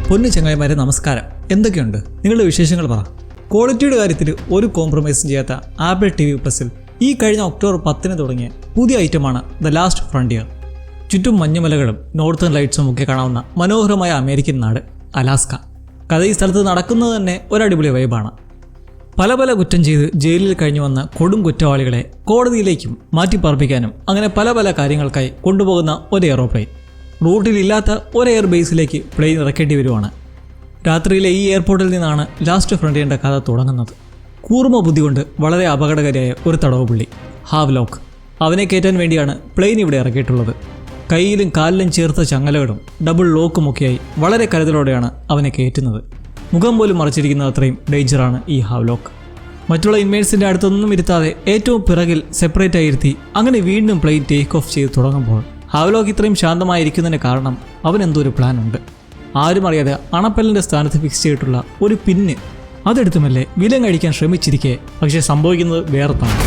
പൊന്നു ചങ്ങായിമാരെ നമസ്കാരം. എന്തൊക്കെയുണ്ട് നിങ്ങളുടെ വിശേഷങ്ങൾ? പറ. ക്വാളിറ്റിയുടെ കാര്യത്തിൽ ഒരു കോംപ്രമൈസും ചെയ്യാത്ത ആപ്പിൾ TV പ്ലസിൽ ഈ കഴിഞ്ഞ ഒക്ടോബർ 10 തുടങ്ങിയ പുതിയ ഐറ്റമാണ് ദ ലാസ്റ്റ് ഫ്രണ്ടിയർ. ചുറ്റും മഞ്ഞുമലകളും നോർത്തേൺ ലൈറ്റ്സും ഒക്കെ കാണാവുന്ന മനോഹരമായ അമേരിക്കൻ നാട് അലാസ്ക. കഥ ഈ സ്ഥലത്ത് നടക്കുന്നത് തന്നെ ഒരടിപൊളി വൈബാണ്. പല കുറ്റം ചെയ്ത് ജയിലിൽ കഴിഞ്ഞു വന്ന കൊടും കുറ്റവാളികളെ കോടതിയിലേക്കും മാറ്റിപ്പാർപ്പിക്കാനും അങ്ങനെ പല കാര്യങ്ങൾക്കായി കൊണ്ടുപോകുന്ന ഒരു എയറോപ്ലെയിൻ. റൂട്ടിലില്ലാത്ത ഒരു എയർ ബേസിലേക്ക് പ്ലെയിൻ ഇറക്കേണ്ടി വരുവാണ്. രാത്രിയിലെ ഈ എയർപോർട്ടിൽ നിന്നാണ് ലാസ്റ്റ് ഫ്രണ്ടിയറിൻ്റെ കഥ തുടങ്ങുന്നത്. കൂർമ്മ ബുദ്ധി കൊണ്ട് വളരെ അപകടകാരിയായ ഒരു തടവുപുള്ളി ഹാവ്ലോക്ക്. അവനെ കയറ്റാൻ വേണ്ടിയാണ് പ്ലെയിൻ ഇവിടെ ഇറക്കിയിട്ടുള്ളത്. കൈയിലും കാലിലും ചേർത്ത ചങ്ങലകളും ഡബിൾ ലോക്കുമൊക്കെയായി വളരെ കരുതലോടെയാണ് അവനെ കയറ്റുന്നത്. മുഖം പോലും മറച്ചിരിക്കുന്നത് അത്രയും ഡേഞ്ചറാണ് ഈ ഹാവ്ലോക്ക്. മറ്റുള്ള ഇൻമേറ്റ്സിൻ്റെ അടുത്തൊന്നും ഇരുത്താതെ ഏറ്റവും പിറകിൽ സെപ്പറേറ്റ് ആയി ഇരുത്തി അങ്ങനെ വീണ്ടും പ്ലെയിൻ ടേക്ക് ഓഫ് ചെയ്ത് തുടങ്ങുമ്പോൾ ഹാവ്ലോക്ക് ഇത്രയും ശാന്തമായിരിക്കുന്നതിന് കാരണം അവനെന്തോ ഒരു പ്ലാൻ ഉണ്ട്. ആരും അറിയാതെ അണപ്പല്ലിൻ്റെ സ്ഥാനത്ത് ഫിക്സ് ചെയ്തിട്ടുള്ള ഒരു പിന്ന് അതെടുത്തുമല്ലേ വിലം കഴിക്കാൻ ശ്രമിച്ചിരിക്കെ പക്ഷേ സംഭവിക്കുന്നത് വേറെത്താണ്.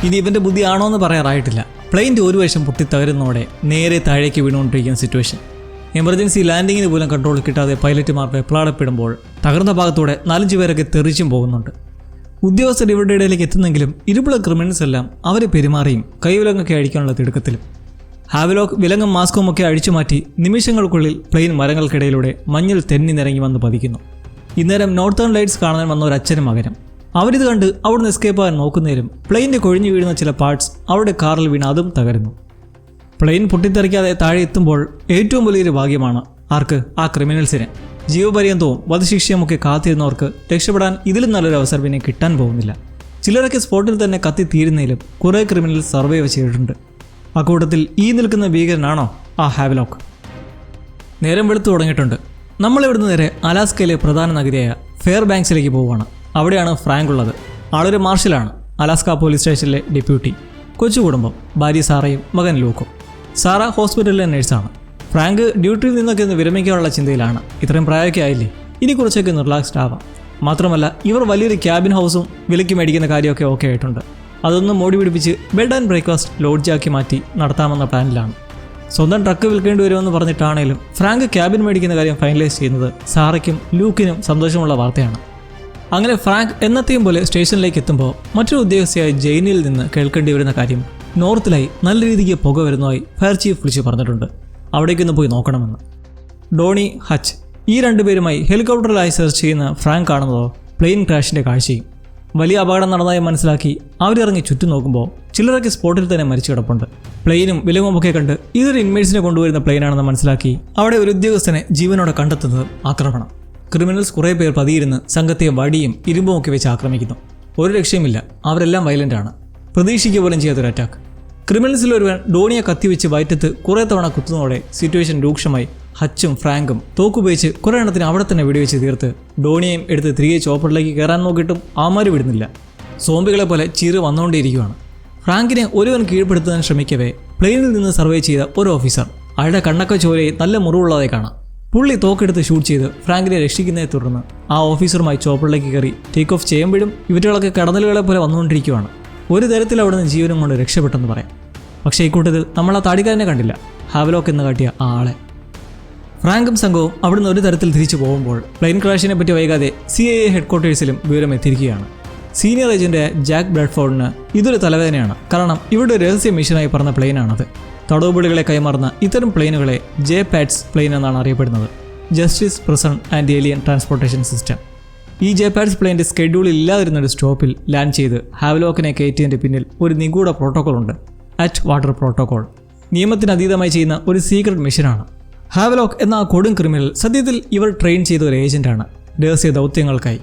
ഇനി ഇവൻ്റെ ബുദ്ധിയാണോ എന്ന് പറയാറായിട്ടില്ല. പ്ലെയിൻ്റെ ഒരു വശം പൊട്ടിത്തകരുന്നതോടെ നേരെ താഴേക്ക് വീണുകൊണ്ടിരിക്കുന്ന സിറ്റുവേഷൻ. എമർജൻസി ലാൻഡിങ്ങിന് പോലും കൺട്രോൾ കിട്ടാതെ പൈലറ്റുമാർ വെപ്ലാടപ്പെടുമ്പോൾ തകർന്ന ഭാഗത്തൂടെ 4 പേരൊക്കെ തെറിച്ചും പോകുന്നുണ്ട്. ഉദ്യോഗസ്ഥർ ഇവരുടെ ഇടയിലേക്ക് എത്തുന്നെങ്കിലും ഇരുപുള്ള ക്രിമിനൽസ് എല്ലാം അവരെ പെരുമാറിയും കൈവിലങ്ങൊക്കെ അഴിക്കാനുള്ള തിടുക്കത്തിലും. ഹാവ്ലോക്ക് വിലങ്ങും മാസ്കും ഒക്കെ അഴിച്ചു മാറ്റി നിമിഷങ്ങൾക്കുള്ളിൽ പ്ലെയിൻ മരങ്ങൾക്കിടയിലൂടെ മഞ്ഞിൽ തെന്നി നിറങ്ങി വന്ന് പതിക്കുന്നു. ഇന്നേരം നോർത്തേൺ ലൈറ്റ്സ് കാണാൻ വന്ന ഒരു അച്ഛനും മകനും. അവരിത് കണ്ട് അവിടുന്ന് എസ്കേപ്പ് ആകാൻ നോക്കുന്നേരം പ്ലെയിൻ്റെ കൊഴിഞ്ഞു വീഴുന്ന ചില പാർട്സ് അവരുടെ കാറിൽ വീണ് അതും തകരുന്നു. പ്ലെയിൻ പൊട്ടിത്തെറിക്കാതെ താഴെ എത്തുമ്പോൾ ഏറ്റവും വലിയൊരു ഭാഗ്യമാണ് ആർക്ക്? ആ ക്രിമിനൽസിന്. ജീവപര്യന്തവും വധശിക്ഷയുമൊക്കെ കാത്തിരുന്നവർക്ക് രക്ഷപ്പെടാൻ ഇതിലും നല്ലൊരു അവസരം പിന്നെ കിട്ടാൻ പോകുന്നില്ല. ചിലരൊക്കെ സ്പോട്ടിൽ തന്നെ കത്തിത്തീരുന്നതിലും കുറേ ക്രിമിനൽസ് സർവൈവ് ചെയ്തിട്ടുണ്ട്. അക്കൂട്ടത്തിൽ ഈ നിൽക്കുന്ന ഭീകരനാണോ ആ ഹാവ്ലോക്ക്? നേരം വെളുത്തു തുടങ്ങിയിട്ടുണ്ട്. നമ്മളിവിടുന്ന് നേരെ അലാസ്കയിലെ പ്രധാന നഗരിയായ ഫെയർ ബാങ്ക്സിലേക്ക് പോവുകയാണ്. അവിടെയാണ് ഫ്രാങ്ക് ഉള്ളത്. ആളൊരു മാർഷലാണ്, അലാസ്ക പോലീസ് സ്റ്റേഷനിലെ ഡെപ്യൂട്ടി. കൊച്ചു കുടുംബം, ഭാര്യ സാറയും മകൻ ലൂക്കും. സാറ ഹോസ്പിറ്റലിലെ നഴ്സാണ്. ഫ്രാങ്ക് ഡ്യൂട്ടിയിൽ നിന്നൊക്കെ ഒന്ന് വിരമിക്കാനുള്ള ചിന്തയിലാണ്. ഇത്രയും പ്രായമൊക്കെ ആയില്ലേ, ഇനി കുറച്ചൊക്കെ ഒന്ന് റിലാക്സ്ഡ് ആവാം. മാത്രമല്ല ഇവർ വലിയൊരു ക്യാബിൻ ഹൗസും വിലയ്ക്ക് മേടിക്കുന്ന കാര്യമൊക്കെ ഓക്കെ ആയിട്ടുണ്ട്. അതൊന്ന് മോടി പിടിപ്പിച്ച് ബെഡ് ആൻഡ് ബ്രേക്ക്ഫാസ്റ്റ് ലോഡ്ജാക്കി മാറ്റി നടത്താമെന്ന പ്ലാനിലാണ്. സ്വന്തം ട്രക്ക് വിൽക്കേണ്ടി വരുമെന്ന് പറഞ്ഞിട്ടാണേലും ഫ്രാങ്ക് ക്യാബിൻ മേടിക്കുന്ന കാര്യം ഫൈനലൈസ് ചെയ്യുന്നത് സാറയ്ക്കും ലൂക്കിനും സന്തോഷമുള്ള വാർത്തയാണ്. അങ്ങനെ ഫ്രാങ്ക് എന്നത്തെയും പോലെ സ്റ്റേഷനിലേക്ക് എത്തുമ്പോൾ മറ്റൊരു ഉദ്യോഗസ്ഥയായ ജെയിനിൽ നിന്ന് കേൾക്കേണ്ടി വരുന്ന കാര്യം നോർത്തിലായി നല്ല രീതിക്ക് പുക വരുന്നതായി ഫയർ ചീഫ് വിളിച്ച് പറഞ്ഞിട്ടുണ്ട്. അവിടേക്കൊന്ന് പോയി നോക്കണമെന്ന്. ഡോണി, ഹച്ച് ഈ 2 പേരുമായി ഹെലികോപ്റ്ററിലായി സെർച്ച് ചെയ്യുന്ന ഫ്രാങ്ക് കാണുന്നതോ പ്ലെയിൻ ക്രാഷിൻ്റെ കാഴ്ചയും. വലിയ അപകടം നടന്നതായി മനസ്സിലാക്കി അവരിറങ്ങി ചുറ്റും നോക്കുമ്പോൾ ചിലരൊക്കെ സ്പോട്ടിൽ തന്നെ മരിച്ചു കിടപ്പുണ്ട്. പ്ലെയിനും വിലങ്ങുമൊക്കെ കണ്ട് ഇതൊരു ഇൻമേറ്റ്സിനെ കൊണ്ടുവരുന്ന പ്ലെയിനാണെന്ന് മനസ്സിലാക്കി അവിടെ ഒരു ഉദ്യോഗസ്ഥനെ ജീവനോടെ കണ്ടെത്തുന്നത് ആക്രമണം. ക്രിമിനൽസ് കുറേ പേർ പതിയിരുന്ന് സംഘത്തെ വടിയും ഇരുമ്പും ഒക്കെ വെച്ച് ആക്രമിക്കുന്നു. ഒരു രക്ഷയുമില്ല, അവരെല്ലാം വയലൻ്റാണ്. പ്രതീക്ഷിക്കുക പോലും ചെയ്യാത്തൊരു അറ്റാക്ക്. ക്രിമിനൽസിൽ ഒരുവൻ ഡോണിയെ കത്തിവെച്ച് വയറ്റത്ത് കുറേ തവണ കുത്തുന്നതോടെ സിറ്റുവേഷൻ രൂക്ഷമായി. ഹച്ചും ഫ്രാങ്കും തോക്കുപയോഗിച്ച് കുറേ എണ്ണത്തിന് അവിടെ തന്നെ വെടിവെച്ച് തീർത്ത് ഡോണിയെയും എടുത്ത് തിരികെ ചോപ്പറിലേക്ക് കയറാൻ നോക്കിയിട്ടും ആമാര് വിടുന്നില്ല. സോംബികളെ പോലെ ചീറ് വന്നുകൊണ്ടിരിക്കുകയാണ്. ഫ്രാങ്കിനെ ഒരുവൻ കീഴ്പ്പെടുത്താൻ ശ്രമിക്കവേ പ്ലെയിനിൽ നിന്ന് സർവേ ചെയ്ത ഒരു ഓഫീസർ അയാളുടെ കണ്ണൊക്കെ ചോരയെ നല്ല മുറിവുള്ളതായി കാണാം. പുള്ളി തോക്കെടുത്ത് ഷൂട്ട് ചെയ്ത് ഫ്രാങ്കിനെ രക്ഷിക്കുന്നതിനെ തുടർന്ന് ആ ഓഫീസറുമായി ചോപ്പറിലേക്ക് കയറി ടേക്ക് ഓഫ് ചെയ്യുമ്പോഴും ഇവറ്റുകളൊക്കെ കടന്നലുകളെ പോലെ വന്നുകൊണ്ടിരിക്കുകയാണ്. ഒരു തരത്തിൽ അവിടെ നിന്ന് ജീവനും കൊണ്ട് രക്ഷപ്പെട്ടെന്ന് പറയാം. പക്ഷേ ഈ കൂട്ടത്തിൽ നമ്മൾ ആ താടിക്കാരനെ കണ്ടില്ല, ഹാവ്ലോക്ക് എന്ന് കാട്ടിയ ആ ആളെ. ഫ്രാങ്കും സംഘവും അവിടുന്ന് ഒരു തരത്തിൽ തിരിച്ചു പോകുമ്പോൾ പ്ലെയിൻ ക്രാഷിനെ പറ്റി വൈകാതെ CIA ഹെഡ്ക്വാർട്ടേഴ്സിലും വിവരം എത്തിയിരിക്കുകയാണ്. സീനിയർ ഏജന്റ് ജാക്ക് ബ്രാഡ്ഫോർഡിന് ഇതൊരു തലവേദനയാണ്. കാരണം ഇവിടെ രഹസ്യ മിഷനായി പറഞ്ഞ പ്ലെയിനാണത്. തടവുപുള്ളികളെ കൈമാറുന്ന ഇത്തരം പ്ലെയിനുകളെ JPATS പ്ലെയിൻ എന്നാണ് അറിയപ്പെടുന്നത്. Justice, prison and alien transportation system. ഈ JPATS പ്ലെയിൻ്റെ സ്കെഡ്യൂളിൽ ഇല്ലാതിരുന്നൊരു സ്റ്റോപ്പിൽ ലാൻഡ് ചെയ്ത് ഹാവ്ലോക്കിനെ കയറ്റിയതിൻ്റെ പിന്നിൽ ഒരു നിഗൂഢ പ്രോട്ടോക്കോൾ ഉണ്ട്. At water protocol. നിയമത്തിന് അതീതമായി ചെയ്യുന്ന ഒരു സീക്രട്ട് മിഷനാണ്. ഹാവ്ലോക്ക് എന്ന ആ കൊടും ക്രിമിനൽ സത്യത്തിൽ ഇവർ ട്രെയിൻ ചെയ്ത ഒരു ഏജന്റാണ് രഹസ്യ ദൗത്യങ്ങൾക്കായി.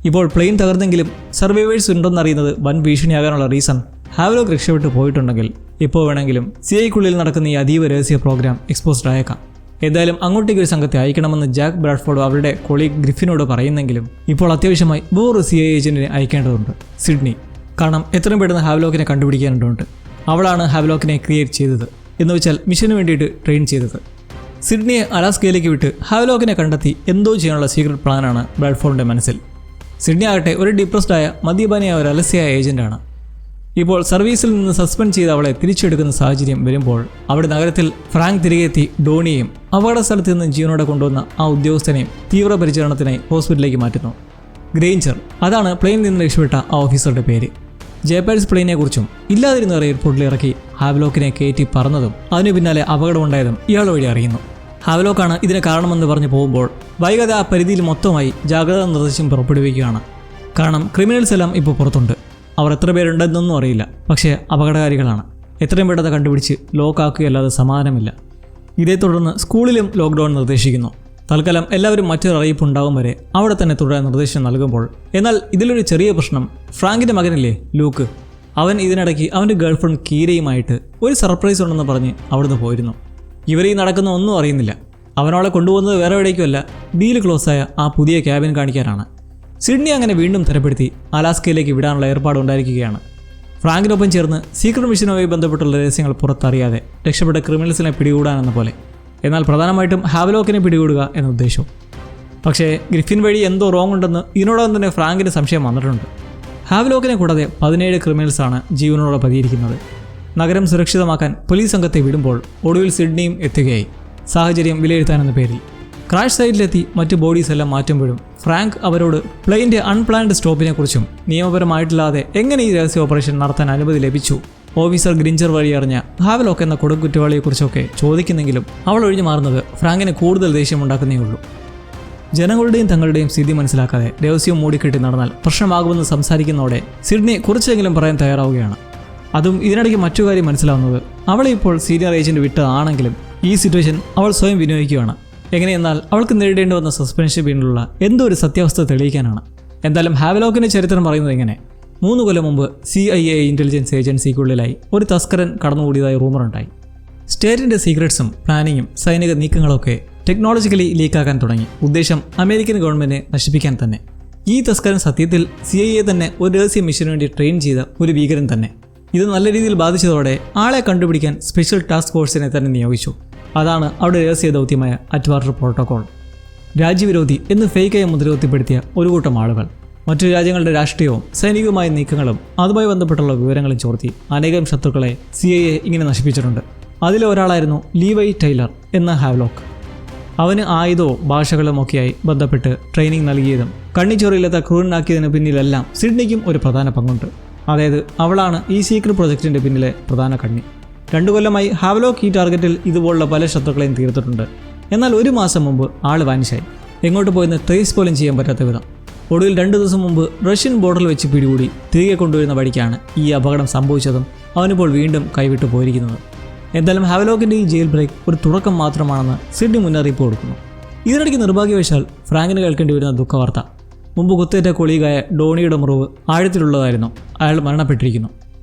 ഇപ്പോൾ പ്ലെയിൻ തകർന്നെങ്കിലും സർവൈവേഴ്സ് ഉണ്ടെന്നറിയുന്നത് വൻ ഭീഷണിയാകാനുള്ള റീസൺ ഹാവ്ലോക്ക് രക്ഷപ്പെട്ടു പോയിട്ടുണ്ടെങ്കിൽ ഇപ്പോൾ വേണമെങ്കിലും CIക്കുള്ളിൽ നടക്കുന്ന ഈ അതീവ രഹസ്യ പ്രോഗ്രാം എക്സ്പോസ്ഡ് ആയേക്കാം. എന്തായാലും അങ്ങോട്ടേക്ക് ഒരു സംഘത്തെ അയക്കണമെന്ന് ജാക്ക് ബ്രാഡ്ഫോർഡ് അവരുടെ കൊളീഗ് ഗ്രിഫിനോട് പറയുന്നെങ്കിലും ഇപ്പോൾ അത്യാവശ്യമായി വേറൊരു CIA ഏജന്റിനെ അയക്കേണ്ടതുണ്ട്, സിഡ്നി. കാരണം എത്രയും പെട്ടെന്ന് ഹാവ്ലോക്കിനെ കണ്ടുപിടിക്കാനുണ്ട്. അവളാണ് ഹാവ്ലോക്കിനെ ക്രിയേറ്റ് ചെയ്തത്, എന്ന് വെച്ചാൽ മിഷന് വേണ്ടിയിട്ട് ട്രെയിൻ ചെയ്തത്. സിഡ്നിയെ അലാസ്കയിലേക്ക് വിട്ട് ഹാവ്ലോക്കിനെ കണ്ടെത്തി എന്തോ ചെയ്യാനുള്ള സീക്രട്ട് പ്ലാനാണ് ബ്രാഡ്ഫോർഡിൻ്റെ മനസ്സിൽ. സിഡ്നി ആകട്ടെ ഒരു ഡിപ്രസ്ഡായ മദ്യപാനിയായ ഒരു അലസ്യയായ ഏജന്റാണ്. ഇപ്പോൾ സർവീസിൽ നിന്ന് സസ്പെൻഡ് ചെയ്ത് അവളെ തിരിച്ചെടുക്കുന്ന സാഹചര്യം വരുമ്പോൾ അവിടെ നഗരത്തിൽ ഫ്രാങ്ക് തിരികെ എത്തി ഡോണിയെയും അപകട സ്ഥലത്ത് നിന്ന് ജീവനോടെ കൊണ്ടുവന്ന ആ ഉദ്യോഗസ്ഥനെയും തീവ്രപരിചരണത്തിനായി ഹോസ്പിറ്റലിലേക്ക് മാറ്റുന്നു. ഗ്രേഞ്ചർ, അതാണ് പ്ലെയിനിൽ നിന്ന് രക്ഷപ്പെട്ട ആ ഓഫീസറുടെ പേര്. ജേപ്പേഴ്സ് പ്ലെയിനെക്കുറിച്ചും ഇല്ലാതിരുന്ന എയർപോർട്ടിൽ ഇറക്കി ഹാവ്ലോക്കിനെ കയറ്റി പറന്നതും അതിനു പിന്നാലെ അപകടമുണ്ടായതും ഇയാൾ വഴി അറിയുന്നു. ഹാവ്ലോക്കാണ് ഇതിന് കാരണമെന്ന് പറഞ്ഞു പോകുമ്പോൾ വൈകാതെ ആ പരിധിയിൽ മൊത്തമായി ജാഗ്രതാ നിർദ്ദേശം പുറപ്പെടുവിക്കുകയാണ്. കാരണം ക്രിമിനൽസ് എല്ലാം ഇപ്പോൾ പുറത്തുണ്ട്. അവർ എത്ര പേരുണ്ടെന്നൊന്നും അറിയില്ല, പക്ഷേ അപകടകാരികളാണ്. എത്രയും പെട്ടെന്ന് കണ്ടുപിടിച്ച് ലോക്കാക്കുകയല്ലാതെ സമാധാനമില്ല. ഇതേ തുടർന്ന് സ്കൂളിലും ലോക്ക്ഡൗൺ നിർദ്ദേശിക്കുന്നു. തൽക്കാലം എല്ലാവരും മറ്റൊരു അറിയിപ്പുണ്ടാകും വരെ അവിടെ തന്നെ തുടരാൻ നിർദ്ദേശം നൽകുമ്പോൾ, എന്നാൽ ഇതിലൊരു ചെറിയ പ്രശ്നം, ഫ്രാങ്കിൻ്റെ മകനില്ലേ ലൂക്ക്, അവൻ ഇതിനിടയ്ക്ക് അവൻ്റെ ഗേൾഫ്രണ്ട് കീരയുമായിട്ട് ഒരു സർപ്രൈസ് ഉണ്ടെന്ന് പറഞ്ഞ് അവിടുന്ന് പോയിരുന്നു. ഇവർ ഈ നടക്കുന്ന ഒന്നും അറിയുന്നില്ല. അവനവളെ കൊണ്ടുപോകുന്നത് വേറെ എവിടേക്കുമല്ല, ഡീൽ ക്ലോസായ ആ പുതിയ ക്യാബിൻ കാണിക്കാനാണ്. സിഡ്നി അങ്ങനെ വീണ്ടും തരപ്പെടുത്തി അലാസ്കയിലേക്ക് വിടാനുള്ള ഏർപ്പാട് ഉണ്ടായിരിക്കുകയാണ്. ഫ്രാങ്കിനൊപ്പം ചേർന്ന് സീക്രട്ട് മിഷനുമായി ബന്ധപ്പെട്ടുള്ള രഹസ്യങ്ങൾ പുറത്തറിയാതെ രക്ഷപ്പെട്ട ക്രിമിനൽസിനെ പിടികൂടാനെന്ന പോലെ. എന്നാൽ പ്രധാനമായിട്ടും ഹാവ്ലോക്കിനെ പിടികൂടുക എന്ന ഉദ്ദേശവും. പക്ഷേ ഗ്രിഫിൻ വഴി എന്തോ റോങ് ഉണ്ടെന്ന് ഇതിനോടകം തന്നെ ഫ്രാങ്കിന് സംശയം വന്നിട്ടുണ്ട്. ഹാവ്ലോക്കിനെ കൂടാതെ 17 ക്രിമിനൽസാണ് ജീവനോടെ പതിയിരിക്കുന്നത്. നഗരം സുരക്ഷിതമാക്കാൻ പോലീസ് സംഘത്തെ വിടുമ്പോൾ ഒടുവിൽ സിഡ്നിയും എത്തുകയായി, സാഹചര്യം വിലയിരുത്താനെന്ന പേരിൽ. ക്രാഷ് സൈറ്റിലെത്തി മറ്റ് ബോഡീസ് എല്ലാം മാറ്റുമ്പോഴും ഫ്രാങ്ക് അവരോട് പ്ലെയിൻ്റെ അൺപ്ലാൻഡ് സ്റ്റോപ്പിനെക്കുറിച്ചും നിയമപരമായിട്ടില്ലാതെ എങ്ങനെ ഈ രഹസ്യ ഓപ്പറേഷൻ നടത്താൻ അനുമതി ലഭിച്ചു, ഓഫീസർ ഗ്രിഞ്ചർ വഴി അറിഞ്ഞ ഹാവ്ലോക്ക് എന്ന കൊടുങ്കുറ്റവാളിയെക്കുറിച്ചൊക്കെ ചോദിക്കുന്നെങ്കിലും അവൾ ഒഴിഞ്ഞു മാറുന്നത് ഫ്രാങ്കിന് കൂടുതൽ ദേഷ്യമുണ്ടാക്കുന്നേ ഉള്ളൂ. ജനങ്ങളുടെയും തങ്ങളുടെയും സ്ഥിതി മനസ്സിലാക്കാതെ രഹസ്യം മൂടിക്കെട്ടി നടന്നാൽ പ്രശ്നമാകുമെന്ന് സംസാരിക്കുന്നതോടെ സിഡ്നി കുറച്ചെങ്കിലും പറയാൻ തയ്യാറാവുകയാണ്. അതും ഇതിനിടയ്ക്ക് മറ്റു കാര്യം മനസ്സിലാവുന്നത്, അവളെ ഇപ്പോൾ സീനിയർ ഏജന്റ് വിട്ടതാണെങ്കിലും ഈ സിറ്റുവേഷൻ അവൾ സ്വയം വിനിയോഗിക്കുകയാണ്. എങ്ങനെയെന്നാൽ അവൾക്ക് നേരിടേണ്ടി വന്ന സസ്പെൻഷൻ പിന്നിലുള്ള എന്തോ ഒരു സത്യാവസ്ഥ തെളിയിക്കാനാണ്. എന്തായാലും ഹാവ്ലോക്കിൻ്റെ ചരിത്രം പറയുന്നത് ഇങ്ങനെ: 3 കൊല്ലം മുമ്പ് CIA ഇൻ്റലിജൻസ് ഏജൻസിക്കുള്ളിലായി ഒരു തസ്കരൻ കടന്നുകൂടിയതായി റൂമറുണ്ടായി. സ്റ്റേറ്റിൻ്റെ സീക്രട്സും പ്ലാനിങ്ങും സൈനിക നീക്കങ്ങളൊക്കെ ടെക്നോളജിക്കലി ലീക്കാക്കാൻ തുടങ്ങി. ഉദ്ദേശം അമേരിക്കൻ ഗവൺമെൻറ്റിനെ നശിപ്പിക്കാൻ തന്നെ. ഈ തസ്കരൻ സത്യത്തിൽ CIA തന്നെ ഒരു രഹസ്യ മിഷന് വേണ്ടി ട്രെയിൻ ചെയ്ത ഒരു ഭീകരൻ തന്നെ. ഇത് നല്ല രീതിയിൽ ബാധിച്ചതോടെ ആളെ കണ്ടുപിടിക്കാൻ സ്പെഷ്യൽ ടാസ്ക് ഫോഴ്സിനെ തന്നെ നിയോഗിച്ചു. അതാണ് അവിടെ രഹസ്യ ദൗത്യമായ അറ്റ്വാട്ടർ പ്രോട്ടോകോൾ. രാജ്യവിരോധി എന്ന് ഫേക്കായി മുദ്രകുത്തിപ്പെടുത്തിയ ഒരു കൂട്ടം ആളുകൾ മറ്റു രാജ്യങ്ങളുടെ രാഷ്ട്രീയവും സൈനികവുമായ നീക്കങ്ങളും അതുമായി ബന്ധപ്പെട്ടുള്ള വിവരങ്ങളും ചോർത്തി അനേകം ശത്രുക്കളെ CIA ഇങ്ങനെ നശിപ്പിച്ചിട്ടുണ്ട്. അതിലെ ഒരാളായിരുന്നു ലീവൈ ടൈലർ എന്ന ഹാവ്ലോക്ക്. അവന് ആയുധവും ഭാഷകളും ഒക്കെയായി ബന്ധപ്പെട്ട് ട്രെയിനിങ് നൽകിയതും കണ്ണിച്ചോറില്ലാത്ത ക്രൂരനാക്കിയതിന് പിന്നിലെല്ലാം സിഡ്നിക്കും ഒരു പ്രധാന പങ്കുണ്ട്. അതായത് അവളാണ് ഈ സീക്രട്ട് പ്രൊജക്റ്റിൻ്റെ പിന്നിലെ പ്രധാന കണ്ണി. 2 കൊല്ലമായി ഹാവ്ലോക്ക് ഈ ടാർഗറ്റിൽ ഇതുപോലുള്ള പല ശത്രുക്കളെയും തീർത്തിട്ടുണ്ട്. എന്നാൽ 1 മാസം മുമ്പ് ആൾ വാനിഷായി, എങ്ങോട്ട് പോയെന്ന് ട്രേസ് പോലും ചെയ്യാൻ പറ്റാത്ത വിധം. ഒടുവിൽ 2 ദിവസം മുമ്പ് റഷ്യൻ ബോർഡറിൽ വെച്ച് പിടികൂടി തിരികെ കൊണ്ടുവരുന്ന വഴിക്കാണ് ഈ അപകടം സംഭവിച്ചതും അവനിപ്പോൾ വീണ്ടും കൈവിട്ടു പോയിരിക്കുന്നത്. എന്തായാലും ഹാവ്ലോക്കിൻ്റെ ഈ ജയിൽ ബ്രേക്ക് ഒരു തുടക്കം മാത്രമാണെന്ന് സിഡ്നി മുന്നറിയിപ്പ് കൊടുക്കുന്നു. ഇതിനിടയ്ക്ക് നിർഭാഗ്യവശാൽ ഫ്രാങ്കിന് കേൾക്കേണ്ടി വരുന്ന ദുഃഖവാർത്ത. മുമ്പ് കുത്തേറ്റ കൊളീഗായ ഡോണിയുടെ മുറിവ് ആഴത്തിലുള്ളതായിരുന്നു. അയാൾ മരണപ്പെട്ടിരിക്കുന്നു.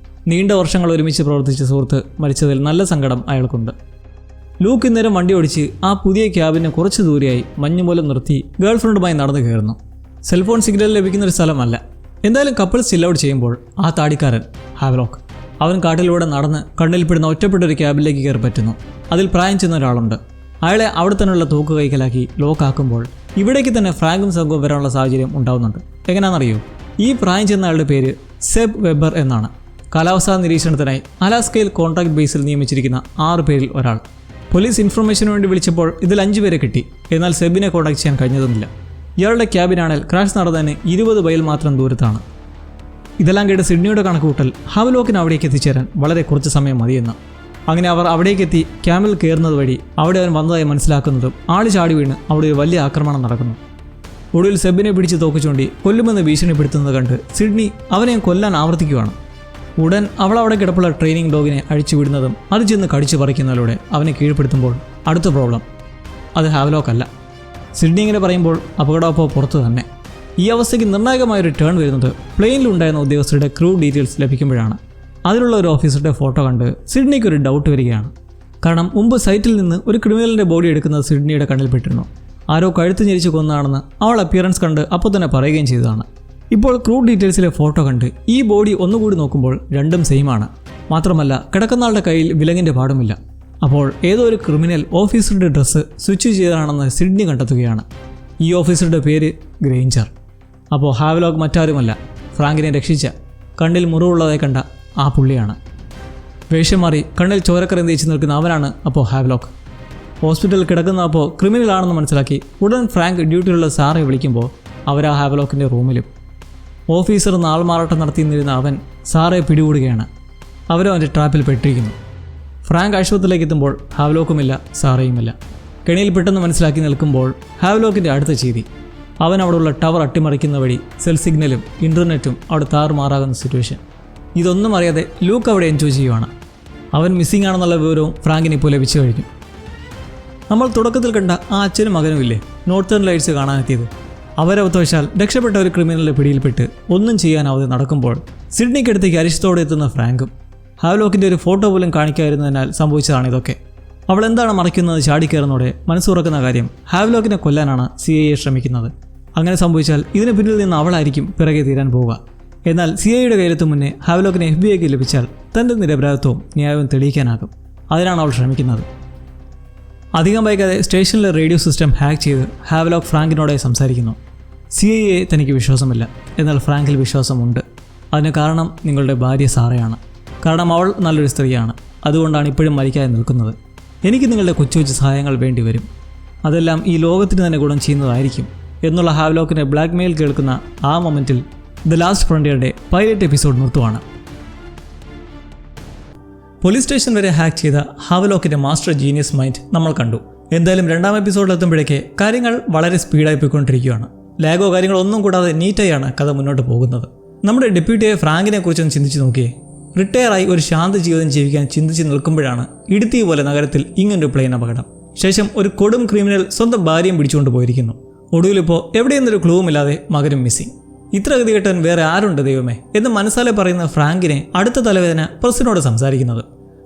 നീണ്ട വർഷങ്ങൾ ഒരുമിച്ച് പ്രവർത്തിച്ച സുഹൃത്ത് മരിച്ചതിൽ നല്ല സങ്കടം അയാൾക്കുണ്ട്. ലൂക്ക് ഇന്നേരം വണ്ടി ഓടിച്ച് ആ പുതിയ ക്യാബിന് കുറച്ച് ദൂരെയായി മഞ്ഞുമൂലം നിർത്തി ഗേൾഫ്രണ്ടുമായി നടന്നു കയറുന്നു. സെൽഫോൺ സിഗ്നൽ ലഭിക്കുന്നൊരു സ്ഥലമല്ല. എന്തായാലും കപ്പിൾ ചിൽ ഔട്ട് ചെയ്യുമ്പോൾ ആ താടിക്കാരൻ ഹാവ്ലോക്ക് അവൻ കാട്ടിലൂടെ നടന്ന് കണ്ണിൽപ്പെടുന്ന ഒറ്റപ്പെട്ടൊരു ക്യാബിലേക്ക് കയറി പറ്റുന്നു. അതിൽ പ്രായം ചെന്ന ഒരാളുണ്ട്. അയാളെ അവിടെ തന്നെയുള്ള തോക്ക് കൈക്കലാക്കി ലോക്കാക്കുമ്പോൾ ഇവിടേക്ക് തന്നെ ഫ്രാങ്കും സംഘവും വരാനുള്ള സാഹചര്യം ഉണ്ടാവുന്നുണ്ട്. എങ്ങനെയാണെന്നറിയോ? ഈ പ്രായം ചെന്ന ആളുടെ പേര് സെബ് വെബർ എന്നാണ്. കാലാവസ്ഥാ നിരീക്ഷണത്തിനായി അലാസ്കയിൽ കോൺട്രാക്ട് ബേസിൽ നിയമിച്ചിരിക്കുന്ന 6 പേരിൽ ഒരാൾ. പോലീസ് ഇൻഫർമേഷന് വേണ്ടി വിളിച്ചപ്പോൾ ഇതിൽ 5 പേരെ കിട്ടി. എന്നാൽ സെബിനെ കോൺടാക്ട് ചെയ്യാൻ കഴിഞ്ഞതൊന്നുമില്ല. ഇയാളുടെ ക്യാബിനാണെങ്കിൽ ക്രാഷ് നടന്നതിന് 20 മൈൽ മാത്രം ദൂരത്താണ്. ഇതെല്ലാം കേട്ട് സിഡ്നിയുടെ കണക്കുകൂട്ടൽ ഹാവ്ലോക്കിന് അവിടേക്ക് എത്തിച്ചേരാൻ വളരെ കുറച്ച് സമയം മതിയെന്ന്. അങ്ങനെ അവർ അവിടേക്കെത്തി ക്യാമിൽ കയറുന്നത് വഴി അവിടെ അവൻ വന്നതായി മനസ്സിലാക്കുന്നതും ആള് ചാടി വീണ് അവിടെ ഒരു വലിയ ആക്രമണം നടക്കുന്നു. ഒടുവിൽ സെബിനെ പിടിച്ച് തോക്കുചൂണ്ടി കൊല്ലുമെന്ന് ഭീഷണിപ്പെടുത്തുന്നത് കണ്ട് സിഡ്നി അവനെ കൊല്ലാൻ ആവർത്തിക്കുകയാണ്. ഉടൻ അവൾ അവിടെ കിടപ്പുള്ള ട്രെയിനിങ് ഡോഗിനെ അഴിച്ചുവിടുന്നതും അത് ചെന്ന് കടിച്ചു പറിക്കുന്നതിലൂടെ അവനെ കീഴ്പ്പെടുത്തുമ്പോൾ അടുത്ത പ്രോബ്ലം അത് ഹാവ്ലോക്കല്ല. സിഡ്നി ഇങ്ങനെ പറയുമ്പോൾ അപകടമപ്പോൾ പുറത്തു തന്നെ. ഈ അവസ്ഥയ്ക്ക് നിർണായകമായൊരു ടേൺ വരുന്നത് പ്ലെയിനിലുണ്ടായിരുന്ന ഉദ്യോഗസ്ഥരുടെ ക്രൂ ഡീറ്റെയിൽസ് ലഭിക്കുമ്പോഴാണ്. അതിലുള്ള ഒരു ഓഫീസറുടെ ഫോട്ടോ കണ്ട് സിഡ്നിക്ക് ഒരു ഡൗട്ട് വരികയാണ്. കാരണം മുമ്പ് സൈറ്റിൽ നിന്ന് ഒരു ക്രിമിനലിൻ്റെ ബോഡി എടുക്കുന്നത് സിഡ്നിയുടെ കണ്ണിൽപ്പെട്ടിരുന്നു. ആരോ കഴുത്ത് ഞെരിച്ച് കൊന്നതാണെന്ന് അവൾ അപ്പിയറൻസ് കണ്ട് അപ്പോൾ തന്നെ പറയുകയും ചെയ്തതാണ്. ഇപ്പോൾ ക്രൂ ഡീറ്റെയിൽസിലെ ഫോട്ടോ കണ്ട് ഈ ബോഡി ഒന്നുകൂടി നോക്കുമ്പോൾ രണ്ടും സെയിമാണ്. മാത്രമല്ല കിടക്കുന്ന ആളുടെ കയ്യിൽ വിലങ്ങിൻ്റെ പാടുമില്ല. അപ്പോൾ ഏതോ ഒരു ക്രിമിനൽ ഓഫീസറുടെ ഡ്രസ്സ് സ്വിച്ച് ചെയ്തതാണെന്ന് സിഡ്നി കണ്ടെത്തുകയാണ്. ഈ ഓഫീസറുടെ പേര് ഗ്രേഞ്ചർ. അപ്പോൾ ഹാവ്ലോക്ക് മറ്റാരുമല്ല, ഫ്രാങ്കിനെ രക്ഷിച്ച കണ്ണിൽ മുറിവുള്ളതായി കണ്ട ആ പുള്ളിയാണ്. വേഷം മാറി കണ്ണിൽ ചോരക്കറി തേച്ച് നിൽക്കുന്ന അവനാണ് അപ്പോൾ ഹാവ്ലോക്ക്. ഹോസ്പിറ്റലിൽ കിടക്കുന്ന അപ്പോൾ ക്രിമിനലാണെന്ന് മനസ്സിലാക്കി ഉടൻ ഫ്രാങ്ക് ഡ്യൂട്ടിയിലുള്ള സാറെ വിളിക്കുമ്പോൾ അവർ ആ ഹാവ്ലോക്കിൻ്റെ റൂമിലും. ഓഫീസർ നാൾമാറാട്ടം നടത്തിയിരുന്ന അവൻ സാറെ പിടികൂടുകയാണ്. അവരും അവൻ്റെ ട്രാപ്പിൽ പെട്ടിരിക്കുന്നു. ഫ്രാങ്ക് ആശുപത്രിയിലേക്ക് എത്തുമ്പോൾ ഹാവ്ലോക്കുമില്ല, സാറയുമില്ല. കെണിയിൽ പെട്ടെന്ന് മനസ്സിലാക്കി നിൽക്കുമ്പോൾ ഹാവ്ലോക്കിൻ്റെ അടുത്ത ചെയ്തി അവൻ അവിടെയുള്ള ടവർ അട്ടിമറിക്കുന്ന വഴി സെൽ സിഗ്നലും ഇൻ്റർനെറ്റും അവിടെ താറുമാറാകുന്ന സിറ്റുവേഷൻ. ഇതൊന്നും അറിയാതെ ലൂക്ക് അവിടെ എൻജോയ് ചെയ്യുവാണ്. അവൻ മിസ്സിംഗ് ആണെന്നുള്ള വിവരവും ഫ്രാങ്കിന് ഇപ്പോൾ ലഭിച്ചു കഴിഞ്ഞു. നമ്മൾ തുടക്കത്തിൽ കണ്ട ആ അച്ഛനും മകനും ഇല്ലേ നോർത്തേൺ ലൈറ്റ്സ് കാണാനെത്തിയത്, അവരവത്തവശാൽ രക്ഷപ്പെട്ട ഒരു ക്രിമിനലിൻ്റെ പിടിയിൽപ്പെട്ട് ഒന്നും ചെയ്യാനാവാതെ നടക്കുമ്പോൾ സിഡ്നിക്കടുത്തേക്ക് അരിശത്തോടെ എത്തുന്ന ഫ്രാങ്കും. ഹാവ്ലോക്കിൻ്റെ ഒരു ഫോട്ടോ പോലും കാണിക്കാതിരുന്നതിനാൽ സംഭവിച്ചതാണ് ഇതൊക്കെ. അവൾ എന്താണ് മറയ്ക്കുന്നത് ചാടിക്കയറുന്നതോടെ മനസ്സുറക്കുന്ന കാര്യം ഹാവ്ലോക്കിനെ കൊല്ലാനാണ് CIA ശ്രമിക്കുന്നത്. അങ്ങനെ സംഭവിച്ചാൽ ഇതിന് പിന്നിൽ നിന്ന് അവളായിരിക്കും പിറകെ തീരാൻ പോവുക. എന്നാൽ CIA കയ്യിലെത്തും മുന്നേ ഹാവ്ലോക്കിനെ FBI ലഭിച്ചാൽ തൻ്റെ നിരപരാധിത്വവും ന്യായവും തെളിയിക്കാനാകും. അതിനാണ് അവൾ ശ്രമിക്കുന്നത്. അധികം വൈകാതെ സ്റ്റേഷനിലെ റേഡിയോ സിസ്റ്റം ഹാക്ക് ചെയ്ത് ഹാവ്ലോക്ക് ഫ്രാങ്കിനോടെ സംസാരിക്കുന്നു. CIA തനിക്ക് വിശ്വാസമില്ല, എന്നാൽ ഫ്രാങ്കിൽ വിശ്വാസമുണ്ട്. അതിന് കാരണം നിങ്ങളുടെ ഭാര്യ സാറയാണ്. കാരണം അവൾ നല്ലൊരു സ്ത്രീയാണ്. അതുകൊണ്ടാണ് ഇപ്പോഴും മരിക്കാതെ നിൽക്കുന്നത്. എനിക്ക് നിങ്ങളുടെ കൊച്ചു കൊച്ചു സഹായങ്ങൾ വേണ്ടി വരും. അതെല്ലാം ഈ ലോകത്തിന് തന്നെ ഗുണം ചെയ്യുന്നതായിരിക്കും എന്നുള്ള ഹാവ്ലോക്കിൻ്റെ ബ്ലാക്ക് മെയിൽ കേൾക്കുന്ന ആ മൊമെൻറ്റിൽ ദ ലാസ്റ്റ് ഫ്രണ്ടിയറുടെ പൈലറ്റ് എപ്പിസോഡ് നിർത്തുവാണ്. പോലീസ് സ്റ്റേഷൻ വരെ ഹാക്ക് ചെയ്ത ഹാവ്ലോക്കിൻ്റെ മാസ്റ്റർ ജീനിയസ് മൈൻഡ് നമ്മൾ കണ്ടു. എന്തായാലും രണ്ടാം എപ്പിസോഡിലെത്തുമ്പോഴേക്ക് കാര്യങ്ങൾ വളരെ സ്പീഡായി പോയിക്കൊണ്ടിരിക്കുകയാണ്. ലാഗോ കാര്യങ്ങളൊന്നും കൂടാതെ നീറ്റായാണ് കഥ മുന്നോട്ട് പോകുന്നത്. നമ്മുടെ ഡെപ്യൂട്ടിയെ ഫ്രാങ്കിനെ കുറിച്ചൊന്ന് ചിന്തിച്ച് നോക്കിയേ. റിട്ടയറായി ഒരു ശാന്ത ജീവിതം ജീവിക്കാൻ ചിന്തിച്ച് നിൽക്കുമ്പോഴാണ് ഇടുത്തി പോലെ നഗരത്തിൽ ഇങ്ങനൊരു പ്ലെയിൻ അപകടം. ശേഷം ഒരു കൊടും ക്രിമിനൽ സ്വന്തം ഭാര്യയും പിടിച്ചുകൊണ്ട് പോയിരിക്കുന്നു. ഒടുവിലിപ്പോൾ എവിടെയെന്നൊരു ക്ലൂവുമില്ലാതെ മകനും മിസ്സിംഗ്. ഇത്ര ഗതികെട്ടൻ വേറെ ആരുണ്ട് ദൈവമേ എന്ന് മനസ്സാലെ പറയുന്ന ഫ്രാങ്കിനെ അടുത്ത തലവേദന പ്രസിനോട് സംസാരിക്കുന്നത്.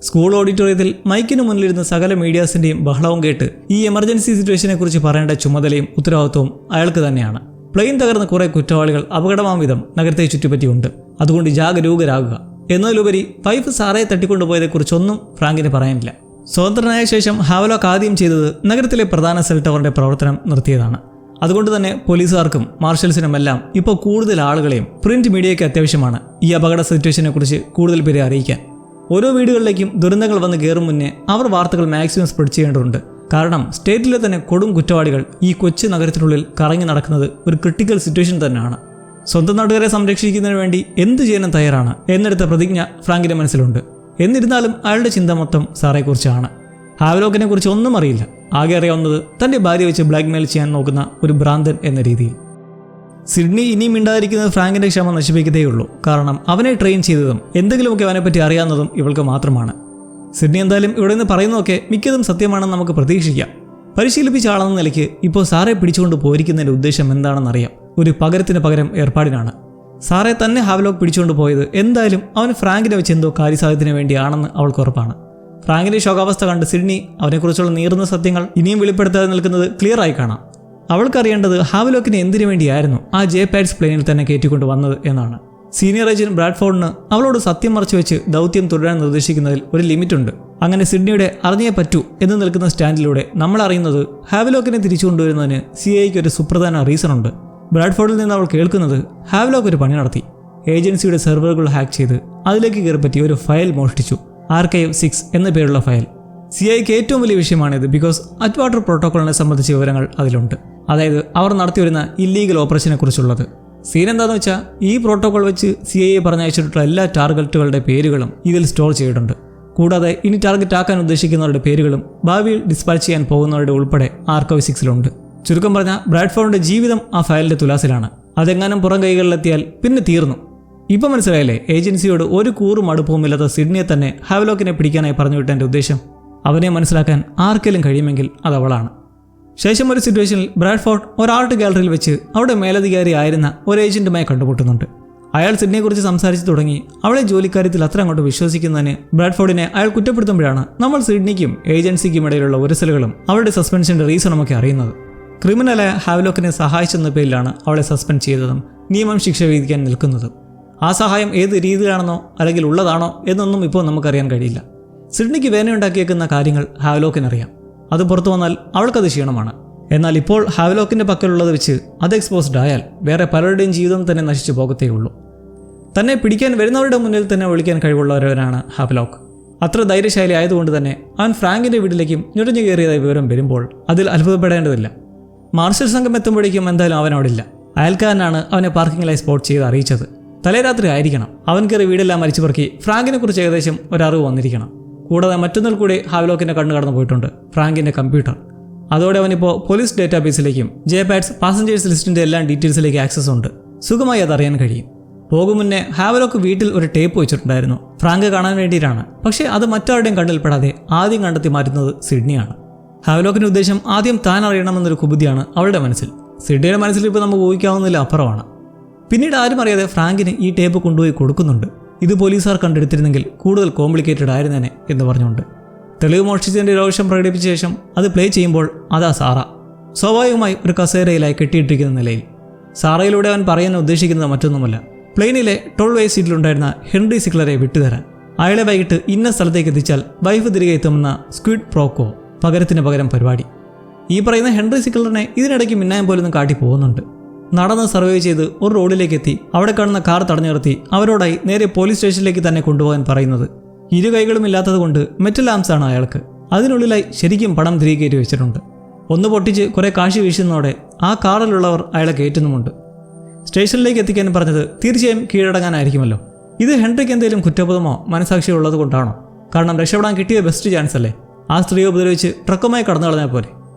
സ്കൂൾ ഓഡിറ്റോറിയത്തിൽ മൈക്കിന് മുന്നിലിരുന്ന സകല മീഡിയാസിൻ്റെയും ബഹളവും കേട്ട് ഈ എമർജൻസി സിറ്റുവേഷനെ കുറിച്ച് പറയേണ്ട ചുമതലയും ഉത്തരവാദിത്വവും അയാൾക്ക് തന്നെയാണ്. പ്ലെയിൻ തകർന്ന കുറേ കുറ്റവാളികൾ അപകടമാം വിധം നഗരത്തെ ചുറ്റിപ്പറ്റിയുണ്ട്. അതുകൊണ്ട് ജാഗരൂകരാകുക എന്നതിലുപരി വൈഫ് സാറയെ തട്ടിക്കൊണ്ടുപോയതെക്കുറിച്ചൊന്നും ഫ്രാങ്കിന് പറയാനില്ല. സ്വതന്ത്രനായ ശേഷം ഹാവ്ലോക്ക് ആദ്യം ചെയ്തത് നഗരത്തിലെ പ്രധാന സെൽ ടവറിൻ്റെ പ്രവർത്തനം നിർത്തിയതാണ്. അതുകൊണ്ട് തന്നെ പോലീസുകാർക്കും മാർഷൽസിനുമെല്ലാം ഇപ്പോൾ കൂടുതൽ ആളുകളെയും പ്രിന്റ് മീഡിയയ്ക്ക് അത്യാവശ്യമാണ് ഈ അപകട സിറ്റുവേഷനെ കുറിച്ച് കൂടുതൽ പേരെ അറിയിക്കാൻ. ഓരോ വീടുകളിലേക്കും ദുരന്തങ്ങൾ വന്ന് കയറും മുന്നേ അവർ വാർത്തകൾ മാക്സിമം സ്പ്രെഡ് ചെയ്യേണ്ടതുണ്ട്. കാരണം സ്റ്റേറ്റിലെ തന്നെ കൊടും കുറ്റവാളികൾ ഈ കൊച്ചു നഗരത്തിനുള്ളിൽ കറങ്ങി നടക്കുന്നത് ഒരു ക്രിട്ടിക്കൽ സിറ്റുവേഷൻ തന്നെയാണ്. സ്വന്തം നാട്ടുകാരെ സംരക്ഷിക്കുന്നതിന് വേണ്ടി എന്ത് ചെയ്യാനും തയ്യാറാണ് എന്നെടുത്ത പ്രതിജ്ഞ ഫ്രാങ്കിൻ്റെ മനസ്സിലുണ്ട്. എന്നിരുന്നാലും അയാളുടെ ചിന്ത മൊത്തം സാറേക്കുറിച്ചാണ്. ഹാവ്ലോക്കിനെ കുറിച്ച് ഒന്നും അറിയില്ല. ആകെ അറിയാവുന്നത് തൻ്റെ ഭാര്യ വെച്ച് ബ്ലാക്ക്മെയിൽ ചെയ്യാൻ നോക്കുന്ന ഒരു ഭ്രാന്തൻ എന്ന രീതിയിൽ. സിഡ്നി ഇനിയും മിണ്ടാതിരിക്കുന്നത് ഫ്രാങ്കിൻ്റെ ക്ഷമ നശിപ്പിക്കത്തേയുള്ളൂ. കാരണം അവനെ ട്രെയിൻ ചെയ്തതും എന്തെങ്കിലുമൊക്കെ അവനെപ്പറ്റി അറിയാവുന്നതും ഇവൾക്ക് മാത്രമാണ്. സിഡ്നി എന്തായാലും ഇവിടെ നിന്ന് പറയുന്നതൊക്കെ മിക്കതും സത്യമാണെന്ന് നമുക്ക് പ്രതീക്ഷിക്കാം. പരിശീലിപ്പിച്ച ആളെന്ന നിലയ്ക്ക് ഇപ്പോൾ സാറെ പിടിച്ചുകൊണ്ട് പോയിരിക്കുന്നതിൻ്റെ ഉദ്ദേശം എന്താണെന്നറിയാം. ഒരു പകരത്തിന് പകരം ഏർപ്പാടിനാണ്. സാറെ തന്നെ ഹാവ്ലോക്ക് പിടിച്ചുകൊണ്ട് പോയത് എന്തായാലും അവൻ ഫ്രാങ്കിനെ വെച്ച് എന്തോ കാര്യസാധ്യത്തിന് വേണ്ടിയാണെന്ന് അവൾക്ക് ഉറപ്പാണ്. ഫ്രാങ്കിൻ്റെ ശോകാവസ്ഥ കണ്ട് സിഡ്നി അവനെക്കുറിച്ചുള്ള നീറുന്ന സത്യങ്ങൾ ഇനിയും വെളിപ്പെടുത്താതെ നിൽക്കുന്നത് ക്ലിയറായി കാണാം. അവൾക്കറിയേണ്ടത് ഹാവ്ലോക്കിനെ എന്തിനു വേണ്ടിയായിരുന്നു ആ പാഡ്സ് പ്ലെയിനിൽ തന്നെ കയറ്റിക്കൊണ്ട് വന്നത് എന്നാണ്. സീനിയർ ഏജന്റ് ബ്രാഡ്ഫോർഡിന് അവളോട് സത്യം മറച്ചു വെച്ച് ദൗത്യം തുടരാൻ നിർദ്ദേശിക്കുന്നതിൽ ഒരു ലിമിറ്റുണ്ട്. അങ്ങനെ സിഡ്നിയുടെ അറിഞ്ഞേ പറ്റൂ എന്ന് നിൽക്കുന്ന സ്റ്റാൻഡിലൂടെ നമ്മൾ അറിയുന്നത് ഹാവ്ലോക്കിനെ തിരിച്ചു കൊണ്ടുവരുന്നതിന് CIAക്ക് ഒരു സുപ്രധാന റീസൺ ഉണ്ട്. ബ്രാഡ്ഫോർഡിൽ നിന്ന് അവൾ കേൾക്കുന്നത് ഹാവ്ലോക്ക് ഒരു പണി നടത്തി. ഏജൻസിയുടെ സെർവറുകൾ ഹാക്ക് ചെയ്ത് അതിലേക്ക് കയറിപ്പറ്റി ഒരു ഫയൽ മോഷ്ടിച്ചു. ആർക്കൈവ് 6 എന്ന പേരുള്ള ഫയൽ. CIAക്ക് ഏറ്റവും വലിയ വിഷയമാണിത്. ബിക്കോസ് അറ്റ്വാട്ടർ പ്രോട്ടോക്കോളിനെ സംബന്ധിച്ച വിവരങ്ങൾ അതിലുണ്ട്. അതായത് അവർ നടത്തിവരുന്ന ഇല്ലീഗൽ ഓപ്പറേഷനെ കുറിച്ചുള്ളത്. സീൻ എന്താണെന്ന് വെച്ചാൽ ഈ പ്രോട്ടോക്കോൾ വെച്ച് CIA പറഞ്ഞയച്ചിട്ടുള്ള എല്ലാ ടാർഗറ്റുകളുടെ പേരുകളും ഇതിൽ സ്റ്റോർ ചെയ്തിട്ടുണ്ട്. കൂടാതെ ഇനി ടാർഗറ്റ് ആക്കാൻ ഉദ്ദേശിക്കുന്നവരുടെ പേരുകളും ഭാവിയിൽ ഡിസ്പാച്ച് ചെയ്യാൻ പോകുന്നവരുടെ ഉൾപ്പെടെ ആർക്കൈവ് 6 ചുരുക്കം പറഞ്ഞാൽ ബ്രാഡ്ഫോർഡിന്റെ ജീവിതം ആ ഫയലിന്റെ തുലാസിലാണ്. അതെങ്ങാനും പുറം കൈകളിലെത്തിയാൽ പിന്നെ തീർന്നു. ഇപ്പം മനസ്സിലായല്ലേ ഏജൻസിയോട് ഒരു കൂറും അടുപ്പവുമില്ലാത്ത സിഡ്നിയെ തന്നെ ഹാവ്ലോക്കിനെ പിടിക്കാനായി പറഞ്ഞു വിട്ടതിൻ്റെ ഉദ്ദേശം. അവനെ മനസ്സിലാക്കാൻ ആർക്കെങ്കിലും കഴിയുമെങ്കിൽ അത് അവളാണ്. ശേഷം ഒരു സിറ്റുവേഷനിൽ ബ്രാഡ്ഫോർഡ് ഒരു ആർട്ട് ഗാലറിയിൽ വെച്ച് അവിടെ മേലധികാരി ആയിരുന്ന ഒരു ഏജന്റുമായി കണ്ടുമുട്ടുന്നുണ്ട്. അയാൾ സിഡ്നിയെക്കുറിച്ച് സംസാരിച്ചു തുടങ്ങി അവളെ ജോലിക്കാര്യത്തിൽ അത്ര അങ്ങോട്ട് വിശ്വസിക്കുന്നതിന് ബ്രാഡ്ഫോർഡിനെ അയാൾ കുറ്റപ്പെടുത്തുമ്പോഴാണ് നമ്മൾ സിഡ്നിക്കും ഏജൻസിക്കും ഇടയിലുള്ള ഉരസലുകളും അവളുടെ സസ്പെൻഷൻ്റെ റീസണുമൊക്കെ അറിയുന്നത്. ക്രിമിനലായ ഹാവ്ലോക്കിനെ സഹായിച്ചെന്ന പേരിലാണ് അവളെ സസ്പെൻഡ് ചെയ്തതും നിയമം ശിക്ഷ വിധിക്കാൻ നിൽക്കുന്നതും. ആ സഹായം ഏത് രീതിയിലാണെന്നോ അല്ലെങ്കിൽ ഉള്ളതാണോ എന്നൊന്നും ഇപ്പോൾ നമുക്കറിയാൻ കഴിയില്ല. സിഡ്നിക്ക് വേദനയുണ്ടാക്കിയേക്കുന്ന കാര്യങ്ങൾ ഹാവ്ലോക്കിനറിയാം. അത് പുറത്തു വന്നാൽ അവൾക്കത് ക്ഷീണമാണ്. എന്നാൽ ഇപ്പോൾ ഹാവ്ലോക്കിൻ്റെ പക്കലുള്ളത് വെച്ച് അത് എക്സ്പോസ്ഡ് ആയാൽ വേറെ പലരുടെയും ജീവിതം തന്നെ നശിച്ചു പോകത്തേയുള്ളൂ. തന്നെ പിടിക്കാൻ വരുന്നവരുടെ മുന്നിൽ തന്നെ ഒളിക്കാൻ കഴിവുള്ളവരാണ് ഹാവ്ലോക്ക്. അത്ര ധൈര്യശാലി ആയതുകൊണ്ട് തന്നെ അവൻ ഫ്രാങ്കിന്റെ വീട്ടിലേക്കും ഞൊറിഞ്ഞു കയറിയതായി വിവരം വരുമ്പോൾ അതിൽ അത്ഭുതപ്പെടേണ്ടതില്ല. മാർഷൽ സംഘം എത്തുമ്പോഴേക്കും എന്തായാലും അവൻ അവിടെ ഇല്ല. അയൽക്കാരനാണ് അവനെ പാർക്കിങ്ങിലായി സ്പോട്ട് ചെയ്ത് അറിയിച്ചത്. തലേരാത്രി ആയിരിക്കണം. അവൻ കയറി വീടെല്ലാം മരിച്ചു പറക്കി ഫ്രാങ്കിനെ കുറിച്ച് ഏകദേശം ഒരറിവ് വന്നിരിക്കണം. കൂടാതെ മറ്റൊന്നിൽ കൂടി ഹാവ്ലോക്കിന്റെ കണ്ണു കടന്നു പോയിട്ടുണ്ട്, ഫ്രാങ്കിന്റെ കമ്പ്യൂട്ടർ. അതോടെ അവനിപ്പോൾ പോലീസ് ഡേറ്റാബേസിലേക്കും ജെപാഡ്സ് പാസഞ്ചേഴ്സ് ലിസ്റ്റിന്റെ എല്ലാ ഡീറ്റെയിൽസിലേക്ക് ആക്സസ് ഉണ്ട്. സുഖമായി അതറിയാൻ കഴിയും. പോകും മുന്നേ ഹാവ്ലോക്ക് വീട്ടിൽ ഒരു ടേപ്പ് വെച്ചിട്ടുണ്ടായിരുന്നു, ഫ്രാങ്ക് കാണാൻ വേണ്ടിയിട്ടാണ്. പക്ഷേ അത് മറ്റാരുടെയും കണ്ണിൽപ്പെടാതെ ആദ്യം കണ്ടെത്തി മാറ്റുന്നത് സിഡ്നിയാണ്. ഹാവ്ലോക്കിന്റെ ഉദ്ദേശം ആദ്യം താൻ അറിയണമെന്നൊരു കുബുദ്ധിയാണ് അവളുടെ മനസ്സിൽ. സിഡ്നിയുടെ മനസ്സിൽ ഇപ്പോൾ നമുക്ക് ഊഹിക്കാവുന്നതിൽ അപ്പുറമാണ്. പിന്നീട് ആരും അറിയാതെ ഫ്രാങ്കിന് ഈ ടേപ്പ് കൊണ്ടുപോയി കൊടുക്കുന്നുണ്ട്. ഇത് പോലീസുകാർ കണ്ടെടുത്തിരുന്നെങ്കിൽ കൂടുതൽ കോംപ്ലിക്കേറ്റഡ് ആയിരുന്നേനെ എന്ന് പറഞ്ഞുകൊണ്ട് തെളിവ് മോഷ്ടിച്ചതിൻ്റെ രോഷം പ്രകടിപ്പിച്ച ശേഷം അത് പ്ലേ ചെയ്യുമ്പോൾ അതാ സാറ, സ്വാഭാവികമായി ഒരു കസേരയിലായി കെട്ടിയിട്ടിരിക്കുന്ന നിലയിൽ. സാറയിലൂടെ അവൻ പറയാൻ ഉദ്ദേശിക്കുന്നത് മറ്റൊന്നുമല്ല, പ്ലെയിനിലെ 12 വയസ്സ് സീറ്റിലുണ്ടായിരുന്ന ഹെൻറി സിക്ലറെ വിട്ടുതരാൻ. അയാളെ വൈകിട്ട് ഇന്ന സ്ഥലത്തേക്ക് എത്തിച്ചാൽ വൈഫ് തിരികെ എത്തുമെന്ന സ്ക്വിഡ് പ്രോക്കോ പകരത്തിന് പകരം പരിപാടി. ഈ പറയുന്ന ഹെൻറി സിക്ലറിനെ ഇതിനിടയ്ക്ക് മിന്നായം പോലൊന്നും കാട്ടി പോകുന്നുണ്ട്. നടന്ന് സർവേ ചെയ്ത് ഒരു റോഡിലേക്ക് എത്തി അവിടെ കാണുന്ന കാർ തടഞ്ഞു നിർത്തി അവരോടായി നേരെ പോലീസ് സ്റ്റേഷനിലേക്ക് തന്നെ കൊണ്ടുപോകാൻ പറയുന്നത്. ഇരു കൈകളും ഇല്ലാത്തത് കൊണ്ട് മെറ്റൽ ലാംസ് ആണ് അയാൾക്ക്. അതിനുള്ളിലായി ശരിക്കും പണം തിരികെ കയറ്റി വെച്ചിട്ടുണ്ട്. ഒന്ന് പൊട്ടിച്ച് കുറെ കാശി വീശുന്നതോടെ ആ കാറിലുള്ളവർ അയാളെ കയറ്റുന്നുമുണ്ട്. സ്റ്റേഷനിലേക്ക് എത്തിക്കാൻ പറഞ്ഞത് തീർച്ചയായും കീഴടങ്ങാനായിരിക്കുമല്ലോ. ഇത് ഹെൻറിക്ക് എന്തെങ്കിലും കുറ്റബോധമോ മനസാക്ഷിയോ ഉള്ളത് കൊണ്ടാണോ? കാരണം രക്ഷപ്പെടാൻ കിട്ടിയ ബെസ്റ്റ് ചാൻസ് അല്ലേ. ആ സ്ത്രീയെ ഉപദ്രവിച്ച് ട്രക്കുമായി കടന്നു കളഞ്ഞാൽ പോലെ.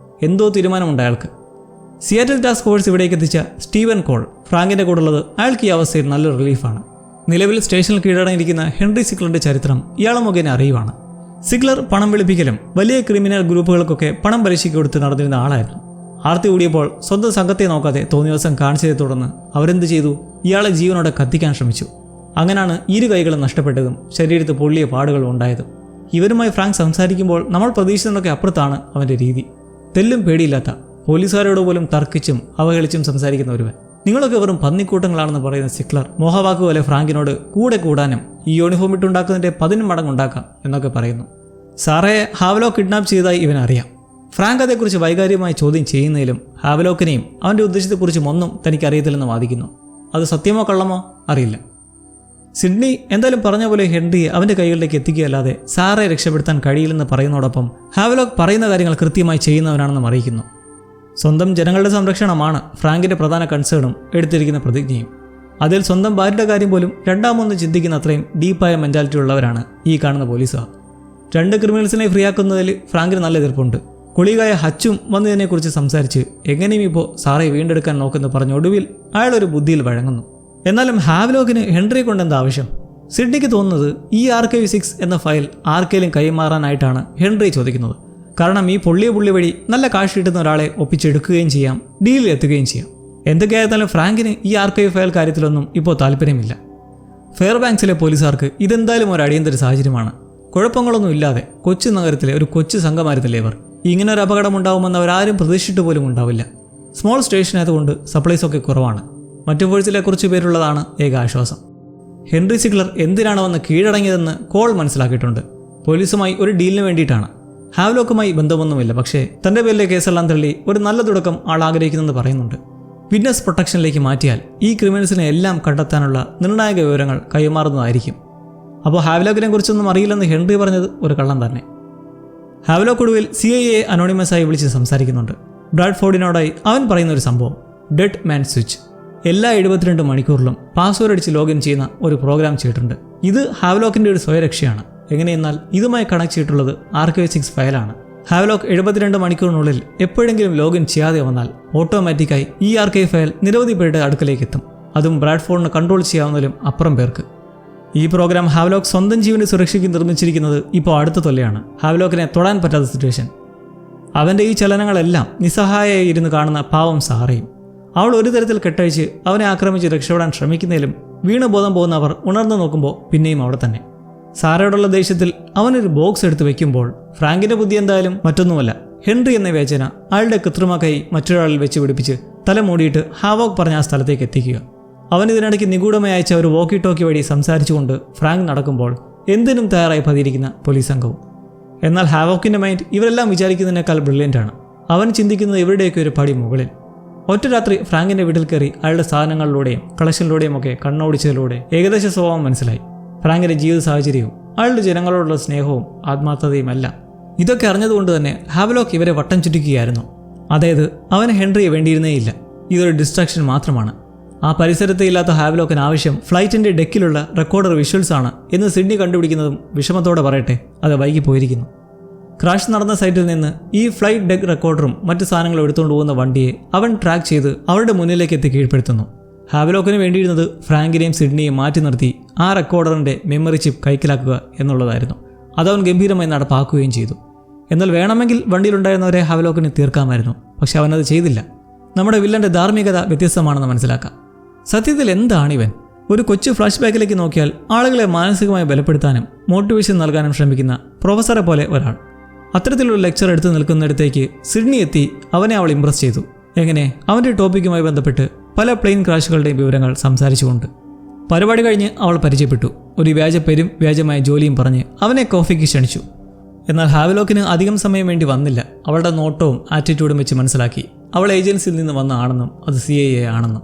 എന്തോ തീരുമാനമുണ്ട് അയാൾക്ക്. സിയാറ്റൽ ടാസ്ക് ഫോഴ്സ് ഇവിടേക്ക് എത്തിച്ച സ്റ്റീവൻ കോൾ ഫ്രാങ്കിന്റെ കൂടെ ഉള്ളത് അയാൾക്ക് ഈ അവസ്ഥയിൽ നല്ലൊരു റിലീഫാണ്. നിലവിൽ സ്റ്റേഷനിൽ കീഴടങ്ങിയിരിക്കുന്ന ഹെൻറി സിക്ലറിന്റെ ചരിത്രം ഇയാളെ മുഖേന അറിയുവാണ്. സിക്ലർ പണം വെളുപ്പിക്കലും വലിയ ക്രിമിനൽ ഗ്രൂപ്പുകൾക്കൊക്കെ പണം പലിശയ്ക്ക് കൊടുത്ത് നടന്നിരുന്ന ആളായിരുന്നു. ആർത്തി കൂടിയപ്പോൾ സ്വന്തം സംഘത്തെ നോക്കാതെ തോന്നിയ ദിവസം കാണിച്ചതിനെ തുടർന്ന് അവരെന്ത് ചെയ്തു? ഇയാളെ ജീവനോടെ കത്തിക്കാൻ ശ്രമിച്ചു. അങ്ങനെയാണ് ഇരു കൈകളും നഷ്ടപ്പെട്ടതും ശരീരത്ത് പൊള്ളിയ പാടുകളും ഉണ്ടായതും. ഇവരുമായി ഫ്രാങ്ക് സംസാരിക്കുമ്പോൾ നമ്മൾ പ്രതീക്ഷിച്ചതൊക്കെ അപ്പുറത്താണ് അവൻ്റെ രീതി. തെല്ലും പേടിയില്ലാത്ത, പോലീസുകാരോട് പോലും തർക്കിച്ചും അവഹേളിച്ചും സംസാരിക്കുന്ന ഒരുവൻ. നിങ്ങളൊക്കെ വെറും പന്നിക്കൂട്ടങ്ങളാണെന്ന് പറയുന്ന സിക്ലർ മോഹവാക്ക് പോലെ ഫ്രാങ്കിനോട് കൂടെ കൂടാനും ഈ യൂണിഫോം ഇട്ടുണ്ടാക്കുന്നതിൻ്റെ 10 മടങ്ങ് ഉണ്ടാക്കാം എന്നൊക്കെ പറയുന്നു. സാറയെ ഹാവ്ലോക്ക് കിഡ്നാപ്പ് ചെയ്തതായി ഇവനറിയാം. ഫ്രാങ്ക് അതേക്കുറിച്ച് വൈകാരികമായി ചോദ്യം ചെയ്യുന്നതിലും ഹാവ്ലോക്കിനെയും അവൻ്റെ ഉദ്ദേശത്തെക്കുറിച്ചും ഒന്നും തനിക്കറിയത്തില്ലെന്ന് വാദിക്കുന്നു. അത് സത്യമോ കള്ളമോ അറിയില്ല. സിഡ്നി എന്തായാലും പറഞ്ഞ പോലെ ഹെൻറിയെ അവൻ്റെ കൈകളിലേക്ക് എത്തിക്കുകയല്ലാതെ സാറയെ രക്ഷപ്പെടുത്താൻ കഴിയില്ലെന്ന് പറയുന്നതോടൊപ്പം ഹാവ്ലോക്ക് പറയുന്ന കാര്യങ്ങൾ കൃത്യമായി ചെയ്യുന്നവനാണെന്നും അറിയിക്കുന്നു. സ്വന്തം ജനങ്ങളുടെ സംരക്ഷണമാണ് ഫ്രാങ്കിൻ്റെ പ്രധാന കൺസേണും എടുത്തിരിക്കുന്ന പ്രതിജ്ഞയും. അതിൽ സ്വന്തം ഭാര്യയുടെ കാര്യം പോലും രണ്ടാമൊന്നും ചിന്തിക്കുന്ന അത്രയും ഡീപ്പായ മെൻറ്റാലിറ്റി ഉള്ളവരാണ് ഈ കാണുന്ന പോലീസുകാർ. 2 ക്രിമിനൽസിനെ ഫ്രീ ആക്കുന്നതിൽ ഫ്രാങ്കിന് നല്ല എതിർപ്പുണ്ട്. കൊളീഗായ ഹച്ചും വന്നതിനെക്കുറിച്ച് സംസാരിച്ച് എങ്ങനെയും ഇപ്പോൾ സാറെ വീണ്ടെടുക്കാൻ നോക്കുന്നു പറഞ്ഞ ഒടുവിൽ അയാളൊരു ബുദ്ധിയിൽ വഴങ്ങുന്നു. എന്നാലും ഹാവ്ലോക്കിന് ഹെൻറിയെ കൊണ്ടെന്താ ആവശ്യം? സിഡ്നിക്ക് തോന്നുന്നത് ഈ ആർക്കൈവ് 6 എന്ന ഫയൽ ആർക്കെങ്കിലും കൈമാറാനായിട്ടാണ് ഹെൻറി ചോദിക്കുന്നത്. കാരണം ഈ പുള്ളി വഴി നല്ല കാശ് കിട്ടുന്ന ഒരാളെ ഒപ്പിച്ചെടുക്കുകയും ചെയ്യാം, ഡീലിൽ എത്തുകയും ചെയ്യാം. എന്തൊക്കെയായിരുന്നാലും ഫ്രാങ്കിന് ഈ ആർക്കൈവ് ഫയൽ കാര്യത്തിലൊന്നും ഇപ്പോൾ താല്പര്യമില്ല. ഫെയർബാങ്ക്സിലെ പോലീസുകാർക്ക് ഇതെന്തായാലും ഒരു അടിയന്തര സാഹചര്യമാണ്. കുഴപ്പങ്ങളൊന്നും ഇല്ലാതെ കൊച്ചു നഗരത്തിലെ ഒരു കൊച്ചു സംഘമായിരുന്നില്ലേ ഇവർ. ഇങ്ങനെ ഒരു അപകടം ഉണ്ടാവുമെന്ന് അവരാരും പ്രതീക്ഷിച്ചിട്ട് പോലും ഉണ്ടാവില്ല. സ്മോൾ സ്റ്റേഷനായതുകൊണ്ട് സപ്ലൈസൊക്കെ കുറവാണ്. മറ്റു ഫോഴ്സിലെ കുറച്ച് പേരുള്ളതാണ് ഏക ആശ്വാസം. ഹെൻറി സിക്ലർ എന്തിനാണ് വന്ന് കീഴടങ്ങിയതെന്ന് കോൾ മനസ്സിലാക്കിയിട്ടുണ്ട്. പോലീസുമായി ഒരു ഡീലിന് വേണ്ടിയിട്ടാണ്. ഹാവ്ലോക്കുമായി ബന്ധമൊന്നുമില്ല. പക്ഷേ തൻ്റെ പേരിലെ കേസെല്ലാം തള്ളി ഒരു നല്ല തുടക്കം ആൾ ആഗ്രഹിക്കുന്നെന്ന് പറയുന്നുണ്ട്. വിറ്റ്നസ് പ്രൊട്ടക്ഷനിലേക്ക് മാറ്റിയാൽ ഈ ക്രിമിനൽസിനെ എല്ലാം കണ്ടെത്താനുള്ള നിർണായക വിവരങ്ങൾ കൈമാറുന്നതായിരിക്കും. അപ്പോൾ ഹാവ്ലോക്കിനെ കുറിച്ചൊന്നും അറിയില്ലെന്ന് ഹെൻറി പറഞ്ഞത് ഒരു കള്ളം തന്നെ. ഹാവ്ലോക്ക് ഒടുവിൽ CIA അനോണിമസായി വിളിച്ച് സംസാരിക്കുന്നുണ്ട്. ബ്രാഡ്ഫോർഡിനോടായി അവൻ പറയുന്ന ഒരു സംഭവം, ഡെഡ് മാൻ സ്വിച്ച്. എല്ലാ 72 മണിക്കൂറിലും പാസ്വേഡ് അടിച്ച് ലോഗിൻ ചെയ്യുന്ന ഒരു പ്രോഗ്രാം ചെയ്തിട്ടുണ്ട്. ഇത് ഹാവ്ലോക്കിൻ്റെ ഒരു സ്വയരക്ഷയാണ്. എങ്ങനെയെന്നാൽ ഇതുമായി കണക്ട് ചെയ്തിട്ടുള്ളത് ആർക്കൈവ് 6 ഫയലാണ്. ഹാവ്ലോക്ക് 72 മണിക്കൂറിനുള്ളിൽ എപ്പോഴെങ്കിലും ലോഗിൻ ചെയ്യാതെ വന്നാൽ ഓട്ടോമാറ്റിക്കായി ഈ ആർക്കൈവ് ഫയൽ നിരവധി പേരുടെ അടുക്കലേക്ക് എത്തും. അതും ബ്രാഡ്ഫോർഡിന് കൺട്രോൾ ചെയ്യാവുന്നതിലും അപ്പുറം പേർക്ക്. ഈ പ്രോഗ്രാം ഹാവ്ലോക്ക് സ്വന്തം ജീവന് സുരക്ഷയ്ക്ക് നിർമ്മിച്ചിരിക്കുന്നത് ഇപ്പോൾ അടുത്ത തൊല്ലയാണ്. ഹാവ്ലോക്കിനെ തൊടാൻ പറ്റാത്ത സിറ്റുവേഷൻ. അവൻ്റെ ഈ ചലനങ്ങളെല്ലാം നിസ്സഹായമായി ഇരുന്ന് കാണുന്ന പാവം സാറയും. അവൾ ഒരു തരത്തിൽ കെട്ടഴിച്ച് അവനെ ആക്രമിച്ച് രക്ഷപ്പെടാൻ ശ്രമിക്കുന്നതിലും വീണ് ബോധം പോകുന്ന അവർ ഉണർന്നു നോക്കുമ്പോൾ പിന്നെയും അവിടെ തന്നെ. സാറയോടുള്ള ദേഷ്യത്തിൽ അവനൊരു ബോക്സ് എടുത്ത് വെക്കുമ്പോൾ ഫ്രാങ്കിൻ്റെ ബുദ്ധി എന്തായാലും മറ്റൊന്നുമല്ല, ഹെൻറി എന്ന വേചന അയാളുടെ കൃത്രിമ കൈ മറ്റൊരാളിൽ വെച്ച് പിടിപ്പിച്ച് തല മൂടിയിട്ട് ഹാവോക്ക് പറഞ്ഞ ആ സ്ഥലത്തേക്ക് എത്തിക്കുക. അവൻ ഇതിനിടയ്ക്ക് നിഗൂഢമായി അയച്ച ഒരു വോക്കി ടോക്കി വഴി സംസാരിച്ചുകൊണ്ട് ഫ്രാങ്ക് നടക്കുമ്പോൾ എന്തിനും തയ്യാറായി പതിയിരിക്കുന്ന പോലീസ് സംഘവും. എന്നാൽ ഹാവോക്കിൻ്റെ മൈൻഡ് ഇവരെല്ലാം വിചാരിക്കുന്നതിനേക്കാൾ ബ്രില്യൻ്റാണ്. അവൻ ചിന്തിക്കുന്നത് ഇവരുടെയൊക്കെ ഒരു പടി മുകളിൽ. ഒറ്റ രാത്രി ഫ്രാങ്കിന്റെ വീട്ടിൽ കയറി അയാളുടെ സാധനങ്ങളിലൂടെയും കളക്ഷനിലൂടെയും ഒക്കെ കണ്ണോടിച്ചതിലൂടെ ഏകദേശ സ്വഭാവം മനസ്സിലായി. ഫ്രാങ്കിന്റെ ജീവിത സാഹചര്യവും അയാളുടെ ജനങ്ങളോടുള്ള സ്നേഹവും ആത്മാർത്ഥതയുമല്ല. ഇതൊക്കെ അറിഞ്ഞതുകൊണ്ട് തന്നെ ഹാവ്ലോക്ക് ഇവരെ വട്ടം ചുറ്റിക്കുകയായിരുന്നു. അതായത് അവന് ഹെൻറിയെ വേണ്ടിയിരുന്നേയില്ല. ഇതൊരു ഡിസ്ട്രാക്ഷൻ മാത്രമാണ്. ആ പരിസരത്ത് ഇല്ലാത്ത ഹാവ്ലോക്കിന് ആവശ്യം ഫ്ലൈറ്റിന്റെ ഡെക്കിലുള്ള റെക്കോർഡർ വിഷ്വൽസ് ആണ് എന്ന് സിഡ്നി കണ്ടുപിടിക്കുന്നതും വിഷമത്തോടെ പറയട്ടെ അത് വൈകി പോയിരിക്കുന്നു. ക്രാഷ് നടന്ന സൈറ്റിൽ നിന്ന് ഈ ഫ്ലൈറ്റ് ഡെക്ക് റെക്കോർഡറും മറ്റു സാധനങ്ങളും എടുത്തുകൊണ്ട് പോകുന്ന വണ്ടിയെ അവൻ ട്രാക്ക് ചെയ്ത് അവരുടെ മുന്നിലേക്ക് എത്തി കീഴ്പ്പെടുത്തുന്നു. ഹാവ്ലോക്കിന് വേണ്ടിയിരുന്നത് ഫ്രാങ്കിനെയും സിഡ്നിയെയും മാറ്റി നിർത്തി ആ റെക്കോർഡറിന്റെ മെമ്മറി ചിപ്പ് കൈക്കലാക്കുക എന്നുള്ളതായിരുന്നു. അതവൻ ഗംഭീരമായി നടപ്പാക്കുകയും ചെയ്തു. എന്നാൽ വേണമെങ്കിൽ വണ്ടിയിലുണ്ടായിരുന്നവരെ ഹാവ്ലോക്കിന് തീർക്കാമായിരുന്നു. പക്ഷെ അവനത് ചെയ്തില്ല. നമ്മുടെ വില്ലന്റെ ധാർമ്മികത വ്യത്യസ്തമാണെന്ന് മനസ്സിലാക്കാം. സത്യത്തിൽ എന്താണിവൻ? ഒരു കൊച്ചു ഫ്ലാഷ് ബാക്കിലേക്ക് നോക്കിയാൽ ആളുകളെ മാനസികമായി ബലപ്പെടുത്താനും മോട്ടിവേഷൻ നൽകാനും ശ്രമിക്കുന്ന പ്രൊഫസറെ പോലെ ഒരാൾ. അത്തരത്തിലുള്ള ലെക്ചർ എടുത്തു നിൽക്കുന്നിടത്തേക്ക് സിഡ്നി എത്തി അവനെ അവൾ ഇംപ്രസ് ചെയ്തു. എങ്ങനെ? അവൻ്റെ ടോപ്പിക്കുമായി ബന്ധപ്പെട്ട് പല പ്ലെയിൻ ക്രാഷുകളുടെയും വിവരങ്ങൾ സംസാരിച്ചുകൊണ്ട്. പരിപാടി കഴിഞ്ഞ് അവൾ പരിചയപ്പെട്ടു. ഒരു വ്യാജപ്പേരും വ്യാജമായ ജോലിയും പറഞ്ഞ് അവനെ കോഫിക്ക് ക്ഷണിച്ചു. എന്നാൽ ഹാവ്ലോക്കിന് അധികം സമയം വേണ്ടി വന്നില്ല. അവളുടെ നോട്ടവും ആറ്റിറ്റ്യൂഡും വെച്ച് മനസ്സിലാക്കി അവൾ ഏജൻസിയിൽ നിന്ന് വന്ന ആണെന്നും അത് CIA ആണെന്നും.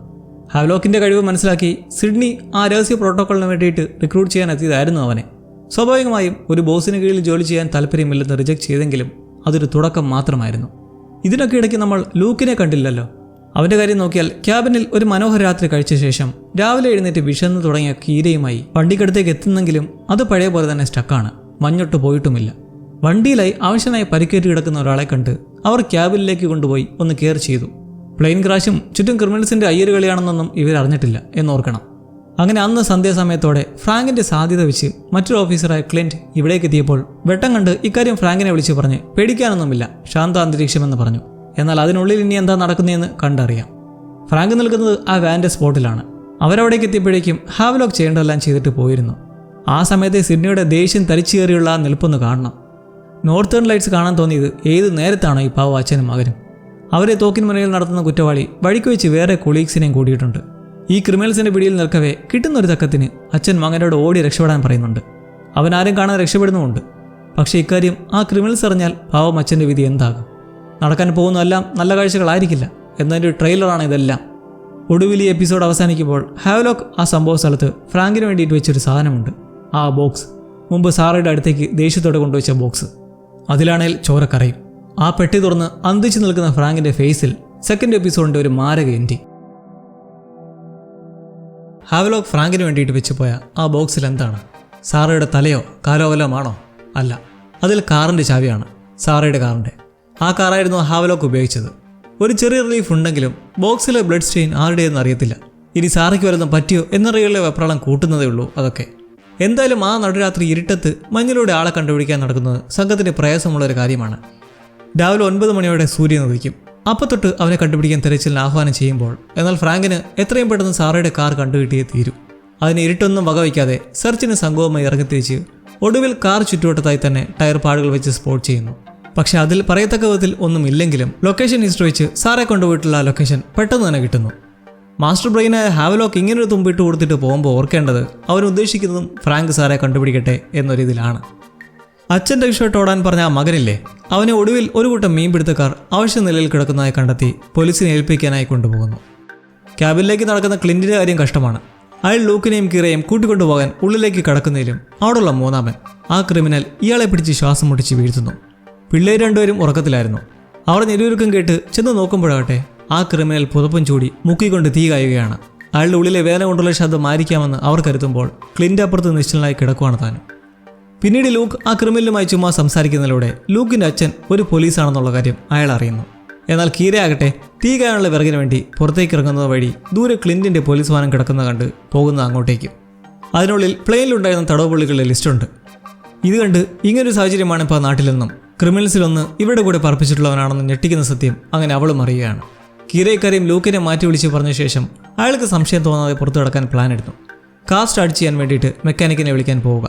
ഹാവ്ലോക്കിൻ്റെ കഴിവ് മനസ്സിലാക്കി സിഡ്നി ആ രഹസ്യ പ്രോട്ടോക്കോളിന് വേണ്ടിയിട്ട് റിക്രൂട്ട് ചെയ്യാൻ എത്തിയതായിരുന്നു അവനെ. സ്വാഭാവികമായും ഒരു ബോസിന് കീഴിൽ ജോലി ചെയ്യാൻ താല്പര്യമില്ലെന്ന് റിജക്ട് ചെയ്തെങ്കിലും അതൊരു തുടക്കം മാത്രമായിരുന്നു. ഇതിനൊക്കെ ഇടയ്ക്ക് നമ്മൾ ലൂക്കിനെ കണ്ടില്ലല്ലോ. അവൻ്റെ കാര്യം നോക്കിയാൽ ക്യാബിനിൽ ഒരു മനോഹര രാത്രി കഴിച്ച ശേഷം രാവിലെ എഴുന്നേറ്റ് വിശന്ന് തുടങ്ങിയ കീരയുമായി വണ്ടിക്കടുത്തേക്ക് എത്തുന്നെങ്കിലും അത് പഴയ പോലെ തന്നെ സ്റ്റക്കാണ്. മഞ്ഞൊട്ട് പോയിട്ടുമില്ല. വണ്ടിയിലായി ആവശ്യമായി പരിക്കേറ്റ് കിടക്കുന്ന ഒരാളെ കണ്ട് അവർ ക്യാബിനിലേക്ക് കൊണ്ടുപോയി ഒന്ന് കെയർ ചെയ്തു. പ്ലെയിൻ ക്രാഷും ചുറ്റും ക്രിമിനൽസിന്റെ അയ്യരുകളിയാണെന്നൊന്നും ഇവരറിഞ്ഞിട്ടില്ല എന്നോർക്കണം. അങ്ങനെ അന്ന് സന്ധ്യാസമയത്തോടെ ഫ്രാങ്കിന്റെ സാധ്യത വെച്ച് മറ്റൊരു ഓഫീസറായ ക്ലിന്റ് ഇവിടേക്ക് എത്തിയപ്പോൾ വെട്ടം കണ്ട് ഇക്കാര്യം ഫ്രാങ്കിനെ വിളിച്ച് പറഞ്ഞ് പേടിക്കാനൊന്നുമില്ല, ശാന്ത അന്തരീക്ഷമെന്ന് പറഞ്ഞു. എന്നാൽ അതിനുള്ളിൽ ഇനി എന്താ നടക്കുന്നതെന്ന് കണ്ടറിയാം. ഫ്രാങ്ക് നിൽക്കുന്നത് ആ വാൻ്റെ സ്പോട്ടിലാണ്. അവരവിടേക്ക് എത്തിയപ്പോഴേക്കും ഹാവ്ലോക്ക് ചെയ്യേണ്ടതെല്ലാം ചെയ്തിട്ട് പോയിരുന്നു. ആ സമയത്തെ സിഡ്നിയുടെ ദേഷ്യം തരിച്ചുകയറിയുള്ള ആ നിൽപ്പൊന്ന് കാണണം. നോർത്തേൺ ലൈറ്റ്സ് കാണാൻ തോന്നിയത് ഏത് നേരത്താണോ ഈ പാവ അച്ഛനും മകനും. അവരെ തോക്കിൻ മുനയിൽ നടത്തുന്ന കുറ്റവാളി വഴിക്ക് വെച്ച് വേറെ കൊളീഗ്സിനെയും കൂടിയിട്ടുണ്ട്. ഈ ക്രിമിനൽസിന്റെ പിടിയിൽ നിൽക്കവേ കിട്ടുന്നൊരു തക്കത്തിന് അച്ഛൻ മകനോട് ഓടി രക്ഷപ്പെടാൻ പറയുന്നുണ്ട്. അവനാരും കാണാൻ രക്ഷപ്പെടുന്നുമുണ്ട്. പക്ഷേ ഇക്കാര്യം ആ ക്രിമിനൽസ് അറിഞ്ഞാൽ പാവം അച്ഛൻ്റെ വിധി എന്താകും? നടക്കാൻ പോകുന്നതെല്ലാം നല്ല കാഴ്ചകളായിരിക്കില്ല എന്നതിൻ്റെ ട്രെയിലറാണ് ഇതെല്ലാം. ഒടുവിൽ ഈ എപ്പിസോഡ് അവസാനിക്കുമ്പോൾ ഹാവ്ലോക്ക് ആ സംഭവ സ്ഥലത്ത് ഫ്രാങ്കിന് വേണ്ടിയിട്ട് വെച്ചൊരു സാധനമുണ്ട്. ആ ബോക്സ്, മുമ്പ് സാറയുടെ അടുത്തേക്ക് ദേഷ്യത്തോടെ കൊണ്ടുവച്ച ബോക്സ്. അതിലാണേൽ ചോരക്കറയും. ആ പെട്ടി തുറന്ന് അന്തിച്ചു നിൽക്കുന്ന ഫ്രാങ്കിന്റെ ഫേസിൽ സെക്കൻഡ് എപ്പിസോഡിന്റെ ഒരു മാരക എൻഡിങ്. ഹാവ്ലോക്ക് ഫ്രാങ്കിന് വേണ്ടിയിട്ട് വെച്ചുപോയ ആ ബോക്സിൽ എന്താണ്? സാറയുടെ തലയോ കാലോ വല്ലതും ആണോ? അല്ല, അതിൽ കാറിന്റെ ചാവിയാണ്. സാറയുടെ കാറിന്റെ. ആ കാറായിരുന്നു ഹാവ്ലോക്ക് ഉപയോഗിച്ചത്. ഒരു ചെറിയ റിലീഫ് ഉണ്ടെങ്കിലും ബോക്സിലെ ബ്ലഡ് സ്റ്റെയിൻ ആരുടെയെന്ന് അറിയത്തില്ല. ഇനി സാറയ്ക്ക് വല്ലതും പറ്റിയോ എന്നറിയുള്ള വെപ്രാളം കൂട്ടുന്നതേ ഉള്ളൂ അതൊക്കെ. എന്തായാലും ആ നടുരാത്രി ഇരുട്ടത്ത് മഞ്ഞിലൂടെ ആളെ കണ്ടുപിടിക്കാൻ നടക്കുന്നത് സംഘത്തിന് പ്രയാസമുള്ളൊരു കാര്യമാണ്. രാവിലെ 9 മണിയോടെ സൂര്യൻ ഉദിക്കും. അപ്പത്തൊട്ട് അവനെ കണ്ടുപിടിക്കാൻ തെരച്ചിലിന് ആഹ്വാനം ചെയ്യുമ്പോൾ എന്നാൽ ഫ്രാങ്കിന് എത്രയും പെട്ടെന്ന് സാറയുടെ കാർ കണ്ടുകിട്ടിയേ തീരൂ. അതിന് ഇരുട്ടൊന്നും വകവയ്ക്കാതെ സെർച്ചിന് സംഘവുമായി ഇറങ്ങിത്തിരിച്ച് ഒടുവിൽ കാർ ചുറ്റുവട്ടത്തായി തന്നെ ടയർ പാടുകൾ വെച്ച് സ്പോട്ട് ചെയ്യുന്നു. പക്ഷെ അതിൽ പറയത്തക്ക വിധത്തിൽ ഒന്നുമില്ലെങ്കിലും ലൊക്കേഷൻ ഹിസ്റ്ററി വെച്ച് സാറെ കൊണ്ടുപോയിട്ടുള്ള ലൊക്കേഷൻ പെട്ടെന്ന് തന്നെ കിട്ടുന്നു. മാസ്റ്റർ ബ്രെയിനായ ഹാവ്ലോക്ക് ഇങ്ങനൊരു തുമ്പിട്ട് കൊടുത്തിട്ട് പോകുമ്പോൾ ഓർക്കേണ്ടത് അവൻ ഉദ്ദേശിക്കുന്നതും ഫ്രാങ്ക് സാറെ കണ്ടുപിടിക്കട്ടെ എന്നൊരിതിലാണ്. അച്ഛൻ്റെ രക്ഷപ്പെട്ട് ഓടാൻ പറഞ്ഞ ആ മകനില്ലേ, അവനെ ഒടുവിൽ ഒരു കൂട്ടം മീൻപിടുത്തക്കാർ ആവശ്യ നിലയിൽ കിടക്കുന്നതായി കണ്ടെത്തി പോലീസിനെ ഏൽപ്പിക്കാനായി കൊണ്ടുപോകുന്നു. ക്യാബിനിലേക്ക് നടക്കുന്ന ക്ലിന്റിൻ്റെ കാര്യം കഷ്ടമാണ്. അയാൾ ലൂക്കിനെയും കീറയും കൂട്ടിക്കൊണ്ടുപോകാൻ ഉള്ളിലേക്ക് കടക്കുന്നതിലും അവിടെയുള്ള മൂന്നാമൻ ആ ക്രിമിനൽ ഇയാളെ പിടിച്ച് ശ്വാസം മുട്ടിച്ച് വീഴ്ത്തുന്നു. പിള്ളേർ രണ്ടുപേരും ഉറക്കത്തിലായിരുന്നു. അവർ നെരുരുക്കം കേട്ട് ചെന്ന് നോക്കുമ്പോഴാകട്ടെ ആ ക്രിമിനൽ പുതപ്പും ചൂടി മുക്കിക്കൊണ്ട് തീ കായുകയാണ്. അയാളുടെ ഉള്ളിലെ വേദന കൊണ്ടുള്ള ശബ്ദം മാരിക്കാമെന്ന് അവർ കരുതുമ്പോൾ ക്ലിന്റ് അപ്പുറത്ത് നിശ്ചലനായി കിടക്കുവാണ് താനും. പിന്നീട് ലൂക്ക് ആ ക്രിമിനലുമായി ചുമ്മാ സംസാരിക്കുന്നതിലൂടെ ലൂക്കിൻ്റെ അച്ഛൻ ഒരു പോലീസാണെന്നുള്ള കാര്യം അയാൾ അറിയുന്നു. എന്നാൽ കീരയാകട്ടെ തീ കായാനുള്ള വിറകിന് വേണ്ടി പുറത്തേക്ക് ഇറങ്ങുന്നത് വഴി ദൂരെ ക്ലിന്റിൻ്റെ പോലീസ് വാഹനം കിടക്കുന്ന കണ്ട് പോകുന്നത് അങ്ങോട്ടേക്കും. അതിനുള്ളിൽ പ്ലെയിനിലുണ്ടായിരുന്ന തടവുപുള്ളികളുടെ ലിസ്റ്റുണ്ട്. ഇത് കണ്ട് ഇങ്ങനൊരു സാഹചര്യമാണ് ഇപ്പോൾ നാട്ടിലെന്നും ക്രിമിനൽസിലൊന്ന് ഇവരുടെ കൂടെ പറപ്പിച്ചിട്ടുള്ളവനാണെന്ന് ഞെട്ടിക്കുന്ന സത്യം അങ്ങനെ അവളും അറിയുകയാണ്. കീരക്കാരെയും ലൂക്കിനെ മാറ്റി വിളിച്ച് പറഞ്ഞ ശേഷം അയാൾക്ക് സംശയം തോന്നാതെ പുറത്തു കിടക്കാൻ പ്ലാൻ എടുത്തു. കാർ സ്റ്റാർട്ട് ചെയ്യാൻ വേണ്ടിയിട്ട് മെക്കാനിക്കിനെ വിളിക്കാൻ പോവുക.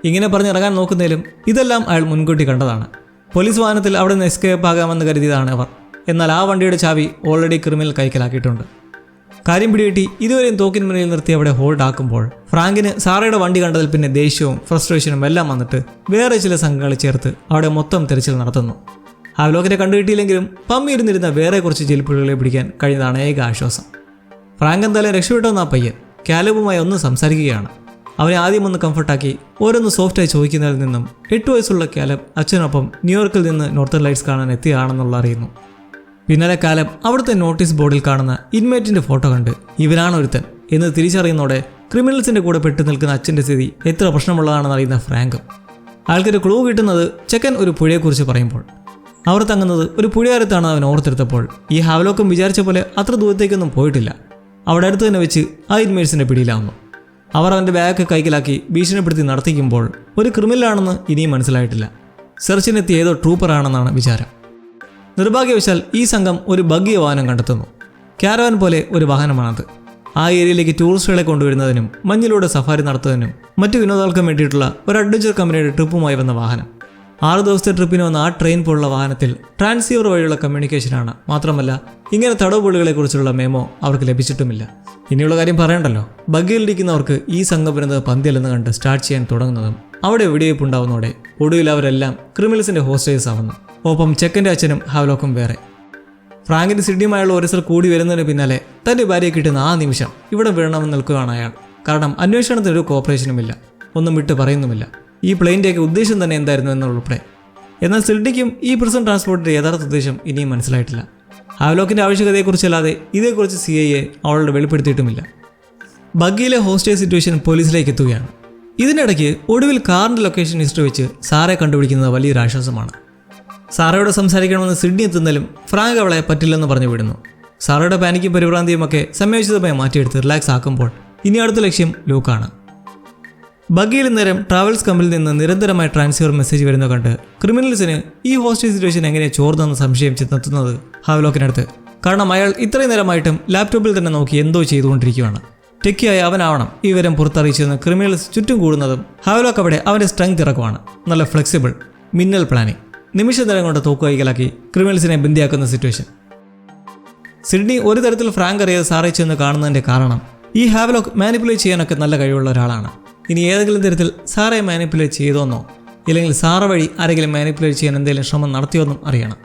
ഇങ്ങനെ പറഞ്ഞിറങ്ങാൻ നോക്കുന്നതിലും ഇതെല്ലാം അയാൾ മുൻകൂട്ടി കണ്ടതാണ്. പോലീസ് വാഹനത്തിൽ അവിടെ നിന്ന് എസ്കേപ്പ് ആകാമെന്ന് കരുതിയതാണ് അവർ. എന്നാൽ ആ വണ്ടിയുടെ ചാവി ഓൾറെഡി ക്രിമിനൽ കൈക്കലാക്കിയിട്ടുണ്ട്. കാര്യം പിടികിട്ടി ഇതുവരെയും തോക്കിൻ മുന്നിൽ നിർത്തി അവിടെ ഹോൾഡ് ആക്കുമ്പോൾ ഫ്രാങ്കിന് സാറയുടെ വണ്ടി കണ്ടതിൽ പിന്നെ ദേഷ്യവും ഫ്രസ്ട്രേഷനും എല്ലാം വന്നിട്ട് വേറെ ചില സംഘങ്ങളെ ചേർത്ത് അവിടെ മൊത്തം തെരച്ചിൽ നടത്തുന്നു. ഹാവ്ലോക്കിനെ കണ്ടുകിട്ടിയില്ലെങ്കിലും പമ്മിയിരുന്നിരുന്ന വേറെ കുറച്ച് ജയിൽപ്പുള്ളികളെ പിടിക്കാൻ കഴിഞ്ഞതാണ് ഏക ആശ്വാസം. ഫ്രാങ്ക് എന്തായാലും രക്ഷപ്പെട്ടെന്ന പയ്യൻ കാലബുമായി ഒന്ന് സംസാരിക്കുകയാണ്. അവനെ ആദ്യം ഒന്ന് കംഫർട്ടാക്കി ഓരോന്ന് സോഫ്റ്റായി ചോദിക്കുന്നതിൽ നിന്നും 8 വയസ്സുള്ള കാലബ് അച്ഛനൊപ്പം ന്യൂയോർക്കിൽ നിന്ന് നോർത്തേൺ ലൈറ്റ്സ് കാണാൻ എത്തിയതാണെന്നുള്ള അറിയുന്നു. പിന്നാലെ കാലബ് അവിടുത്തെ നോട്ടീസ് ബോർഡിൽ കാണുന്ന ഇൻമേറ്റിന്റെ ഫോട്ടോ കണ്ട് ഇവനാണ് ഒരുത്തൻ എന്ന് തിരിച്ചറിയുന്നതോടെ ക്രിമിനൽസിന്റെ കൂടെ പെട്ടു നിൽക്കുന്ന അച്ഛന്റെ സ്ഥിതി എത്ര പ്രശ്നമുള്ളതാണെന്ന് അറിയുന്ന ഫ്രാങ്കും. ആൾക്കൊരു ക്ലൂ കിട്ടുന്നത് ചെക്കൻ ഒരു പുഴയെക്കുറിച്ച് പറയുമ്പോൾ. അവർ തങ്ങുന്നത് ഒരു പുഴയോരത്താണ് അവൻ ഓർത്തെടുത്തപ്പോൾ ഈ ഹാവ്ലോക്കും വിചാരിച്ച പോലെ അത്ര ദൂരത്തേക്കൊന്നും പോയിട്ടില്ല. അവിടെ അടുത്ത് തന്നെ വെച്ച് ആ ഇൻമേറ്റ്സിന്റെ പിടിയിലാവുന്നു. അവർ അവൻ്റെ ബാഗ് കൈക്കലാക്കി ഭീഷണിപ്പെടുത്തി നടത്തിക്കുമ്പോൾ ഒരു ക്രിമിനലാണെന്ന് ഇനിയും മനസ്സിലായിട്ടില്ല. സെർച്ചിനെത്തിയ ഏതോ ട്രൂപ്പറാണെന്നാണ് വിചാരം. നിർഭാഗ്യവശാൽ ഈ സംഘം ഒരു ബഗ്ഗിയ വാഹനം കണ്ടെത്തുന്നു. കാരവാൻ പോലെ ഒരു വാഹനമാണത്. ആ ഏരിയയിലേക്ക് ടൂറിസ്റ്റുകളെ കൊണ്ടുവരുന്നതിനും മഞ്ഞിലൂടെ സഫാരി നടത്തുന്നതിനും മറ്റു വിനോദങ്ങൾക്കും വേണ്ടിയിട്ടുള്ള ഒരു അഡ്വഞ്ചർ കമ്പനിയുടെ ട്രിപ്പുമായി വന്ന വാഹനം. 6 ദിവസത്തെ ട്രിപ്പിന് വന്ന ആ ട്രെയിൻ പോലുള്ള വാഹനത്തിൽ ട്രാൻസീവർ വഴിയുള്ള കമ്മ്യൂണിക്കേഷനാണ്. മാത്രമല്ല ഇങ്ങനെ തടവുപുള്ളികളെക്കുറിച്ചുള്ള മെമോ അവർക്ക് ലഭിച്ചിട്ടുമില്ല. ഇനിയുള്ള കാര്യം പറയണ്ടല്ലോ, ബഗ്ഗിയിലിരിക്കുന്നവർക്ക് ഈ സംഘം വരുന്നത് പന്തിയല്ലെന്ന് കണ്ട് സ്റ്റാർട്ട് ചെയ്യാൻ തുടങ്ങുന്നതും അവിടെ വെടിവയ്പ് ഉണ്ടാവുന്നതോടെ ഒടുവിൽ അവരെല്ലാം ക്രിമിനൽസിന്റെ ഹോസ്റ്റേഴ്സ് ആവുന്നു. ഒപ്പം ചെക്കൻ്റെ അച്ഛനും ഹാവ്ലോക്കും വേറെ. ഫ്രാങ്കിന്റെ സിഡ്നിയുമായുള്ള ഒരു കൂടി വരുന്നതിന് പിന്നാലെ തന്റെ ഭാര്യയെ കിട്ടുന്ന ആ നിമിഷം ഇവിടെ വീഴണമെന്ന് നിൽക്കുകയാണ് അയാൾ. കാരണം അന്വേഷണത്തിന് ഒരു കോപ്പറേഷനുമില്ല, ഒന്നും വിട്ട് പറയുന്നുമില്ല. ഈ പ്ലെയിൻ്റെയൊക്കെ ഉദ്ദേശം തന്നെ എന്തായിരുന്നു എന്നുൾപ്പെടെ. എന്നാൽ സിഡ്നിക്കും ഈ പ്രിസൺ ട്രാൻസ്പോർട്ടിന്റെ യഥാർത്ഥ ഉദ്ദേശം ഇനിയും മനസ്സിലായിട്ടില്ല. ഹാവ്ലോക്കിന്റെ ആവശ്യകതയെക്കുറിച്ചല്ലാതെ ഇതേക്കുറിച്ച് CIA അവളോട് വെളിപ്പെടുത്തിയിട്ടുമില്ല. ബഗ്ഗിയിലെ ഹോസ്റ്റേജ് സിറ്റുവേഷൻ പോലീസിലേക്ക് എത്തുകയാണ്. ഇതിനിടയ്ക്ക് ഒടുവിൽ കാറിന്റെ ലൊക്കേഷൻ ഹിസ്റ്ററി വെച്ച് സാറെ കണ്ടുപിടിക്കുന്നത് വലിയൊരു ആശ്വാസമാണ്. സാറയോട് സംസാരിക്കണമെന്ന് സിഡ്നി എത്തുന്നതിലും ഫ്രാങ്ക് അവളെ പറ്റില്ലെന്ന് പറഞ്ഞു വിടുന്നു. സാറയുടെ പാനിക്കും പരിഭ്രാന്തിയും ഒക്കെ സംയോജിതമായി മാറ്റിയെടുത്ത് റിലാക്സ് ആക്കുമ്പോൾ ഇനി അടുത്ത ലക്ഷ്യം ലൂക്കാണ്. ബഗ്ഗിയിൽ നേരം ട്രാവൽസ് കമ്പനിയിൽ നിന്ന് നിരന്തരമായി ട്രാൻസ്ഫർ മെസ്സേജ് വരുന്ന കണ്ട് ക്രിമിനൽസിന് ഈ ഹോസ്റ്റേജ് സിറ്റുവേഷൻ എങ്ങനെ ചോർന്നെന്ന് സംശയം ചെന്നെത്തുന്നത് ഹാവ്ലോക്കിനടുത്ത്. കാരണം അയാൾ ഇത്രയും നേരമായിട്ടും ലാപ്ടോപ്പിൽ തന്നെ നോക്കി എന്തോ ചെയ്തുകൊണ്ടിരിക്കുകയാണ്. ടെക്കിയായ അവനാവണം ഈ വിവരം പുറത്തറിയിച്ചെന്ന് ക്രിമിനൽസ് ചുറ്റും കൂടുന്നതും ഹാവ്ലോക്ക് അവിടെ അവൻ്റെ സ്ട്രെങ്ത് ഇറക്കുവാണ്. നല്ല ഫ്ലെക്സിബിൾ, മിന്നൽ പ്ലാനിങ്. നിമിഷ നേരം കൊണ്ട് തോക്ക് കൈക്കലാക്കി ക്രിമിനൽസിനെ ബന്ദിയാക്കുന്ന സിറ്റുവേഷൻ. സിഡ്നി ഒരു തരത്തിൽ ഫ്രാങ്ക് അറിയാതെ സാറെ ചെന്ന് കാണുന്നതിൻ്റെ കാരണം ഈ ഹാവ്ലോക്ക് മാനിപ്പുലേറ്റ് ചെയ്യാനൊക്കെ നല്ല കഴിവുള്ള ഒരാളാണ്. ഇനി ഏതെങ്കിലും തരത്തിൽ സാറെ മാനിപ്പുലേറ്റ് ചെയ്തോന്നോ ഇല്ലെങ്കിൽ സാറ വഴി ആരെങ്കിലും മാനിപ്പുലേറ്റ് ചെയ്യാൻ എന്തെങ്കിലും ശ്രമം നടത്തിയോന്നും അറിയണം.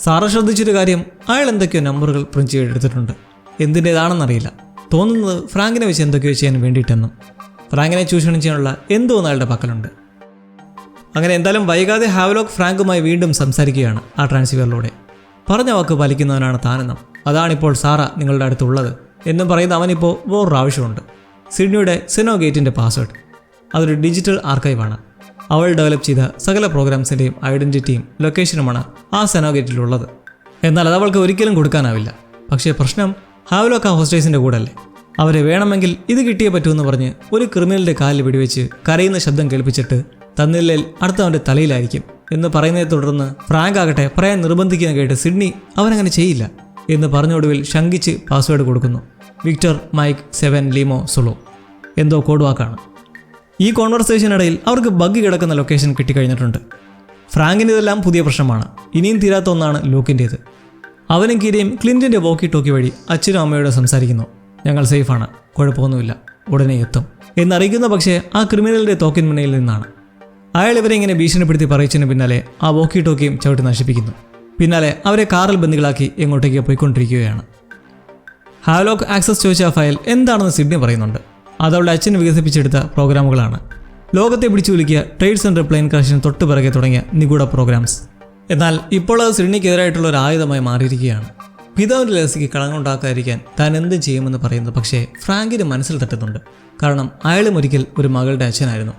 സാറ ശ്രദ്ധിച്ചൊരു കാര്യം, അയാൾ എന്തൊക്കെയോ നമ്പറുകൾ പ്രിന്റ് ചെയ്തെടുത്തിട്ടുണ്ട്. എന്തിൻ്റേതാണെന്നറിയില്ല. തോന്നുന്നത് ഫ്രാങ്കിനെ വെച്ച് എന്തൊക്കെയോ ചെയ്യാൻ വേണ്ടിയിട്ടെന്നും ഫ്രാങ്കിനെ ചൂഷണം ചെയ്യാനുള്ള എന്തോ അയാളുടെ പക്കലുണ്ട്. അങ്ങനെ എന്തായാലും വൈകാതെ ഹാവ്ലോക്ക് ഫ്രാങ്കുമായി വീണ്ടും സംസാരിക്കുകയാണ് ആ ട്രാൻസ്ഫറിലൂടെ. പറഞ്ഞ വാക്ക് പാലിക്കുന്നവനാണ് താനെന്നും അതാണിപ്പോൾ സാറ നിങ്ങളുടെ അടുത്തുള്ളത് എന്നും പറയുന്ന അവനിപ്പോൾ വേറൊരു ആവശ്യമുണ്ട്. സിഡ്നിയുടെ സെനോഗേറ്റിൻ്റെ പാസ്വേഡ്. അതൊരു ഡിജിറ്റൽ ആർക്കൈവാണ്. അവൾ ഡെവലപ്പ് ചെയ്ത സകല പ്രോഗ്രാംസിൻ്റെയും ഐഡൻറ്റിറ്റിയും ലൊക്കേഷനുമാണ് ആ സെനോഗേറ്റിലുള്ളത്. എന്നാൽ അത് അവൾക്ക് ഒരിക്കലും കൊടുക്കാനാവില്ല. പക്ഷേ പ്രശ്നം ഹാവ്ലോക്ക് ആ ഹോസ്റ്റേഴ്സിൻ്റെ കൂടെ അല്ലേ. അവരെ വേണമെങ്കിൽ ഇത് കിട്ടിയേ പറ്റുമെന്ന് പറഞ്ഞ് ഒരു ക്രിമിനലിൻ്റെ കാലിൽ വെടിവെച്ച് കരയുന്ന ശബ്ദം കേൾപ്പിച്ചിട്ട് തന്നില്ലേൽ അടുത്തവൻ്റെ തലയിലായിരിക്കും എന്ന് പറയുന്നതിനെ തുടർന്ന് ഫ്രാങ്ക് ആകട്ടെ പറയാൻ നിർബന്ധിക്കുന്ന കേട്ട് സിഡ്നി അവനങ്ങനെ ചെയ്യില്ല എന്ന് പറഞ്ഞൊടുവിൽ ശങ്കിച്ച് പാസ്വേഡ് കൊടുക്കുന്നു. വിക്ടർ മൈക്ക് 7 ലീമോ സുളോ എന്തോ കോഡ് വാക്കാണ്. ഈ കോൺവെർസേഷനിടയിൽ അവർക്ക് ബഗ് കിടക്കുന്ന ലൊക്കേഷൻ കിട്ടിക്കഴിഞ്ഞിട്ടുണ്ട്. ഫ്രാങ്കിൻ്റെ ഇതെല്ലാം പുതിയ പ്രശ്നമാണ്. ഇനിയും തീരാത്ത ഒന്നാണ് ലൂക്കിൻ്റേത്. അവനും കീരയും ക്ലിൻറ്റിൻ്റെ വോക്കി ടോക്കി വഴി അച്ഛനും അമ്മയോട് സംസാരിക്കുന്നു. ഞങ്ങൾ സേഫാണ്, കുഴപ്പമൊന്നുമില്ല, ഉടനെ എത്തും എന്നറിയിക്കുന്ന പക്ഷേ ആ ക്രിമിനലിൻ്റെ തോക്കിൻ മുനയിൽ നിന്നാണ്. അയാൾ ഇവരെ ഇങ്ങനെ ഭീഷണിപ്പെടുത്തി പറയിച്ചതിന് പിന്നാലെ ആ വോക്കി ടോക്കിയും ചവിട്ടി നശിപ്പിക്കുന്നു. പിന്നാലെ അവരെ കാറിൽ ബന്ദികളാക്കി എങ്ങോട്ടേക്ക് പോയിക്കൊണ്ടിരിക്കുകയാണ്. ഹാവ്ലോക്ക് ആക്സസ് ചോദിച്ച ആ ഫയൽ എന്താണെന്ന് സിഡ്നി പറയുന്നുണ്ട്. അതവളുടെ അച്ഛൻ വികസിപ്പിച്ചെടുത്ത പ്രോഗ്രാമുകളാണ്. ലോകത്തെ പിടിച്ചു കുലുക്കിയ ട്രേഡ് സെൻറ്റർ പ്ലെയിൻ ക്രാഷിന് തൊട്ട് പിറകെ തുടങ്ങിയ നിഗൂഢ പ്രോഗ്രാംസ്. എന്നാൽ ഇപ്പോൾ അത് സിഡ്നിക്കെതിരായിട്ടുള്ള ഒരു ആയുധമായി മാറിയിരിക്കുകയാണ്. പിതാവിൻ്റെ ലഹസിക്ക് കളങ്കമുണ്ടാക്കാതിരിക്കാൻ താൻ എന്തും ചെയ്യുമെന്ന് പറയുന്നത് പക്ഷേ ഫ്രാങ്കിന് മനസ്സിൽ തട്ടുന്നുണ്ട്. കാരണം അയാളും ഒരിക്കൽ ഒരു മകളുടെ അച്ഛനായിരുന്നു.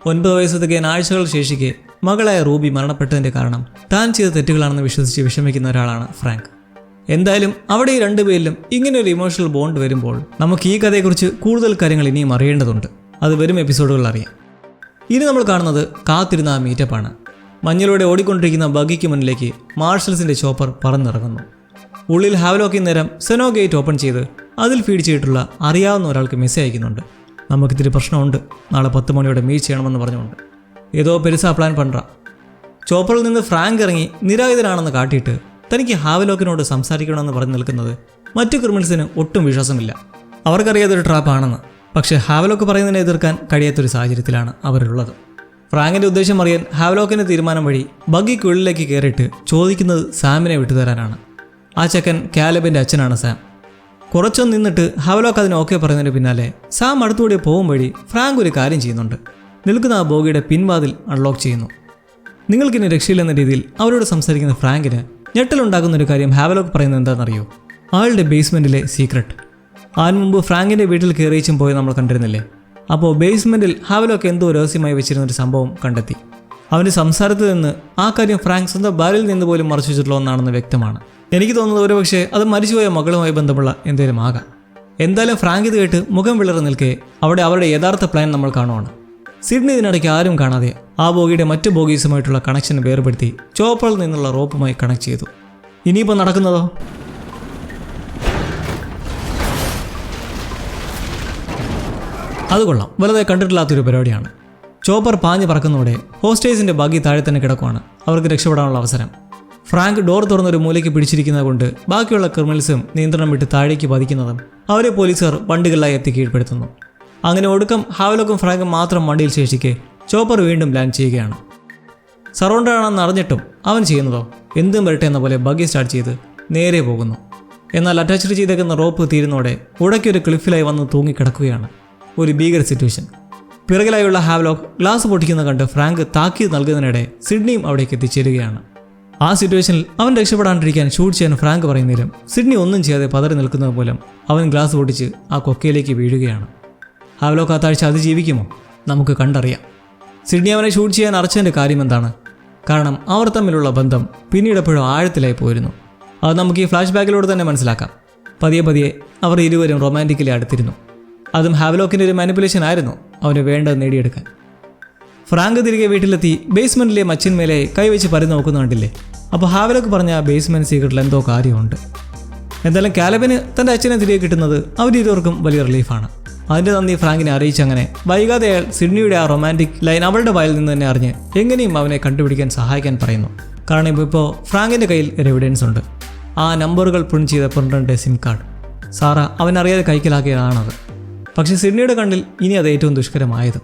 9 വയസ്സ് തികയാൻ ആഴ്ചകൾ ശേഷിക്കെ മകളായ റൂബി മരണപ്പെട്ടതിൻ്റെ കാരണം താൻ ചെയ്ത തെറ്റുകളാണെന്ന് വിശ്വസിച്ച് വിഷമിക്കുന്ന ഒരാളാണ് ഫ്രാങ്ക്. എന്തായാലും അവിടെ ഈ രണ്ടുപേരിലും ഇങ്ങനെ ഒരു ഇമോഷണൽ ബോണ്ട് വരുമ്പോൾ നമുക്ക് ഈ കഥയെക്കുറിച്ച് കൂടുതൽ കാര്യങ്ങൾ ഇനിയും അറിയേണ്ടതുണ്ട്. അത് വരും എപ്പിസോഡുകളിൽ അറിയാം. ഇനി നമ്മൾ കാണുന്നത് കാത്തിരുന്ന ആ മീറ്റപ്പാണ്. മഞ്ഞിലൂടെ ഓടിക്കൊണ്ടിരിക്കുന്ന ബഗ്ഗിക്ക് മുന്നിലേക്ക് മാർഷൽസിൻ്റെ ചോപ്പർ പറന്നിറങ്ങുന്നു. ഉള്ളിൽ ഹാവ്ലോക്കി നേരം സെനോ ഗേറ്റ് ഓപ്പൺ ചെയ്ത് അതിൽ ഫീഡ് ചെയ്തിട്ടുള്ള അറിയാവുന്ന ഒരാൾക്ക് മെസ്സേജ് അയക്കുന്നുണ്ട്. നമുക്കിത്തിരി പ്രശ്നമുണ്ട്, നാളെ 10 മണിയോടെ മീറ്റ് ചെയ്യണമെന്ന് പറഞ്ഞുകൊണ്ട്. ഏതോ പെരുസാ പ്ലാൻ പണ്ട. ചോപ്പറിൽ നിന്ന് ഫ്രാങ്ക് ഇറങ്ങി നിരായുധനാണെന്ന് കാട്ടിയിട്ട് തനിക്ക് ഹാവ്ലോക്കിനോട് സംസാരിക്കണമെന്ന് പറഞ്ഞു നിൽക്കുന്നത് മറ്റു ക്രിമിനൽസിന് ഒട്ടും വിശ്വാസമില്ല. അവർക്കറിയാതൊരു ട്രാപ്പാണെന്ന്. പക്ഷേ ഹാവ്ലോക്ക് പറയുന്നതിനെ എതിർക്കാൻ കഴിയാത്തൊരു സാഹചര്യത്തിലാണ് അവരുള്ളത്. ഫ്രാങ്കിൻ്റെ ഉദ്ദേശം അറിയാൻ ഹാവ്ലോക്കിൻ്റെ തീരുമാനം വഴി ബഗ്ഗിക്കുള്ളിലേക്ക് കയറിയിട്ട് ചോദിക്കുന്നത് സാമിനെ വിട്ടുതരാനാണ്. ആ ചെക്കൻ കാലബിൻ്റെ അച്ഛനാണ് സാം. കുറച്ചൊന്ന് നിന്നിട്ട് ഹാവ്ലോക്ക് അതിന് ഓക്കെ പറയുന്നതിന് പിന്നാലെ സാം അടുത്തുകൂടി പോകും വഴി ഫ്രാങ്ക് ഒരു കാര്യം ചെയ്യുന്നുണ്ട്. നിൽക്കുന്ന ആ ബോഗിയുടെ പിൻവാതിൽ അൺലോക്ക് ചെയ്യുന്നു. നിങ്ങൾക്കിനി രക്ഷയില്ലെന്ന രീതിയിൽ അവരോട് സംസാരിക്കുന്ന ഫ്രാങ്കിന് ഞെട്ടലുണ്ടാക്കുന്ന ഒരു കാര്യം ഹാവ്ലോക്ക് പറയുന്നത് എന്താണെന്നറിയോ? ആളുടെ ബേസ്മെൻറ്റിലെ സീക്രട്ട്. അതിന് മുമ്പ് ഫ്രാങ്കിൻ്റെ വീട്ടിൽ കയറിച്ചും പോയി നമ്മൾ കണ്ടിരുന്നില്ലേ? അപ്പോൾ ബേസ്മെൻറ്റിൽ ഹാവ്ലോക്ക് എന്തോ രഹസ്യമായി വെച്ചിരുന്നൊരു സംഭവം കണ്ടെത്തി. അവൻ്റെ സംസാരത്തിൽ നിന്ന് ആ കാര്യം ഫ്രാങ്ക് സ്വന്തം ഭാര്യയിൽ നിന്ന് പോലും മറച്ചു വെച്ചിട്ടുള്ള ഒന്നാണെന്ന് വ്യക്തമാണ്. എനിക്ക് തോന്നുന്നത് ഒരുപക്ഷെ അത് മരിച്ചുപോയ മകളുമായി ബന്ധമുള്ള എന്തെങ്കിലും ആകാം. എന്തായാലും ഫ്രാങ്ക് ഇത് കേട്ട് മുഖം വിളറി നിൽക്കെ അവിടെ അവരുടെ യഥാർത്ഥ പ്ലാൻ നമ്മൾ കാണുവാണ്. സിഡ്നി ഇതിനിടയ്ക്ക് ആരും കാണാതെ ആ ബോഗിയുടെ മറ്റു ബോഗീസുമായിട്ടുള്ള കണക്ഷൻ വേർപെടുത്തി ചോപ്പറിൽ നിന്നുള്ള റോപ്പുമായി കണക്ട് ചെയ്തു. ഇനിയിപ്പോൾ നടക്കുന്നതോ? അത് കൊള്ളാം, വെറുതെ കണ്ടിട്ടില്ലാത്തൊരു പരിപാടിയാണ്. ചോപ്പർ പാഞ്ഞ് പറക്കുന്നതോടെ ഹോസ്റ്റേഴ്സിൻ്റെ ബഗ്ഗി താഴെ തന്നെ കിടക്കുവാണ്. അവർക്ക് രക്ഷപ്പെടാനുള്ള അവസരം. ഫ്രാങ്ക് ഡോർ തുറന്നൊരു മൂലയ്ക്ക് പിടിച്ചിരിക്കുന്നത് കൊണ്ട് ബാക്കിയുള്ള ക്രിമിനൽസും നിയന്ത്രണം വിട്ട് താഴേക്ക് പതിക്കുന്നതും അവരെ പോലീസുകാർ വണ്ടികളിലായി എത്തി കീഴ്പ്പെടുത്തുന്നു. അങ്ങനെ ഒടുക്കം ഹാവ്ലോക്കും ഫ്രാങ്കും മാത്രം വണ്ടിയിൽ ശേഷിക്കെ ചോപ്പർ വീണ്ടും ലാൻഡ് ചെയ്യുകയാണ്. സറൗണ്ടഡാണെന്ന് അറിഞ്ഞിട്ടും അവൻ ചെയ്യുന്നതോ എന്തും വരട്ടെ എന്ന പോലെ ബഗ്ഗി സ്റ്റാർട്ട് ചെയ്ത് നേരെ പോകുന്നു. എന്നാൽ അറ്റാച്ച്ഡ് ചെയ്തേക്കുന്ന റോപ്പ് തീരുന്നതോടെ ഉടയ്ക്കൊരു ക്ലിഫിലായി വന്ന് തൂങ്ങിക്കിടക്കുകയാണ്. ഒരു ഭീകര സിറ്റുവേഷൻ. പിറകിലായുള്ള ഹാവ്ലോക്ക് ഗ്ലാസ് പൊട്ടിക്കുന്ന കണ്ട് ഫ്രാങ്ക് താക്കീത് നൽകുന്നതിനിടെ സിഡ്നിയും അവിടേക്ക് എത്തിച്ചേരുകയാണ്. ആ സിറ്റുവേഷനിൽ അവൻ രക്ഷപ്പെടാണ്ടിരിക്കാൻ ഷൂട്ട് ചെയ്യാൻ ഫ്രാങ്ക് പറയുന്നതിലും സിഡ്നി ഒന്നും ചെയ്യാതെ പതറി നിൽക്കുന്നത് മൂലം അവൻ ഗ്ലാസ് പൊട്ടിച്ച് ആ കൊക്കയിലേക്ക് വീഴുകയാണ്. ഹാവ്ലോക്ക് ആ താഴ്ച അതിജീവിക്കുമോ? നമുക്ക് കണ്ടറിയാം. സിഡ്നി അവനെ ഷൂട്ട് ചെയ്യാൻ അറച്ചതിൻ്റെ കാര്യം എന്താണ്? കാരണം അവർ തമ്മിലുള്ള ബന്ധം പിന്നീട് എപ്പോഴും ആഴത്തിലായി പോയിരുന്നു. അത് നമുക്ക് ഈ ഫ്ലാഷ് ബാക്കിലൂടെ തന്നെ മനസ്സിലാക്കാം. പതിയെ പതിയെ അവർ ഇരുവരും റൊമാൻറ്റിക്കലി അടുത്തിരുന്നു. അതും ഹാവ്ലോക്കിൻ്റെ ഒരു മാനിപ്പുലേഷൻ ആയിരുന്നു അവന് വേണ്ടത് നേടിയെടുക്കാൻ. ഫ്രാങ്ക് തിരികെ വീട്ടിലെത്തി ബേസ്മെൻറ്റിലെ മച്ചിന്മേലെ കൈവച്ച് പരി നോക്കുന്ന കണ്ടില്ലേ? അപ്പോൾ ഹാവ്ലോക്ക് പറഞ്ഞ ബേസ്മെൻറ്റ് സീക്രട്ടിൽ എന്തോ കാര്യമുണ്ട്. എന്തായാലും കാലബിന് തൻ്റെ അച്ഛനെ തിരികെ കിട്ടുന്നത് അവരിരുവർക്കും വലിയ റിലീഫാണ്. അതിൻ്റെ നന്ദി ഫ്രാങ്കിനെ അറിയിച്ചങ്ങനെ വൈകാതെ അയാൾ സിഡ്നിയുടെ ആ റൊമാൻറ്റിക് ലൈൻ അവളുടെ വായിൽ നിന്ന് തന്നെ അറിഞ്ഞ് എങ്ങനെയും അവനെ കണ്ടുപിടിക്കാൻ സഹായിക്കാൻ പറയുന്നു. കാരണം ഇപ്പോൾ ഫ്രാങ്കിൻ്റെ കയ്യിൽ ഒരു എവിഡൻസ് ഉണ്ട്. ആ നമ്പറുകൾ പ്രിന്റ് ചെയ്ത പ്രിൻ്ററിൻ്റെ സിം കാർഡ് സാറ അവനറിയാതെ കൈക്കലാക്കിയതാണത്. പക്ഷേ സിഡ്നിയുടെ കണ്ണിൽ ഇനി അത് ഏറ്റവും ദുഷ്കരമായത്.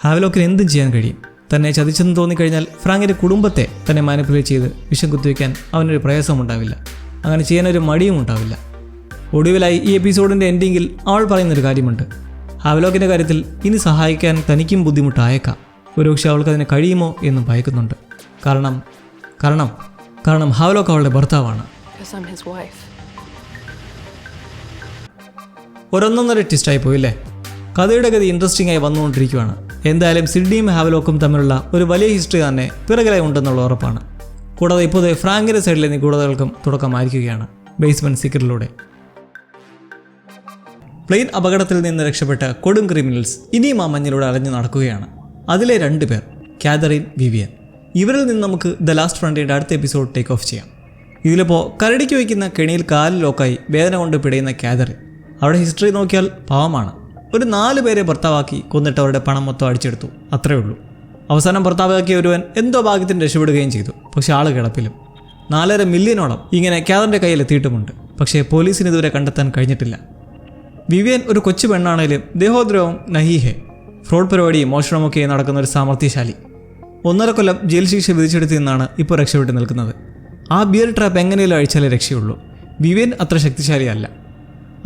ഹാവ്ലോക്കിന് എന്തും ചെയ്യാൻ കഴിയും. തന്നെ ചതിച്ചെന്ന് തോന്നിക്കഴിഞ്ഞാൽ ഫ്രാങ്കിൻ്റെ കുടുംബത്തെ തന്നെ മാനിപ്പുലേറ്റ് ചെയ്ത് വിഷം കുത്തിവയ്ക്കാൻ അവനൊരു പ്രയാസവും ഉണ്ടാവില്ല. അങ്ങനെ ചെയ്യാനൊരു മടിയും ഉണ്ടാവില്ല. ഒടുവിലായി ഈ എപ്പിസോഡിൻ്റെ എൻഡിങ്ങിൽ അവൾ പറയുന്നൊരു കാര്യമുണ്ട്. ഹാവ്ലോക്കിൻ്റെ കാര്യത്തിൽ ഇനി സഹായിക്കാൻ തനിക്കും ബുദ്ധിമുട്ടായേക്കാം. ഒരുപക്ഷെ അവൾക്കതിന് കഴിയുമോ എന്നും ഭയക്കുന്നുണ്ട്. കാരണം ഹാവ്ലോക്ക് അവളുടെ ഭർത്താവാണ്. ഒരൊന്നൊന്നര ട്വിസ്റ്റായി പോയില്ലേ? കഥയുടെ ഗതി ഇൻട്രസ്റ്റിംഗ് ആയി വന്നുകൊണ്ടിരിക്കുകയാണ്. എന്തായാലും സിഡ്നിയും ഹാവ്ലോക്കും തമ്മിലുള്ള ഒരു വലിയ ഹിസ്റ്ററി തന്നെ പിറകിലായി ഉണ്ടെന്നുള്ള ഉറപ്പാണ്. കൂടാതെ ഇപ്പോൾ ഫ്രാങ്കിൻ്റെ സൈഡിലെ നിഗൂഢതകൾക്കും തുടക്കമായിരിക്കുകയാണ് ബേസ്മെൻറ്റ് സീക്രട്ടിലൂടെ. പ്ലെയിൻ അപകടത്തിൽ നിന്ന് രക്ഷപ്പെട്ട കൊടും ക്രിമിനൽസ് ഇനിയും ആ മഞ്ഞിലൂടെ അലഞ്ഞു നടക്കുകയാണ്. അതിലെ 2 പേർ കാതറിൻ, വിവിയൻ. ഇവരിൽ നിന്ന് നമുക്ക് ദ ലാസ്റ്റ് ഫ്രണ്ടിൻ്റെ അടുത്ത എപ്പിസോഡ് ടേക്ക് ഓഫ് ചെയ്യാം. ഇതിലിപ്പോൾ കരടിക്ക് വയ്ക്കുന്ന കെണിയിൽ കാലിൽ ലോക്കായി വേദന കൊണ്ട് പിടയുന്ന കാതറിൻ. അവിടെ ഹിസ്റ്ററി നോക്കിയാൽ പാവമാണ്. ഒരു 4 പേരെ ഭർത്താവാക്കി കൊന്നിട്ട് അവരുടെ പണം മൊത്തം അടിച്ചെടുത്തു. അത്രേ ഉള്ളൂ. അവസാനം ഭർത്താവാക്കിയ ഒരുവൻ എന്തോ ഭാഗ്യത്തിന് രക്ഷപ്പെടുകയും ചെയ്തു. പക്ഷേ ആൾ കിടപ്പിലും. 4.5 മില്യണോളം ഇങ്ങനെ കാതറിൻ്റെ കയ്യിൽ എത്തിയിട്ടുമുണ്ട്. പക്ഷേ പോലീസിന് ഇതുവരെ കണ്ടെത്താൻ കഴിഞ്ഞിട്ടില്ല. വിവിയൻ ഒരു കൊച്ചു പെണ്ണാണേലും ദേഹോദ്രവം നഹീഹെ, ഫ്രോഡ് പരിപാടിയും മോഷണമൊക്കെ നടക്കുന്ന ഒരു സാമർഥ്യശാലി. 1.5 കൊല്ലം ജയിൽ ശിക്ഷ വിധിച്ചെടുത്തു നിന്നാണ് ഇപ്പോൾ രക്ഷപ്പെട്ട് നിൽക്കുന്നത്. ആ ബിയർ ട്രാപ്പ് എങ്ങനെയും അഴിച്ചാലേ രക്ഷയുള്ളൂ. വിവിയൻ അത്ര ശക്തിശാലിയല്ല.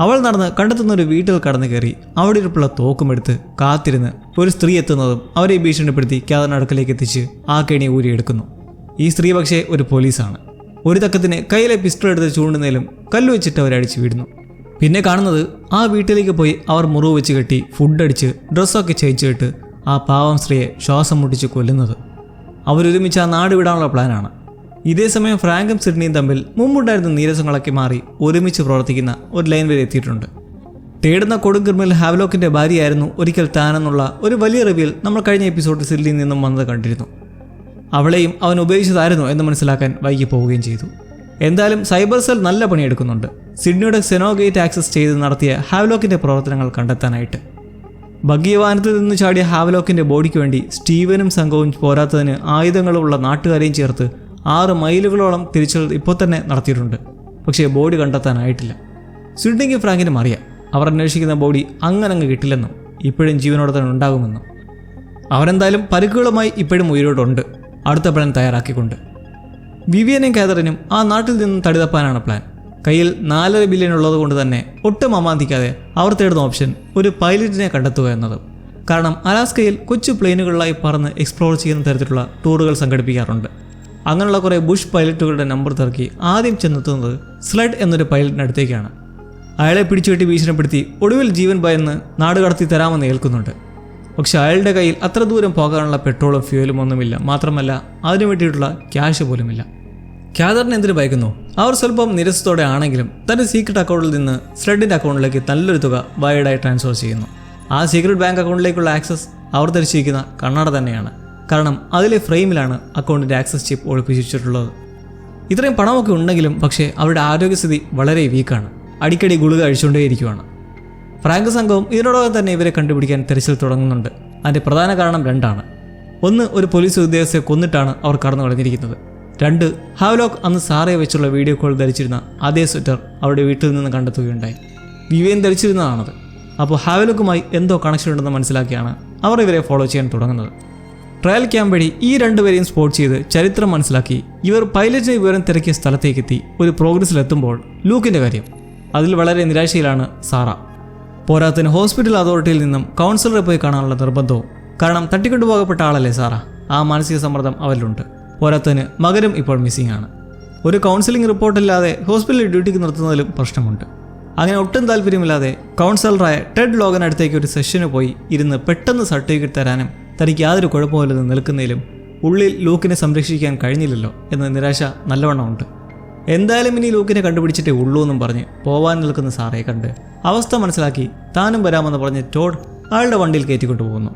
അവൾ നടന്ന് കണ്ടെത്തുന്ന ഒരു വീട്ടിൽ കടന്നു കയറി അവിടെ ഇരിപ്പുള്ള തോക്കുമെടുത്ത് കാത്തിരുന്ന് ഒരു സ്ത്രീ എത്തുന്നതും അവരെ ഭീഷണിപ്പെടുത്തി കാതറിൻ്റെ അടുക്കലേക്ക് എത്തിച്ച് ആ കെണി ഊരിയെടുക്കുന്നു. ഈ സ്ത്രീ പക്ഷേ ഒരു പോലീസാണ്. ഒരു തക്കത്തിന് കയ്യിലെ പിസ്റ്റൾ എടുത്ത് ചൂണ്ടുന്നതിലും കല്ല് വെച്ചിട്ട് അവരടിച്ച് വീടുന്നു. പിന്നെ കാണുന്നത് ആ വീട്ടിലേക്ക് പോയി അവർ മുറിവ് വെച്ച് കെട്ടി ഫുഡടിച്ച് ഡ്രസ്സൊക്കെ ചേച്ചിട്ട് ആ പാവം സ്ത്രീയെ ശ്വാസം മുട്ടിച്ച് കൊല്ലുന്നത്. അവരൊരുമിച്ച് ആ നാട് വിടാനുള്ള പ്ലാനാണ്. ഇതേസമയം ഫ്രാങ്കും സിഡ്നിയും തമ്മിൽ മുമ്പുണ്ടായിരുന്ന നീരസങ്ങളൊക്കെ മാറി ഒരുമിച്ച് പ്രവർത്തിക്കുന്ന ഒരു ലൈൻ വരെ എത്തിയിട്ടുണ്ട്. തേടുന്ന കൊടും ക്രിമിനൽ ഹാവ്ലോക്കിൻ്റെ ഭാര്യയായിരുന്നു ഒരിക്കൽ താനെന്നുള്ള ഒരു വലിയ റിവ്യൂൽ നമ്മൾ കഴിഞ്ഞ എപ്പിസോഡിൽ സിഡ്നിയിൽ നിന്നും വന്നത് കണ്ടിരുന്നു. അവളെയും അവൻ ഉപയോഗിച്ചതായിരുന്നു എന്ന് മനസ്സിലാക്കാൻ വൈകി പോവുകയും ചെയ്തു. എന്തായാലും സൈബർ സെൽ നല്ല പണിയെടുക്കുന്നുണ്ട് സിഡ്നിയുടെ സെനോഗേറ്റ് ആക്സസ് ചെയ്ത് നടത്തിയ ഹാവ്ലോക്കിൻ്റെ പ്രവർത്തനങ്ങൾ കണ്ടെത്താനായിട്ട്. ബഗ്ഗി വാഹനത്തിൽ നിന്ന് ചാടിയ ഹാവ്ലോക്കിൻ്റെ ബോഡിക്ക് വേണ്ടി സ്റ്റീവനും സംഘവും പോരാത്തതിന് ആയുധങ്ങളുള്ള നാട്ടുകാരെയും ചേർത്ത് 6 മൈലുകളോളം തിരിച്ചൽ ഇപ്പോൾ തന്നെ നടത്തിയിട്ടുണ്ട്. പക്ഷേ ബോഡി കണ്ടെത്താനായിട്ടില്ല. സിഡ്നിക്കും ഫ്രാങ്കിനും അറിയാം അവർ അന്വേഷിക്കുന്ന ബോഡി അങ്ങനങ്ങ് കിട്ടില്ലെന്നും ഇപ്പോഴും ജീവനോടെ തന്നെ ഉണ്ടാകുമെന്നും. അവരെന്തായാലും പരിക്കുകളുമായി ഇപ്പോഴും ഉയരോടുണ്ട്, അടുത്ത പ്ലാൻ തയ്യാറാക്കിക്കൊണ്ട്. വിവിയനും കാതറിനും ആ നാട്ടിൽ നിന്നും തടിതപ്പാനാണ് പ്ലാൻ. കയ്യിൽ 4.5 ബില്യൺ ഉള്ളത് കൊണ്ട് തന്നെ ഒട്ടും അമാന്തിക്കാതെ അവർ തേടുന്ന ഓപ്ഷൻ ഒരു പൈലറ്റിനെ കണ്ടെത്തുക എന്നത്. കാരണം അലാസ്കയിൽ കൊച്ചു പ്ലെയിനുകളിലായി പറന്ന് എക്സ്പ്ലോർ ചെയ്യുന്ന തരത്തിലുള്ള ടൂറുകൾ സംഘടിപ്പിക്കാറുണ്ട്. അങ്ങനെയുള്ള കുറേ ബുഷ് പൈലറ്റുകളുടെ നമ്പർ തിരക്കി ആദ്യം ചെന്നെത്തുന്നത് സ്ലഡ് എന്നൊരു പൈലറ്റിനടുത്തേക്കാണ്. അയാളെ പിടിച്ചുകെട്ടി ഭീഷണിപ്പെടുത്തി ഒടുവിൽ ജീവൻ ഭയന്ന് നാടുകടത്തി തരാമെന്ന് ഏൽക്കുന്നുണ്ട്. പക്ഷെ അയാളുടെ കയ്യിൽ അത്ര ദൂരം പോകാനുള്ള പെട്രോളും ഫ്യൂലും ഒന്നുമില്ല. മാത്രമല്ല അതിനു വേണ്ടിയിട്ടുള്ള ക്യാഷ് പോലുമില്ല. കാതറിന് എന്തിനു ഭയക്കുന്നു? അവർ സ്വല്പം നിരസത്തോടെ ആണെങ്കിലും തൻ്റെ സീക്രട്ട് അക്കൗണ്ടിൽ നിന്ന് സ്ലഡിൻ്റെ അക്കൗണ്ടിലേക്ക് നല്ലൊരു തുക വൈഡായി ട്രാൻസ്ഫർ ചെയ്യുന്നു. ആ സീക്രട്ട് ബാങ്ക് അക്കൗണ്ടിലേക്കുള്ള ആക്സസ് അവർ ധരിച്ചിരിക്കുന്ന കണ്ണട തന്നെയാണ്. കാരണം അതിലെ ഫ്രെയിമിലാണ് അക്കൗണ്ടിൻ്റെ ആക്സസ് ചിപ്പ് ഒളിപ്പിച്ചിട്ടുള്ളത്. ഇത്രയും പണമൊക്കെ ഉണ്ടെങ്കിലും പക്ഷേ അവരുടെ ആരോഗ്യസ്ഥിതി വളരെ വീക്കാണ്. അടിക്കടി ഗുളിക അഴിച്ചുകൊണ്ടേയിരിക്കുകയാണ്. ഫ്രാങ്ക് സംഘവും ഇതിനോടകം തന്നെ ഇവരെ കണ്ടുപിടിക്കാൻ തിരച്ചിൽ തുടങ്ങുന്നുണ്ട്. അതിൻ്റെ പ്രധാന കാരണം 2 ആണ്. 1, ഒരു പോലീസ് ഉദ്യോഗസ്ഥയെ കൊന്നിട്ടാണ് അവർ കടന്നു കളഞ്ഞിരിക്കുന്നത്. 2, ഹാവ്ലോക്ക് അന്ന് സാറയെ വെച്ചുള്ള വീഡിയോ കോൾ ധരിച്ചിരുന്ന അതേ സ്വെറ്റർ അവരുടെ വീട്ടിൽ നിന്ന് കണ്ടെത്തുകയുണ്ടായി. വിവിയൻ ധരിച്ചിരുന്നതാണത്. അപ്പോൾ ഹാവ്ലോക്കുമായി എന്തോ കണക്ഷൻ ഉണ്ടെന്ന് മനസ്സിലാക്കിയാണ് അവർ ഇവരെ ഫോളോ ചെയ്യാൻ തുടങ്ങുന്നത്. ട്രയൽ ക്യാമ്പ് വഴി ഈ 2 പേരെയും സ്പോട്ട് ചെയ്ത് ചരിത്രം മനസ്സിലാക്കി ഇവർ പൈലറ്റിനെ വിവരം തിരക്കിയ സ്ഥലത്തേക്കെത്തി ഒരു പ്രോഗ്രസ്സിലെത്തുമ്പോൾ ലൂക്കിൻ്റെ കാര്യം അതിൽ വളരെ നിരാശയിലാണ് സാറ. പോരാത്തിന് ഹോസ്പിറ്റൽ അതോറിറ്റിയിൽ നിന്നും കൗൺസിലറെ പോയി കാണാനുള്ള നിർബന്ധവും. കാരണം തട്ടിക്കൊണ്ടുപോകപ്പെട്ട ആളല്ലേ സാറ. ആ മാനസിക സമ്മർദ്ദം അവരിലുണ്ട്. പോരാത്തിന് മകനും ഇപ്പോൾ മിസ്സിംഗ് ആണ്. ഒരു കൗൺസിലിംഗ് റിപ്പോർട്ടില്ലാതെ ഹോസ്പിറ്റലിൽ ഡ്യൂട്ടിക്ക് നിർത്തുന്നതിലും പ്രശ്നമുണ്ട്. അങ്ങനെ ഒട്ടും താല്പര്യമില്ലാതെ കൗൺസിലറായ ടെഡ് ലോഗൻ അടുത്തേക്ക് ഒരു സെഷന് പോയി ഇരുന്ന് പെട്ടെന്ന് സർട്ടിഫിക്കറ്റ് തരാനും തനിക്ക് യാതൊരു കുഴപ്പമില്ലെന്ന് നിൽക്കുന്നതിലും ഉള്ളിൽ ലൂക്കിനെ സംരക്ഷിക്കാൻ കഴിഞ്ഞില്ലല്ലോ എന്ന നിരാശ നല്ലവണ്ണമുണ്ട്. എന്തായാലും ഇനി ലൂക്കിനെ കണ്ടുപിടിച്ചിട്ടേ ഉള്ളൂ എന്നും പറഞ്ഞ് പോവാൻ നിൽക്കുന്ന സാറയെ കണ്ട് അവസ്ഥ മനസ്സിലാക്കി താനും വരാമെന്ന് പറഞ്ഞ് ടോഡ് അയാളുടെ വണ്ടിയിൽ കയറ്റിക്കൊണ്ടു പോകുന്നു.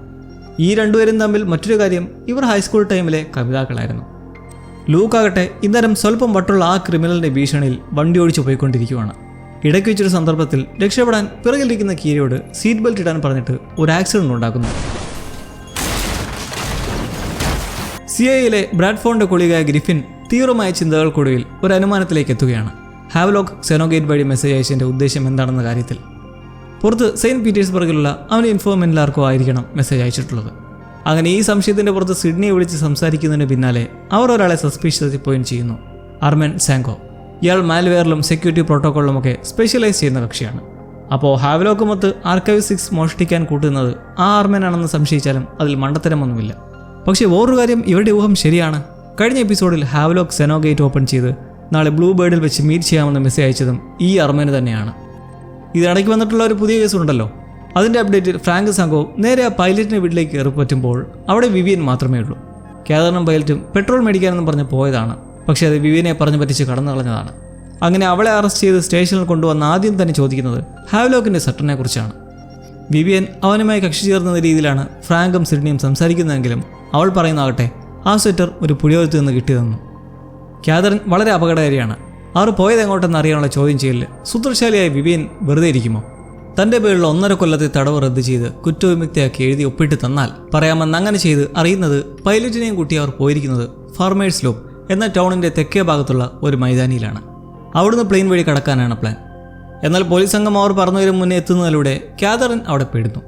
ഈ 2 പേരും തമ്മിൽ മറ്റൊരു കാര്യം, ഇവർ ഹൈസ്കൂൾ ടൈമിലെ കവിതാക്കളായിരുന്നു. ലൂക്കാകട്ടെ ഇന്നേരം സ്വല്പം വട്ടുള്ള ആ ക്രിമിനലിൻ്റെ ഭീഷണിയിൽ വണ്ടി ഓടിച്ചു പോയിക്കൊണ്ടിരിക്കുകയാണ്. ഇടയ്ക്ക് വെച്ചൊരു സന്ദർഭത്തിൽ രക്ഷപ്പെടാൻ പിറകിലിരിക്കുന്ന കീരിയോട് സീറ്റ് ബെൽറ്റ് ഇടാൻ പറഞ്ഞിട്ട് ഒരു ആക്സിഡന്റ് ഉണ്ടാക്കുന്നു. സിഐയിലെ ബ്രാഡ്ഫോണിന്റെ കൊളീഗായ ഗ്രിഫിൻ തീവ്രമായ ചിന്തകൾക്കൊടുവിൽ ഒരു അനുമാനത്തിലേക്ക് എത്തുകയാണ്. ഹാവ്ലോക്ക് സെനോഗേറ്റ് വഴി മെസ്സേജ് അയച്ചതിൻ്റെ ഉദ്ദേശം എന്താണെന്ന കാര്യത്തിൽ. പുറത്ത് സെയിൻറ്റ് പീറ്റേഴ്സ്ബർഗിലുള്ള അവൻ്റെ ഇൻഫോർമെൻറ്റിലാർക്കോ ആയിരിക്കണം മെസ്സേജ് അയച്ചിട്ടുള്ളത്. അങ്ങനെ ഈ സംശയത്തിൻ്റെ പുറത്ത് സിഡ്നിയെ വിളിച്ച് സംസാരിക്കുന്നതിന് പിന്നാലെ അവർ ഒരാളെ സസ്പീഷ്യസ് പോയിന്റ് ചെയ്യുന്നു. അർമെൻ സാങ്കോ. ഇയാൾ മാൽവെയറിലും സെക്യൂരിറ്റി പ്രോട്ടോക്കോളിലുമൊക്കെ സ്പെഷ്യലൈസ് ചെയ്യുന്ന കക്ഷിയാണ്. അപ്പോൾ ഹാവ്ലോക്കുമൊത്ത് ആർക്കൈവ് 6 മോഷ്ടിക്കാൻ കൂട്ടുന്നത് ആ അർമെനാണെന്ന് സംശയിച്ചാലും അതിൽ മണ്ടത്തരമൊന്നുമില്ല. പക്ഷേ വേറൊരു കാര്യം, ഇവരുടെ ഊഹം ശരിയാണ്. കഴിഞ്ഞ എപ്പിസോഡിൽ ഹാവ്ലോക്ക് സെനോഗേറ്റ് ഓപ്പൺ ചെയ്ത് നാളെ ബ്ലൂ ബേർഡിൽ വെച്ച് മീറ്റ് ചെയ്യാമെന്ന് മെസ്സേജ് അയച്ചതും ഈ അർമേന് തന്നെയാണ്. ഇതിടയ്ക്ക് വന്നിട്ടുള്ള ഒരു പുതിയ കേസ് ഉണ്ടല്ലോ, അതിൻ്റെ അപ്ഡേറ്റിൽ ഫ്രാങ്ക് സംഘവും നേരെ ആ പൈലറ്റിൻ്റെ വീട്ടിലേക്ക് കയറിപ്പറ്റുമ്പോൾ അവിടെ വിവിയൻ മാത്രമേ ഉള്ളൂ. കാതറിനും പൈലറ്റും പെട്രോൾ മേടിക്കാനെന്നും പറഞ്ഞ് പോയതാണ്. പക്ഷേ അത് വിവിയനെ പറഞ്ഞു പറ്റിച്ച് കടന്നു കളഞ്ഞതാണ്. അങ്ങനെ അവളെ അറസ്റ്റ് ചെയ്ത് സ്റ്റേഷനിൽ കൊണ്ടുവന്ന് ആദ്യം തന്നെ ചോദിക്കുന്നത് ഹാവ്ലോക്കിൻ്റെ സെറ്ററിനെ കുറിച്ചാണ്. വിവിയൻ അവനുമായി കക്ഷി ചേർന്ന രീതിയിലാണ് ഫ്രാങ്കും സിഡ്നിയും സംസാരിക്കുന്നതെങ്കിലും അവൾ പറയുന്നതാകട്ടെ ആ സ്വെറ്റർ ഒരു പുഴയോരത്ത് നിന്ന് കിട്ടിയതെന്നു. കാതറിൻ വളരെ അപകടകാരിയാണ്. അവർ പോയത് എങ്ങോട്ടെന്ന് അറിയാനുള്ള ചോദ്യം ചെയ്യൽ സൂത്രശാലിയായ വിവിയൻ വെറുതെ ഇരിക്കുമോ? തൻ്റെ പേരിലുള്ള 1.5 കൊല്ലത്തെ തടവ് റദ്ദ് ചെയ്ത് കുറ്റവിമുക്തിയാക്കി എഴുതി ഒപ്പിട്ട് തന്നാൽ പറയാമെന്ന് അങ്ങനെ ചെയ്ത് അറിയുന്നത് പൈലറ്റിനെയും കൂട്ടി അവർ പോയിരിക്കുന്നത് ഫാർമേഴ്സ് ലോപ്പ് എന്ന ടൗണിൻ്റെ തെക്കേ ഭാഗത്തുള്ള ഒരു മൈതാനിയിലാണ്. അവിടുന്ന് പ്ലെയിൻ വഴി കടക്കാനാണ് പ്ലാൻ. എന്നാൽ പോലീസ് സംഘം അവർ പറന്നുവരും മുന്നേ എത്തുന്നതിലൂടെ കാതറിൻ അവിടെ പെടുന്നു.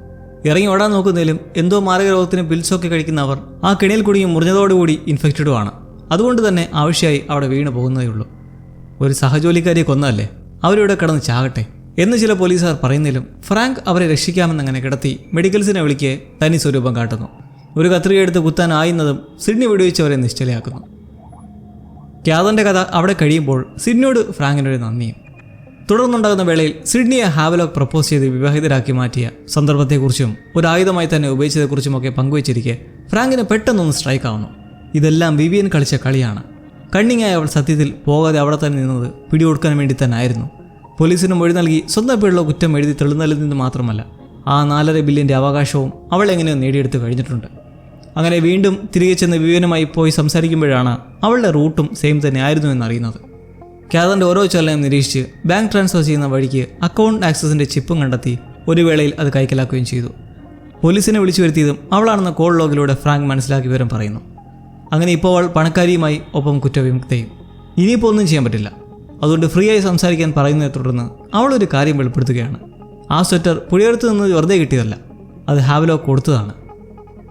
ഇറങ്ങി ഓടാൻ നോക്കുന്നതിലും എന്തോ മാരകരോഗത്തിന് പിൽസൊക്കെ കഴിക്കുന്ന അവർ ആ കെണിയിൽ കൂടിയും മുറിഞ്ഞതോടുകൂടി ഇൻഫെക്റ്റഡുമാണ്. അതുകൊണ്ട് തന്നെ ആവശ്യമായി അവിടെ വീണ് പോകുന്നതേ ഉള്ളൂ. ഒരു സഹജോലിക്കാരിയെ കൊന്നതല്ലേ, അവരിവിടെ കിടന്ന് ചാകട്ടെ എന്ന് ചില പോലീസുകാർ പറയുന്നതിലും ഫ്രാങ്ക് അവരെ രക്ഷിക്കാമെന്നങ്ങനെ കിടത്തി മെഡിക്കൽസിനെ വിളിക്കെ തനി സ്വരൂപം കാട്ടുന്നു. ഒരു കത്രിക എടുത്ത് കുത്താനായുന്നതും സിഡ്നി വെടിവെച്ചവരെ നിശ്ചലയാക്കുന്നു. കാതറിൻ്റെ കഥ അവിടെ കഴിയുമ്പോൾ സിഡ്നിയോട് ഫ്രാങ്കിനൊരു നന്ദിയും. തുടർന്നുണ്ടാകുന്ന വേളയിൽ സിഡ്നിയെ ഹാവ്ലോക്ക് പ്രപ്പോസ് ചെയ്ത് വിവാഹിതരാക്കി മാറ്റിയ സന്ദർഭത്തെക്കുറിച്ചും ഒരു ആയുധമായി തന്നെ ഉപയോഗിച്ചതെക്കുറിച്ചുമൊക്കെ പങ്കുവച്ചിരിക്കെ ഫ്രാങ്കിന് പെട്ടെന്നൊന്ന് സ്ട്രൈക്ക് ആവുന്നു. ഇതെല്ലാം വിവിയൻ കളിച്ച കളിയാണ്. കണ്ണിങ്ങായി അവൾ സത്യത്തിൽ പോകാതെ അവിടെ തന്നെ നിന്നത് പിടികൊടുക്കാൻ വേണ്ടി തന്നെ ആയിരുന്നു. പോലീസിന് മൊഴി നൽകി സ്വന്തം പേരുള്ള കുറ്റം എഴുതി തെളിഞ്ഞതിൽ നിന്ന് മാത്രമല്ല ആ 4.5 ബില്യൻ്റെ അവകാശവും അവൾ എങ്ങനെയോ നേടിയെടുത്ത് കഴിഞ്ഞിട്ടുണ്ട്. അങ്ങനെ വീണ്ടും തിരികെ ചെന്ന് വിവിയനുമായി പോയി സംസാരിക്കുമ്പോഴാണ് അവളുടെ റൂട്ടും സെയിം തന്നെ ആയിരുന്നു എന്നറിയുന്നത്. കാതറിൻ്റെ ഓരോ ചലനവും നിരീക്ഷിച്ച് ബാങ്ക് ട്രാൻസ്ഫർ ചെയ്യുന്ന വഴിക്ക് അക്കൗണ്ട് ആക്സസിൻ്റെ ചിപ്പും കണ്ടെത്തി ഒരു വേളയിൽ അത് കൈക്കലാക്കുകയും ചെയ്തു. പോലീസിനെ വിളിച്ചു വരുത്തിയതും അവളാണെന്ന കോൾ ലോഗിലൂടെ ഫ്രാങ്ക് മനസ്സിലാക്കി വിവരം പറയുന്നു. അങ്ങനെ ഇപ്പോൾ അവൾ പണക്കാരിയുമായി ഒപ്പം കുറ്റവിമുക്തയും. ഇനിയിപ്പോൾ ഒന്നും ചെയ്യാൻ പറ്റില്ല. അതുകൊണ്ട് ഫ്രീ ആയി സംസാരിക്കാൻ പറയുന്നതിനെ തുടർന്ന് അവളൊരു കാര്യം വെളിപ്പെടുത്തുകയാണ്. ആ സ്വെറ്റർ പുഴയെടുത്ത് നിന്ന് വെറുതെ കിട്ടിയതല്ല, അത് ഹാവ്ലോക്ക് കൊടുത്തതാണ്.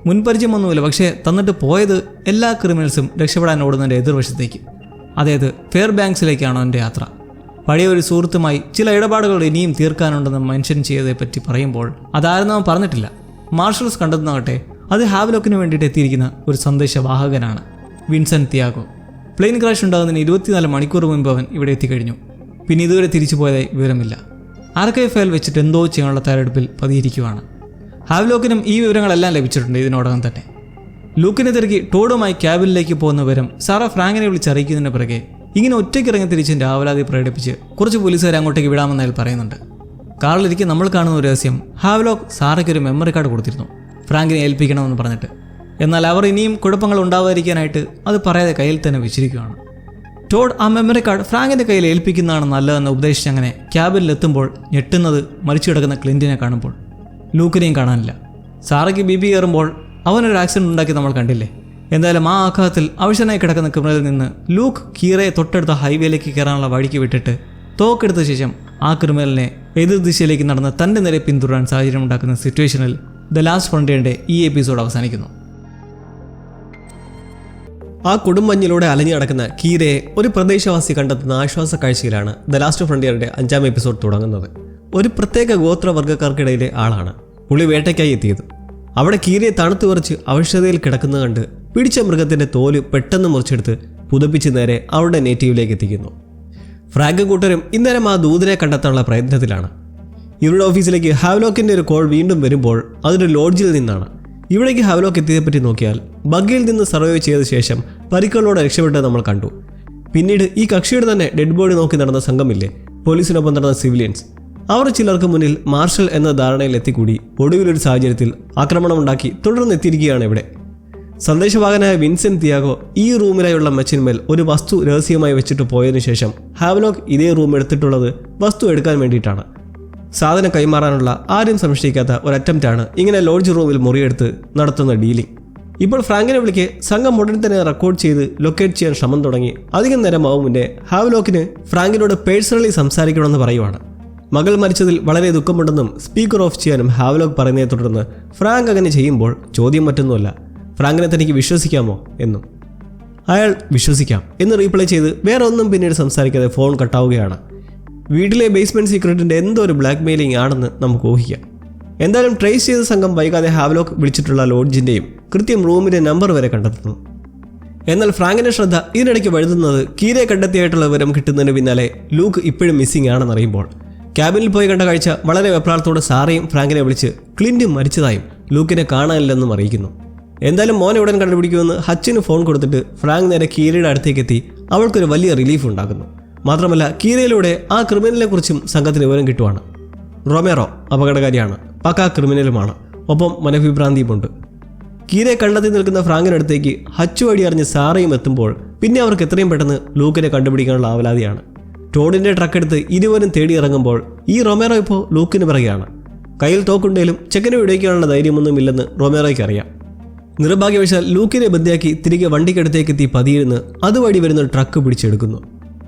മുൻപരിചയമൊന്നുമില്ല, പക്ഷേ തന്നിട്ട് പോയത് എല്ലാ ക്രിമിനൽസും രക്ഷപ്പെടാൻ ഓടുന്നതിൻ്റെ എതിർവശത്തേക്ക്. അതായത് ഫെയർ ബാങ്ക്സിലേക്കാണ് അവൻ്റെ യാത്ര. പഴയ ഒരു സുഹൃത്തുമായി ചില ഇടപാടുകൾ ഇനിയും തീർക്കാനുണ്ടെന്ന് മെൻഷൻ ചെയ്തതെപ്പറ്റി പറയുമ്പോൾ അതാരെന്ന് അവൻ പറഞ്ഞിട്ടില്ല. മാർഷൽസ് കണ്ടെത്തുന്നാകട്ടെ അത് ഹാവ്ലോക്കിന് വേണ്ടിയിട്ട് എത്തിയിരിക്കുന്ന ഒരു സന്ദേശവാഹകനാണ്, വിൻസെന്റ് തിയാഗോ. പ്ലെയിൻ ക്രാഷ് ഉണ്ടാകുന്നതിന് 24 മണിക്കൂർ മുൻപ് അവൻ ഇവിടെ എത്തിക്കഴിഞ്ഞു. പിന്നെ ഇതുവരെ തിരിച്ചു പോയതായി വിവരമില്ല. ആർക്കൈവ് ഫയൽ വെച്ചിട്ട് എന്തോ ചെയ്യാനുള്ള തയ്യാറെടുപ്പിൽ പതിയിരിക്കുകയാണ്. ഹാവ്ലോക്കിനും ഈ വിവരങ്ങളെല്ലാം ലഭിച്ചിട്ടുണ്ട് ഇതിനോടകം തന്നെ. ലൂക്കിനെ തിരക്കി ടോഡുമായി ക്യാബിനിലേക്ക് പോകുന്ന വിവരം സാറ ഫ്രാങ്കിനെ വിളിച്ചറിയിക്കുന്നതിന് പിറകെ ഇങ്ങനെ ഒറ്റയ്ക്ക് ഇറങ്ങി തിരിച്ചിൻ്റെ ആവലാതി പ്രകടിപ്പിച്ച് കുറച്ച് പോലീസുകാരെ അങ്ങോട്ടേക്ക് വിടാമെന്ന് അയാൾ പറയുന്നുണ്ട്. കാറിലിരിക്കെ നമ്മൾ കാണുന്ന ഒരു രഹസ്യം, ഹാവ്ലോക്ക് സാറയ്ക്ക് ഒരു മെമ്മറി കാർഡ് കൊടുത്തിരുന്നു ഫ്രാങ്കിനെ ഏൽപ്പിക്കണമെന്ന് പറഞ്ഞിട്ട്. എന്നാൽ അവർ ഇനിയും കുഴപ്പങ്ങൾ ഉണ്ടാവാതിരിക്കാനായിട്ട് അത് പറയാതെ കയ്യിൽ തന്നെ വെച്ചിരിക്കുകയാണ്. ടോഡ് ആ മെമ്മറി കാർഡ് ഫ്രാങ്കിൻ്റെ കയ്യിൽ ഏൽപ്പിക്കുന്നതാണ് നല്ലതെന്ന് ഉപദേശിച്ച് അങ്ങനെ ക്യാബിനിലെത്തുമ്പോൾ ഞെട്ടുന്നത് മരിച്ചു കിടക്കുന്ന ക്ലിൻറ്റിനെ കാണുമ്പോൾ. ലൂക്കിനെയും കാണാനില്ല. സാറയ്ക്ക് ബി പി കയറുമ്പോൾ അവനൊരു ആക്സിഡൻറ്റ് ഉണ്ടാക്കി നമ്മൾ കണ്ടില്ലേ. എന്തായാലും ആ ആഘാതത്തിൽ അവശനായി കിടക്കുന്ന ക്രിമിനലിൽ നിന്ന് ലൂക്ക് കീറയെ തൊട്ടടുത്ത ഹൈവേയിലേക്ക് കയറാനുള്ള വഴിക്ക് വിട്ടിട്ട് തോക്കെടുത്ത ശേഷം ആ ക്രിമിനലിനെ എതിർ ദിശയിലേക്ക് നടന്ന് തൻ്റെ നേരെ പിന്തുടരാൻ സാഹചര്യം ഉണ്ടാക്കുന്ന സിറ്റുവേഷനിൽ ദ ലാസ്റ്റ് ഫ്രണ്ടിയറിൻ്റെ ഈ എപ്പിസോഡ് അവസാനിക്കുന്നു. ആ കൊടുമഞ്ഞിലൂടെ അലഞ്ഞു നടക്കുന്ന കീരയെ ഒരു പ്രദേശവാസി കണ്ടെത്തുന്ന ആശ്വാസ കാഴ്ചയിലാണ് ദ ലാസ്റ്റ് ഫ്രണ്ടിയറിൻ്റെ 5ാം എപ്പിസോഡ് തുടങ്ങുന്നത്. ഒരു പ്രത്യേക ഗോത്രവർഗ്ഗക്കാർക്കിടയിലെ ആളാണ് പുള്ളി വേട്ടയ്ക്കായി എത്തിയത്. അവിടെ കീരയെ തണുത്തു വിറച്ച് അവശതയിൽ കിടക്കുന്നത് കണ്ട് പിടിച്ച മൃഗത്തിൻ്റെ തോല് പെട്ടെന്ന് മുറിച്ചെടുത്ത് പുതപ്പിച്ച് നേരെ അവരുടെ നേറ്റീവിലേക്ക് എത്തിക്കുന്നു. ഫ്രാങ്കും കൂട്ടരും ഇന്നേരം ആ ദൂതനെ കണ്ടെത്താനുള്ള പ്രയത്നത്തിലാണ്. ഇവരുടെ ഓഫീസിലേക്ക് ഹാവ്ലോക്കിൻ്റെ ഒരു കോൾ വീണ്ടും വരുമ്പോൾ അതൊരു ലോഡ്ജിൽ നിന്നാണ്. ഇവിടേക്ക് ഹാവ്ലോക്ക് എത്തിയതെപ്പറ്റി നോക്കിയാൽ ബഗ്ഗിൽ നിന്ന് സർവൈവ് ചെയ്ത ശേഷം പരിക്കുകളോടെ രക്ഷപ്പെട്ടത് നമ്മൾ കണ്ടു. പിന്നീട് ഈ കക്ഷിയുടെ തന്നെ ഡെഡ് ബോഡി നോക്കി നടന്ന സംഘമില്ലേ, പോലീസിനൊപ്പം നടന്ന സിവിലിയൻസ്, അവർ ചിലർക്ക് മുന്നിൽ മാർഷൽ എന്ന ധാരണയിൽ എത്തിക്കൂടി ഒടുവിലൊരു സാഹചര്യത്തിൽ ആക്രമണമുണ്ടാക്കി തുടർന്ന് എത്തിയിരിക്കുകയാണ് ഇവിടെ. സന്ദേശവാഹകനായ വിൻസെന്റ് തിയാഗോ ഈ റൂമിലായുള്ള മെച്ചിന്മേൽ ഒരു വസ്തു രഹസ്യമായി വെച്ചിട്ട് പോയതിനു ശേഷം ഹാവ്ലോക്ക് ഇതേ റൂം എടുത്തിട്ടുള്ളത് വസ്തു എടുക്കാൻ വേണ്ടിയിട്ടാണ്. സാധനം കൈമാറാനുള്ള ആരും സംശയിക്കാത്ത ഒരു അറ്റംപ്റ്റാണ് ഇങ്ങനെ ലോഡ്ജ് റൂമിൽ മുറിയെടുത്ത് നടത്തുന്ന ഡീലിംഗ്. ഇപ്പോൾ ഫ്രാങ്കിനെ വിളിക്കെ സംഘം ഉടൻ തന്നെ റെക്കോർഡ് ചെയ്ത് ലൊക്കേറ്റ് ചെയ്യാൻ ശ്രമം തുടങ്ങി. അധികം നേരമാവും മുന്നേ ഹാവ്ലോക്കിന് ഫ്രാങ്കിനോട് പേഴ്സണലി സംസാരിക്കണമെന്ന് പറയുവാണ്. മകൾ മരിച്ചതിൽ വളരെ ദുഃഖമുണ്ടെന്നും സ്പീക്കർ ഓഫ് ചെയ്യാനും ഹാവ്ലോക്ക് പറയുന്നതിനെ തുടർന്ന് ഫ്രാങ്ക് അങ്ങനെ ചെയ്യുമ്പോൾ ചോദ്യം മറ്റൊന്നുമല്ല, ഫ്രാങ്കിനെ തനിക്ക് വിശ്വസിക്കാമോ എന്നും. അയാൾ വിശ്വസിക്കാം എന്ന് റീപ്ലൈ ചെയ്ത് വേറെ ഒന്നും പിന്നീട് സംസാരിക്കാതെ ഫോൺ കട്ടാവുകയാണ്. വീട്ടിലെ ബേസ്മെൻറ്റ് സീക്രട്ടിൻ്റെ എന്തോ ഒരു ബ്ലാക്ക് മെയിലിംഗ് ആണെന്ന് നമുക്ക് ഊഹിക്കാം. എന്തായാലും ട്രേസ് ചെയ്ത സംഘം വൈകാതെ ഹാവ്ലോക്ക് വിളിച്ചിട്ടുള്ള ലോഡ്ജിൻ്റെയും കൃത്യം റൂമിൻ്റെ നമ്പർ വരെ കണ്ടെത്തുന്നു. എന്നാൽ ഫ്രാങ്കിൻ്റെ ശ്രദ്ധ ഇതിനിടയ്ക്ക് വഴുതുന്നത് കീരയെ കണ്ടെത്തിയായിട്ടുള്ള വിവരം കിട്ടുന്നതിന് പിന്നാലെ ലൂക്ക് ഇപ്പോഴും മിസ്സിംഗ് ആണെന്നറിയുമ്പോൾ. ക്യാബിനിൽ പോയി കണ്ട കാഴ്ച വളരെ വെപ്രാളത്തോടെ സാറയും ഫ്രാങ്കിനെ വിളിച്ച് ക്ലിൻറ്റ് മരിച്ചതായും ലൂക്കിനെ കാണാനില്ലെന്നും അറിയിക്കുന്നു. എന്തായാലും മോനെ ഉടൻ കണ്ടുപിടിക്കുമെന്ന് ഹച്ചിന് ഫോൺ കൊടുത്തിട്ട് ഫ്രാങ്ക് നേരെ കീരയുടെ അടുത്തേക്ക് എത്തി അവൾക്കൊരു വലിയ റിലീഫ് ഉണ്ടാക്കുന്നു. മാത്രമല്ല കീരയിലൂടെ ആ ക്രിമിനലിനെ കുറിച്ചും സംഘത്തിന് വിവരം കിട്ടുവാണ്. റൊമേറോ അപകടകാരിയാണ്, പക്കാ ക്രിമിനലുമാണ്, ഒപ്പം മനഃവിഭ്രാന്തിയുമുണ്ട്. കീരയെ കണ്ടെത്തി നിൽക്കുന്ന ഫ്രാങ്കിനടുത്തേക്ക് ഹച്ചു വഴി അറിഞ്ഞ് സാറയും എത്തുമ്പോൾ പിന്നെ അവർക്ക് എത്രയും പെട്ടെന്ന് ലൂക്കിനെ കണ്ടുപിടിക്കാനുള്ള ആവലാതിയാണ്. ടോഡിൻ്റെ ട്രക്കെടുത്ത് ഇരുവരും തേടി ഇറങ്ങുമ്പോൾ ഈ റൊമേറോ ഇപ്പോൾ ലൂക്കിന് പിറകെയാണ്. കയ്യിൽ തോക്കുണ്ടേലും ചെക്കനെ വിടയിക്കാനുള്ള ധൈര്യമൊന്നുമില്ലെന്ന് റൊമേറോയ്ക്ക് അറിയാം. നിർഭാഗ്യവശാൽ ലൂക്കിനെ ബന്ധിയാക്കി തിരികെ വണ്ടിക്കടുത്തേക്ക് എത്തി പതിയിരുന്ന് അതുവഴി വരുന്ന ട്രക്ക് പിടിച്ചെടുക്കുന്നു.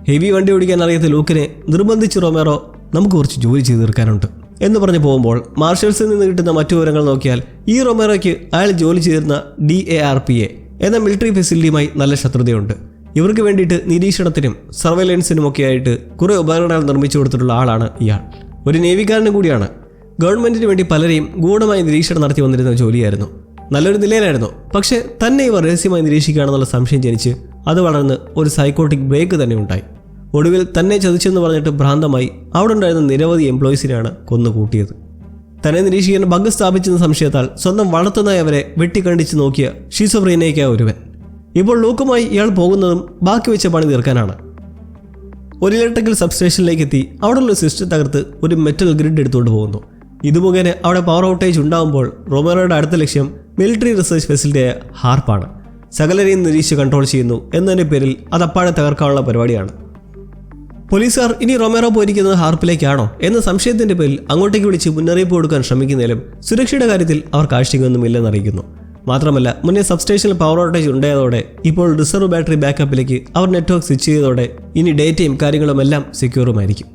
ഹെവി വണ്ടി ഓടിക്കാൻ അറിയാത്ത ലൂക്കിനെ നിർബന്ധിച്ച് റൊമേറോ നമുക്ക് കുറച്ച് ജോലി ചെയ്ത് തീർക്കാനുണ്ട് എന്ന് പറഞ്ഞു പോകുമ്പോൾ മാർഷൽസിൽ നിന്ന് കിട്ടുന്ന മറ്റു വിവരങ്ങൾ നോക്കിയാൽ ഈ റൊമേറോയ്ക്ക് അയാൾ ജോലി ചെയ്തിരുന്ന DARPA എന്ന മിലിറ്ററി ഫെസിലിറ്റിയുമായി നല്ല ശത്രുതയുണ്ട്. ഇവർക്ക് വേണ്ടിയിട്ട് നിരീക്ഷണത്തിനും സർവൈലൻസിനുമൊക്കെയായിട്ട് കുറേ ഉപകരണങ്ങൾ നിർമ്മിച്ചു കൊടുത്തിട്ടുള്ള ആളാണ് ഇയാൾ. ഒരു നേവിക്കാരനും കൂടിയാണ്. ഗവൺമെൻറ്റിന് വേണ്ടി പലരെയും ഗൂഢമായി നിരീക്ഷണം നടത്തി വന്നിരുന്ന ജോലിയായിരുന്നു. നല്ലൊരു നിലയിലായിരുന്നു. പക്ഷേ തന്നെ ഇവർ രഹസ്യമായി നിരീക്ഷിക്കുകയാണെന്നുള്ള സംശയം ജനിച്ച് അത് വളർന്ന് ഒരു സൈക്കോട്ടിക് ബ്രേക്ക് തന്നെ ഉണ്ടായി. ഒടുവിൽ തന്നെ ചതിച്ചെന്ന് പറഞ്ഞിട്ട് ഭ്രാന്തമായി അവിടെ ഉണ്ടായിരുന്ന നിരവധി എംപ്ലോയീസിനെയാണ് കൊന്നുകൂട്ടിയത്. തന്നെ നിരീക്ഷിക്കാൻ ബഗ് സ്ഥാപിച്ചെന്ന സംശയത്താൽ സ്വന്തം വളർത്തുന്നവരെ വെട്ടിക്കണ്ടിച്ച് നോക്കിയ ഷീസോഫ്രീനയ്ക്കായ ഒരുവൻ. ഇപ്പോൾ ലൂക്കുമായി ഇയാൾ പോകുന്നതും ബാക്കി വെച്ച പണി തീർക്കാനാണ്. ഒരു ഇലക്ട്രിക്കൽ സബ്സ്റ്റേഷനിലേക്ക് എത്തി അവിടെയുള്ള സിസ്റ്റം തകർത്ത് ഒരു മെറ്റൽ ഗ്രിഡ് എടുത്തുകൊണ്ട് പോകുന്നു. ഇതുമുഖേന അവിടെ പവർ ഔട്ടേജ് ഉണ്ടാകുമ്പോൾ റൊമേറോയുടെ അടുത്ത ലക്ഷ്യം മിലിറ്ററി റിസർച്ച് ഫെസിലിറ്റിയായ ഹാർപ്പാണ്. സകലരെയും നിരീക്ഷിച്ച് കൺട്രോൾ ചെയ്യുന്നു എന്നതിൻ്റെ പേരിൽ അതപ്പാടെ തകർക്കാനുള്ള പരിപാടിയാണ്. പോലീസുകാർ ഇനി റൊമേറോ പോയിരിക്കുന്നത് ഹാർപ്പിലേക്കാണോ എന്ന സംശയത്തിൻ്റെ പേരിൽ അങ്ങോട്ടേക്ക് വിളിച്ച് മുന്നറിയിപ്പ് കൊടുക്കാൻ ശ്രമിക്കുന്നതിലും സുരക്ഷയുടെ കാര്യത്തിൽ അവർ കാഴ്ചയൊന്നുമില്ലെന്ന് അറിയിക്കുന്നു. മാത്രമല്ല മുന്നേ സബ്സ്റ്റേഷനിൽ പവർ ഔട്ടേജ് ഉണ്ടായതോടെ ഇപ്പോൾ റിസർവ് ബാറ്ററി ബാക്കപ്പിലേക്ക് അവർ നെറ്റ്വർക്ക് സ്വിച്ച് ചെയ്തതോടെ ഇനി ഡേറ്റയും കാര്യങ്ങളുമെല്ലാം സെക്യൂറുമായിരിക്കും.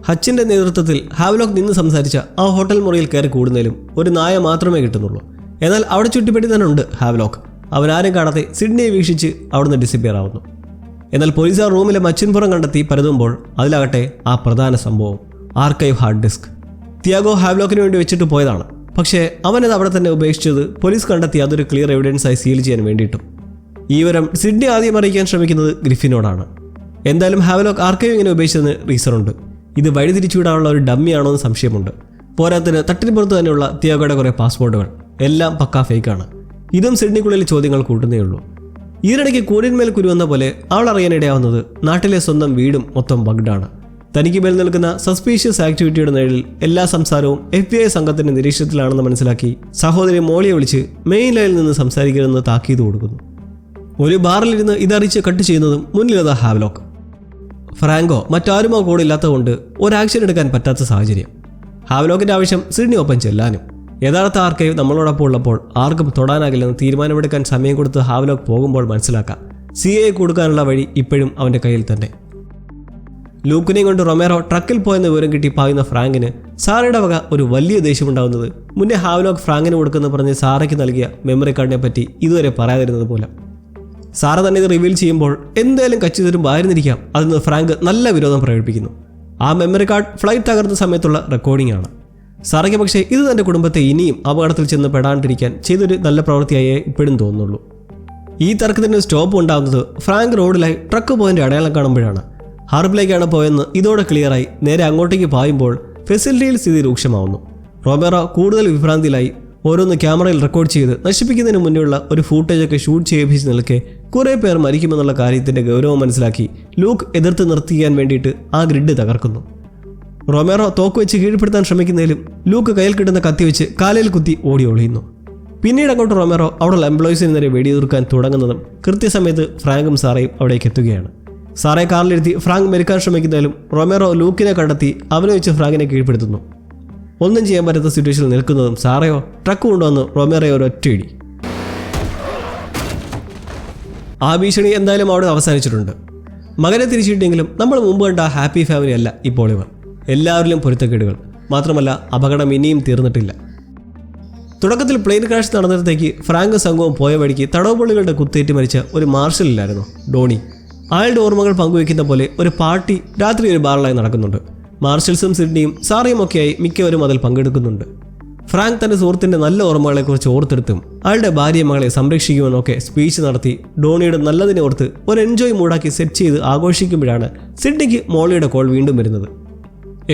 ഹച്ചിൻ്റെ നേതൃത്വത്തിൽ ഹാവ്ലോക്ക് നിന്ന് സംസാരിച്ച ആ ഹോട്ടൽ മുറിയിൽ കയറി കൂടുന്നതിലും ഒരു നായ മാത്രമേ കിട്ടുന്നുള്ളൂ. എന്നാൽ അവിടെ ചുറ്റിപ്പറ്റി തന്നെ ഉണ്ട് ഹാവ്ലോക്ക്. അവനാരും കാണാതെ സിഡ്നിയെ വീക്ഷിച്ച് അവിടുന്ന് ഡിസിപ്പിയർ ആവുന്നു. എന്നാൽ പോലീസ് ആ റൂമിലെ മച്ചിൻപുറം കണ്ടെത്തി പരതുമ്പോൾ അതിലാകട്ടെ ആ പ്രധാന സംഭവം, ആർക്കൈവ് ഹാർഡ് ഡിസ്ക്. തിയാഗോ ഹാവ്ലോക്കിന് വേണ്ടി വെച്ചിട്ട് പോയതാണ്. പക്ഷേ അവനത് അവിടെ തന്നെ ഉപേക്ഷിച്ചത് പോലീസ് കണ്ടെത്തി അതൊരു ക്ലിയർ എവിഡൻസായി സീൽ ചെയ്യാൻ വേണ്ടിയിട്ടും. ഈ വിവരം സിഡ്നി ആദ്യം അറിയിക്കാൻ ശ്രമിക്കുന്നത് ഗ്രിഫിനോടാണ്. എന്തായാലും ഹാവ്ലോക്ക് ആർക്കൈവ് ഇങ്ങനെ ഉപേക്ഷിച്ചതിന് റീസണുണ്ട്. ഇത് വഴിതിരിച്ചുവിടാനുള്ള ഒരു ഡമ്മിയാണോ എന്ന് സംശയമുണ്ട്. പോരാത്തിന് തട്ടിന് പുറത്ത് തന്നെയുള്ള തിയാഗോയുടെ കുറേ പാസ്പോർട്ടുകൾ എല്ലാം പക്കാ ഫേക്കാണ്. ഇതും സിഡ്നിക്കുള്ളിൽ ചോദ്യങ്ങൾ കൂട്ടുന്നേ ഉള്ളൂ. ഈയിടയ്ക്ക് കൂടിന്മേൽ കുരുവെന്ന പോലെ അവൾ അറിയാനിടയാവുന്നത് നാട്ടിലെ സ്വന്തം വീടും മൊത്തം ബഗ്ഡാണ്. തനിക്ക് മേൽ നിൽക്കുന്ന സസ്പീഷ്യസ് ആക്ടിവിറ്റിയുടെ നിഴലിൽ എല്ലാ സംസാരവും FBI സംഘത്തിന്റെ നിരീക്ഷണത്തിലാണെന്ന് മനസ്സിലാക്കി സഹോദരി മോളിയെ വിളിച്ച് മെയിൻ ലൈനിൽ നിന്ന് സംസാരിക്കരുതെന്ന് താക്കീത് കൊടുക്കുന്നു. ഒരു ബാറിലിരുന്ന് ഇതറിച്ച് കട്ട് ചെയ്യുന്നതും മുന്നിലതാ ഹാവ്ലോക്ക്. ഫ്രാങ്കോ മറ്റാരുമോ കൂടെ ഇല്ലാത്തതുകൊണ്ട് ഒരു ആക്ഷൻ എടുക്കാൻ പറ്റാത്ത സാഹചര്യം. ഹാവ്ലോക്കിന്റെ ആവശ്യം സിഡ്നി ഒപ്പം ചെല്ലാനും. യഥാർത്ഥ ആർക്കൈവ് നമ്മളോടൊപ്പം ഉള്ളപ്പോൾ ആർക്കും തൊടാനാകില്ലെന്ന് തീരുമാനമെടുക്കാൻ സമയം കൊടുത്ത് ഹാവ്ലോക്ക് പോകുമ്പോൾ മനസ്സിലാക്കാം CIA കൊടുക്കാനുള്ള വഴി ഇപ്പോഴും അവൻ്റെ കയ്യിൽ തന്നെ. ലൂക്കിനെയും കൊണ്ട് റൊമേറോ ട്രക്കിൽ പോയെന്ന് വിവരം കിട്ടി പായുന്ന ഫ്രാങ്കിന് സാറയുടെ വക ഒരു വലിയ ദേഷ്യമുണ്ടാകുന്നത് മുന്നേ ഹാവ്ലോക്ക് ഫ്രാങ്കിന് കൊടുക്കുന്ന പറഞ്ഞ് സാറയ്ക്ക് നൽകിയ മെമ്മറി കാർഡിനെ പറ്റി ഇതുവരെ പറയാതിരുന്നത് പോലെ. സാറ തന്നെ ഇത് റിവീൽ ചെയ്യുമ്പോൾ എന്തായാലും കച്ചി തരുമ്പായിരുന്നിരിക്കാം അതെന്ന് ഫ്രാങ്ക് നല്ല വിരോധം പ്രകടിപ്പിക്കുന്നു. ആ മെമ്മറി കാർഡ് ഫ്ലൈറ്റ് തകർന്ന സമയത്തുള്ള റെക്കോർഡിംഗ് ആണ്. സാറയ്ക്ക് പക്ഷേ ഇത് തൻ്റെ കുടുംബത്തെ ഇനിയും അപകടത്തിൽ ചെന്ന് പെടാണ്ടിരിക്കാൻ ചെയ്തൊരു നല്ല പ്രവൃത്തിയായേ ഇപ്പോഴും തോന്നുള്ളൂ. ഈ തർക്കത്തിന് സ്റ്റോപ്പ് ഉണ്ടാകുന്നത് ഫ്രാങ്ക് റോഡിലായി ട്രക്ക് പോയിന്റ് അടയാളം കാണുമ്പോഴാണ്. ഹാർബിലേക്കാണ് പോയെന്ന് ഇതോടെ ക്ലിയറായി നേരെ അങ്ങോട്ടേക്ക് പായുമ്പോൾ ഫെസിലിറ്റിയിൽ സ്ഥിതി രൂക്ഷമാവുന്നു. റൊമേറോ കൂടുതൽ വിഭ്രാന്തിയിലായി ഓരോന്ന് ക്യാമറയിൽ റെക്കോർഡ് ചെയ്ത് നശിപ്പിക്കുന്നതിന് മുന്നേയുള്ള ഒരു ഫൂട്ടേജൊക്കെ ഷൂട്ട് ചെയ്യിപ്പിച്ച് നിൽക്കെ കുറേ പേർ മരിക്കുമെന്നുള്ള കാര്യത്തിൻ്റെ ഗൗരവം മനസ്സിലാക്കി ലൂക്ക് എതിർത്ത് നിർത്തിക്കാൻ വേണ്ടിയിട്ട് ആ ഗ്രിഡ് തകർക്കുന്നു. റൊമേറോ തോക്ക് വെച്ച് കീഴ്പ്പെടുത്താൻ ശ്രമിക്കുന്നതിലും ലൂക്ക് കയ്യിൽ കിട്ടുന്ന കത്തി വെച്ച് കാലയിൽ കുത്തി ഓടി ഒളിയുന്നു. പിന്നീട് അങ്ങോട്ട് റൊമേറോ അവിടെയുള്ള എംപ്ലോയീസിന് നേരെ വെടിയുതിർക്കാൻ തുടങ്ങുന്നതും കൃത്യസമയത്ത് ഫ്രാങ്കും സാറയും അവിടേക്ക് എത്തുകയാണ്. സാറയെ കാറിലിരുത്തി ഫ്രാങ്ക് മെരുക്കാൻ ശ്രമിക്കുന്നതിലും റൊമേറോ ലൂക്കിനെ കണ്ടെത്തി അവനെ വെച്ച് ഫ്രാങ്കിനെ കീഴ്പ്പെടുത്തുന്നു. ഒന്നും ചെയ്യാൻ പറ്റാത്ത സിറ്റുവേഷനിൽ നിൽക്കുന്നതും സാറയോ ട്രക്ക് കൊണ്ടുവന്ന് റൊമേറയോ ഒരൊറ്റയിടി. ആ ഭീഷണി എന്തായാലും അവിടെ അവസാനിച്ചിട്ടുണ്ട്. മകനെ തിരിച്ചിട്ടെങ്കിലും നമ്മൾ മുമ്പ് കണ്ട ഹാപ്പി ഫാമിലി അല്ല ഇപ്പോൾ ഇവർ. എല്ലാവരിലും പൊരുത്തക്കേടുകൾ. മാത്രമല്ല അപകടം ഇനിയും തീർന്നിട്ടില്ല. തുടക്കത്തിൽ പ്ലെയിൻ ക്രാഷ് നടന്നിടത്തേക്ക് ഫ്രാങ്ക് സംഘവും പോയ വഴിക്ക് തടവുപള്ളികളുടെ കുത്തേറ്റ് മരിച്ച ഒരു മാർഷലില്ലായിരുന്നു ഡോണി. അയാളുടെ ഓർമ്മകൾ പങ്കുവെക്കുന്ന പോലെ ഒരു പാർട്ടി രാത്രി ഒരു ബാറിലായി നടക്കുന്നുണ്ട്. മാർഷൽസും സിഡ്നിയും സാറയും ഒക്കെയായി മിക്കവരും അതിൽ പങ്കെടുക്കുന്നുണ്ട്. ഫ്രാങ്ക് തൻ്റെ സുഹൃത്തിൻ്റെ നല്ല ഓർമ്മകളെക്കുറിച്ച് ഓർത്തെടുത്തും അയാളുടെ ഭാര്യ മകളെ സംരക്ഷിക്കുമെന്നൊക്കെ സ്പീച്ച് നടത്തി ഡോണിയുടെ നല്ലതിനെ ഓർത്ത് ഒരു എൻജോയ് മൂടാക്കി സെറ്റ് ചെയ്ത് ആഘോഷിക്കുമ്പോഴാണ് സിഡ്നിക്ക് മോളിയുടെ കോൾ വീണ്ടും വരുന്നത്.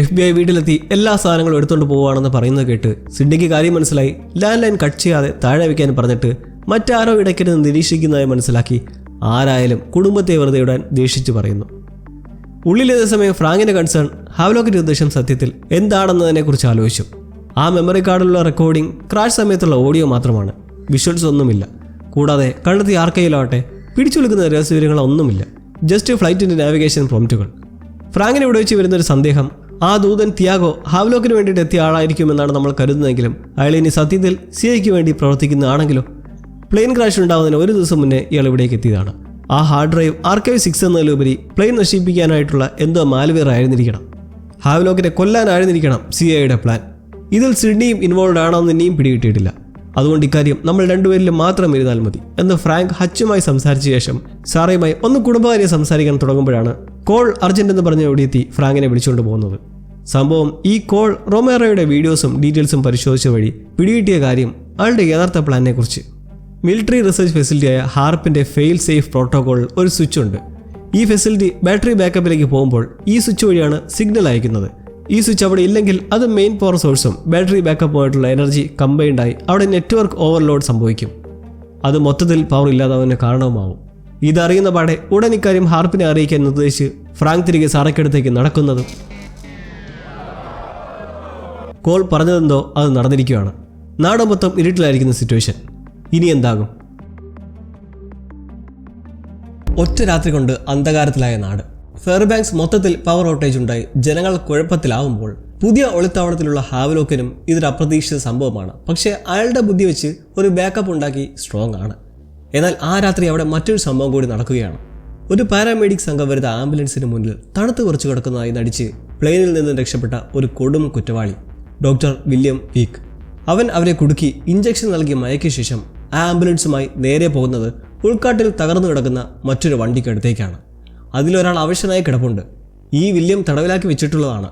FBI വീട്ടിലെത്തി എല്ലാ സാധനങ്ങളും എടുത്തുകൊണ്ട് പോവുകയാണെന്ന് പറയുന്നത് കേട്ട് സിഡ്നിക്ക് കാര്യം മനസ്സിലായി. ലാൻഡ് ലൈൻ കട്ട് ചെയ്യാതെ താഴെ വയ്ക്കാൻ പറഞ്ഞിട്ട് മറ്റാരോ ഇടയ്ക്കിരുന്ന് നിരീക്ഷിക്കുന്നതായി മനസ്സിലാക്കി ആരായാലും കുടുംബത്തെ വെറുതെ ഇടാൻ ദേഷിച്ചു പറയുന്നു. ഉള്ളിലേത സമയം ഫ്രാങ്കിൻ്റെ കൺസേൺ ഹാവ്ലോക്കിൻ്റെ ഉദ്ദേശം സത്യത്തിൽ എന്താണെന്നതിനെക്കുറിച്ച് ആലോചിച്ചു. ആ മെമ്മറി കാർഡിലുള്ള റെക്കോർഡിംഗ് ക്രാഷ് സമയത്തുള്ള ഓഡിയോ മാത്രമാണ്. വിഷ്വൽസ് ഒന്നുമില്ല. കൂടാതെ കണ്ടെത്തിയ ആർക്കൈവിലാവട്ടെ പിടിച്ചെടുക്കുന്ന രഹസ്യവിവരങ്ങളൊന്നുമില്ല. Just ഫ്ലൈറ്റിൻ്റെ navigation പ്രോംപ്റ്റുകൾ. ഫ്രാങ്കിന് ഇവിടെ വെച്ച് വരുന്നൊരു സന്ദേഹം ആ ദൂതൻ തിയാഗോ ഹാവ്ലോക്കിന് വേണ്ടിയിട്ട് എത്തിയ ആളായിരിക്കുമെന്നാണ് നമ്മൾ കരുതുന്നതെങ്കിലും അയാൾ ഇനി സത്യത്തിൽ CIക്ക് വേണ്ടി പ്രവർത്തിക്കുന്നതാണെങ്കിലോ. പ്ലെയിൻ ക്രാഷ് ഉണ്ടാകുന്നതിന് ഒരു ദിവസം മുന്നേ ഇയാൾ ഇവിടേക്ക് എത്തിയതാണ്. ആ ഹാർഡ് ഡ്രൈവ് ആർക്കൈവ് 6 എന്നതിലുപരി പ്ലെയിൻ നശിപ്പിക്കാനായിട്ടുള്ള എന്തോ മാൽവെയർ ആയിരുന്നിരിക്കണം. ഹാവ്ലോക്കിനെ കൊല്ലാനായിരുന്നിരിക്കണം CIയുടെ പ്ലാൻ. ഇതിൽ സിഡ്നിയും ഇൻവോൾവ് ആണോ എന്ന് ഇനിയും പിടികിട്ടിയിട്ടില്ല. അതുകൊണ്ട് ഇക്കാര്യം നമ്മൾ രണ്ടുപേരിലും മാത്രം ഇരുന്നാൽ മതി എന്ന് ഫ്രാങ്ക് ഹച്ചുമായി സംസാരിച്ച ശേഷം സാറയുമായി ഒന്ന് കുടുംബകാര്യം സംസാരിക്കാൻ തുടങ്ങുമ്പോഴാണ് കോൾ അർജന്റ് എന്ന് പറഞ്ഞ് ഓടിയെത്തി ഫ്രാങ്കിനെ വിളിച്ചുകൊണ്ട് പോകുന്നത്. സംഭവം ഈ കോൾ റൊമേറോയുടെ വീഡിയോസും ഡീറ്റെയിൽസും പരിശോധിച്ച വഴി പിടികിട്ടിയ കാര്യം അയാളുടെ യഥാർത്ഥ പ്ലാനിനെ കുറിച്ച്. മിലിറ്ററി റിസർച്ച് ഫെസിലിറ്റിയായ ഹാർപ്പിൻ്റെ ഫെയിൽ സേഫ് പ്രോട്ടോകോളിൽ ഒരു സ്വിച്ച് ഉണ്ട്. ഈ ഫെസിലിറ്റി ബാറ്ററി ബാക്കപ്പിലേക്ക് പോകുമ്പോൾ ഈ സ്വിച്ച് വഴിയാണ് സിഗ്നൽ അയക്കുന്നത്. ഈ സ്വിച്ച് അവിടെ ഇല്ലെങ്കിൽ അത് മെയിൻ പവർ സോഴ്സും ബാറ്ററി ബാക്കപ്പുമായിട്ടുള്ള എനർജി കമ്പൈൻഡായി അവിടെ നെറ്റ്വർക്ക് ഓവർലോഡ് സംഭവിക്കും. അത് മൊത്തത്തിൽ പവർ ഇല്ലാതാവുന്നതിന് കാരണവുമാവും. ഇതറിയുന്ന പാടെ ഉടൻ ഇക്കാര്യം ഹാർപ്പിനെ അറിയിക്കാൻ നിർദ്ദേശിച്ച് ഫ്രാങ്ക് തിരികെ സാറയ്ക്കടുത്തേക്ക് നടക്കുന്നതും കോൾ പറഞ്ഞതെന്തോ അത് നടന്നിരിക്കുകയാണ്. നാട് മൊത്തം ഇരുട്ടിലായിരിക്കുന്ന സിറ്റുവേഷൻ. ഇനി എന്താകും? ഒറ്റ രാത്രി കൊണ്ട് അന്ധകാരത്തിലായ നാട്. ഫെയർബാങ്ക്സ് മൊത്തത്തിൽ പവർ ഔട്ടേജ് ഉണ്ടായി ജനങ്ങൾ കുഴപ്പത്തിലാവുമ്പോൾ പുതിയ ഒളിത്താവളത്തിലുള്ള ഹാവ്ലോക്കിനും ഇതൊരു അപ്രതീക്ഷിത സംഭവമാണ്. പക്ഷേ അയാളുടെ ബുദ്ധി വെച്ച് ഒരു ബാക്കപ്പ് ഉണ്ടാക്കി സ്ട്രോങ് ആണ്. എന്നാൽ ആ രാത്രി അവിടെ മറ്റൊരു സംഭവം കൂടി നടക്കുകയാണ്. ഒരു പാരാമെഡിക് സംഘം വരുന്ന ആംബുലൻസിന് മുന്നിൽ തണുത്ത് കുറച്ച് കിടക്കുന്നതായി നടിച്ച് പ്ലെയിനിൽ നിന്ന് രക്ഷപ്പെട്ട ഒരു കൊടും കുറ്റവാളി ഡോക്ടർ വില്യം പീക്ക്. അവൻ അവരെ കുടുക്കി ഇഞ്ചക്ഷൻ നൽകി മയക്കിയ ശേഷം ആംബുലൻസുമായി നേരെ പോകുന്നത് ഉൾക്കാട്ടിൽ തകർന്നു കിടക്കുന്ന മറ്റൊരു വണ്ടിക്കടുത്തേക്കാണ്. അതിലൊരാൾ അവശനായി കിടപ്പുണ്ട്. ഈ വില്യം തടവിലാക്കി വെച്ചിട്ടുള്ളതാണ്.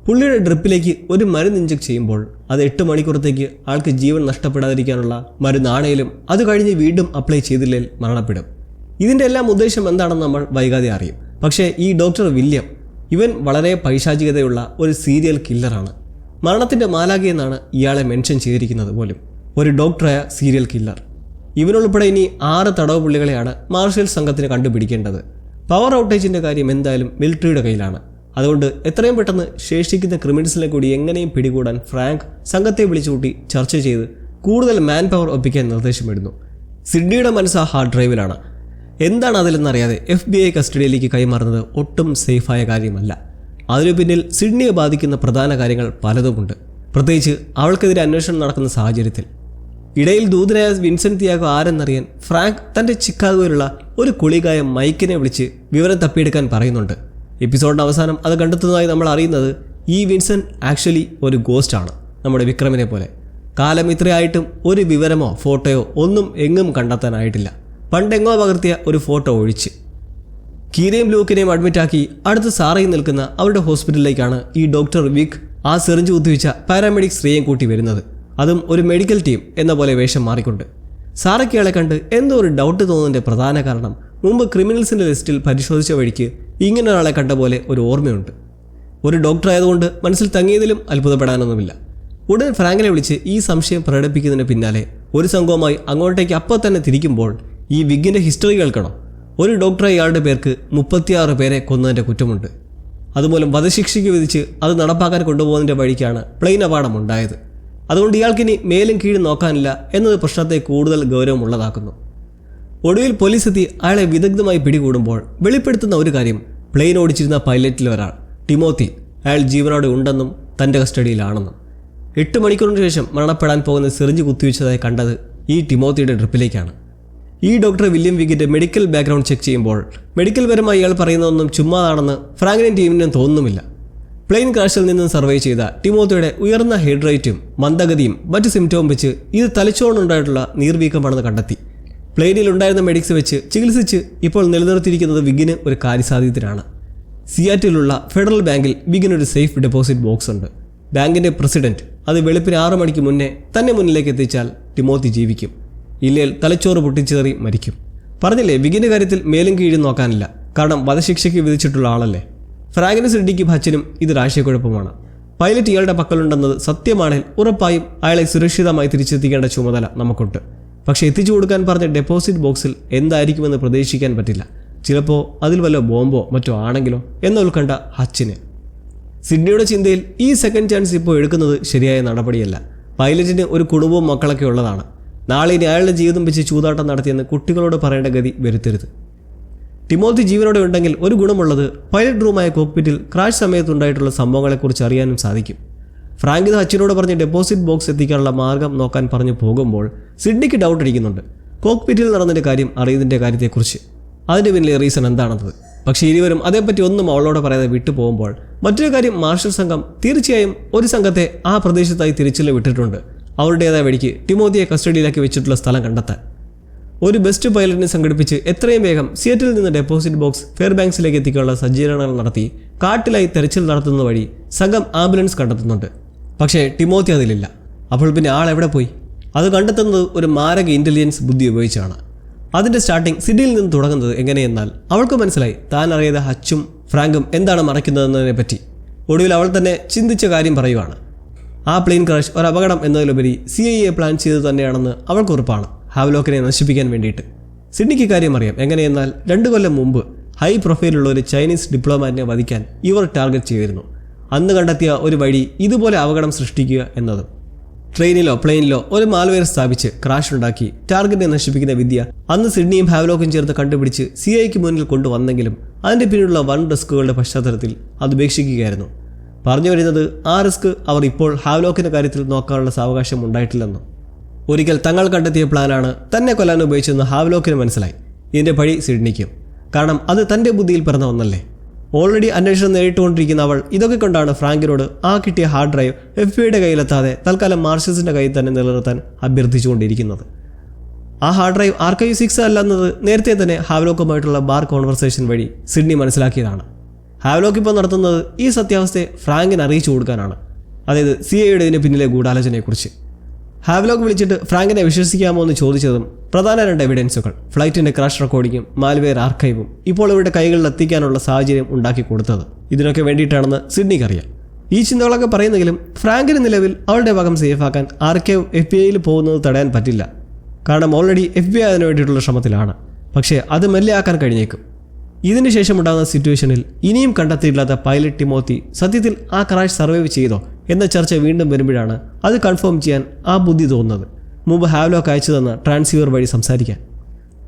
പുള്ളിയുടെ ഡ്രിപ്പിലേക്ക് ഒരു മരുന്ന് ഇഞ്ചക്ട് ചെയ്യുമ്പോൾ അത് 8 മണിക്കൂറത്തേക്ക് ആൾക്ക് ജീവൻ നഷ്ടപ്പെടാതിരിക്കാനുള്ള മരുന്നാണേലും അത് കഴിഞ്ഞ് വീണ്ടും അപ്ലൈ ചെയ്തില്ലെങ്കിൽ മരണപ്പെടും. ഇതിൻ്റെ എല്ലാം ഉദ്ദേശം എന്താണെന്ന് നമ്മൾ വൈകാതെ അറിയും. പക്ഷേ ഈ ഡോക്ടർ വില്യം ഇവൻ വളരെ പൈശാചികതയുള്ള ഒരു സീരിയൽ കില്ലറാണ്. മരണത്തിൻ്റെ മാലാഖി എന്നാണ് ഇയാളെ മെൻഷൻ ചെയ്തിരിക്കുന്നത് പോലും. ഒരു ഡോക്ടറായ സീരിയൽ കില്ലർ. ഇവനുൾപ്പെടെ ഇനി 6 തടവ് പുള്ളികളെയാണ് മാർഷൽ സംഘത്തിന് കണ്ടുപിടിക്കേണ്ടത്. പവർ ഔട്ടേജിൻ്റെ കാര്യം എന്തായാലും മിലിറ്ററിയുടെ കയ്യിലാണ്. അതുകൊണ്ട് എത്രയും പെട്ടെന്ന് ശേഷിക്കുന്ന ക്രിമിനൽസിനെ കൂടി എങ്ങനെയും പിടികൂടാൻ ഫ്രാങ്ക് സംഘത്തെ വിളിച്ചുകൂട്ടി ചർച്ച ചെയ്ത് കൂടുതൽ മാൻ പവർ ഒപ്പിക്കാൻ നിർദ്ദേശമിടുന്നു. സിഡ്നിയുടെ മനസ്സ് ആ ഹാർഡ് ഡ്രൈവിലാണ്. എന്താണ് അതിലെന്നറിയാതെ FBI കസ്റ്റഡിയിലേക്ക് കൈമാറുന്നത് ഒട്ടും സേഫായ കാര്യമല്ല. അതിനു പിന്നിൽ സിഡ്നിയെ ബാധിക്കുന്ന പ്രധാന കാര്യങ്ങൾ പലതുമുണ്ട്. പ്രത്യേകിച്ച് അവൾക്കെതിരെ അന്വേഷണം നടക്കുന്ന സാഹചര്യത്തിൽ. ഇടയിൽ ദൂതനായ വിൻസെന്റ് തിയാഗോ ആരെന്നറിയാൻ ഫ്രാങ്ക് തൻ്റെ ചിക്കാഗോയിലുള്ള ഒരു കുളികായ മൈക്കിനെ വിളിച്ച് വിവരം തപ്പിയെടുക്കാൻ പറയുന്നുണ്ട്. എപ്പിസോഡിൻ്റെ അവസാനം അത് കണ്ടെത്തുന്നതായി നമ്മൾ അറിയുന്നത് ഈ വിൻസെന്റ് ആക്ച്വലി ഒരു ഗോസ്റ്റാണ്, നമ്മുടെ വിക്രമിനെ പോലെ. കാലം ഇത്രയായിട്ടും ഒരു വിവരമോ ഫോട്ടോയോ ഒന്നും എങ്ങും കണ്ടെത്താനായിട്ടില്ല, പണ്ടെങ്ങോ പകർത്തിയ ഒരു ഫോട്ടോ ഒഴിച്ച്. കീരയും ലൂക്കിനെയും അഡ്മിറ്റാക്കി അടുത്ത് സാറയിൽ നിൽക്കുന്ന അവരുടെ ഹോസ്പിറ്റലിലേക്കാണ് ഈ ഡോക്ടർ വിക് ആ സെറിഞ്ച് കുത്തിവെച്ച പാരാമെഡിക് സ്ത്രീയും കൂട്ടി വരുന്നത്. അതും ഒരു മെഡിക്കൽ ടീം എന്ന പോലെ വേഷം മാറിക്കൊണ്ട്. സാറയ്ക്ക് അയാളെ കണ്ട് എന്തോ ഒരു ഡൗട്ട് തോന്നുന്നതിൻ്റെ പ്രധാന കാരണം മുമ്പ് ക്രിമിനൽസിൻ്റെ ലിസ്റ്റിൽ പരിശോധിച്ച വഴിക്ക് ഇങ്ങനെ ഒരാളെ കണ്ട പോലെ ഒരു ഓർമ്മയുണ്ട്. ഒരു ഡോക്ടർ ആയതുകൊണ്ട് മനസ്സിൽ തങ്ങിയതിലും അത്ഭുതപ്പെടാനൊന്നുമില്ല. ഉടൻ ഫ്രാങ്കിനെ വിളിച്ച് ഈ സംശയം പ്രകടിപ്പിക്കുന്നതിന് പിന്നാലെ ഒരു സംഘവുമായി അങ്ങോട്ടേക്ക് അപ്പം തന്നെ തിരിക്കുമ്പോൾ ഈ വിഗിൻ്റെ ഹിസ്റ്ററി കേൾക്കണം. ഒരു ഡോക്ടറെ ഇയാളുടെ പേർക്ക് 36 പേരെ കൊന്നതിൻ്റെ കുറ്റമുണ്ട്. അതുമൂലം വധശിക്ഷയ്ക്ക് വിധിച്ച് അത് നടപ്പാക്കാൻ കൊണ്ടുപോകുന്നതിൻ്റെ വഴിക്കാണ് പ്ലെയിൻ അപകടമുണ്ടായത്. അതുകൊണ്ട് ഇയാൾക്കിനി മേലും കീഴും നോക്കാനില്ല എന്നത് പ്രശ്നത്തെ കൂടുതൽ ഗൗരവമുള്ളതാക്കുന്നു. ഒടുവിൽ പോലീസ് എത്തി അയാളെ വിദഗ്ധമായി പിടികൂടുമ്പോൾ വെളിപ്പെടുത്തുന്ന ഒരു കാര്യം പ്ലെയിൻ ഓടിച്ചിരുന്ന പൈലറ്റിൽ ഒരാൾ ടിമോത്തി അയാൾ ജീവനോടെ ഉണ്ടെന്നും തൻ്റെ കസ്റ്റഡിയിലാണെന്നും. 8 മണിക്കൂറിന് ശേഷം മരണപ്പെടാൻ പോകുന്ന സിറിഞ്ച് കുത്തിവെച്ചതായി കണ്ടത് ഈ ടിമോത്തിയുടെ ട്രിപ്പിലേക്കാണ്. ഈ ഡോക്ടർ വില്യം വിഗിൻ്റെ മെഡിക്കൽ ബാക്ക്ഗ്രൗണ്ട് ചെക്ക് ചെയ്യുമ്പോൾ മെഡിക്കൽ പരമായി ഇയാൾ പറയുന്നതൊന്നും ചുമ്മാതാണെന്ന് ഫ്രാങ്കിനും ടീമിനും തോന്നുന്നുമില്ല. പ്ലെയിൻ ക്രാഷിൽ നിന്നും സർവേ ചെയ്ത ടിമോത്തിയുടെ ഉയർന്ന ഹെഡ് റേറ്റും മന്ദഗതിയും മറ്റ് സിംറ്റവും വെച്ച് ഇത് തലച്ചോറിനുണ്ടായിട്ടുള്ള നീർവീക്കമാണെന്ന് കണ്ടെത്തി. പ്ലെയിനിലുണ്ടായിരുന്ന മെഡിക്സ് വെച്ച് ചികിത്സിച്ച് ഇപ്പോൾ നിലനിർത്തിയിരിക്കുന്നത് വിഗിന് ഒരു കാര്യസാധ്യത്തിനാണ്. സിയാറ്റിലുള്ള ഫെഡറൽ ബാങ്കിൽ വിഗിനൊരു സേഫ് ഡെപ്പോസിറ്റ് ബോക്സ് ഉണ്ട്. ബാങ്കിൻ്റെ പ്രസിഡന്റ് അത് വെളുപ്പിന് 6 മണിക്ക് മുന്നേ തന്നെ മുന്നിലേക്ക് എത്തിച്ചാൽ ടിമോത്തി ജീവിക്കും, ഇല്ലേൽ തലച്ചോറ് പൊട്ടിച്ചേറി മരിക്കും. പറഞ്ഞില്ലേ, വിഗിൻ്റെ കാര്യത്തിൽ മേലും കീഴും നോക്കാനില്ല, കാരണം വധശിക്ഷയ്ക്ക് വിധിച്ചിട്ടുള്ള ആളല്ലേ. ഫ്രാങ്കിനും സിഡ്നിക്കും ഹച്ചിനും ഇത് രാശിക്കുഴപ്പമാണ്. പൈലറ്റ് ഇയാളുടെ പക്കലുണ്ടെന്നത് സത്യമാണെങ്കിൽ ഉറപ്പായും അയാളെ സുരക്ഷിതമായി തിരിച്ചെത്തിക്കേണ്ട ചുമതല നമുക്കുണ്ട്. പക്ഷേ എത്തിച്ചു കൊടുക്കാൻ പറഞ്ഞ ഡെപ്പോസിറ്റ് ബോക്സിൽ എന്തായിരിക്കുമെന്ന് പ്രതീക്ഷിക്കാൻ പറ്റില്ല. ചിലപ്പോൾ അതിൽ വല്ല ബോംബോ മറ്റോ ആണെങ്കിലോ എന്ന് ഉൾക്കണ്ട ഹച്ചിന്. സിഡ്നിയുടെ ചിന്തയിൽ ഈ സെക്കൻഡ് ചാൻസ് ഇപ്പോൾ എടുക്കുന്നത് ശരിയായ നടപടിയല്ല. പൈലറ്റിന് ഒരു കുടുംബവും മക്കളൊക്കെ ഉള്ളതാണ്. നാളെ ഇനി അയാളുടെ ജീവിതം വെച്ച് ചൂതാട്ടം നടത്തിയെന്ന് കുട്ടികളോട് പറയേണ്ട ഗതി വരുത്തരുത്. ടിമോത്തി ജീവനോടെ ഉണ്ടെങ്കിൽ ഒരു ഗുണമുള്ളത് പൈലറ്റ് റൂമായ കോക്പിറ്റിൽ ക്രാഷ് സമയത്തുണ്ടായിട്ടുള്ള സംഭവങ്ങളെക്കുറിച്ച് അറിയാനും സാധിക്കും. ഫ്രാങ്ക് ഇത് ഹച്ചിനോട് പറഞ്ഞ് ഡെപ്പോസിറ്റ് ബോക്സ് എത്തിക്കാനുള്ള മാർഗം നോക്കാൻ പറഞ്ഞു പോകുമ്പോൾ സിഡ്നിക്ക് ഡൗട്ട് അടിക്കുന്നുണ്ട് കോക്പിറ്റിൽ നടന്നതിൻ്റെ കാര്യം അറിയുന്നതിൻ്റെ കാര്യത്തെക്കുറിച്ച്. അതിൻ്റെ പിന്നിലെ റീസൺ എന്താണെന്നത്. പക്ഷേ ഇരുവരും അതേപ്പറ്റി ഒന്നും അവളോട് പറയാതെ വിട്ടു പോകുമ്പോൾ മറ്റൊരു കാര്യം, മാർഷൽ സംഘം തീർച്ചയായും ഒരു സംഘത്തെ ആ പ്രദേശത്തായി തിരിച്ചിൽ വിട്ടിട്ടുണ്ട്. അവരുടേതായ വഴിക്ക് ടിമോത്തിയെ കസ്റ്റഡിയിലാക്കി വെച്ചിട്ടുള്ള സ്ഥലം കണ്ടെത്താൻ. ഒരു ബെസ്റ്റ് പൈലറ്റിനെ സംഘടിപ്പിച്ച് എത്രയും വേഗം സിയറ്റിൽ നിന്ന് ഡെപ്പോസിറ്റ് ബോക്സ് ഫെയർബാങ്ക്സിലേക്ക് എത്തിക്കാനുള്ള സജ്ജീകരണങ്ങൾ നടത്തി കാട്ടിലായി തെരച്ചിൽ നടത്തുന്ന വഴി സംഘം ആംബുലൻസ് കണ്ടെത്തുന്നുണ്ട്. പക്ഷേ ടിമോത്തി അതിലില്ല. അപ്പോൾ പിന്നെ ആളെവിടെ പോയി? അത് കണ്ടെത്തുന്നത് ഒരു മാരക ഇൻ്റലിജൻസ് ബുദ്ധി ഉപയോഗിച്ചാണ്. അതിൻ്റെ സ്റ്റാർട്ടിങ് സിഡ്നിയിൽ നിന്ന് തുടങ്ങുന്നത് എങ്ങനെയെന്നാൽ അവൾക്ക് മനസ്സിലായി താൻ അറിയാതെ ഹച്ചും ഫ്രാങ്കും എന്താണ് മറയ്ക്കുന്നതെന്നതിനെ പറ്റി. ഒടുവിൽ അവൾ തന്നെ ചിന്തിച്ച കാര്യം പറയുവാണ്. ആ പ്ലെയിൻ ക്രാഷ് ഒരു അപകടം എന്നതിലുപരി CIA പ്ലാൻ ചെയ്തു തന്നെയാണെന്ന് അവൾക്ക് ഉറപ്പാണ്, ഹാവ്ലോക്കിനെ നശിപ്പിക്കാൻ വേണ്ടിയിട്ട്. സിഡ്നിക്ക് കാര്യം അറിയാം. എങ്ങനെയെന്നാൽ 2 കൊല്ലം മുമ്പ് ഹൈ പ്രൊഫൈലുള്ള ഒരു ചൈനീസ് ഡിപ്ലോമാറ്റിനെ വധിക്കാൻ ഇവർ ടാർഗറ്റ് ചെയ്തിരുന്നു. അന്ന് കണ്ടെത്തിയ ഒരു വഴി ഇതുപോലെ അപകടം സൃഷ്ടിക്കുക എന്നതും. ട്രെയിനിലോ പ്ലെയിനിലോ ഒരു മാൽവെയർ സ്ഥാപിച്ച് ക്രാഷ് ഉണ്ടാക്കി ടാർഗറ്റിനെ നശിപ്പിക്കുന്ന വിദ്യ അന്ന് സിഡ്നിയും ഹാവ്ലോക്കും ചേർത്ത് കണ്ടുപിടിച്ച് CIAക്ക് മുന്നിൽ കൊണ്ടുവന്നെങ്കിലും അതിൻ്റെ പിന്നിലുള്ള വൻ റിസ്കുകളുടെ പശ്ചാത്തലത്തിൽ അത് ഉപേക്ഷിക്കുകയായിരുന്നു. പറഞ്ഞു വരുന്നത് ആ റിസ്ക് അവർ ഇപ്പോൾ ഹാവ്ലോക്കിൻ്റെ കാര്യത്തിൽ നോക്കാനുള്ള സാവകാശം ഉണ്ടായിട്ടില്ലെന്നും. ഒരിക്കൽ തങ്ങൾ കണ്ടെത്തിയ പ്ലാനാണ് തന്നെ കൊല്ലാൻ ഉപയോഗിച്ചെന്ന് ഹാവ്ലോക്കിന് മനസ്സിലായി. ഇതിൻ്റെ പഴി സിഡ്നിക്കും. കാരണം അത് തൻ്റെ ബുദ്ധിയിൽ പിറന്ന ഒന്നല്ലേ. ഓൾറെഡി അന്വേഷണം നേരിട്ടുകൊണ്ടിരിക്കുന്ന അവൾ ഇതൊക്കെ കൊണ്ടാണ് ഫ്രാങ്കിനോട് ആ കിട്ടിയ ഹാർഡ് ഡ്രൈവ് FBI കയ്യിലെത്താതെ തൽക്കാലം മാർഷൽസിൻ്റെ കയ്യിൽ തന്നെ നിലനിർത്താൻ അഭ്യർത്ഥിച്ചുകൊണ്ടിരിക്കുന്നത്. ആ ഹാർഡ് ഡ്രൈവ് ആർക്കൈവ് 6 അല്ലെന്നത് നേരത്തെ തന്നെ ഹാവ്ലോക്കുമായിട്ടുള്ള ബാർ കോൺവെർസേഷൻ വഴി സിഡ്നി മനസ്സിലാക്കിയതാണ്. ഹാവ്ലോക്ക് ഇപ്പോൾ നടത്തുന്നത് ഈ സത്യാവസ്ഥയെ ഫ്രാങ്കിന് അറിയിച്ചു കൊടുക്കാനാണ്, അതായത് CIAയുടെ ഇതിന് പിന്നിലെ ഗൂഢാലോചനയെക്കുറിച്ച്. ഹാവ്ലോക്ക് വിളിച്ചിട്ട് ഫ്രാങ്കിനെ വിശ്വസിക്കാമോ എന്ന് ചോദിച്ചതും പ്രധാന 2 എവിഡൻസുകൾ, ഫ്ലൈറ്റിൻ്റെ ക്രാഷ് റെക്കോർഡിങ്ങും മാൽവെയർ ആർക്കൈവും ഇപ്പോൾ ഇവരുടെ കൈകളിൽ എത്തിക്കാനുള്ള സാഹചര്യം ഉണ്ടാക്കി കൊടുത്തത് ഇതിനൊക്കെ വേണ്ടിയിട്ടാണെന്ന് സിഡ്നിക്ക് അറിയാം. ഈ ചിന്തകളൊക്കെ പറയുന്നെങ്കിലും ഫ്രാങ്കിന് നിലവിൽ അവളുടെ ഭാഗം സേഫാക്കാൻ ആർക്കൈവ് FBI പോകുന്നത് തടയാൻ പറ്റില്ല. കാരണം ഓൾറെഡി FBI അതിനു വേണ്ടിയിട്ടുള്ള ശ്രമത്തിലാണ്. പക്ഷേ അത് മെല്ലെയാക്കാൻ കഴിഞ്ഞേക്കും. ഇതിന് ശേഷമുണ്ടാകുന്ന സിറ്റുവേഷനിൽ ഇനിയും കണ്ടെത്തിയില്ലാത്ത പൈലറ്റ് ടിമോത്തി സത്യത്തിൽ ആ ക്രാഷ് സർവൈവ് ചെയ്തോ എന്ന ചർച്ച വീണ്ടും വരുമ്പോഴാണ് അത് കൺഫേം ചെയ്യാൻ ആ ബുദ്ധി തോന്നുന്നത്, മുമ്പ് ഹാവ്ലോക്ക് അയച്ചു തന്ന ട്രാൻസ്സീവർ വഴി സംസാരിക്കാൻ.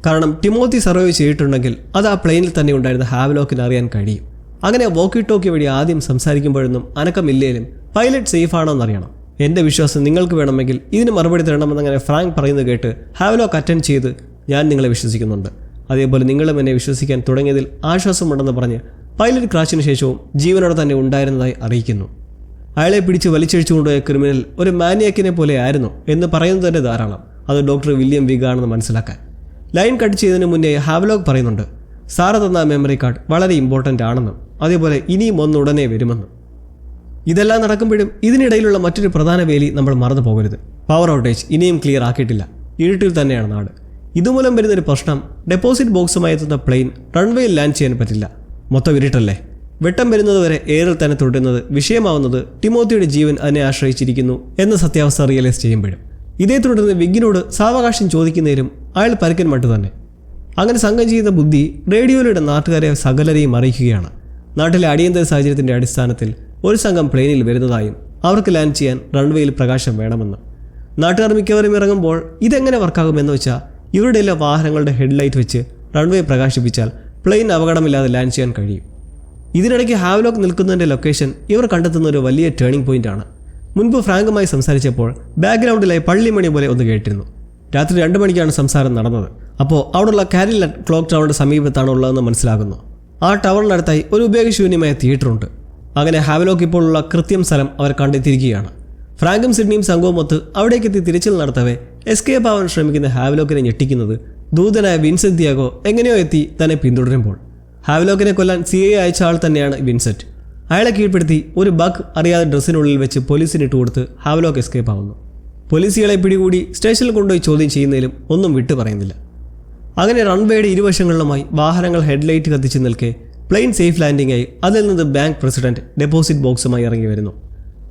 കാരണം ടിമോത്തി സർവൈവ് ചെയ്തിട്ടുണ്ടെങ്കിൽ അത് ആ പ്ലെയിനിൽ തന്നെ ഉണ്ടായിരുന്ന ഹാവ്ലോക്കിന് അറിയാൻ കഴിയും. അങ്ങനെ വോക്കി ടോക്കി വഴി ആദ്യം സംസാരിക്കുമ്പോഴൊന്നും അനക്കമില്ലേലും പൈലറ്റ് സേഫ് ആണോ എന്നറിയണം. എൻ്റെ വിശ്വാസം നിങ്ങൾക്ക് വേണമെങ്കിൽ ഇതിന് മറുപടി തരണമെന്നങ്ങനെ ഫ്രാങ്ക് പറയുന്നത് കേട്ട് ഹാവ്ലോക്ക് അറ്റൻഡ് ചെയ്ത് ഞാൻ നിങ്ങളെ വിശ്വസിക്കുന്നുണ്ട്, അതേപോലെ നിങ്ങളും എന്നെ വിശ്വസിക്കാൻ തുടങ്ങിയതിൽ ആശ്വാസമുണ്ടെന്ന് പറഞ്ഞ് പൈലറ്റ് ക്രാഷിന് ശേഷവും ജീവനോടെ തന്നെ ഉണ്ടായിരുന്നതായി അറിയിക്കുന്നു. അയാളെ പിടിച്ച് വലിച്ചഴിച്ചു കൊണ്ടുപോയ ക്രിമിനൽ ഒരു മാനിയാക്കിനെ പോലെ ആയിരുന്നു എന്ന് പറയുന്നത് തന്നെ ധാരാളം അത് ഡോക്ടർ വില്യം വിഗ് ആണെന്ന് മനസ്സിലാക്കാൻ. ലൈൻ കട്ട് ചെയ്തതിന് മുന്നേ ഹാവ്ലോക്ക് പറയുന്നുണ്ട് സാറ തന്ന മെമ്മറി കാർഡ് വളരെ ഇമ്പോർട്ടൻ്റ് ആണെന്നും അതേപോലെ ഇനിയും ഒന്നുടനെ വരുമെന്നും. ഇതെല്ലാം നടക്കുമ്പോഴും ഇതിനിടയിലുള്ള മറ്റൊരു പ്രധാന വേലി നമ്മൾ മറന്നു പോകരുത്. പവർ ഔട്ടേജ് ഇനിയും ക്ലിയർ ആക്കിയിട്ടില്ല. ഇരുട്ടിൽ തന്നെയാണ് നാട്. ഇതുമൂലം വരുന്നൊരു പ്രശ്നം, ഡെപ്പോസിറ്റ് ബോക്സുമായി എത്തുന്ന പ്ലെയിൻ റൺവേയിൽ ലാൻഡ് ചെയ്യാൻ പറ്റില്ല. മൊത്തം ഇരുട്ടല്ലേ. വെട്ടം വരുന്നതുവരെ എയറിൽ തന്നെ തുടരുന്നത് വിഷയമാവുന്നത് ടിമോത്തിയുടെ ജീവൻ അതിനെ ആശ്രയിച്ചിരിക്കുന്നു എന്ന സത്യാവസ്ഥ റിയലൈസ് ചെയ്യുമ്പോഴും. ഇതേ തുടർന്ന് വിഗിനോട് സാവകാശം ചോദിക്കുന്നതിലും അയാൾ പരുക്കൻ മട്ട് തന്നെ. അങ്ങനെ സംഘം ചെയ്ത ബുദ്ധി റേഡിയോയിലൂടെ നാട്ടുകാരെ സകലരെയും അറിയിക്കുകയാണ്. നാട്ടിലെ അടിയന്തര സാഹചര്യത്തിൻ്റെ അടിസ്ഥാനത്തിൽ ഒരു സംഘം പ്ലെയിനിൽ വരുന്നതായും അവർക്ക് ലാൻഡ് ചെയ്യാൻ റൺവേയിൽ പ്രകാശം വേണമെന്നും. നാട്ടുകാർ മിക്കവരും ഇറങ്ങുമ്പോൾ ഇതെങ്ങനെ വർക്കാകുമെന്ന് വെച്ചാൽ ഇവരുടെ എല്ലാ വാഹനങ്ങളുടെ ഹെഡ്ലൈറ്റ് വെച്ച് റൺവേ പ്രകാശിപ്പിച്ചാൽ പ്ലെയിൻ അപകടമില്ലാതെ ലാൻഡ് ചെയ്യാൻ കഴിയും. ഇതിനിടയ്ക്ക് ഹാവ്ലോക്ക് നിൽക്കുന്നതിൻ്റെ ലൊക്കേഷൻ ഇവർ കണ്ടെത്തുന്ന ഒരു വലിയ ടേണിംഗ് പോയിൻ്റാണ്. മുൻപ് ഫ്രാങ്കുമായി സംസാരിച്ചപ്പോൾ ബാക്ക്ഗ്രൗണ്ടിലായി പള്ളിമണി പോലെ ഒന്ന് കേട്ടിരുന്നു. രാത്രി 2 മണിക്കാണ് സംസാരം നടന്നത്. അപ്പോൾ അവിടെയുള്ള കാരിൽ ക്ലോക്ക് ടവറിൻ്റെ സമീപത്താണ് ഉള്ളതെന്ന് മനസ്സിലാകുന്നു. ആ ടവറിനടുത്തായി ഒരു ഉപയോഗശൂന്യമായ തിയേറ്ററുണ്ട്. അങ്ങനെ ഹാവ്ലോക്ക് ഇപ്പോൾ ഉള്ള കൃത്യം സ്ഥലം അവർ കണ്ടെത്തിയിരിക്കുകയാണ്. ഫ്രാങ്കും സിഡ്നിയും സംഘവുമൊത്ത് അവിടേക്കെത്തി തിരച്ചിൽ നടത്തവേ എസ്കേപ്പ് ആവാൻ ശ്രമിക്കുന്ന ഹാവ്ലോക്കിനെ ഞെട്ടിക്കുന്നത് ദൂതനായ വിൻസെന്റ് ദിയാഗോ എങ്ങനെയോ എത്തി തന്നെ പിന്തുടരുമ്പോൾ. ഹാവ്ലോക്കിനെ കൊല്ലാൻ CIA അയച്ച ആൾ തന്നെയാണ് വിൻസെന്റ്. അയാളെ കീഴ്പ്പെടുത്തി ഒരു ബഗ് അറിയാതെ ഡ്രസ്സിനുള്ളിൽ വെച്ച് പോലീസിന് ഇട്ടുകൊടുത്ത് ഹാവ്ലോക്ക് എസ്കേപ്പ് ആവുന്നു. പോലീസുകളെ പിടികൂടി സ്റ്റേഷനിൽ കൊണ്ടുപോയി ചോദ്യം ചെയ്യുന്നതിലും ഒന്നും വിട്ടു പറയുന്നില്ല. അങ്ങനെ റൺവേയുടെ ഇരുവശങ്ങളിലുമായി വാഹനങ്ങൾ ഹെഡ്ലൈറ്റ് കത്തിച്ച് നിൽക്കെ പ്ലെയിൻ സേഫ് ലാൻഡിംഗായി അതിൽ നിന്ന് ബാങ്ക് പ്രസിഡന്റ് ഡെപ്പോസിറ്റ് ബോക്സുമായി ഇറങ്ങി വരുന്നു.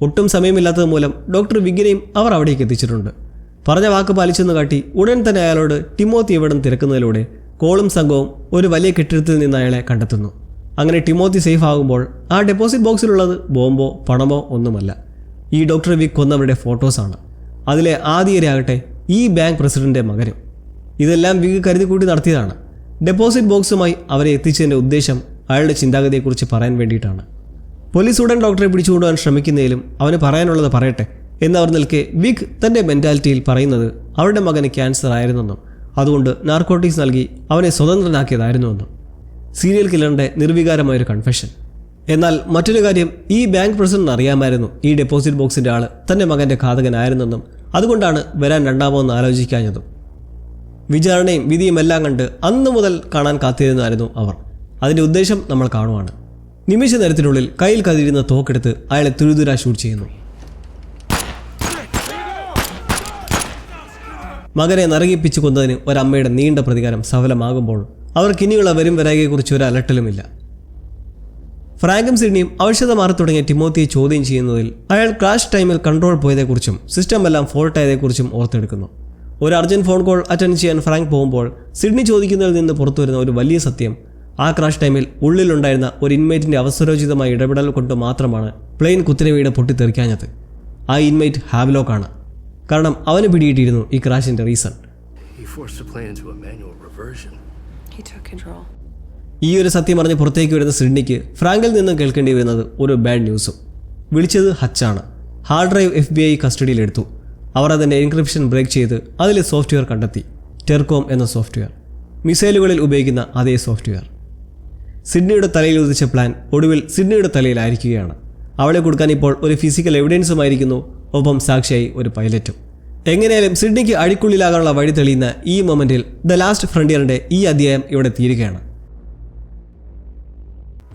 ഒട്ടും സമയമില്ലാത്തത് മൂലം ഡോക്ടർ വിഗിനെയും അവർ അവിടേക്ക് എത്തിച്ചിട്ടുണ്ട്. പറഞ്ഞ വാക്ക് പാലിച്ചെന്ന് കാട്ടി ഉടൻ തന്നെ അയാളോട് ടിമോത്തി എവിടം തിരക്കുന്നതിലൂടെ കോളും സംഘവും ഒരു വലിയ കെട്ടിടത്തിൽ നിന്ന് അയാളെ കണ്ടെത്തുന്നു. അങ്ങനെ ടിമോത്തി സേഫ് ആകുമ്പോൾ ആ ഡെപ്പോസിറ്റ് ബോക്സിലുള്ളത് ബോംബോ പണമോ ഒന്നുമല്ല, ഈ ഡോക്ടർ വിഗ് കൊന്നവരുടെ ഫോട്ടോസാണ്. അതിലെ ആദ്യരാകട്ടെ ഈ ബാങ്ക് പ്രസിഡന്റിൻ്റെ മകനും. ഇതെല്ലാം വിഗ് കരുതിക്കൂട്ടി നടത്തിയതാണ്. ഡെപ്പോസിറ്റ് ബോക്സുമായി അവരെ എത്തിച്ചതിൻ്റെ ഉദ്ദേശം അയാളുടെ ചിന്താഗതിയെക്കുറിച്ച് പറയാൻ വേണ്ടിയിട്ടാണ്. പോലീസ് ഉടൻ ഡോക്ടറെ പിടിച്ചുകൊണ്ടുപോകാൻ ശ്രമിക്കുന്നതിലും അവന് പറയാനുള്ളത് പറയട്ടെ എന്നവർ നിൽക്കെ വിഗ് തൻ്റെ മെൻറ്റാലിറ്റിയിൽ പറയുന്നത് അവരുടെ മകന് ക്യാൻസർ ആയിരുന്നെന്നും അതുകൊണ്ട് നാർക്കോട്ടിക്സ് നൽകി അവനെ സ്വതന്ത്രനാക്കിയതായിരുന്നുവെന്നും. Serial കില്ലറിൻ്റെ നിർവികാരമായൊരു confession. എന്നാൽ മറ്റൊരു കാര്യം, ഈ ബാങ്ക് പ്രസിഡന്റ് അറിയാമായിരുന്നു ഈ ഡെപ്പോസിറ്റ് ബോക്സിൻ്റെ ആൾ തൻ്റെ മകൻ്റെ ഘാതകനായിരുന്നെന്നും അതുകൊണ്ടാണ് വരാൻ രണ്ടാമോന്ന് ആലോചിക്കാഞ്ഞതും. വിചാരണയും വിധിയും എല്ലാം കണ്ട് അന്നു മുതൽ കാണാൻ കാത്തിരുന്നായിരുന്നു അവർ. അതിൻ്റെ ഉദ്ദേശം നമ്മൾ കാണുവാണ്. നിമിഷ നേരത്തിനുള്ളിൽ കയ്യിൽ കതിരുന്ന തോക്കെടുത്ത് അയാളെ തുരുതുരാ ഷൂട്ട് ചെയ്യുന്നു. മകനെ നരകിപ്പിച്ചു കൊന്നതിന് ഒരമ്മയുടെ നീണ്ട പ്രതികാരം സഫലമാകുമ്പോൾ അവർക്കിനിയുള്ള വരും വരായികയെക്കുറിച്ച് ഒരു അലട്ടലുമില്ല. ഫ്രാങ്കും സിഡ്നിയും ഔഷധ മാറി തുടങ്ങിയ ടിമോത്തിയെ ചോദ്യം ചെയ്യുന്നതിൽ അയാൾ ക്രാഷ് ടൈമിൽ കൺട്രോൾ പോയതെക്കുറിച്ചും സിസ്റ്റം എല്ലാം ഫോൾട്ടായതെക്കുറിച്ചും ഓർത്തെടുക്കുന്നു. ഒരു അർജന്റ് ഫോൺ കോൾ അറ്റൻഡ് ചെയ്യാൻ ഫ്രാങ്ക് പോകുമ്പോൾ സിഡ്നി ചോദിക്കുന്നതിൽ നിന്ന് പുറത്തു വരുന്ന ഒരു വലിയ സത്യം, ആ ക്രാഷ് ടൈമിൽ ഉള്ളിലുണ്ടായിരുന്ന ഒരു ഇൻമേറ്റിൻ്റെ അവസരോചിതമായ ഇടപെടൽ കൊണ്ട് മാത്രമാണ് പ്ലെയിൻ കുത്തിനെ വീട് പൊട്ടിത്തെറിക്കാഞ്ഞത്. ആ ഇൻമേറ്റ് ഹാവ്ലോക്കാണ്. കാരണം അവന് പിടിയിട്ടിരുന്നു ഈ ക്രാഷിൻ്റെ റീസൺ. ഈ ഒരു സത്യം പറഞ്ഞ് പുറത്തേക്ക് വരുന്ന സിഡ്നിക്ക് ഫ്രാങ്കിൽ നിന്നും കേൾക്കേണ്ടി വരുന്നത് ഒരു ബാഡ് ന്യൂസും. വിളിച്ചത് ഹച്ചാണ്. ഹാർഡ് ഡ്രൈവ് FBI കസ്റ്റഡിയിലെടുത്തു. അവർ അതിൻ്റെ എൻക്രിപ്ഷൻ ബ്രേക്ക് ചെയ്ത് അതിലെ സോഫ്റ്റ്വെയർ കണ്ടെത്തി. ടെർകോം എന്ന സോഫ്റ്റ്വെയർ, മിസൈലുകളിൽ ഉപയോഗിക്കുന്ന അതേ സോഫ്റ്റ്വെയർ. സിഡ്നിയുടെ തലയിൽ ഉദിച്ച പ്ലാൻ ഒടുവിൽ സിഡ്നിയുടെ തലയിലായിരിക്കുകയാണ്. അവളെ കൊടുക്കാൻ ഇപ്പോൾ ഒരു ഫിസിക്കൽ എവിഡൻസുമായിരിക്കുന്നു, ഒപ്പം സാക്ഷിയായി ഒരു പൈലറ്റും. എങ്ങനെയാലും സിഡ്നിക്ക് അഴിക്കുള്ളിലാകാനുള്ള വഴി തെളിയുന്ന ഈ മൊമെന്റിൽ ദ ലാസ്റ്റ് ഫ്രണ്ടിയറിന്റെ ഈ അധ്യായം ഇവിടെ തീരുകയാണ്.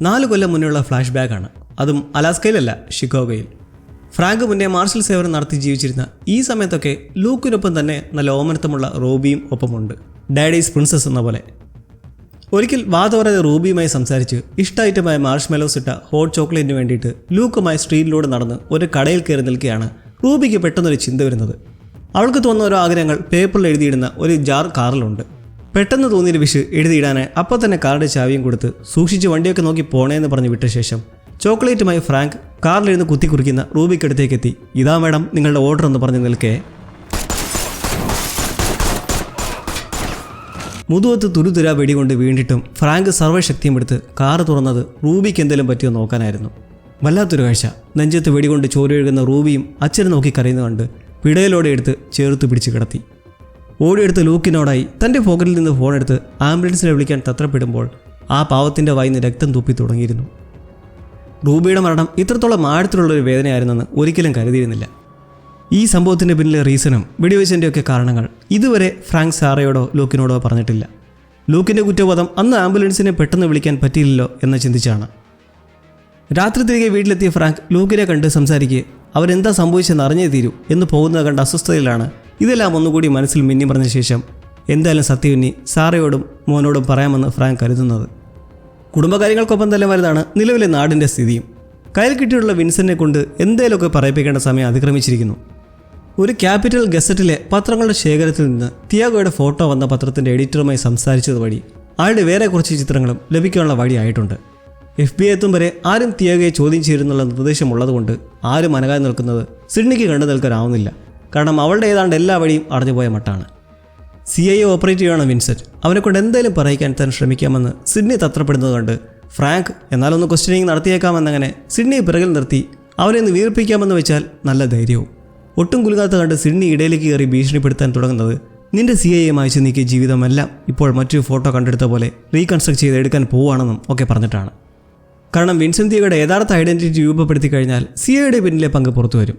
4 കൊല്ലം മുന്നേയുള്ള ഫ്ലാഷ് ബാക്കാണ്. അതും അലാസ്കയിലല്ല, ഷിക്കാഗോയിൽ. ഫ്രാങ്ക് മുന്നേ മാർഷൽ സേവനം നടത്തി ജീവിച്ചിരുന്ന ഈ സമയത്തൊക്കെ ലൂക്കിനൊപ്പം തന്നെ നല്ല ഓമനത്തമുള്ള റൂബിയും ഒപ്പമുണ്ട്, ഡാഡീസ് പ്രിൻസസ് എന്ന പോലെ. ഒരിക്കൽ വാതോരാതെ റൂബിയുമായി സംസാരിച്ച് ഇഷ്ടഐറ്റമായ മാർഷ്മെലോസ് ഇട്ട ഹോട്ട് ചോക്ലേറ്റിന് വേണ്ടിയിട്ട് ലൂക്കുമായി സ്ട്രീറ്റിലൂടെ നടന്ന് ഒരു കടയിൽ കയറി നിൽക്കുകയാണ് റൂബിക്ക് പെട്ടെന്നൊരു ചിന്ത വരുന്നത്. അവൾക്ക് തോന്നുന്ന ഓരോ ആഗ്രഹങ്ങൾ പേപ്പറിൽ എഴുതിയിടുന്ന ഒരു ജാർ കാറിലുണ്ട്. പെട്ടെന്ന് തോന്നിയൊരു വിഷ് എഴുതിയിടാൻ അപ്പോൾ തന്നെ കാറിൻ്റെ ചാവിയും കൊടുത്ത് സൂക്ഷിച്ച് വണ്ടിയൊക്കെ നോക്കി പോണേന്ന് പറഞ്ഞ് വിട്ട ശേഷം ചോക്ലേറ്റുമായി ഫ്രാങ്ക് കാറിലിരുന്ന് കുത്തിക്കുറിക്കുന്ന റൂബിക്കടുത്തേക്ക് എത്തി. ഇതാ മാഡം നിങ്ങളുടെ ഓർഡർ എന്ന് പറഞ്ഞ് നിൽക്കേ മുതുവത്ത് തുരുതുര വെടികൊണ്ട് വീണ്ടിട്ടും ഫ്രാങ്ക് സർവ്വശക്തിയും എടുത്ത് കാറ് തുറന്നത് റൂബിക്ക് എന്തെങ്കിലും പറ്റിയോ നോക്കാനായിരുന്നു. വല്ലാത്തൊരു കാഴ്ച. നെഞ്ചത്ത് വെടികൊണ്ട് ചോരയൊഴുകുന്ന റൂബിയും അച്ഛനെ നോക്കി കരയുന്ന കണ്ട് പിടയിലോടെ എടുത്ത് ചേർത്ത് പിടിച്ച് കിടത്തി. ഓടിയെടുത്ത് ലൂക്കിനോടായി തൻ്റെ പോക്കറ്റിൽ നിന്ന് ഫോണെടുത്ത് ആംബുലൻസിനെ വിളിക്കാൻ തത്രപ്പെടുമ്പോൾ ആ പാവത്തിൻ്റെ വായിന്ന് രക്തം തുപ്പി തുടങ്ങിയിരുന്നു. റൂബിയുടെ മരണം ഇത്രത്തോളം ആഴത്തിലുള്ളൊരു വേദനയായിരുന്നെന്ന് ഒരിക്കലും കരുതിയിരുന്നില്ല. ഈ സംഭവത്തിൻ്റെ പിന്നിലെ റീസണും വെടിവെച്ചതിൻ്റെയൊക്കെ കാരണങ്ങൾ ഇതുവരെ ഫ്രാങ്ക് സാറയോടോ ലൂക്കിനോടോ പറഞ്ഞിട്ടില്ല. ലൂക്കിൻ്റെ കുറ്റബോധം അന്ന് ആംബുലൻസിനെ പെട്ടെന്ന് വിളിക്കാൻ പറ്റിയില്ലല്ലോ എന്ന് ചിന്തിച്ചാണ്. രാത്രി തിരികെ വീട്ടിലെത്തിയ ഫ്രാങ്ക് ലൂക്കിനെ കണ്ട് സംസാരിക്കുക അവരെന്താ സംഭവിച്ചെന്ന് അറിഞ്ഞേ തീരൂ എന്ന് പോകുന്നത് കണ്ട അസ്വസ്ഥതയിലാണ്. ഇതെല്ലാം ഒന്നുകൂടി മനസ്സിൽ മിന്നി പറഞ്ഞ ശേഷം എന്തായാലും സത്യവിന്നി സാറയോടും മോനോടും പറയാമെന്ന് ഫ്രാങ്ക് കരുതുന്നത്. കുടുംബകാര്യങ്ങൾക്കൊപ്പം തന്നെ വരുന്നതാണ് നിലവിലെ നാടിൻ്റെ സ്ഥിതിയും. കയ്യിൽ കിട്ടിയുള്ള വിൻസെന്റിനെ കൊണ്ട് എന്തേലുമൊക്കെ പറയിപ്പിക്കേണ്ട സമയം അതിക്രമിച്ചിരിക്കുന്നു. ഒരു ക്യാപിറ്റൽ ഗസറ്റിലെ പത്രങ്ങളുടെ ശേഖരത്തിൽ നിന്ന് തിയാഗോയുടെ ഫോട്ടോ വന്ന പത്രത്തിൻ്റെ എഡിറ്ററുമായി സംസാരിച്ചത് വഴി അയാളുടെ വേറെ കുറച്ച് ചിത്രങ്ങളും ലഭിക്കാനുള്ള വഴിയായിട്ടുണ്ട്. FBI എത്തും വരെ ആരും തിയാഗോയെ ചോദ്യം ചെയ്യുന്നുള്ള നിർദ്ദേശമുള്ളതുകൊണ്ട് ആരും അനങ്ങാതെ നിൽക്കുന്നത് സിഡ്നിക്ക് കണ്ടു നിൽക്കാനാവുന്നില്ല. കാരണം അവളുടെ ഏതാണ്ട് എല്ലാ വഴിയും അടഞ്ഞുപോയ മട്ടാണ്. CIA ഓപ്പറേറ്റ് ചെയ്യുകയാണ് വിൻസെന്റ്. അവനെക്കൊണ്ട് എന്തെങ്കിലും പറയിക്കാൻ താൻ ശ്രമിക്കാമെന്ന് സിഡ്നി തത്രപ്പെടുന്നത് കണ്ട് ഫ്രാങ്ക് എന്നാലൊന്ന് ക്വസ്റ്റ്യനിങ് നടത്തിയേക്കാമെന്നങ്ങനെ സിഡ്നിയെ പിറകിൽ നിർത്തി അവനെ ഒന്ന് വീർപ്പിക്കാമെന്ന് വെച്ചാൽ നല്ല ധൈര്യവും. ഒട്ടും കുലുങ്ങാത്ത കണ്ട് സിഡ്നി ഇടയിലേക്ക് കയറി ഭീഷണിപ്പെടുത്താൻ തുടങ്ങുന്നത് നിന്റെ CIA മായ്ച്ചു നീക്കിയ ജീവിതമെല്ലാം ഇപ്പോൾ മറ്റൊരു ഫോട്ടോ കണ്ടെടുത്ത പോലെ റീകൺസ്ട്രക്ട് ചെയ്ത് എടുക്കാൻ പോവുകയാണെന്നും ഒക്കെ പറഞ്ഞിട്ടാണ്. കാരണം വിൻസെന്റ് തിയാഗോയുടെ യഥാർത്ഥ ഐഡൻറ്റിറ്റി രൂപപ്പെടുത്തി കഴിഞ്ഞാൽ CIAയുടെ പിന്നിലെ പങ്ക് പുറത്തു വരും.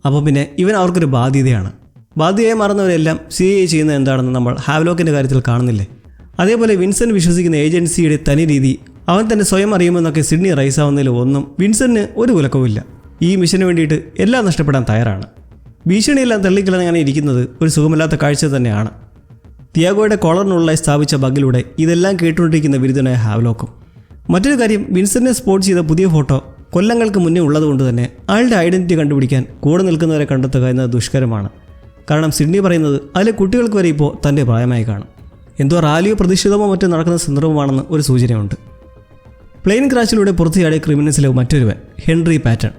അപ്പോൾ പിന്നെ ഇവൻ അവർക്കൊരു ബാധ്യതയാണ്. ബാധ്യതയായി മാറുന്നവരെല്ലാം CIA ചെയ്യുന്നത് എന്താണെന്ന് നമ്മൾ ഹാവ്ലോക്കിൻ്റെ കാര്യത്തിൽ കാണുന്നില്ലേ? അതേപോലെ വിൻസെന്റ് വിശ്വസിക്കുന്ന ഏജൻസിയുടെ തനി രീതി അവൻ തന്നെ സ്വയം അറിയുമെന്നൊക്കെ സിഡ്നി റൈസാവുന്നതിൽ ഒന്നും വിൻസെന്റിന് ഒരു കുലക്കവുമില്ല. ഈ മിഷന് വേണ്ടിയിട്ട് എല്ലാം നഷ്ടപ്പെടാൻ തയ്യാറാണ്. ഭീഷണിയെല്ലാം തള്ളിക്കളഞ്ഞങ്ങനെ ഇരിക്കുന്നത് ഒരു സുഖമില്ലാത്ത കാഴ്ച തന്നെയാണ്. തിയാഗോയുടെ കോളറിനുള്ളിലായി സ്ഥാപിച്ച ബഗിലൂടെ ഇതെല്ലാം കേട്ടുകൊണ്ടിരിക്കുന്ന ബിരുദനായ ഹാവ്ലോക്കും. മറ്റൊരു കാര്യം, വിൻസെന്റിനെ സ്പോട്ട് ചെയ്ത പുതിയ ഫോട്ടോ കൊല്ലങ്ങൾക്ക് മുന്നേ ഉള്ളതുകൊണ്ട് തന്നെ അയാളുടെ ഐഡൻറ്റിറ്റി കണ്ടുപിടിക്കാൻ കൂടെ നിൽക്കുന്നവരെ കണ്ടെത്തുക എന്നത് ദുഷ്കരമാണ്. കാരണം സിഡ്നി പറയുന്നത് അതിലെ കുട്ടികൾക്ക് വരെ ഇപ്പോൾ തൻ്റെ പ്രായമായി കാണും. എന്തോ റാലിയോ പ്രതിഷേധമോ മറ്റോ നടക്കുന്ന സന്ദർഭമാണെന്ന് ഒരു സൂചനയുണ്ട്. പ്ലെയിൻ ക്രാഷിലൂടെ പുറത്തുചാടിയ ക്രിമിനൽസിലെ മറ്റൊരുവൻ ഹെൻറി പാറ്റൺ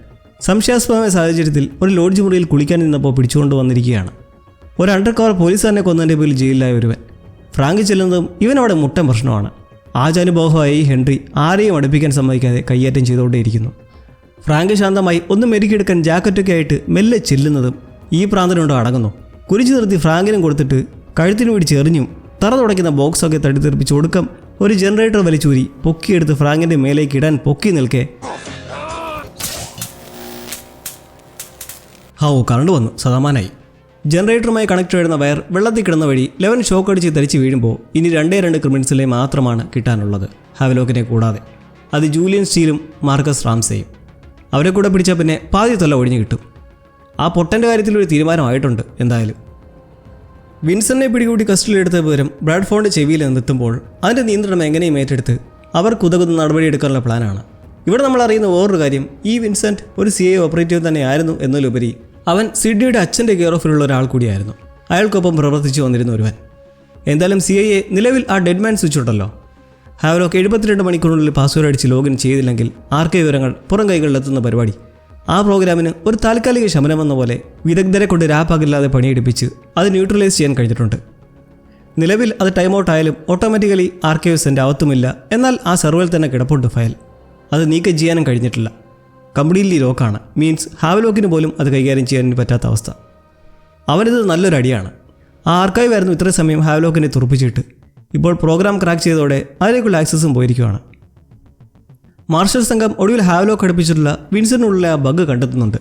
സംശയാസ്പദമായ സാഹചര്യത്തിൽ ഒരു ലോഡ്ജ് മുറിയിൽ കുളിക്കാൻ നിന്നപ്പോൾ പിടിച്ചുകൊണ്ട് വന്നിരിക്കുകയാണ്. ഒരു അണ്ടർ കവർ പോലീസുകാരനെ കൊന്നതിൻ്റെ പേരിൽ ജയിലിലായ ഒരുവൻ. ഫ്രാങ്ക് ചെല്ലുന്നതും ഇവനവിടെ മുട്ടൻ പ്രശ്നമാണ്. ആചാനുബോഹമായ ഈ ഹെൻറി ആരെയും അടുപ്പിക്കാൻ സമ്മതിക്കാതെ കയ്യേറ്റം ചെയ്തുകൊണ്ടേയിരിക്കുന്നു. ഫ്രാങ്ക് ശാന്തമായി ഒന്നും മെരുക്കിയെടുക്കാൻ ജാക്കറ്റൊക്കെ ആയിട്ട് മെല്ലെ ചെല്ലുന്നതും ഈ പ്രാന്തനുണ്ടോ അടങ്ങുന്നു. കുരിച്ചു നിർത്തി ഫ്രാങ്കിനും കൊടുത്തിട്ട് കഴുത്തിനു പിടിച്ച് എറിഞ്ഞും തറ തുടയ്ക്കുന്ന ബോക്സൊക്കെ തടിത്തെറിപ്പിച്ച് ഒടുക്കം ഒരു ജനറേറ്റർ വലിച്ചൂരി പൊക്കിയെടുത്ത് ഫ്രാങ്കിൻ്റെ മേലേക്ക് ഇടാൻ പൊക്കി നിൽക്കേ കറണ്ട് വന്നു. സമാധാനമായി. ജനറേറ്ററുമായി കണക്ട് ചെയ്യുന്ന വയർ വെള്ളത്തിൽ കിടന്ന വഴി 11 ഷോക്ക് അടിച്ച് തരിച്ച് വീഴുമ്പോൾ ഇനി 2 ക്രിമിനൽസിലെ മാത്രമാണ് കിട്ടാനുള്ളത്, ഹാവ്ലോക്കിനെ കൂടാതെ. അത് ജൂലിയൻ സ്റ്റീലും മാർക്കസ് റാംസെയും. അവരെ കൂടെ പിടിച്ചാൽ പിന്നെ പാതി തൊല്ല ഒഴിഞ്ഞു കിട്ടും. ആ പൊട്ടൻ്റെ കാര്യത്തിൽ ഒരു തീരുമാനമായിട്ടുണ്ട് എന്തായാലും. വിൻസെന്റിനെ പിടികൂടി കസ്റ്റഡിയിലെടുത്ത വിവരം ബ്രാഡ്ഫോർഡിൻ്റെ ചെവിയിൽ നിന്നെത്തുമ്പോൾ അതിൻ്റെ നിയന്ത്രണം എങ്ങനെയും ഏറ്റെടുത്ത് അവർ കുതകുന്ന നടപടിയെടുക്കാനുള്ള പ്ലാനാണ്. ഇവിടെ നമ്മൾ അറിയുന്ന വേറൊരു കാര്യം, ഈ വിൻസെന്റ് ഒരു CIA ഓപ്പറേറ്റീവ് തന്നെയായിരുന്നു എന്നതിലുപരി അവൻ സിഡ്നിയുടെ അച്ഛൻ്റെ കെയർ ഓഫിലുള്ള ഒരാൾ കൂടിയായിരുന്നു. അയാൾക്കൊപ്പം പ്രവർത്തിച്ചു വന്നിരുന്ന ഒരുവൻ. എന്തായാലും CIA നിലവിൽ ആ ഡെഡ്മാൻ സ്വിച്ച് ഉണ്ടല്ലോ, ഹാവ്ലോക്ക് 72 മണിക്കൂറിനുള്ളിൽ പാസ്വേഡ് അടിച്ച് ലോഗിൻ ചെയ്തില്ലെങ്കിൽ ആർക്കൈവ് വിവരങ്ങൾ പുറം കൈകളിലെത്തുന്ന പരിപാടി. ആ പ്രോഗ്രാമിന് ഒരു താൽക്കാലിക ശമനമെന്ന പോലെ വിദഗ്ധരെ കൊണ്ട് രാപ്പകലില്ലാതെ പണിയെടുപ്പിച്ച് അത് ന്യൂട്രലൈസ് ചെയ്യാൻ കഴിഞ്ഞിട്ടുണ്ട്. നിലവിൽ അത് ടൈം ഔട്ട് ആയാലും ഓട്ടോമാറ്റിക്കലി ആർക്കൈവ്സിൻ്റെ അകത്തുമില്ല. എന്നാൽ ആ സെർവറിൽ തന്നെ കിടപ്പുണ്ട് ഫയൽ. അത് നീക്കം ചെയ്യാനും കഴിഞ്ഞിട്ടില്ല. കംപ്ലീറ്റ്ലി ലോക്കാണ്. മീൻസ് ഹാവ്ലോക്കിന് പോലും അത് കൈകാര്യം ചെയ്യാൻ പറ്റാത്ത അവസ്ഥ. അവനിത് നല്ലൊരു അടിയാണ്. ആ ആർക്കൈവ് ആയിരുന്നു ഇത്രയും സമയം ഹാവ്ലോക്കിനെ തുറപ്പിച്ചിട്ട്. ഇപ്പോൾ പ്രോഗ്രാം ക്രാക്ക് ചെയ്തതോടെ അതിലേക്കുള്ള ആക്സസും പോയിരിക്കുകയാണ്. മാർഷൽ സംഘം ഒടുവിൽ ഹാവ്ലോക്ക് ഘടിപ്പിച്ചിട്ടുള്ള വിൻസറിനുള്ളിലെ ആ ബഗ് കണ്ടെത്തുന്നുണ്ട്.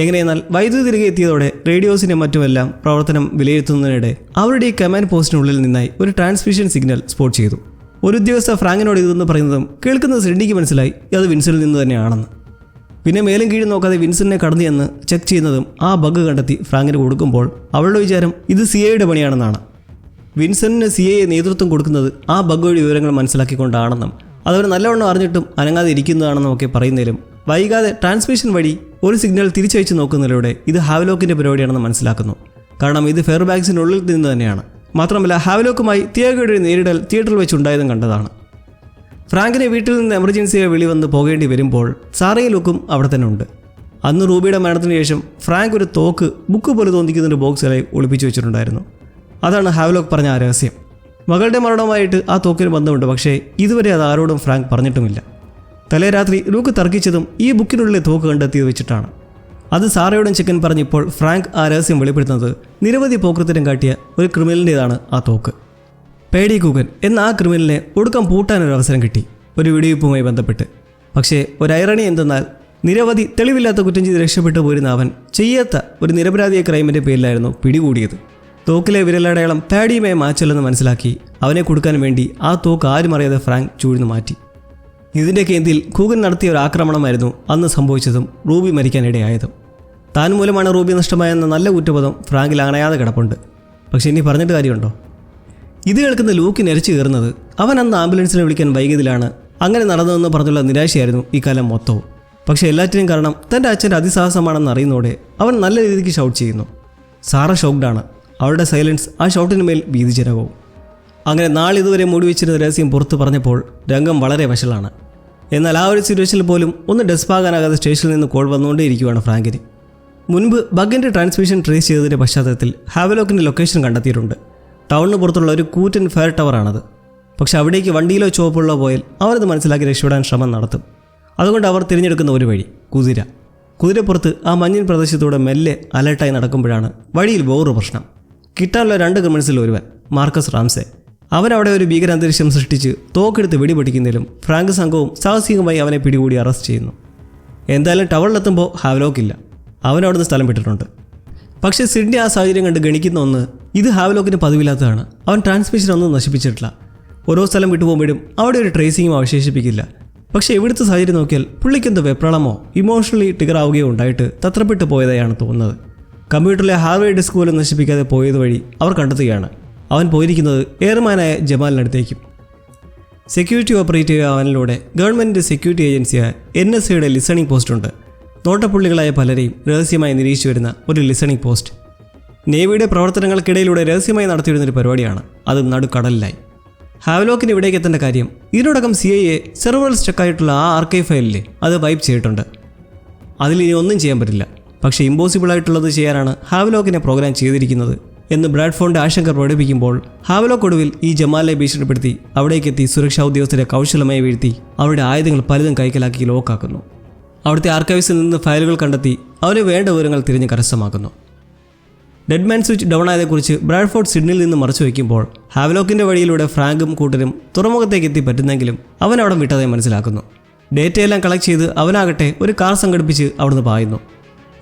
എങ്ങനെയെന്നാൽ വൈദ്യുതി തിരികെ എത്തിയതോടെ റേഡിയോസിൻ്റെ മറ്റുമെല്ലാം പ്രവർത്തനം വിലയിരുത്തുന്നതിനിടെ അവരുടെ ഈ കമാൻഡ് പോസ്റ്റിനുള്ളിൽ നിന്നായി ഒരു ട്രാൻസ്മിഷൻ സിഗ്നൽ സ്പോട്ട് ചെയ്തു. ഒരു ഉദ്യോഗസ്ഥ ഫ്രാങ്കിനോട് ഇതെന്ന് പറയുന്നതും കേൾക്കുന്നത് സിഡ്നിക്ക് മനസ്സിലായി അത് വിൻസറിൽ നിന്ന് തന്നെയാണെന്ന്. പിന്നെ മേലും കീഴും നോക്കാതെ വിൻസറിനെ കടന്നു ചെന്ന് ചെക്ക് ചെയ്യുന്നതും ആ ബഗ് കണ്ടെത്തി ഫ്രാങ്കിന് കൊടുക്കുമ്പോൾ അവളുടെ വിചാരം ഇത് സിഐയുടെ പണിയാണെന്നാണ്. വിൻസറിന് സിഐയെ നേതൃത്വം കൊടുക്കുന്നത് ആ ബഗ് വഴി വിവരങ്ങൾ മനസ്സിലാക്കിക്കൊണ്ടാണെന്നും അതവർ നല്ലവണ്ണം അറിഞ്ഞിട്ടും അനങ്ങാതെ ഇരിക്കുന്നതാണെന്നും ഒക്കെ പറയുന്നതിലും വൈകാതെ ട്രാൻസ്മിഷൻ വഴി ഒരു സിഗ്നൽ തിരിച്ചയച്ച് നോക്കുന്നതിലൂടെ ഇത് ഹാവ്ലോക്കിൻ്റെ പരിപാടിയാണെന്ന് മനസ്സിലാക്കുന്നു. കാരണം ഇത് ഫെയർബാങ്ക്സിനുള്ളിൽ നിന്ന് തന്നെയാണ്. മാത്രമല്ല ഹാവ്ലോക്കുമായി തിയാഗോയുടെ നേരിടൽ തിയേറ്ററിൽ വെച്ചുണ്ടായതും കണ്ടതാണ്. ഫ്രാങ്കിനെ വീട്ടിൽ നിന്ന് എമർജൻസിയെ വെളിവന്ന് പോകേണ്ടി വരുമ്പോൾ സാറയും ലുക്കും അവിടെ തന്നെ ഉണ്ട്. അന്ന് റൂബിയുടെ മരണത്തിന് ശേഷം ഫ്രാങ്ക് ഒരു തോക്ക് ബുക്ക് പോലെ തോന്നിക്കുന്നൊരു ബോക്സിലായി ഒളിപ്പിച്ചു വെച്ചിട്ടുണ്ടായിരുന്നു. അതാണ് ഹാവ്ലോക്ക് പറഞ്ഞ ആ രഹസ്യം. മകളുടെ മരണവുമായിട്ട് ആ തോക്കിന് ബന്ധമുണ്ട്, പക്ഷേ ഇതുവരെ അത് ആരോടും ഫ്രാങ്ക് പറഞ്ഞിട്ടുമില്ല. തലേ രാത്രി ലൂക്ക് തർക്കിച്ചതും ഈ ബുക്കിനുള്ളിലെ തോക്ക് കണ്ടെത്തിയത് വെച്ചിട്ടാണ്. അത് സാറയോടും ചിക്കൻ പറഞ്ഞപ്പോൾ ഫ്രാങ്ക് ആ രഹസ്യം വെളിപ്പെടുത്തുന്നത് നിരവധി പോക്കൃത്തരം കാട്ടിയ ഒരു ക്രിമിനലിൻ്റെതാണ് ആ തോക്ക്. പേഡി കൂഗൻ എന്ന ആ ക്രിമിനലിനെ ഒടുക്കം പൂട്ടാനൊരു അവസരം കിട്ടി ഒരു വെടിവയ്പ്പുമായി ബന്ധപ്പെട്ട്. പക്ഷേ ഒരു ഐറണി എന്തെന്നാൽ നിരവധി തെളിവില്ലാത്ത കുറ്റം ചെയ്ത് രക്ഷപ്പെട്ടു പോരുന്ന അവൻ ചെയ്യാത്ത ഒരു നിരപരാധിയ ക്രൈമിൻ്റെ പേരിലായിരുന്നു പിടികൂടിയത്. തോക്കിലെ വിരലടയാളം പാഡിയുമായി മാച്ചല്ലെന്ന് മനസ്സിലാക്കി അവനെ കൊടുക്കാൻ വേണ്ടി ആ തോക്ക് ആരും അറിയാതെ ഫ്രാങ്ക് ചൂഴ്ന്നു മാറ്റി. ഇതിൻ്റെ കേന്ദ്രയിൽ കൂഗൻ നടത്തിയ ഒരു ആക്രമണമായിരുന്നു അന്ന് സംഭവിച്ചതും റൂബി മരിക്കാനിടയായതും. താൻ മൂലമാണ് റൂബി നഷ്ടമായെന്ന നല്ല കുറ്റബോധം ഫ്രാങ്കിൽ അണയാതെ കിടപ്പുണ്ട്. പക്ഷേ ഇനി പറഞ്ഞിട്ട് കാര്യമുണ്ടോ? ഇത് കേൾക്കുന്ന ലൂക്കിന് എരച്ചു കയറുന്നത് അവൻ അന്ന് ആംബുലൻസിനെ വിളിക്കാൻ വൈകിയതിലാണ് അങ്ങനെ നടന്നതെന്ന് പറഞ്ഞുള്ള നിരാശയായിരുന്നു ഈ കാലം മൊത്തവും. പക്ഷേ എല്ലാറ്റിനും കാരണം തൻ്റെ അച്ഛൻ്റെ അതിസാഹസമാണെന്ന് അറിയുന്നതോടെ അവൻ നല്ല രീതിക്ക് ഷൗട്ട് ചെയ്യുന്നു. സാറ ഷോക്ക്ഡാണ്. അവളുടെ സൈലൻസ് ആ ഷൗട്ടിന് മേൽ ഭീതിജനകവും. അങ്ങനെ നാളിതുവരെ മൂടിവെച്ചിരുന്ന രഹസ്യം പുറത്തു പറഞ്ഞപ്പോൾ രംഗം വളരെ വഷളാണ്. എന്നാൽ ആ ഒരു സിറ്റുവേഷനിൽ പോലും ഒന്ന് ഡെസ്പാകാനാകാതെ സ്റ്റേഷനിൽ നിന്ന് കോൾ വന്നുകൊണ്ടേയിരിക്കുകയാണ് ഫ്രാങ്കിന്. മുൻപ് ബഗിൻ്റെ ട്രാൻസ്മിഷൻ ട്രേസ് ചെയ്തതിൻ്റെ പശ്ചാത്തലത്തിൽ ഹാവ്ലോക്കിൻ്റെ ലൊക്കേഷൻ കണ്ടെത്തിയിട്ടുണ്ട്. ടൗണിന് പുറത്തുള്ള ഒരു കൂറ്റൻ ഫയർ ടവറാണത്. പക്ഷെ അവിടേക്ക് വണ്ടിയിലോ ചോപ്പുള്ളോ പോയാൽ അവരത് മനസ്സിലാക്കി രക്ഷപ്പെടാൻ ശ്രമം നടത്തും. അതുകൊണ്ട് അവർ തിരഞ്ഞെടുക്കുന്ന ഒരു വഴി കുതിരപ്പുറത്ത് ആ മഞ്ഞിൻ പ്രദേശത്തൂടെ മെല്ലെ അലർട്ടായി നടക്കുമ്പോഴാണ് വഴിയിൽ വേറൊരു പ്രശ്നം. കിട്ടാനുള്ള 2 ക്രിമിനൽസിൽ ഒരുവൻ മാർക്കസ് റാംസെ. അവനവിടെ ഒരു ഭീകരാന്തരീക്ഷം സൃഷ്ടിച്ച് തോക്കെടുത്ത് വെടിപൊട്ടിക്കുന്നതിലും ഫ്രാങ്ക് സംഘവും സാഹസികമായി അവനെ പിടികൂടി അറസ്റ്റ് ചെയ്യുന്നു. എന്തായാലും ടവറിലെത്തുമ്പോൾ ഹാവ്ലോക്കില്ല. അവനവിടുന്ന് സ്ഥലം വിട്ടിട്ടുണ്ട്. പക്ഷേ സിഡ്നി ആ സാഹചര്യം കണ്ട് ഗണിക്കുന്ന ഒന്ന് ഇത് ഹാവ്ലോക്കിന് പതിവില്ലാത്തതാണ്. അവൻ ട്രാൻസ്മിഷൻ ഒന്നും നശിപ്പിച്ചിട്ടില്ല. ഓരോ സ്ഥലം വിട്ടുപോകുമ്പോഴും അവിടെ ഒരു ട്രേസിങ്ങും അവശേഷിപ്പിക്കില്ല. പക്ഷേ ഇവിടുത്തെ സാഹചര്യം നോക്കിയാൽ പുള്ളിക്കെന്തോ വെപ്രാളമോ ഇമോഷണലി ട്രിഗർ ആവുകയോ ഉണ്ടായിട്ട് തത്രപ്പെട്ടു പോയതായാണ് തോന്നുന്നത്. കമ്പ്യൂട്ടറിലെ ഹാർഡ്വെയർ ഡിസ്ക് പോലും നശിപ്പിക്കാതെ പോയത് വഴി അവർ കണ്ടെത്തുകയാണ് അവൻ പോയിരിക്കുന്നത് എയർമാനായ ജമാലിനടുത്തേക്കും. സെക്യൂരിറ്റി ഓപ്പറേറ്റീവ് ആവാനിലൂടെ ഗവൺമെൻറ്റിൻ്റെ സെക്യൂരിറ്റി ഏജൻസിയായ NSAയുടെ ലിസണിംഗ് പോസ്റ്റുണ്ട്. നോട്ടപ്പുള്ളികളായ പലരെയും രഹസ്യമായി നിരീക്ഷിച്ചു വരുന്ന ഒരു ലിസണിംഗ് പോസ്റ്റ്. നേവിയുടെ പ്രവർത്തനങ്ങൾക്കിടയിലൂടെ രഹസ്യമായി നടത്തിയിരുന്നൊരു പരിപാടിയാണ്. അത് നടുക്കടലിലായി. ഹാവ്ലോക്കിന് ഇവിടേക്ക് എത്തേണ്ട കാര്യം ഇതിനോടകം CIA സെർവറിൽ സ്റ്റക്കായിട്ടുള്ള ആ ആർക്കൈവ് ഫയലിൽ അത് വൈപ്പ് ചെയ്തിട്ടുണ്ട്. അതിലിനി ഒന്നും ചെയ്യാൻ പറ്റില്ല. പക്ഷേ ഇമ്പോസിബിളായിട്ടുള്ളത് ചെയ്യാനാണ് ഹാവ്ലോക്കിനെ പ്രോഗ്രാം ചെയ്തിരിക്കുന്നത് എന്ന് ബ്രാഡ്ഫോണിൻ്റെ ആശങ്ക പ്രകടിപ്പിക്കുമ്പോൾ ഹാവ്ലോക്ക് ഒടുവിൽ ഈ ജമാലിനെ ഭീഷണിപ്പെടുത്തി അവിടേക്കെത്തി സുരക്ഷാ ഉദ്യോഗസ്ഥരെ കൗശലമായി വീഴ്ത്തി അവരുടെ ആയുധങ്ങൾ പലതും കൈക്കലാക്കി ലോക്കാക്കുന്നു. അവിടുത്തെ ആർക്കൈവ്സിൽ നിന്ന് ഫയലുകൾ കണ്ടെത്തി അവന് വേണ്ട വിവരങ്ങൾ തിരിഞ്ഞ് കരസ്ഥമാക്കുന്നു. ഡെഡ്മാൻ സ്വിച്ച് ഡൗൺ ആയതെക്കുറിച്ച് ബ്രാഡ്ഫോർഡ് സിഡ്നിയിൽ നിന്ന് മറച്ചു വയ്ക്കുമ്പോൾ ഹാവ്ലോക്കിൻ്റെ വഴിയിലൂടെ ഫ്രാങ്കും കൂട്ടരും തുറമുഖത്തേക്ക് എത്തി പറ്റുന്നെങ്കിലും അവൻ അവിടെ വിട്ടതായി മനസ്സിലാക്കുന്നു. ഡേറ്റയെല്ലാം കളക്ട് ചെയ്ത് അവനാകട്ടെ ഒരു കാർ സംഘടിപ്പിച്ച് അവിടുന്ന് പായുന്നു.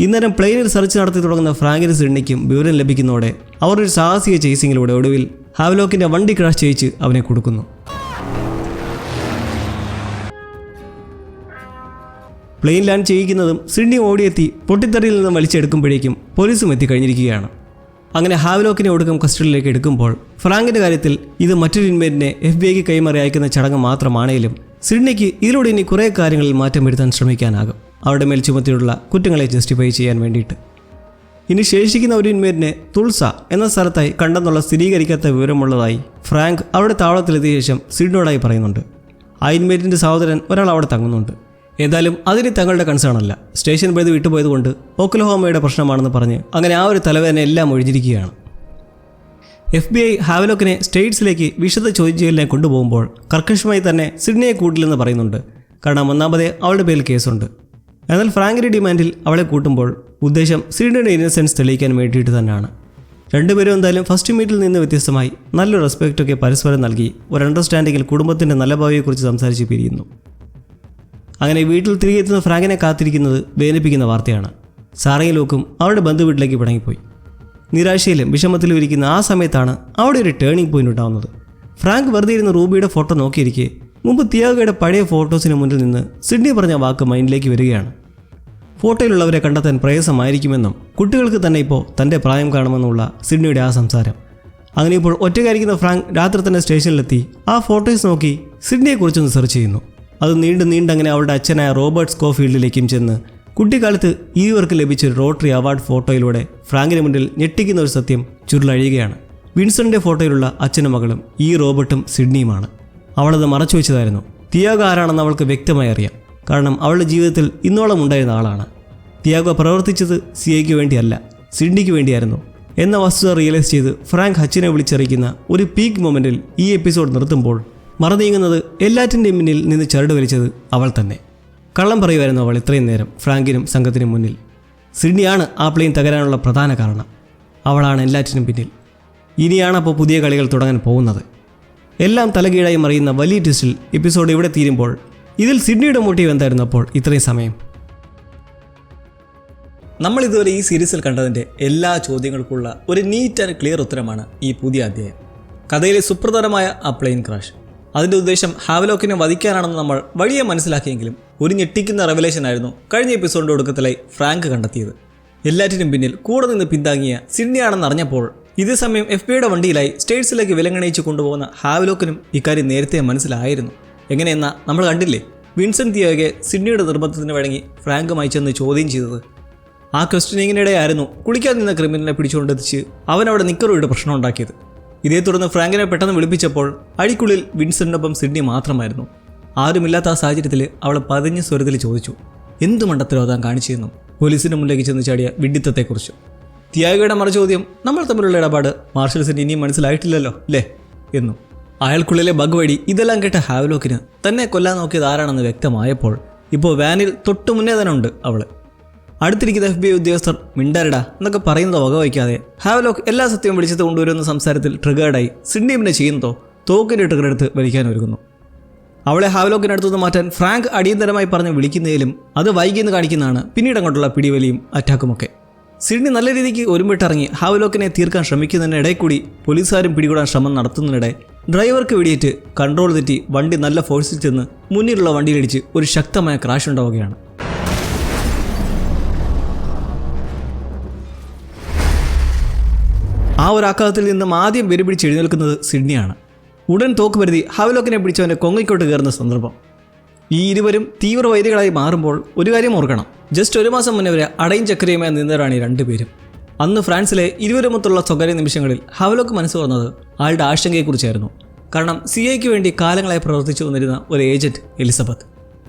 ഇന്നേരം പ്ലെയിനിൽ സെർച്ച് നടത്തി തുടങ്ങുന്ന ഫ്രാങ്കിനും സിഡ്നിക്കും വിവരം ലഭിക്കുന്നതോടെ അവർ ഒരു സാഹസിക ചേസിങ്ങിലൂടെ ഒടുവിൽ ഹാവ്ലോക്കിൻ്റെ വണ്ടി ക്രാഷ് ചെയ്യിച്ച് അവനെ കൊടുക്കുന്നു. പ്ലെയിൻ ലാൻഡ് ചെയ്യിക്കുന്നതും സിഡ്നി ഓടിയെത്തി പൊട്ടിത്തെറിയിൽ നിന്ന് വലിച്ചെടുക്കുമ്പോഴേക്കും പോലീസും എത്തിക്കഴിഞ്ഞിരിക്കുകയാണ്. അങ്ങനെ ഹാവ്ലോക്കിനെ ഒടുക്കം കസ്റ്റഡിയിലേക്ക് എടുക്കുമ്പോൾ ഫ്രാങ്കിൻ്റെ കാര്യത്തിൽ ഇത് മറ്റൊരു ഇൻമേറ്റിനെ FBI കൈമാറി അയക്കുന്ന ചടങ്ങ് മാത്രമാണെങ്കിലും സിഡ്നിക്ക് ഇതിലൂടെ ഇനി കുറേ കാര്യങ്ങളിൽ മാറ്റം വരുത്താൻ ശ്രമിക്കാനാകും, അവരുടെ മേൽ ചുമത്തിയുള്ള കുറ്റങ്ങളെ ജസ്റ്റിഫൈ ചെയ്യാൻ വേണ്ടിയിട്ട്. ഇനി ശേഷിക്കുന്ന ഒരു ഇൻമേറ്റിനെ തുൾസ എന്ന സ്ഥലത്തായി കണ്ടെന്നുള്ള സ്ഥിരീകരിക്കാത്ത വിവരമുള്ളതായി ഫ്രാങ്ക് അവിടെ താവളത്തിലെത്തിയ ശേഷം സിഡ്നിയോടായി പറയുന്നുണ്ട്. ആ ഇൻമേറ്റിൻ്റെ സഹോദരൻ ഒരാൾ അവിടെ തങ്ങുന്നുണ്ട്. ഏതായാലും അതിന് തങ്ങളുടെ കൺസേൺ അല്ല. സ്റ്റേഷൻ പരിധി വിട്ടുപോയതുകൊണ്ട് ഓക്ലഹോമയുടെ പ്രശ്നമാണെന്ന് പറഞ്ഞ് അങ്ങനെ ആ ഒരു തലവേദന എല്ലാം ഒഴിഞ്ഞിരിക്കുകയാണ്. FBI ഹാവ്ലോക്കിനെ സ്റ്റേറ്റ്സിലേക്ക് വിശദ ചോദ്യം ചെയ്യലിനെ കൊണ്ടുപോകുമ്പോൾ കർക്കശമായി തന്നെ സിഡ്നിയെ കൂട്ടില്ലെന്ന് പറയുന്നുണ്ട്. കാരണം ഒന്നാമതേ അവളുടെ പേരിൽ കേസുണ്ട്. എന്നാൽ ഫ്രാങ്കിൻ്റെ ഡിമാൻഡിൽ അവളെ കൂട്ടുമ്പോൾ ഉദ്ദേശം സിഡ്നിയുടെ ഇന്നസെൻസ് തെളിയിക്കാൻ വേണ്ടിയിട്ട് തന്നെയാണ്. രണ്ടുപേരും എന്തായാലും ഫസ്റ്റ് മീറ്റിൽ നിന്ന് വ്യത്യസ്തമായി നല്ലൊരു റെസ്പെക്റ്റൊക്കെ പരസ്പരം നൽകി ഒരു അണ്ടർസ്റ്റാൻഡിങ്ങിൽ കുടുംബത്തിൻ്റെ നല്ല ഭാവിയെക്കുറിച്ച് സംസാരിച്ച് പിരിയുന്നു. അങ്ങനെ വീട്ടിൽ തിരികെ എത്തുന്ന ഫ്രാങ്കിനെ കാത്തിരിക്കുന്നത് വേദനിപ്പിക്കുന്ന വാർത്തയാണ്. സാറയും ലോക്കും അവരുടെ ബന്ധുവീട്ടിലേക്ക് പിണങ്ങിപ്പോയി. നിരാശയിലും വിഷമത്തിലും ഇരിക്കുന്ന ആ സമയത്താണ് അവിടെ ഒരു ടേണിംഗ് പോയിന്റ് ഉണ്ടാകുന്നത്. ഫ്രാങ്ക് വെറുതെ ഇരുന്ന് റൂബിയുടെ ഫോട്ടോ നോക്കിയിരിക്കെ മുമ്പ് തിയാഗോയുടെ പഴയ ഫോട്ടോസിന് മുന്നിൽ നിന്ന് സിഡ്നി പറഞ്ഞ വാക്ക് മൈൻഡിലേക്ക് വരികയാണ്. ഫോട്ടോയിലുള്ളവരെ കണ്ടെത്താൻ പ്രയാസമായിരിക്കുമെന്നും കുട്ടികൾക്ക് തന്നെ ഇപ്പോൾ തൻ്റെ പ്രായം കാണുമെന്നുള്ള സിഡ്നിയുടെ ആ സംസാരം. അങ്ങനെ ഇപ്പോൾ ഒറ്റയ്ക്കായിരിക്കുന്ന ഫ്രാങ്ക് രാത്രി തന്നെ സ്റ്റേഷനിലെത്തി ആ ഫോട്ടോസ് നോക്കി സിഡ്നിയെക്കുറിച്ചൊന്ന് സെർച്ച് ചെയ്യുന്നു. അത് നീണ്ടങ്ങനെ അവളുടെ അച്ഛനായ റോബർട്ട് സ്കോഫീൽഡിലേക്കും ചെന്ന് കുട്ടിക്കാലത്ത് ഇരുവർക്ക് ലഭിച്ച ഒരു റോട്ടറി അവാർഡ് ഫോട്ടോയിലൂടെ ഫ്രാങ്കിന് മുന്നിൽ ഞെട്ടിക്കുന്ന ഒരു സത്യം ചുരുളഴിയുകയാണ്. വിൻസെൻ്റിൻ്റെ ഫോട്ടോയിലുള്ള അച്ഛനും മകളും ഈ റോബർട്ടും സിഡ്നിയുമാണ്. അവളത് മറച്ചു വെച്ചതായിരുന്നു. തിയാഗോ ആരാണെന്ന് അവൾക്ക് വ്യക്തമായി അറിയാം. കാരണം അവളുടെ ജീവിതത്തിൽ ഇന്നോളം ഉണ്ടായിരുന്ന ആളാണ്. തിയാഗോ പ്രവർത്തിച്ചത് സിയയ്ക്ക് വേണ്ടിയല്ല, സിഡ്നിക്ക് വേണ്ടിയായിരുന്നു എന്ന വസ്തുത റിയലൈസ് ചെയ്ത് ഫ്രാങ്ക് ഹച്ചിനെ വിളിച്ചറിയിക്കുന്ന ഒരു പീക്ക് മൊമെൻറ്റിൽ ഈ എപ്പിസോഡ് നിർത്തുമ്പോൾ മറന്നീങ്ങുന്നത് എല്ലാറ്റിൻ്റെയും മുന്നിൽ നിന്ന് ചരട് വലിച്ചത് അവൾ തന്നെ. കള്ളം പറയുമായിരുന്നു അവൾ ഇത്രയും നേരം ഫ്രാങ്കിനും സംഘത്തിനും മുന്നിൽ. സിഡ്നിയാണ് ആ പ്ലെയിൻ തകരാനുള്ള പ്രധാന കാരണം. അവളാണ് എല്ലാറ്റിനും പിന്നിൽ. ഇനിയാണ് അപ്പോൾ പുതിയ കളികൾ തുടങ്ങാൻ പോകുന്നത്. എല്ലാം തലകീഴായി മറിയുന്ന വലിയ ട്വിസ്റ്റിൽ എപ്പിസോഡ് ഇവിടെ തീരുമ്പോൾ ഇതിൽ സിഡ്നിയുടെ മോട്ടീവ് എന്തായിരുന്നു അപ്പോൾ ഇത്രയും സമയം? നമ്മൾ ഇതുവരെ ഈ സീരീസിൽ കണ്ടതിൻ്റെ എല്ലാ ചോദ്യങ്ങൾക്കുള്ള ഒരു നീറ്റ് ആൻഡ് ക്ലിയർ ഉത്തരമാണ് ഈ പുതിയ അധ്യായം. കഥയിലെ സുപ്രധാനമായ ആ പ്ലെയിൻ ക്രാഷ്, അതിൻ്റെ ഉദ്ദേശം ഹാവലോക്കിനെ വധിക്കാനാണെന്ന് നമ്മൾ വഴിയെ മനസ്സിലാക്കിയെങ്കിലും ഒരു ഞെട്ടിക്കുന്ന റെവലേഷൻ ആയിരുന്നു കഴിഞ്ഞ എപ്പിസോഡിൻ്റെ ഒടുക്കത്തിലായി ഫ്രാങ്ക് കണ്ടെത്തിയത്. എല്ലാറ്റിനും പിന്നിൽ കൂടെ നിന്ന് പിന്താങ്ങിയ സിഡ്നിയാണെന്ന് അറിഞ്ഞപ്പോൾ ഇതേ സമയം FBI വണ്ടിയിലായി സ്റ്റേറ്റ്സിലേക്ക് വിലങ്ങണയിച്ച് കൊണ്ടുപോകുന്ന ഹാവലോക്കിനും ഇക്കാര്യം നേരത്തെ മനസ്സിലായിരുന്നു. എങ്ങനെയെന്നാ നമ്മൾ കണ്ടില്ലേ, വിൻസെൻ്റ് തിയാഗോയെ സിഡ്നിയുടെ നിർബന്ധത്തിന് വഴങ്ങി ഫ്രാങ്കുമായി ചെന്ന് ചോദ്യം ചെയ്തത്. ആ ക്വസ്റ്റ്യനിങ്ങിനിടെയായിരുന്നു കുളിക്കാൻ നിന്ന ക്രിമിനലിനെ പിടിച്ചുകൊണ്ടെത്തിച്ച് അവൻ അവിടെ നിക്കറുമായിട്ട് പ്രശ്നം ഉണ്ടാക്കിയത്. ഇതേ തുടർന്ന് ഫ്രാങ്കിനെ പെട്ടെന്ന് വിളിപ്പിച്ചപ്പോൾ അഴിക്കുള്ളിൽ വിൻസെൻ്റിനൊപ്പം സിഡ്നി മാത്രമായിരുന്നു. ആരുമില്ലാത്ത ആ സാഹചര്യത്തിൽ അവൾ പതിഞ്ഞ സ്വരത്തിൽ ചോദിച്ചു, എന്ത് മണ്ടത്തരോ താൻ കാണിച്ചെന്നും പോലീസിൻ്റെ മുന്നിലേക്ക് ചെന്ന് ചാടിയ വിഡ്ഢിത്തത്തെക്കുറിച്ച്. തിയാഗോയുടെ മറുചോദ്യം, നമ്മൾ തമ്മിലുള്ള ഇടപാട് മാർഷൽസിന് ഇനിയും മനസ്സിലായിട്ടില്ലല്ലോ അല്ലേ എന്നും. അയാൾക്കുള്ളിലെ ബഗ് വഴി ഇതെല്ലാം കേട്ട ഹാവലോക്കിന് തന്നെ കൊല്ലാൻ നോക്കിയത് ആരാണെന്ന് വ്യക്തമായപ്പോൾ ഇപ്പോൾ വാനിൽ തൊട്ടു മുന്നേ തന്നെ ഉണ്ട് അവൾ. അടുത്തിരിക്കുന്ന FBI ഉദ്യോഗസ്ഥർ മിണ്ടാരിടാ എന്നൊക്കെ പറയുന്നത് വകവയ്ക്കാതെ ഹാവലോക്ക് എല്ലാ സത്യവും വിളിച്ചത് കൊണ്ടുവരുന്ന സംസാരത്തിൽ ട്രിഗേർഡായി സിഡ്നി പിന്നെ ചെയ്യുന്നതോ തോക്കിൻ്റെ ട്രിഗർ എടുത്ത് വലിക്കാൻ ഒരുങ്ങുന്നു. അവളെ ഹാവലോക്കിനടുത്തുനിന്ന് മാറ്റാൻ ഫ്രാങ്ക് അടിയന്തരമായി പറഞ്ഞ് വിളിക്കുന്നതിലും അത് വൈകിയെന്ന് കാണിക്കുന്നതാണ് പിന്നീട് അങ്ങോട്ടുള്ള പിടിവലിയും അറ്റാക്കുമൊക്കെ. സിഡ്നി നല്ല രീതിക്ക് ഒരുമിട്ടിറങ്ങി ഹാവലോക്കിനെ തീർക്കാൻ ശ്രമിക്കുന്നതിനിടെ കൂടി പോലീസുകാരും പിടികൂടാൻ ശ്രമം നടത്തുന്നതിനിടെ ഡ്രൈവർക്ക് വെടിയേറ്റ് കൺട്രോൾ തെറ്റി വണ്ടി നല്ല ഫോഴ്സിൽ ചെന്ന് മുന്നിലുള്ള വണ്ടിയിലിടിച്ച് ഒരു ശക്തമായ ക്രാഷ് ഉണ്ടാവുകയാണ്. ആ ഒരു ആഘാതത്തിൽ നിന്നും ആദ്യം വെരുപിടിച്ച് എഴുന്നേൽക്കുന്നത് സിഡ്നിയാണ്. ഉടൻ തോക്ക് വരുതി ഹാവലോക്കിനെ പിടിച്ചവൻ്റെ കൊങ്ങയ്ക്കോട്ട് കയറുന്ന സന്ദർഭം. ഈ ഇരുവരും തീവ്ര വൈരികളായി മാറുമ്പോൾ ഒരു കാര്യം ഓർക്കണം, ജസ്റ്റ് ഒരു മാസം മുന്നേ വരെ അടയും ചക്രയുമായി നിന്നവരാണ് ഈ രണ്ടുപേരും. അന്ന് ഫ്രാൻസിലെ ഇരുവരുമൊത്തുള്ള സ്വകാര്യ നിമിഷങ്ങളിൽ ഹാവലോക്ക് മനസ്സ് പറഞ്ഞത് ആളുടെ ആശങ്കയെക്കുറിച്ചായിരുന്നു. കാരണം CIAക്ക് വേണ്ടി കാലങ്ങളായി പ്രവർത്തിച്ചു വന്നിരുന്ന ഒരു ഏജന്റ് എലിസബത്ത്.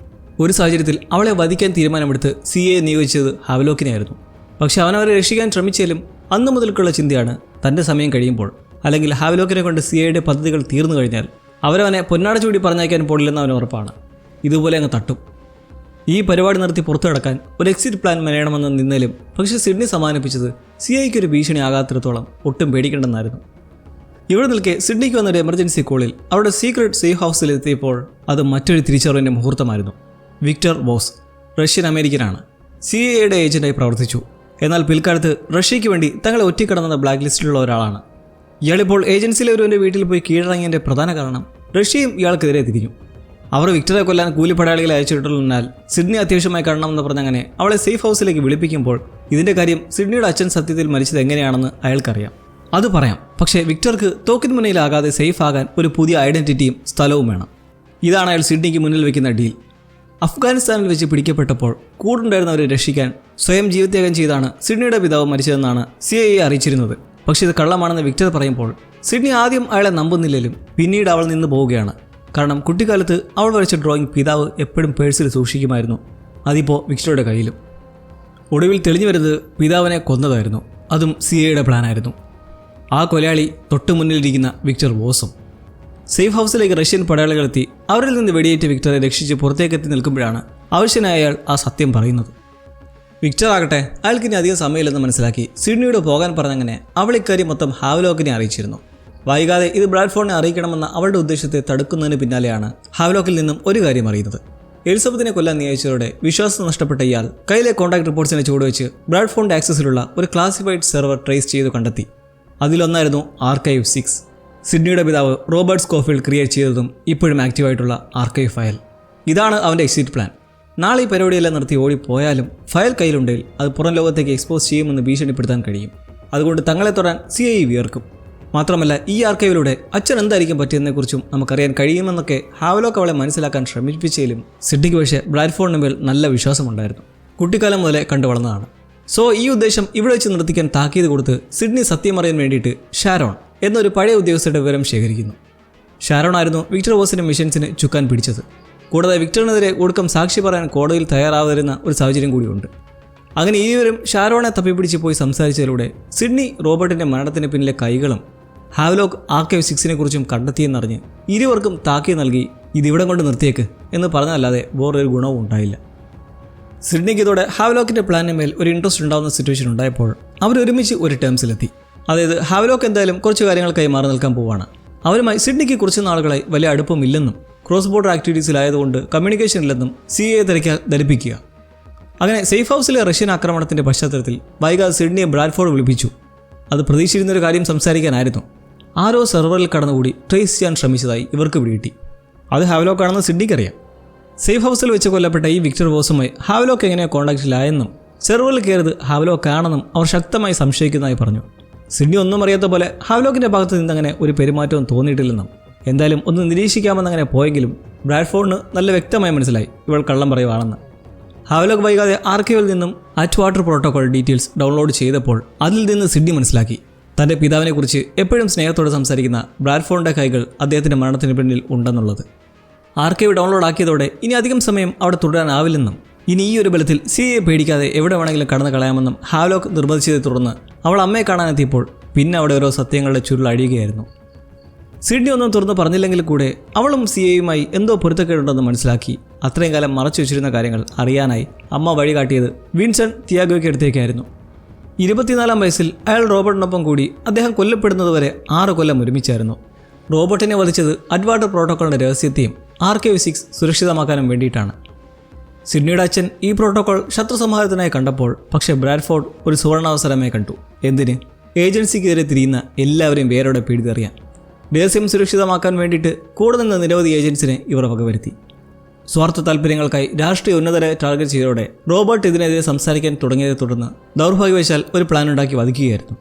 ഒരു സാഹചര്യത്തിൽ അവളെ വധിക്കാൻ തീരുമാനമെടുത്ത് CIA നിയോഗിച്ചത് ഹാവലോക്കിനെയായിരുന്നു. പക്ഷെ അവനവരെ രക്ഷിക്കാൻ ശ്രമിച്ചാലും അന്നു മുതൽക്കുള്ള ചിന്തയാണ് തൻ്റെ സമയം കഴിയുമ്പോൾ, അല്ലെങ്കിൽ ഹാവലോക്കിനെ കൊണ്ട് CIAയുടെ പദ്ധതികൾ തീർന്നു കഴിഞ്ഞാൽ അവരവനെ പൊന്നാട ചൂടി പറഞ്ഞയക്കാൻ പോടില്ലെന്ന് അവന് ഉറപ്പാണ്. ഇതുപോലെ അങ്ങ് തട്ടും. ഈ പരിപാടി നിർത്തി പുറത്തു കിടക്കാൻ ഒരു എക്സിറ്റ് പ്ലാൻ മെനയണമെന്ന് നിന്നേലും പക്ഷേ സിഡ്നി സമാധാനിപ്പിച്ചത് CIAക്ക് ഒരു ഭീഷണി ആകാത്തിടത്തോളം ഒട്ടും പേടിക്കേണ്ടെന്നായിരുന്നു. ഇവിടെ നിൽക്കെ സിഡ്നിക്ക് വന്നൊരു എമർജൻസി കോളിൽ അവരുടെ സീക്രട്ട് സേഫ് ഹൗസിലെത്തിയപ്പോൾ അത് മറ്റൊരു തിരിച്ചറിവിൻ്റെ മുഹൂർത്തമായിരുന്നു. വിക്ടർ വോസ് റഷ്യൻ അമേരിക്കനാണ്. CIAയുടെ ഏജന്റായി പ്രവർത്തിച്ചു. എന്നാൽ പിൽക്കാലത്ത് റഷ്യയ്ക്ക് വേണ്ടി തങ്ങളെ ഒറ്റിക്കടന്ന ബ്ലാക്ക് ലിസ്റ്റിലുള്ള ഒരാളാണ്. ഇയാളിപ്പോൾ ഏജൻസിയിലെ ഒരുവൻ്റെ വീട്ടിൽ പോയി കീഴടങ്ങിയതിൻ്റെ പ്രധാന കാരണം റഷ്യയും ഇയാൾക്കെതിരെ തിരിഞ്ഞു. അവർ വിക്ടറെ കൊല്ലാൻ കൂലിപ്പടയാളികളെ അയച്ചിട്ടുള്ളതിനാൽ സിഡ്നി അത്യാവശ്യമായി കാണണമെന്ന് പറഞ്ഞങ്ങനെ അവളെ സേഫ് ഹൗസിലേക്ക് വിളിപ്പിക്കുമ്പോൾ ഇതിൻ്റെ കാര്യം സിഡ്നിയുടെ അച്ഛൻ സത്യത്തിൽ മരിച്ചത് എങ്ങനെയാണെന്ന് അയാൾക്കറിയാം. അത് പറയാം, പക്ഷേ വിക്ടർക്ക് തോക്കിന് മുന്നിലാകാതെ സേഫ് ആകാൻ ഒരു പുതിയ ഐഡൻറ്റിറ്റിയും സ്ഥലവും വേണം. ഇതാണ് അയാൾ സിഡ്നിക്ക് മുന്നിൽ വെക്കുന്ന ഡീൽ. അഫ്ഗാനിസ്ഥാനിൽ വെച്ച് പിടിക്കപ്പെട്ടപ്പോൾ കൂടുണ്ടായിരുന്നവരെ രക്ഷിക്കാൻ സ്വയം ജീവത്യാഗം ചെയ്താണ് സിഡ്നിയുടെ പിതാവ് മരിച്ചതെന്നാണ് CIA അറിയിച്ചിരുന്നത്. പക്ഷേ ഇത് കള്ളമാണെന്ന് വിക്ടർ പറയുമ്പോൾ സിഡ്നി ആദ്യം അയാളെ നമ്പുന്നില്ലെങ്കിലും പിന്നീട് അവൾ നിന്ന് പോവുകയാണ്. കാരണം കുട്ടിക്കാലത്ത് അവൾ വരച്ച ഡ്രോയിങ് പിതാവ് എപ്പോഴും പേഴ്സിൽ സൂക്ഷിക്കുമായിരുന്നു. അതിപ്പോൾ വിക്ടറുടെ കയ്യിലും. ഒടുവിൽ തെളിഞ്ഞു വരുന്നത് പിതാവിനെ കൊന്നതായിരുന്നു. അതും CIAയുടെ പ്ലാനായിരുന്നു. ആ കൊലയാളി തൊട്ടു മുന്നിലിരിക്കുന്ന വിക്ടർ വോസും. സേഫ് ഹൗസിലേക്ക് റഷ്യൻ പടയാളികളെത്തി അവരിൽ നിന്ന് വെടിയേറ്റ് വിക്ടറെ രക്ഷിച്ച് പുറത്തേക്കെത്തി നിൽക്കുമ്പോഴാണ് ആവശ്യനായ അയാൾ ആ സത്യം പറയുന്നത്. വിക്ടർ ആകട്ടെ അയാൾക്കിനി അധികം സമയമില്ലെന്ന് മനസ്സിലാക്കി സിഡ്നിയോട് പോകാൻ പറഞ്ഞങ്ങനെ അവൾ ഇക്കാര്യം മൊത്തം ഹാവലോക്കിനെ അറിയിച്ചിരുന്നു. വൈകാതെ ഇത് ബ്രാഡ്ഫോർഡിനെ അറിയിക്കണമെന്ന അവളുടെ ഉദ്ദേശത്തെ തടുക്കുന്നതിന് പിന്നാലെയാണ് ഹാവലോക്കിൽ നിന്നും ഒരു കാര്യം അറിയുന്നത്. എലിസബത്തിനെ കൊല്ലാൻ നിയോഗിച്ചതോടെ വിശ്വാസം നഷ്ടപ്പെട്ട ഇയാൾ കയ്യിലെ കോൺടാക്ട് റിപ്പോർട്ട്സിനെ ചുവടുവെച്ച് ബ്രാഡ്ഫോണിന്റെ ആക്സസിലുള്ള ഒരു ക്ലാസിഫൈഡ് സെർവർ ട്രേസ് ചെയ്തു കണ്ടെത്തി. അതിലൊന്നായിരുന്നു ആർക്കൈവ് 6. സിഡ്നിയുടെ പിതാവ് റോബർട്ട് സ്കോഫീൽഡ് ക്രിയേറ്റ് ചെയ്തതും ഇപ്പോഴും ആക്റ്റീവായിട്ടുള്ള ആർക്കൈവ് ഫയൽ. ഇതാണ് അവൻ്റെ എക്സിറ്റ് പ്ലാൻ. നാളെ ഈ പരിപാടിയെല്ലാം നിർത്തി ഓടിപ്പോയാലും ഫയൽ കയ്യിലുണ്ടെങ്കിൽ അത് പുറം ലോകത്തേക്ക് എക്സ്പോസ് ചെയ്യുമെന്ന് ഭീഷണിപ്പെടുത്താൻ കഴിയും. അതുകൊണ്ട് തങ്ങളെ തൊടാൻ CIA വിയർക്കും. മാത്രമല്ല ഈ ആർക്കൈവിലൂടെ അച്ഛൻ എന്തായിരിക്കും പറ്റിയതിനെക്കുറിച്ചും നമുക്കറിയാൻ കഴിയുമെന്നൊക്കെ ഹാവ്ലോക്ക് അവളെ മനസ്സിലാക്കാൻ ശ്രമിപ്പിച്ചതിലും സിഡ്നിക്ക് പക്ഷേ ബ്രാഡ്ഫോർഡിന് മേൽ നല്ല വിശ്വാസമുണ്ടായിരുന്നു. കുട്ടിക്കാലം മുതലേ കണ്ടു വളർന്നതാണ്. സോ ഈ ഉദ്ദേശം ഇവിടെ വെച്ച് നിർത്തിക്കാൻ താക്കീത് കൊടുത്ത് സിഡ്നി സത്യം അറിയാൻ വേണ്ടിയിട്ട് ഷാരോൺ എന്നൊരു പഴയ ഉദ്യോഗസ്ഥരുടെ വിവരം ശേഖരിക്കുന്നു. ഷാരോൺ ആയിരുന്നു വിക്ടർ വോസിന്റെ മിഷൻസിന് ചുക്കാൻ പിടിച്ചത്. കൂടാതെ വിക്ടറിനെതിരെ ഒടുക്കം സാക്ഷി പറയാൻ കോടതിയിൽ തയ്യാറാവുന്ന ഒരു സാഹചര്യം കൂടിയുണ്ട്. അങ്ങനെ ഇരുവരും ഷാരോണെ തപ്പിപ്പിടിച്ച് പോയി സംസാരിച്ചതിലൂടെ സിഡ്നി റോബർട്ടിന്റെ മരണത്തിന് പിന്നിലെ കൈകളും ഹാവ്ലോക്ക് ആർക്കൈവ് 6നെ കുറിച്ചും കണ്ടെത്തിയെന്നറിഞ്ഞ് ഇരുവർക്കും താക്കീത് നൽകി ഇതിവിടം കൊണ്ട് നിർത്തിയേക്ക് എന്ന് പറഞ്ഞതല്ലാതെ വേറൊരു ഗുണവും ഉണ്ടായില്ല. സിഡ്നിക്ക് ഇതോടെ ഹാവ്ലോക്കിന്റെ പ്ലാനിന് മേൽ ഒരു ഇൻട്രസ്റ്റ് ഉണ്ടാകുന്ന സിറ്റുവേഷൻ ഉണ്ടായപ്പോൾ അവരൊരുമിച്ച് ഒരു ടേംസിലെത്തി. അതായത് ഹാവ്ലോക്ക് എന്തായാലും കുറച്ച് കാര്യങ്ങൾക്കായി മാറി നിൽക്കാൻ പോവാണ്. അവരുമായി സിഡ്നിക്ക് കുറച്ച് നാളുകളായി വലിയ അടുപ്പമില്ലെന്നും ക്രോസ് ബോർഡർ ആക്ടിവിറ്റീസിലായതുകൊണ്ട് കമ്മ്യൂണിക്കേഷൻ ഇല്ലെന്നും CIA ധരിപ്പിക്കുക. അങ്ങനെ സേഫ് ഹൗസിലെ റഷ്യൻ ആക്രമണത്തിന്റെ പശ്ചാത്തലത്തിൽ വൈകാതെ സിഡ്നിയെ ബ്രാഡ്ഫോർഡ് വിളിപ്പിച്ചു. അത് പ്രതീക്ഷിച്ചിരുന്നൊരു കാര്യം സംസാരിക്കാനായിരുന്നു. ആരോ സെർവറിൽ കടന്നുകൂടി ട്രേസ് ചെയ്യാൻ ശ്രമിച്ചതായി ഇവർക്ക് പിടികിട്ടി. അത് ഹാവ്ലോക്കാണെന്ന് സിഡ്നിക്കറിയാം. സേഫ് ഹൗസിൽ വെച്ച് കൊല്ലപ്പെട്ട ഈ വിക്ടർ വോസുമായി ഹാവ്ലോക്ക് എങ്ങനെയോ കോൺടാക്റ്റിലായെന്നും സെർവറിൽ കയറിയത് ഹാവ്ലോക്കാണെന്നും അവർ ശക്തമായി സംശയിക്കുന്നതായി പറഞ്ഞു. സിഡ്നി ഒന്നും അറിയാത്ത പോലെ ഹാവ്ലോക്കിന്റെ ഭാഗത്ത് നിന്നങ്ങനെ ഒരു പെരുമാറ്റവും തോന്നിയിട്ടില്ലെന്നും എന്തായാലും ഒന്ന് നിരീക്ഷിക്കാമെന്നങ്ങനെ പോയെങ്കിലും ബ്രാഡ്ഫോർഡിന് നല്ല വ്യക്തമായി മനസ്സിലായി ഇവൾ കള്ളം പറയുവാണെന്ന്. ഹാവ്ലോക്ക് വൈകാതെ ആർക്കൈവിൽ നിന്നും at water protocol details download ചെയ്തപ്പോൾ അതിൽ നിന്ന് സിഡ്നി മനസ്സിലാക്കി തൻ്റെ പിതാവിനെക്കുറിച്ച് എപ്പോഴും സ്നേഹത്തോടെ സംസാരിക്കുന്ന ബ്രാഡ്ഫോർഡിന്റെ കൈകൾ അദ്ദേഹത്തിൻ്റെ മരണത്തിന് പിന്നിൽ ഉണ്ടെന്നുള്ളത്. ആർക്കൈവ് ഡൗൺലോഡ് ആക്കിയതോടെ ഇനി അധികം സമയം അവിടെ തുടരാനാവില്ലെന്നും ഇനി ഈ ഒരു ബലത്തിൽ CIA പേടിക്കാതെ എവിടെ വേണമെങ്കിലും കടന്നു കളയാമെന്നും ഹാവ്ലോക്ക് നിർബന്ധിച്ചതിനെ തുടർന്ന് അവൾ അമ്മയെ കാണാനെത്തിയപ്പോൾ പിന്നെ അവിടെ ഓരോ സത്യങ്ങളുടെ ചുരുൾ അഴിയുകയായിരുന്നു. സിഡ്നി ഒന്നും തുറന്ന് പറഞ്ഞില്ലെങ്കിൽ കൂടെ അവളും CIയുമായി എന്തോ പൊരുത്തക്കേടുണ്ടെന്ന് മനസ്സിലാക്കി അത്രയും കാലം മറച്ചു വെച്ചിരുന്ന കാര്യങ്ങൾ അറിയാനായി അമ്മ വഴികാട്ടിയത് വിൻസെന്റ് തിയാഗോയ്ക്ക് അടുത്തേക്കായിരുന്നു. 24-ാം വയസ്സിൽ അയാൾ റോബർട്ടിനൊപ്പം കൂടി അദ്ദേഹം കൊല്ലപ്പെടുന്നതുവരെ 6 കൊല്ലം ഒരുമിച്ചായിരുന്നു. റോബർട്ടിനെ വധിച്ചത് അറ്റ് വാട്ടർ പ്രോട്ടോക്കോളിൻ്റെ രഹസ്യത്തെയും ആർക്കൈവ് 6 സുരക്ഷിതമാക്കാനും വേണ്ടിയിട്ടാണ്. സിഡ്നിയുടെ അച്ഛൻ ഈ പ്രോട്ടോകോൾ ശത്രുസംഹാരത്തിനായി കണ്ടപ്പോൾ പക്ഷേ ബ്രാഡ്ഫോർഡ് ഒരു സുവർണാവസരമായി കണ്ടു. എന്തിന്? ഏജൻസിക്കെതിരെ തിരിയുന്ന എല്ലാവരെയും വേരോടെ പിടിതെറിയാൻ. രഹസ്യം സുരക്ഷിതമാക്കാൻ വേണ്ടിയിട്ട് കൂടെ നിന്ന് നിരവധി ഏജൻസിനെ ഇവർ വകവരുത്തി. സ്വാർത്ഥ താല്പര്യങ്ങൾക്കായി രാഷ്ട്രീയ ഉന്നതരെ ടാർഗറ്റ് ചെയ്തതോടെ റോബർട്ട് ഇതിനെതിരെ സംസാരിക്കാൻ തുടങ്ങിയതിനെ തുടർന്ന് ദൗർഭാഗ്യവശാൽ ഒരു പ്ലാൻ ഉണ്ടാക്കി വധിക്കുകയായിരുന്നു.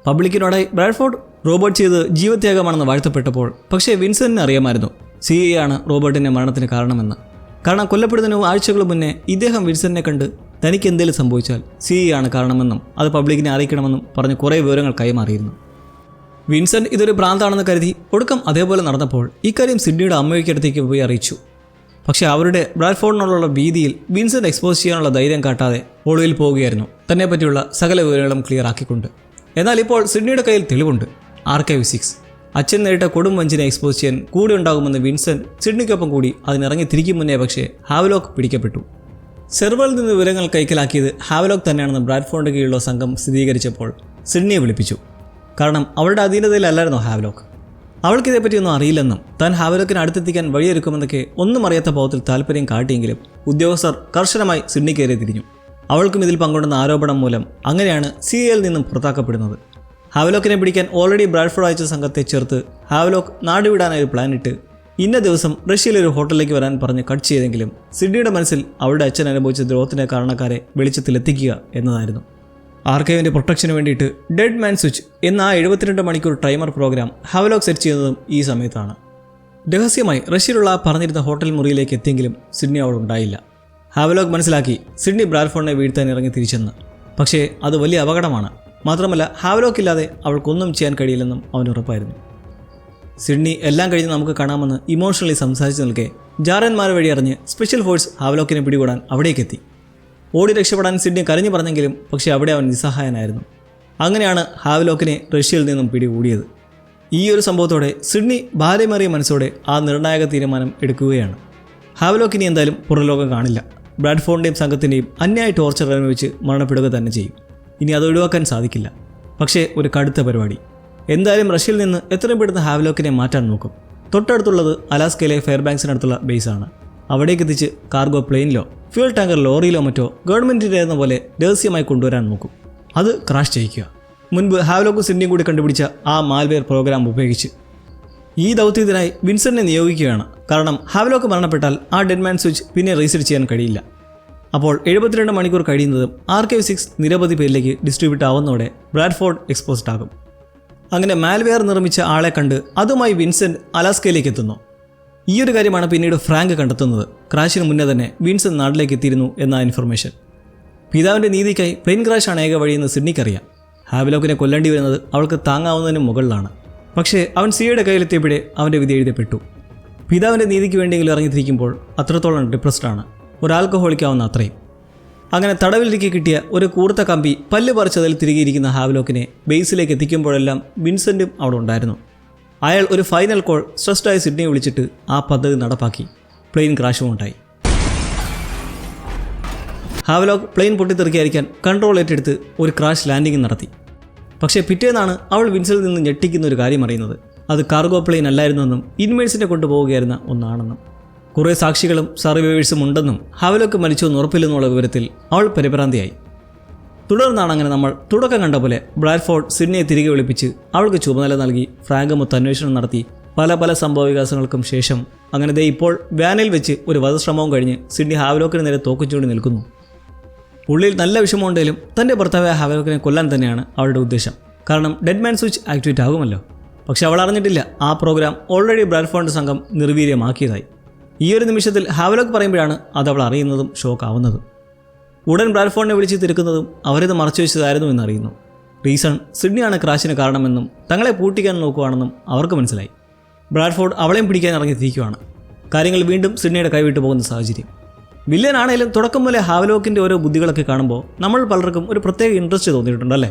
പബ്ലിക്കിനോടായി ബ്രാഡ്ഫോർഡ് റോബർട്ട് ചെയ്ത് ജീവത്യാഗമാണെന്ന് വാഴ്ത്തപ്പെട്ടപ്പോൾ പക്ഷേ വിൻസെന്റിന് അറിയാമായിരുന്നു CIA ആണ് റോബർട്ടിൻ്റെ മരണത്തിന് കാരണമെന്ന്. കാരണം കൊല്ലപ്പെടുന്നതിന് ആഴ്ചകൾ മുന്നേ ഇദ്ദേഹം വിൻസെന്റിനെ കണ്ട് തനിക്ക് എന്തെങ്കിലും സംഭവിച്ചാൽ CIA ആണ് കാരണമെന്നും അത് പബ്ലിക്കിനെ അറിയിക്കണമെന്നും പറഞ്ഞ് കുറേ വിവരങ്ങൾ കൈമാറിയിരുന്നു. വിൻസെന്റ് ഇതൊരു ഭ്രാന്താണെന്ന് കരുതി ഒടുക്കം അതേപോലെ നടന്നപ്പോൾ ഇക്കാര്യം സിഡ്നിയുടെ അമ്മയ്ക്കടുത്തേക്ക് പോയി അറിയിച്ചു. പക്ഷേ അവരുടെ ബ്രാഡ്ഫോർഡിനോടുള്ള ഭീതിയിൽ വിൻസെന്റ് എക്സ്പോസ് ചെയ്യാനുള്ള ധൈര്യം കാട്ടാതെ ഒളിവിൽ പോവുകയായിരുന്നു, തന്നെ പറ്റിയുള്ള സകല വിവരങ്ങളും ക്ലിയർ ആക്കിക്കൊണ്ട്. എന്നാൽ ഇപ്പോൾ സിഡ്നിയുടെ കയ്യിൽ തെളിവുണ്ട്. ആർക്കൈവ് 6 അച്ഛൻ നേരിട്ട കൊടും വഞ്ചിനെ എക്സ്പോസ് ചെയ്യാൻ കൂടെ ഉണ്ടാകുമെന്ന് വിൻസെന്റ് സിഡ്നിക്കൊപ്പം കൂടി അതിനിറങ്ങി തിരിക്കും മുന്നേ പക്ഷേ ഹാവ്ലോക്ക് പിടിക്കപ്പെട്ടു. സെർവറിൽ നിന്ന് വിവരങ്ങൾ കൈക്കലാക്കിയത് ഹാവ്ലോക്ക് തന്നെയാണെന്ന് ബ്രാഡ്ഫോർഡിന്റെ കീഴിലുള്ള സംഘം സ്ഥിരീകരിച്ചപ്പോൾ സിഡ്നിയെ വിളിപ്പിച്ചു. കാരണം അവളുടെ അധീനതയിലല്ലായിരുന്നു ഹാവ്ലോക്ക്. അവൾക്ക് ഇതേപ്പറ്റിയൊന്നും അറിയില്ലെന്നും താൻ ഹാവ്ലോക്കിനെ അടുത്തെത്തിക്കാൻ വഴിയൊരുക്കുമെന്നൊക്കെ ഒന്നും അറിയാത്ത ഭാവത്തിൽ താല്പര്യം കാട്ടിയെങ്കിലും ഉദ്യോഗസ്ഥർ കർശനമായി സിഡ്നിക്കെതിരെ തിരിഞ്ഞു. അവൾക്കും ഇതിൽ പങ്കുണ്ടെന്ന ആരോപണം മൂലം അങ്ങനെയാണ് CIയിൽ നിന്നും പുറത്താക്കപ്പെടുന്നത്. ഹാവ്ലോക്കിനെ പിടിക്കാൻ ഓൾറെഡി ബ്രാഡ്ഫോർഡ് അയച്ച സംഘത്തെ ചേർത്ത് ഹാവ്ലോക്ക് നാടുവിടാനായി ഒരു പ്ലാനിട്ട് ഇന്ന ദിവസം റഷ്യയിലെ ഒരു ഹോട്ടലിലേക്ക് വരാൻ പറഞ്ഞ് കട്ട് ചെയ്തെങ്കിലും സിഡ്നിയുടെ മനസ്സിൽ അവളുടെ അച്ഛൻ അനുഭവിച്ച ദ്രോഹത്തിൻ്റെ കാരണക്കാരെ വെളിച്ചത്തിലെത്തിക്കുക എന്നതായിരുന്നു. ആർക്കൈവിൻ്റെ പ്രൊട്ടക്ഷന് വേണ്ടിയിട്ട് ഡെഡ് മാൻ സ്വിച്ച് എന്ന ആ 72 മണിക്കൂർ ടൈമർ പ്രോഗ്രാം ഹാവ്ലോക്ക് സെറ്റ് ചെയ്യുന്നതും ഈ സമയത്താണ്. രഹസ്യമായി റഷ്യയിലുള്ള പറഞ്ഞിരുന്ന ഹോട്ടൽ മുറിയിലേക്ക് എത്തിയെങ്കിലും സിഡ്നി അവിടെ ഉണ്ടായില്ല. ഹാവ്ലോക്ക് മനസ്സിലാക്കി സിഡ്നി ബ്രാഡ്ഫോർഡിനെ വീഴ്ത്താൻ ഇറങ്ങി തിരിച്ചെന്ന്. പക്ഷേ അത് വലിയ അപകടമാണ്. മാത്രമല്ല ഹാവ്ലോക്ക് ഇല്ലാതെ അവൾക്കൊന്നും ചെയ്യാൻ കഴിയില്ലെന്നും അവന് ഉറപ്പായിരുന്നു. സിഡ്നി എല്ലാം കഴിഞ്ഞ് നമുക്ക് കാണാമെന്ന് ഇമോഷണലി സംസാരിച്ച് നിൽക്കെ ജാരന്മാർ വഴി അറിഞ്ഞ് സ്പെഷ്യൽ ഫോഴ്സ് ഹാവ്ലോക്കിനെ പിടികൂടാൻ അവിടേക്കെത്തി. ഓടി രക്ഷപ്പെടാൻ സിഡ്നി കരഞ്ഞു പറഞ്ഞെങ്കിലും പക്ഷേ അവിടെ അവൻ നിസ്സഹായനായിരുന്നു. അങ്ങനെയാണ് ഹാവ്ലോക്കിനെ റഷ്യയിൽ നിന്നും പിടികൂടിയത്. ഈ ഒരു സംഭവത്തോടെ സിഡ്നി ഭാര്യമേറിയ മനസ്സോടെ ആ നിർണായക തീരുമാനം എടുക്കുകയാണ്. ഹാവ്ലോക്കിനി എന്തായാലും പുറലോകം കാണില്ല. ബ്രാഡ്ഫോർഡിൻ്റെയും സംഘത്തിൻ്റെയും അന്യായ ടോർച്ചർ അനുഭവിച്ച് മരണപ്പെടുക തന്നെ ചെയ്യും. ഇനി അത് ഒഴിവാക്കാൻ സാധിക്കില്ല. പക്ഷേ ഒരു കടുത്ത പരിപാടി. എന്തായാലും റഷ്യയിൽ നിന്ന് എത്രയും പെടുന്ന ഹാവ്ലോക്കിനെ മാറ്റാൻ നോക്കും. തൊട്ടടുത്തുള്ളത് അലാസ്കയിലെ ഫെയർബാങ്ക്സിനടുത്തുള്ള ബേസാണ്. അവിടേക്ക് എത്തിച്ച് കാർഗോ പ്ലെയിനിലോ ഫ്യൂൽ ടാങ്കർ ലോറിയിലോ മറ്റോ ഗവൺമെൻറ്റിൻ്റെ പോലെ രഹസ്യമായി കൊണ്ടുവരാൻ നോക്കും. അത് ക്രാഷ് ചെയ്യിക്കുക. മുൻപ് ഹാവ്ലോക്കും സിഡ്നിയും കൂടി കണ്ടുപിടിച്ച ആ മാൽവെയർ പ്രോഗ്രാം ഉപയോഗിച്ച് ഈ ദൗത്യത്തിനായി വിൻസെന്റിനെ നിയോഗിക്കുകയാണ്. കാരണം ഹാവ്ലോക്ക് മരണപ്പെട്ടാൽ ആ ഡെഡ്മാൻ സ്വിച്ച് പിന്നെ റീസെറ്റ് ചെയ്യാൻ കഴിയില്ല. അപ്പോൾ 72 മണിക്കൂർ കഴിയുന്നതും ആർക്കൈവ് 6 നിരവധി പേരിലേക്ക് ഡിസ്ട്രിബ്യൂട്ട് ആവുന്നതോടെ ബ്രാഡ്ഫോർഡ് എക്സ്പോസ്ഡ് ആകും. അങ്ങനെ മാൽവെയർ നിർമ്മിച്ച ആളെ കണ്ട് അതുമായി വിൻസെന്റ് അലാസ്കയിലേക്ക് എത്തുന്നു. ഈ ഒരു കാര്യമാണ് പിന്നീട് ഫ്രാങ്ക് കണ്ടെത്തുന്നത്. ക്രാഷിന് മുന്നേ തന്നെ വിൻസെന്റ് നാട്ടിലേക്ക് എത്തിയിരുന്നു എന്ന ഇൻഫർമേഷൻ. പിതാവിൻ്റെ നീതിക്കായി പ്ലെയിൻ ക്രാഷാണ് ഏക വഴിയെന്ന് സിഡ്നിക്കറിയാം. ഹാവ്ലോക്കിനെ കൊല്ലേണ്ടി വരുന്നത് അവൾക്ക് താങ്ങാവുന്നതിന് മുകളിലാണ്. പക്ഷേ അവൻ സിയയുടെ കയ്യിലെത്തിയപ്പോഴേ അവൻ്റെ വിധി എഴുതപ്പെട്ടു. പിതാവിൻ്റെ നീതിക്ക് വേണ്ടിയെങ്കിലും ഇറങ്ങിത്തിരിക്കുമ്പോൾ അത്രത്തോളം ഡിപ്രസ്ഡാണ്, ഒരു ആൽക്കഹോളിക്കാവുന്ന അത്രയും. അങ്ങനെ തടവിലേക്ക് കിട്ടിയ ഒരു കൂർത്ത കമ്പി പല്ല് പറിച്ചതിൽ തിരികെ ഇരിക്കുന്ന ഹാവ്ലോക്കിനെ ബേസിലേക്ക് എത്തിക്കുമ്പോഴെല്ലാം വിൻസെന്റും അവിടെ ഉണ്ടായിരുന്നു. അയാൾ ഒരു ഫൈനൽ കോൾ സ്ട്രെസ്ഡായ സിഡ്നിയെ വിളിച്ചിട്ട് ആ പദ്ധതി നടപ്പാക്കി. പ്ലെയിൻ ക്രാഷും ഉണ്ടായി. ഹാവ്ലോക്ക് പ്ലെയിൻ പൊട്ടിത്തെറിക്കാതിരിക്കാൻ കൺട്രോൾ ഏറ്റെടുത്ത് ഒരു ക്രാഷ് ലാൻഡിംഗ് നടത്തി. പക്ഷേ പിറ്റേന്നാണ് അവൾ വിൻസെന്റിൽ നിന്ന് ഞെട്ടിക്കുന്ന ഒരു കാര്യം അറിയുന്നത്. അത് കാർഗോ പ്ലെയിൻ അല്ലായിരുന്നെന്നും ഇൻമേഴ്സിനെ കൊണ്ടുപോവുകയായിരുന്ന ഒന്നാണെന്നും കുറേ സാക്ഷികളും സർവൈവേഴ്സും ഉണ്ടെന്നും ഹാവ്ലോക്ക് മരിച്ചെന്ന് ഉറപ്പില്ലെന്നുള്ള വിവരത്തിൽ അവൾ പരിഭ്രാന്തിയായി. തുടർന്നാണ് അങ്ങനെ നമ്മൾ തുടക്കം കണ്ട പോലെ ബ്രാഡ്ഫോർഡ് സിഡ്നിയെ തിരികെ വിളിപ്പിച്ച് അവൾക്ക് ചുമതല നൽകി ഫ്രാങ്ക് മൊത്തം അന്വേഷണം നടത്തി. പല സംഭവവികാസങ്ങൾക്കും ശേഷം അങ്ങനെ ഇപ്പോൾ വാനിൽ വെച്ച് ഒരു വധശ്രമവും കഴിഞ്ഞ് സിഡ്നി ഹാവ്ലോക്കിന് നേരെ തോക്കുചൂണ്ടി നിൽക്കുന്നു. ഉള്ളിൽ നല്ല വിഷമമുണ്ടെങ്കിലും തൻ്റെ ഭർത്താവായ ഹാവ്ലോക്കിനെ കൊല്ലാൻ തന്നെയാണ് അവളുടെ ഉദ്ദേശം. കാരണം ഡെഡ്മാൻ സ്വിച്ച് ആക്ടിവേറ്റ് ആകുമല്ലോ. പക്ഷെ അവൾ അറിഞ്ഞിട്ടില്ല ആ പ്രോഗ്രാം ഓൾറെഡി ബ്രാഡ്ഫോർഡ് സംഘം നിർവീര്യമാക്കിയതായി. ഈ ഒരു നിമിഷത്തിൽ ഹാവ്ലോക്ക് പറയുമ്പോഴാണ് അത് അവൾ അറിയുന്നതും ഷോക്കാവുന്നതും. ഉടൻ ബ്രാഡ്ഫോർഡിനെ വിളിച്ച് തിരക്കുന്നതും അവരിത് മറച്ചു വെച്ചതായിരുന്നു എന്നറിയുന്നു. റീസൺ സിഡ്നിയാണ് ക്രാഷിന് കാരണമെന്നും തങ്ങളെ പൂട്ടിക്കാൻ നോക്കുകയാണെന്നും അവർക്ക് മനസ്സിലായി. ബ്രാഡ്ഫോർഡ് അവളെയും പിടിക്കാൻ ഇറങ്ങിത്തിരിക്കുകയാണ്. കാര്യങ്ങൾ വീണ്ടും സിഡ്നിയുടെ കൈവിട്ടു പോകുന്ന സാഹചര്യം. വില്ലനാണേലും തുടക്കം പോലെ ഹാവ്ലോക്കിൻ്റെ ഓരോ ബുദ്ധികളൊക്കെ കാണുമ്പോൾ നമ്മൾ പലർക്കും ഒരു പ്രത്യേക ഇൻട്രസ്റ്റ് തോന്നിയിട്ടുണ്ടല്ലേ.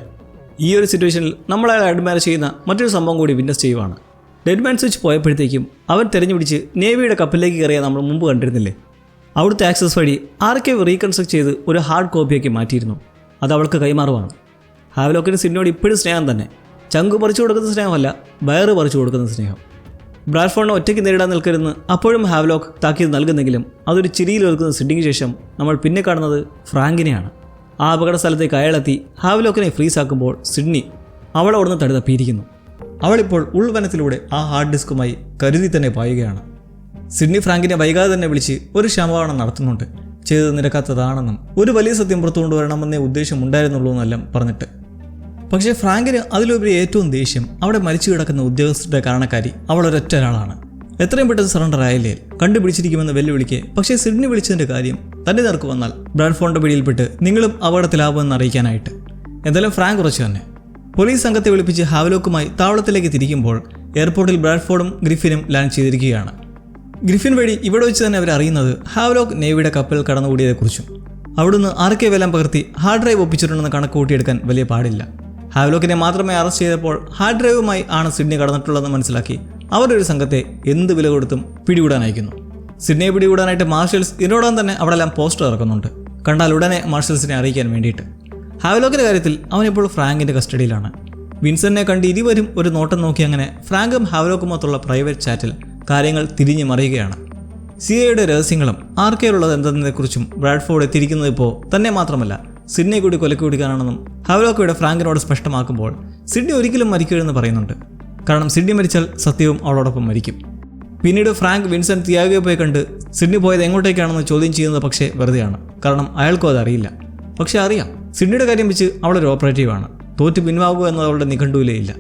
ഈ ഒരു സിറ്റുവേഷനിൽ നമ്മളെ അഡ്മയർ ചെയ്യുന്ന മറ്റൊരു സംഭവം കൂടി വിറ്റ്നസ് ചെയ്യുവാണ്. ഡെഡ്മാൻ സ്വിച്ച് പോയപ്പോഴത്തേക്കും അവൻ തെരഞ്ഞുപിടിച്ച് നേവിയുടെ കപ്പലിലേക്ക് കയറിയാൽ നമ്മൾ മുമ്പ് കണ്ടിരുന്നില്ലേ. അവിടുത്തെ ആക്സസ് വഴി ആർക്കൈവ് റീകൺസ്ട്രക്ട് ചെയ്ത് ഒരു ഹാർഡ് കോപ്പിയാക്കി മാറ്റിയിരുന്നു. അത് അവൾക്ക് കൈമാറുവാണ്. ഹാവ്ലോക്കിന് സിഡ്നിയോട് ഇപ്പോഴും സ്നേഹം തന്നെ. ചങ്കു പറിച്ചു കൊടുക്കുന്ന സ്നേഹമല്ല, വയറ് പറിച്ചു കൊടുക്കുന്ന സ്നേഹം. ബ്രാഡ്ഫോർഡിനെ ഒറ്റയ്ക്ക് നേരിടാൻ നിൽക്കരുന്ന് അപ്പോഴും ഹാവ്ലോക്ക് താക്കീത് നൽകുന്നെങ്കിലും അതൊരു ചിരിയിൽ ഒതുക്കുന്ന സിഡ്നിക്ക് ശേഷം നമ്മൾ പിന്നെ കാണുന്നത് ഫ്രാങ്കിനെയാണ്. ആ അപകട സ്ഥലത്തേക്ക് അയാളെത്തി ഹാവ്ലോക്കിനെ ഫ്രീസാക്കുമ്പോൾ സിഡ്നി അവളെ അവിടുന്ന് തടുതപ്പിയിരിക്കുന്നു. അവളിപ്പോൾ ഉൾവനത്തിലൂടെ ആ ഹാർഡ് ഡിസ്കുമായി കരുതി തന്നെ പായുകയാണ്. സിഡ്നി ഫ്രാങ്കിനെ വൈകാതെ തന്നെ വിളിച്ച് ഒരു ക്ഷമാപണം നടത്തുന്നുണ്ട്. ചെയ്തത് നിരക്കാത്തതാണെന്നും ഒരു വലിയ സത്യം പുറത്തു കൊണ്ടുവരണമെന്നേ ഉദ്ദേശമുണ്ടായിരുന്നുള്ളൂ എന്നെല്ലാം പറഞ്ഞിട്ട്. പക്ഷേ ഫ്രാങ്കിന് അതിലുപരി ഏറ്റവും ദേഷ്യം അവിടെ മരിച്ചു കിടക്കുന്ന ഉദ്യോഗസ്ഥരുടെ കാരണക്കാരി അവളൊരൊറ്റ ഒരാളാണ്. എത്രയും പെട്ടെന്ന് സറണ്ടർ ആയില്ലേ, കണ്ടുപിടിച്ചിരിക്കുമെന്ന് വെല്ലുവിളിക്കെ. പക്ഷേ സിഡ്നി വിളിച്ചതിൻ്റെ കാര്യം തൻ്റെ നേർക്ക് വന്നാൽ ബ്രാഡ്ഫോർഡിൻ്റെ പിടിയിൽപ്പെട്ട് നിങ്ങളും അപകടത്തിലാവുമെന്ന് അറിയിക്കാനായിട്ട്. എന്തായാലും ഫ്രാങ്ക് ഉറച്ചു തന്നെ. പോലീസ് സംഘത്തെ വിളിപ്പിച്ച് ഹാവ്ലോക്കുമായി താവളത്തിലേക്ക് തിരിക്കുമ്പോൾ എയർപോർട്ടിൽ ബ്രാഡ്ഫോർഡും ഗ്രിഫിനും ലാൻഡ് ചെയ്തിരിക്കുകയാണ്. ഗ്രിഫിൻ വഴി ഇവിടെ വെച്ച് തന്നെ അവർ അറിയുന്നത് ഹാവ്ലോക്ക് നേവിയുടെ കപ്പൽ കടന്നുകൂടിയതെക്കുറിച്ചും. അവിടുന്ന് ആർക്കൈവെല്ലാം പകർത്തി ഹാർഡ് ഡ്രൈവ് ഒപ്പിച്ചിട്ടുണ്ടെന്ന് കണക്ക് കൂട്ടിയെടുക്കാൻ വലിയ പാടില്ല. ഹാവ്ലോക്കിനെ മാത്രമേ അറസ്റ്റ് ചെയ്തപ്പോൾ ഹാർഡ് ഡ്രൈവുമായി ആണ് സിഡ്നി കടന്നിട്ടുള്ളതെന്ന് മനസ്സിലാക്കി അവരൊരു സംഘത്തെ എന്ത് വില കൊടുത്തും പിടികൂടാൻ അയക്കുന്നു. സിഡ്നിയെ പിടികൂടാനായിട്ട് മാർഷൽസ് ഇതിനോടകം തന്നെ അവിടെല്ലാം പോസ്റ്റർ ഇറക്കുന്നുണ്ട്, കണ്ടാൽ ഉടനെ മാർഷൽസിനെ അറിയിക്കാൻ വേണ്ടിയിട്ട്. ഹാവ്ലോക്കിൻ്റെ കാര്യത്തിൽ അവനിപ്പോൾ ഫ്രാങ്കിൻ്റെ കസ്റ്റഡിയിലാണ്. വിൻസെന്റിനെ കണ്ട് ഇരുവരും ഒരു നോട്ടം നോക്കി അങ്ങനെ ഫ്രാങ്കും ഹാവ്ലോക്കുമൊത്തുള്ള പ്രൈവറ്റ് ചാറ്റിൽ കാര്യങ്ങൾ തിരിഞ്ഞു മറിയുകയാണ്. സിഐയുടെ രഹസ്യങ്ങളും ആർക്കയിലുള്ളത് എന്തെന്നതിനെക്കുറിച്ചും ബ്രാഡ്ഫോർഡ് എത്തിയിരിക്കുന്നത് ഇപ്പോൾ തന്നെ മാത്രമല്ല സിഡ്നിയെ കൂടി കൊലക്ക് പിടിക്കാനാണെന്നും ഹാവ്ലോക്കയുടെ ഫ്രാങ്കിനോട് സ്പഷ്ടമാക്കുമ്പോൾ സിഡ്നി ഒരിക്കലും മരിക്കരുതെന്ന് പറയുന്നുണ്ട്. കാരണം സിഡ്നി മരിച്ചാൽ സത്യവും അവളോടൊപ്പം മരിക്കും. പിന്നീട് ഫ്രാങ്ക് വിൻസെന്റ് തിയാഗോയെ പോയി കണ്ട് സിഡ്നി പോയത് എങ്ങോട്ടേക്കാണെന്ന് ചോദ്യം ചെയ്യുന്നത് പക്ഷേ വെറുതെയാണ്. കാരണം അയാൾക്കും അതറിയില്ല. പക്ഷേ അറിയാം, സിഡ്നിയുടെ കാര്യം വെച്ച് അവളൊരു ഓപ്പറേറ്റീവാണ്. തോറ്റ് പിൻവാകുക എന്നത് അവളുടെ നിഘണ്ടുവിലേ ഇല്ല.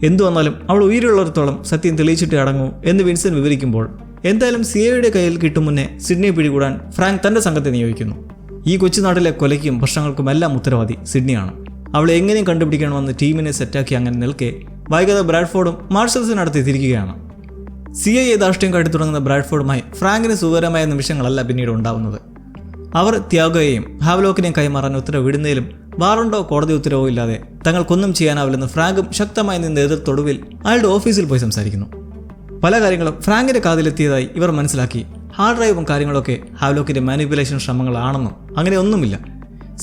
എന്തു വന്നാലും അവൾ ഉயிருള്ളിടത്തോളം സത്യം തെളിയിച്ചിട്ട് അടങ്ങൂ എന്ന് വിൻസെന്റ് വിവരിക്കുമ്പോൾ എന്തായാലും സിഐയുടെ കയ്യിൽ കിട്ടും മുന്നേ സിഡ്നിയെ പിടികൂടാൻ ഫ്രാങ്ക് തൻ്റെ സംഘത്തെ നിയോഗിക്കുന്നു. ഈ കൊച്ചുനാട്ടിലെ കൊലയ്ക്കും പ്രശ്നങ്ങൾക്കുമെല്ലാം ഉത്തരവാദി സിഡ്നിയാണ്. അവളെ എങ്ങനെയും കണ്ടുപിടിക്കണമെന്ന് ടീമിനെ സെറ്റാക്കി അങ്ങനെ നിൽക്കെ വൈകാതെ ബ്രാഡ്ഫോർഡും മാർഷൽസിനടുത്ത് എത്തിയിരിക്കുകയാണ്. CIA ധാർഷ്ട്യം കാട്ടി തുടങ്ങുന്ന ബ്രാഡ്ഫോർഡുമായി ഫ്രാങ്കിന് സുഖകരമായ നിമിഷങ്ങളല്ല പിന്നീട് ഉണ്ടാവുന്നത്. അവർ ത്യാഗയെയും ഹാവ്ലോക്കിനെയും കൈമാറാൻ ഉത്തരവിടുന്നതിലും വാറണ്ടോ കോടതി ഉത്തരവോ ഇല്ലാതെ തങ്ങൾക്കൊന്നും ചെയ്യാനാവില്ലെന്ന് ഫ്രാങ്കും ശക്തമായി നിന്ന് എതിർത്തൊടുവിൽ അയാളുടെ ഓഫീസിൽ പോയി സംസാരിക്കുന്നു. പല കാര്യങ്ങളും ഫ്രാങ്കിന്റെ കാതിലെത്തിയതായി ഇവർ മനസ്സിലാക്കി. ഹാർഡ് ഡ്രൈവും കാര്യങ്ങളൊക്കെ ഹാവ്ലോക്കിന്റെ മാനിപ്പുലേഷൻ ശ്രമങ്ങളാണെന്നും അങ്ങനെ ഒന്നുമില്ല.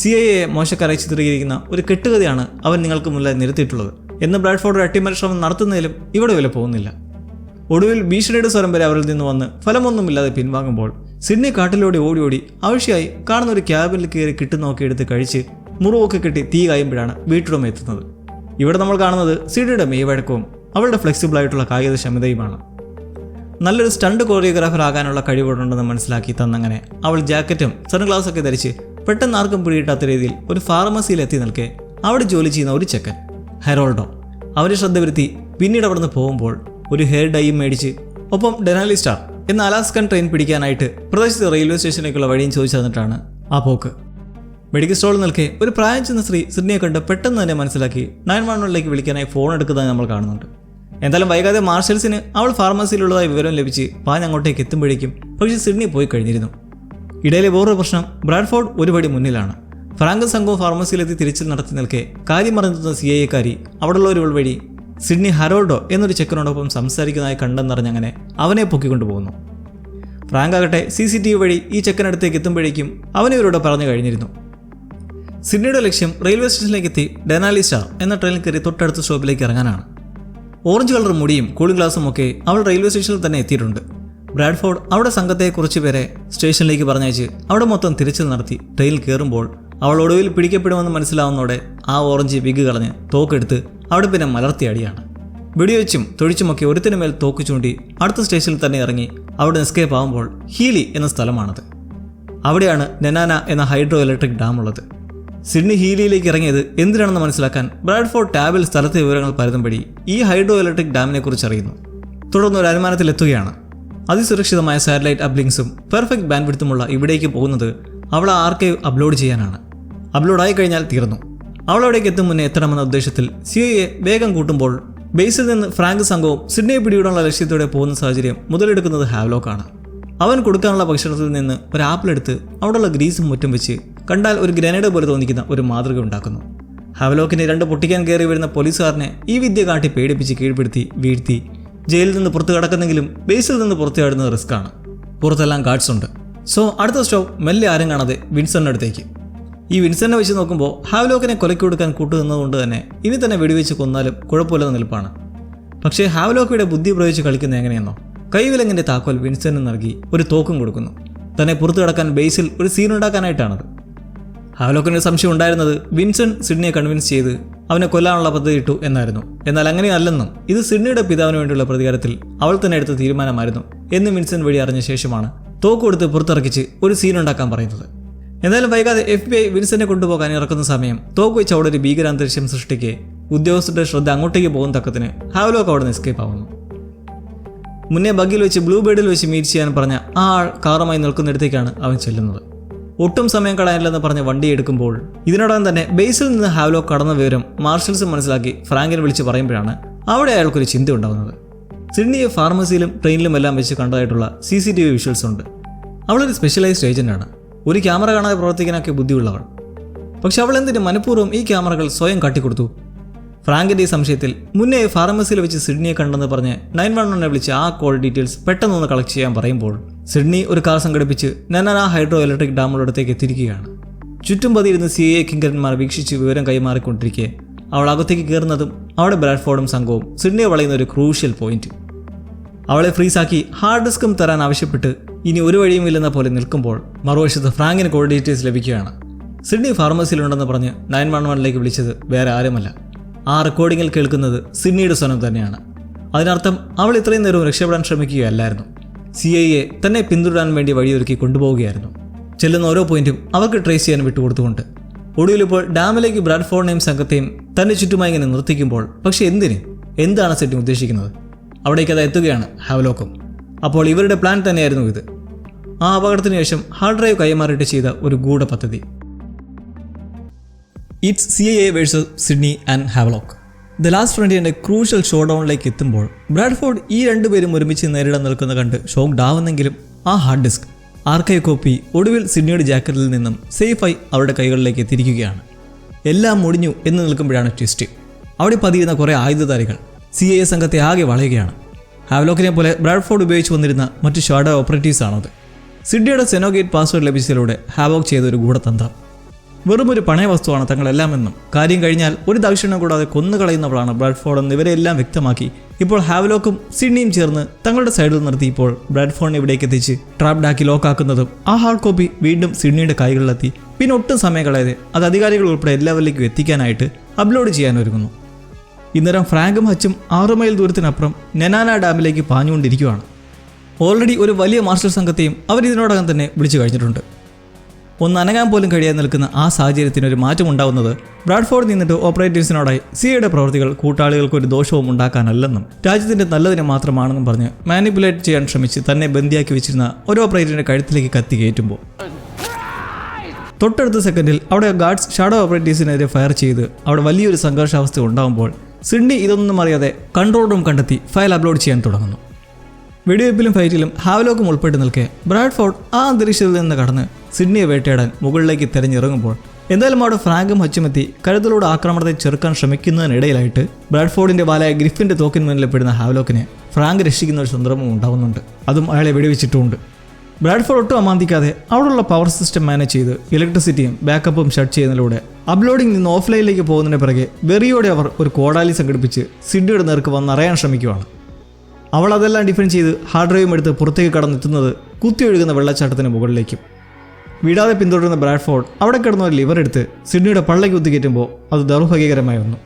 CIA മോശക്കാരായി ചിത്രീകരിക്കുന്ന ഒരു കെട്ടുകഥയാണ് അവൻ നിങ്ങൾക്ക് മുന്നിൽ നിരത്തിയിട്ടുള്ളത് എന്ന് ബ്രാഡ്ഫോർഡ് അട്ടിമറി ശ്രമം നടത്തുന്നതിലും ഇവിടെ വില പോകുന്നില്ല. ഒടുവിൽ ഭീഷണിയുടെ സ്വരം വരെ അവരിൽ നിന്ന് വന്ന് ഫലമൊന്നുമില്ലാതെ പിൻവാങ്ങുമ്പോൾ സിഡ്നി കാട്ടിലൂടെ ഓടി ആവശ്യമായി കാണുന്ന ഒരു ക്യാബിനിൽ കയറി കിട്ടുന്നൊക്കെ എടുത്ത് കഴിച്ച് മുറിവൊക്കെ കെട്ടി തീ കായുമ്പോഴാണ് വീട്ടുടമ എത്തുന്നത്. ഇവിടെ നമ്മൾ കാണുന്നത് സിഡ്നിയുടെ മെയ്വഴക്കവും അവളുടെ ഫ്ലെക്സിബിൾ ആയിട്ടുള്ള കായികക്ഷമതയുമാണ്. നല്ലൊരു സ്റ്റണ്ട് കോറിയോഗ്രാഫർ ആകാനുള്ള കഴിവുണ്ടെന്ന് മനസ്സിലാക്കി തന്നങ്ങനെ അവൾ ജാക്കറ്റും സൺഗ്ലാസൊക്കെ ധരിച്ച് പെട്ടെന്ന് ആർക്കും പിടികിട്ടാത്ത രീതിയിൽ ഒരു ഫാർമസിയിൽ എത്തി നിൽക്കെ അവിടെ ജോലി ചെയ്യുന്ന ഒരു ചെക്കൻ ഹെറോൾഡോ അവരെ ശ്രദ്ധ വരുത്തി പിന്നീട് അവിടുന്ന് പോകുമ്പോൾ ഒരു ഹെയർ ഡൈയും മേടിച്ച് ഒപ്പം ഡെനാലി സ്റ്റാർ എന്ന അലാസ്കൻ ട്രെയിൻ പിടിക്കാനായിട്ട് പ്രദേശത്ത് റെയിൽവേ സ്റ്റേഷനിലേക്കുള്ള വഴിയും ചോദിച്ചു തന്നിട്ടാണ് ആ പോക്ക്. മെഡിക്കൽ സ്റ്റോറിൽ നിൽക്കെ ഒരു പ്രായം ചെന്ന സ്ത്രീ സിഡ്നിയെ കണ്ട് പെട്ടെന്ന് തന്നെ മനസ്സിലാക്കി 911 വിളിക്കാനായി ഫോൺ എടുക്കുന്നതായി നമ്മൾ കാണുന്നുണ്ട്. എന്തായാലും വൈകാതെ മാർഷൽസിന് അവൾ ഫാർമസിയിലുള്ളതായി വിവരം ലഭിച്ച് അങ്ങോട്ടേക്ക് എത്തുമ്പോഴേക്കും പക്ഷേ സിഡ്നി പോയി കഴിഞ്ഞിരുന്നു. ഇടയിലെ വേറൊരു പ്രശ്നം, ബ്രാഡ്ഫോർഡ് ഒരുപടി മുന്നിലാണ്. ഫ്രാങ്കും സംഘവും ഫാർമസിയിലെത്തി തിരിച്ചിൽ നടത്തി നിൽക്കെ കാര്യം മറന്നുന്ന CIAക്കാരി അവിടെയുള്ളവരുൾ വഴി സിഡ്നി ഹെറോൾഡോ എന്നൊരു ചെക്കനോടൊപ്പം സംസാരിക്കുന്നതായി കണ്ടെന്നറിഞ്ഞങ്ങനെ അവനെ പൊക്കിക്കൊണ്ടുപോകുന്നു. ഫ്രാങ്ക് ആകട്ടെ CCTV വഴി ഈ ചെക്കനടുത്തേക്ക് എത്തുമ്പോഴേക്കും അവനെ ഇവരോട് പറഞ്ഞു കഴിഞ്ഞിരുന്നു. സിഡ്നിയുടെ ലക്ഷ്യം റെയിൽവേ സ്റ്റേഷനിലേക്ക് എത്തി ഡെനാലി സ്റ്റാർ എന്ന ട്രെയിനിൽ കയറി തൊട്ടടുത്ത സ്റ്റോപ്പിലേക്ക് ഇറങ്ങാനാണ്. ഓറഞ്ച് കളർ മുടിയും കൂളിംഗ് ഗ്ലാസും ഒക്കെ അവൾ റെയിൽവേ സ്റ്റേഷനിൽ തന്നെ എത്തിയിട്ടുണ്ട്. ബ്രാഡ്ഫോർഡ് അവിടെ സംഘത്തെ കുറച്ച് പേരെ സ്റ്റേഷനിലേക്ക് പറഞ്ഞയച്ച് അവിടെ മൊത്തം തിരിച്ചു നടത്തി ട്രെയിനിൽ കയറുമ്പോൾ അവൾ ഒടുവിൽ പിടിക്കപ്പെടുമെന്ന് മനസ്സിലാവുന്നതോടെ ആ ഓറഞ്ച് വിഗ് കളഞ്ഞ് തോക്കെടുത്ത് അവിടെ പിന്നെ മലർത്തിയടിയാണ്. വെടിവെച്ചും തൊഴിച്ചുമൊക്കെ ഒരുത്തിന് മേൽ തോക്ക് ചൂണ്ടി അടുത്ത സ്റ്റേഷനിൽ തന്നെ ഇറങ്ങി അവിടെ എസ്കേപ്പ് ആകുമ്പോൾ ഹീലി എന്ന സ്ഥലമാണത്. അവിടെയാണ് നെനാന എന്ന ഹൈഡ്രോ ഇലക്ട്രിക് ഡാം ഉള്ളത്. സിഡ്നി ഹീലിയിലേക്ക് ഇറങ്ങിയത് എന്തിനാണെന്ന് മനസ്സിലാക്കാൻ ബ്രാഡ്ഫോർഡ് ടാബിൽ സ്ഥലത്തെ വിവരങ്ങൾ പരതുംപടി ഈ ഹൈഡ്രോ ഇലക്ട്രിക് ഡാമിനെ കുറിച്ച് അറിയുന്നു. തുടർന്ന് ഒരു അനുമാനത്തിലെത്തുകയാണ്. അതിസുരക്ഷിതമായ സാറ്റലൈറ്റ് അപ്ലിങ്സും പെർഫെക്റ്റ് ബാൻഡ്വിഡ്ത്തുമുള്ള ഇവിടേക്ക് പോകുന്നത് അവൾ ആർക്കൈവ് അപ്ലോഡ് ചെയ്യാനാണ്. അപ്ലോഡായി കഴിഞ്ഞാൽ തീർന്നു. അവൾ അവിടേക്ക് എത്തും മുന്നേ എത്തണമെന്ന ഉദ്ദേശത്തിൽ CIA വേഗം കൂട്ടുമ്പോൾ ബേസിൽ നിന്ന് ഫ്രാങ്ക് സംഘവും സിഡ്നിയെ പിടികൂടാനുള്ള ലക്ഷ്യത്തോടെ പോകുന്ന സാഹചര്യം മുതലെടുക്കുന്നത് ഹാവ്ലോക്കാണ്. അവൻ കൊടുക്കാനുള്ള ഭക്ഷണത്തിൽ നിന്ന് ഒരു ആപ്പിൾ എടുത്ത് അവിടെയുള്ള ഗ്രീസും മുറ്റും വെച്ച് കണ്ടാൽ ഒരു ഗ്രനേഡ് പോലെ തോന്നിക്കുന്ന ഒരു മാതൃക ഉണ്ടാക്കുന്നു. ഹാവ്ലോക്കിനെ 2 പൊട്ടിക്കാൻ കയറി വരുന്ന പോലീസുകാരനെ ഈ വിദ്യ കാട്ടി പേടിപ്പിച്ച് കീഴ്പ്പെടുത്തി വീഴ്ത്തി ജയിലിൽ നിന്ന് പുറത്ത് കടക്കുന്നെങ്കിലും ബേസിൽ നിന്ന് പുറത്തു ചാടുന്നത് റിസ്ക്കാണ്. പുറത്തെല്ലാം ഗാർഡ്സ് ഉണ്ട്. സോ അടുത്ത സ്റ്റോപ്പ് മെല്ലെ ആരും കാണാതെ വിൻസെന്റിന്റെ അടുത്തേക്ക്. ഈ വിൻസെന്റിനെ വെച്ച് നോക്കുമ്പോൾ ഹാവ്ലോക്കിനെ കൊലയ്ക്ക് കൊടുക്കാൻ കൂട്ടുനിന്നതുകൊണ്ട് തന്നെ ഇനി തന്നെ വെടിവെച്ച് കൊന്നാലും കുഴപ്പമില്ലെന്ന് നിൽപ്പാണ്. പക്ഷേ ഹാവ്ലോക്കയുടെ ബുദ്ധി പ്രയോഗിച്ച് കളിക്കുന്നത് എങ്ങനെയെന്നോ കൈവിലങ്ങിന്റെ താക്കോൽ വിൻസെന്റിന് നൽകി ഒരു തോക്കും കൊടുക്കുന്നു. തന്നെ പുറത്തു കടക്കാൻ ബേസിൽ ഒരു സീനുണ്ടാക്കാനായിട്ടാണത്. ഹാവ്ലോക്കിന് സംശയം ഉണ്ടായിരുന്നത് വിൻസെന്റ് സിഡ്നിയെ കൺവിൻസ് ചെയ്ത് അവനെ കൊല്ലാനുള്ള പദ്ധതി ഇട്ടു എന്നായിരുന്നു. എന്നാൽ അങ്ങനെയല്ലെന്നും ഇത് സിഡ്നിയുടെ പിതാവിന് വേണ്ടിയുള്ള പ്രതികാരത്തിൽ അവൾ തന്നെ എടുത്ത തീരുമാനമായിരുന്നു എന്ന് വിൻസെന്റ് വഴി അറിഞ്ഞ ശേഷമാണ് തോക്ക് കൊടുത്ത് പുറത്തിറക്കിച്ച് ഒരു സീനുണ്ടാക്കാൻ പറയുന്നത്. എന്തായാലും വൈകാതെ FBI വിൻസെന്റിനെ കൊണ്ടുപോകാൻ ഇറക്കുന്ന സമയം തോക്ക് വെച്ച് അവിടെ ഒരു ഭീകരാന്തരീക്ഷം സൃഷ്ടിക്കെ ഉദ്യോഗസ്ഥരുടെ ശ്രദ്ധ അങ്ങോട്ടേക്ക് പോകുന്ന തക്കത്തിന് ഹാവ്ലോക്ക് അവിടെ നിന്ന് എസ്കേപ്പ് ആവുന്നു. മുന്നേ ബഗ്ഗിൽ വെച്ച് ബ്ലൂബേർഡിൽ വെച്ച് മീറ്റ് ചെയ്യാൻ പറഞ്ഞ ആ ആൾ കാറുമായി നിൽക്കുന്നിടത്തേക്കാണ് അവൻ ചെല്ലുന്നത്. ഒട്ടും സമയം കളയാനില്ലെന്ന് പറഞ്ഞ് വണ്ടി എടുക്കുമ്പോൾ ഇതിനോടകം തന്നെ ബേസിൽ നിന്ന് ഹാവ്ലോക്ക് കടന്ന വിവരം മാർഷൽസ് മനസ്സിലാക്കി ഫ്രാങ്കിനെ വിളിച്ച് പറയുമ്പോഴാണ് അവിടെ അയാൾക്കൊരു ചിന്ത ഉണ്ടാകുന്നത്. സിഡ്നിയെ ഫാർമസിയിലും ട്രെയിനിലും എല്ലാം വെച്ച് കണ്ടതായിട്ടുള്ള CCTV വിഷ്വൽസ് ഉണ്ട്. അവളൊരു സ്പെഷ്യലൈസ്ഡ് ഏജന്റാണ്. ഒരു ക്യാമറ കാണാതെ പ്രവർത്തിക്കാനൊക്കെ ബുദ്ധിയുള്ളവൾ. പക്ഷെ അവൾ എന്തിന് മനഃപൂർവ്വം ഈ ക്യാമറകൾ സ്വയം കാട്ടിക്കൊടുത്തു? ഫ്രാങ്കിന്റെ ഈ സംശയത്തിൽ മുന്നേ ഫാർമസിയിൽ വെച്ച് സിഡ്നിയെ കണ്ടെന്ന് പറഞ്ഞ് 911 വിളിച്ച് ആ കോൾ ഡീറ്റെയിൽസ് പെട്ടെന്നൊന്ന് കളക്ട് ചെയ്യാൻ പറയുമ്പോൾ സിഡ്നി ഒരു കാർ സംഘടിപ്പിച്ച് നെനാന ഹൈഡ്രോ ഇലക്ട്രിക് ഡാമുകളുടെ അടുത്തേക്ക് എത്തിയിരിക്കുകയാണ്. ചുറ്റും പതിയിരുന്ന് CIA കിങ്കരന്മാർ വീക്ഷിച്ച് വിവരം കൈമാറിക്കൊണ്ടിരിക്കെ അവൾ അകത്തേക്ക് കയറുന്നതും അവിടെ ബ്രാഡ്ഫോർഡും സംഘവും സിഡ്നിയെ വളയുന്ന ഒരു ക്രൂഷ്യൽ പോയിന്റ്. അവളെ ഫ്രീസാക്കി ഹാർഡ് ഡിസ്കും തരാൻ ആവശ്യപ്പെട്ട് ഇനി ഒരു വഴിയുമില്ലെന്ന പോലെ നിൽക്കുമ്പോൾ മറുവശത്ത് ഫ്രാങ്കിന് കോൾ ഡീറ്റെയിൽസ് ലഭിക്കുകയാണ്. സിഡ്നി ഫാർമസിയിലുണ്ടെന്ന് പറഞ്ഞ് 911 വിളിച്ചത് വേറെ ആരുമല്ല. ആ റെക്കോർഡിങ്ങിൽ കേൾക്കുന്നത് സിഡ്നിയുടെ സ്വനം തന്നെയാണ്. അതിനർത്ഥം അവൾ ഇത്രയും നേരവും രക്ഷപ്പെടാൻ ശ്രമിക്കുകയല്ലായിരുന്നു. CIA തന്നെ പിന്തുടരാൻ വേണ്ടി വഴിയൊരുക്കി കൊണ്ടുപോവുകയായിരുന്നു. ചെല്ലുന്ന ഓരോ പോയിന്റും അവർക്ക് ട്രേസ് ചെയ്യാൻ വിട്ടുകൊടുത്തുകൊണ്ട് ഒടുവിലിപ്പോൾ ഡാമിലേക്ക് ബ്രാഡ്ഫോർഡിനെയും സംഘത്തെയും തന്നെ ചുറ്റുമായി ഇങ്ങനെ നിർത്തിക്കുമ്പോൾ പക്ഷെ എന്താണ് സിഡ്നി ഉദ്ദേശിക്കുന്നത്? അവിടേക്ക് അത് എത്തുകയാണ് ഹാവ്ലോക്കും. അപ്പോൾ ഇവരുടെ പ്ലാൻ തന്നെയായിരുന്നു ഇത്. ആ അപകടത്തിന് ശേഷം ഹാർഡ് ഡ്രൈവ് കൈമാറിയിട്ട് ചെയ്ത ഒരു ഗൂഢ പദ്ധതി. It's CIA versus Sydney and Havlock. The last ഫ്രണ്ടിയറിന്റെ ക്രൂഷ്യൽ ഷോ ഡൗണിലേക്ക് എത്തുമ്പോൾ ബ്രാഡ്ഫോർഡ് ഈ രണ്ടുപേരും ഒരുമിച്ച് നേരിടാൻ നിൽക്കുന്ന കണ്ട് ഷോക്ക്ഡ് ആവുന്നെങ്കിലും ആ ഹാർഡ് ഡിസ്ക് ആർക്കൈവ് കോപ്പി ഒടുവിൽ സിഡ്നിയുടെ ജാക്കറ്റിൽ നിന്നും സേഫായി അവരുടെ കൈകളിലേക്ക് എത്തിയിരിക്കുകയാണ്. എല്ലാം മുടിഞ്ഞു എന്ന് നിൽക്കുമ്പോഴാണ് ട്വിസ്റ്റ്. അവിടെ പതിയിരുന്ന കുറേ ആയുധധാരികൾ CIA സംഘത്തെ ആകെ വളയുകയാണ്. ഹാവ്ലോക്കിനെ പോലെ ബ്രാഡ്ഫോർഡ് ഉപയോഗിച്ച് വന്നിരുന്ന മറ്റ് ഷാഡോ ഓപ്പറേറ്റീവ്സ് ആണത്. സിഡ്നിയുടെ സെനോഗേറ്റ് പാസ്വേഡ് ലഭിച്ചതിലൂടെ ഹാവോക്ക് ചെയ്ത ഒരു ഗൂഢതന്ത്രം. വെറുമൊരു പണയ വസ്തുവാണ് തങ്ങളെല്ലാമെന്നും കാര്യം കഴിഞ്ഞാൽ ഒരു ദാക്ഷിണ്യം കൂടാതെ കൊന്നുകളയുന്നവളാണ് ബ്രാഡ്ഫോർഡ് എന്ന് ഇവരെല്ലാം വ്യക്തമാക്കി ഇപ്പോൾ ഹാവ്ലോക്കും സിഡ്നിയും ചേർന്ന് തങ്ങളുടെ സൈഡിൽ നിർത്തിയപ്പോൾ ബ്രാഡ്ഫോർഡിനെ ഇവിടേക്ക് എത്തിച്ച് ട്രാപ്ഡാക്കി ലോക്കാക്കുന്നതും ആ ഹാർഡ് കോപ്പി വീണ്ടും സിഡ്നിയുടെ കൈകളിലെത്തി. പിന്നെ ഒട്ടും സമയം കളയാതെ അത് അധികാരികൾ ഉൾപ്പെടെ എല്ലാവരിലേക്കും എത്തിക്കാനായിട്ട് അപ്ലോഡ് ചെയ്യാൻ ഒരുങ്ങുന്നു. ഇന്നേരം ഫ്രാങ്കും ഹച്ചും 6 മൈൽ ദൂരത്തിനപ്പുറം നെനാന ഡാമിലേക്ക് പാഞ്ഞുകൊണ്ടിരിക്കുകയാണ്. ഓൾറെഡി ഒരു വലിയ മാർഷൽ സംഘത്തെയും അവർ ഇതിനോടകം തന്നെ വിളിച്ചു കഴിഞ്ഞിട്ടുണ്ട്. ഒന്ന് അനങ്ങാൻ പോലും കഴിയാതെ നിൽക്കുന്ന ആ സാഹചര്യത്തിന് ഒരു മാറ്റം ഉണ്ടാവുന്നത് ബ്രാഡ്ഫോർഡ് നിന്നിട്ട് ഓപ്പറേറ്റീവ്സിനോടായി സിയുടെ പ്രവൃത്തികൾ കൂട്ടാളികൾക്ക് ഒരു ദോഷവും ഉണ്ടാക്കാനല്ലെന്നും രാജ്യത്തിന്റെ നല്ലതിന് മാത്രമാണെന്നും പറഞ്ഞ് മാനിപ്പുലേറ്റ് ചെയ്യാൻ ശ്രമിച്ച് തന്നെ ബന്ദിയാക്കി വെച്ചിരുന്ന ഒരു ഓപ്പറേറ്ററിന്റെ കഴുത്തിലേക്ക് കത്തി കയറ്റുമ്പോൾ തൊട്ടടുത്ത സെക്കൻഡിൽ അവിടെ ഗാർഡ്സ് ഷാഡോ ഓപ്പറേറ്റീവ്സിനെതിരെ ഫയർ ചെയ്ത് അവിടെ വലിയൊരു സംഘർഷാവസ്ഥ ഉണ്ടാകുമ്പോൾ സിഡ്നി ഇതൊന്നും അറിയാതെ കൺട്രോൾ റൂം കണ്ടെത്തി ഫയൽ അപ്ലോഡ് ചെയ്യാൻ തുടങ്ങുന്നു. വെടിവയ്പ്പിലും ഫൈറ്റിലും ഹാവ്ലോക്കും ഉൾപ്പെട്ട് നിൽക്കെ ബ്രാഡ്ഫോർഡ് ആ അന്തരീക്ഷത്തിൽ നിന്ന് കടന്ന് സിഡ്നിയെ വേട്ടയാടാൻ മുകളിലേക്ക് തെരഞ്ഞിറങ്ങുമ്പോൾ എന്തായാലും അവിടെ ഫ്രാങ്കും ഹച്ചുമെത്തി കരുതലോട് ആക്രമണത്തെ ചെറുക്കാൻ ശ്രമിക്കുന്നതിനിടയിലായിട്ട് ബ്രാഡ്ഫോർഡിന്റെ വാലായ ഗ്രിഫിന്റെ തോക്കിന് മുന്നിൽ പെടുന്ന ഹാവ്ലോക്കിനെ ഫ്രാങ്ക് രക്ഷിക്കുന്ന ഒരു സന്ദർഭം ഉണ്ടാവുന്നുണ്ട്. അതും അയാളെ വെടിവെച്ചിട്ടുമുണ്ട്. ബ്രാഡ്ഫോർഡ് ഒട്ടും അമാന്തിക്കാതെ അവിടെയുള്ള പവർ സിസ്റ്റം മാനേജ് ചെയ്ത് ഇലക്ട്രിസിറ്റിയും ബാക്കപ്പും ഷട്ട് ചെയ്യുന്നതിലൂടെ അപ്ലോഡിംഗ് നിന്ന് ഓഫ്ലൈനിലേക്ക് പോകുന്നതിന് പിറകെ വെറിയോടെ അവർ ഒരു കോടാലി സംഘടിപ്പിച്ച് സിഡ്നിയുടെ നേർക്ക് വന്നറിയാൻ ശ്രമിക്കുകയാണ്. അവൾ അതെല്ലാം ഡിഫെൻഡ് ചെയ്ത് ഹാർഡ് ഡ്രൈവും എടുത്ത് പുറത്തേക്ക് കടന്നെത്തുന്നത് കുത്തിയൊഴുകുന്ന വെള്ളച്ചാട്ടത്തിന് മുകളിലേക്കും. വിടാതെ പിന്തുടരുന്ന ബ്രാഡ്ഫോർഡ് അവിടെ കിടന്ന ഒരു ലിവർ എടുത്ത് സിഡ്നിയുടെ പള്ളയ്ക്ക് കുത്തിക്കയറ്റുമ്പോൾ അത് ദൗർഭാഗ്യകരമായി വന്നു.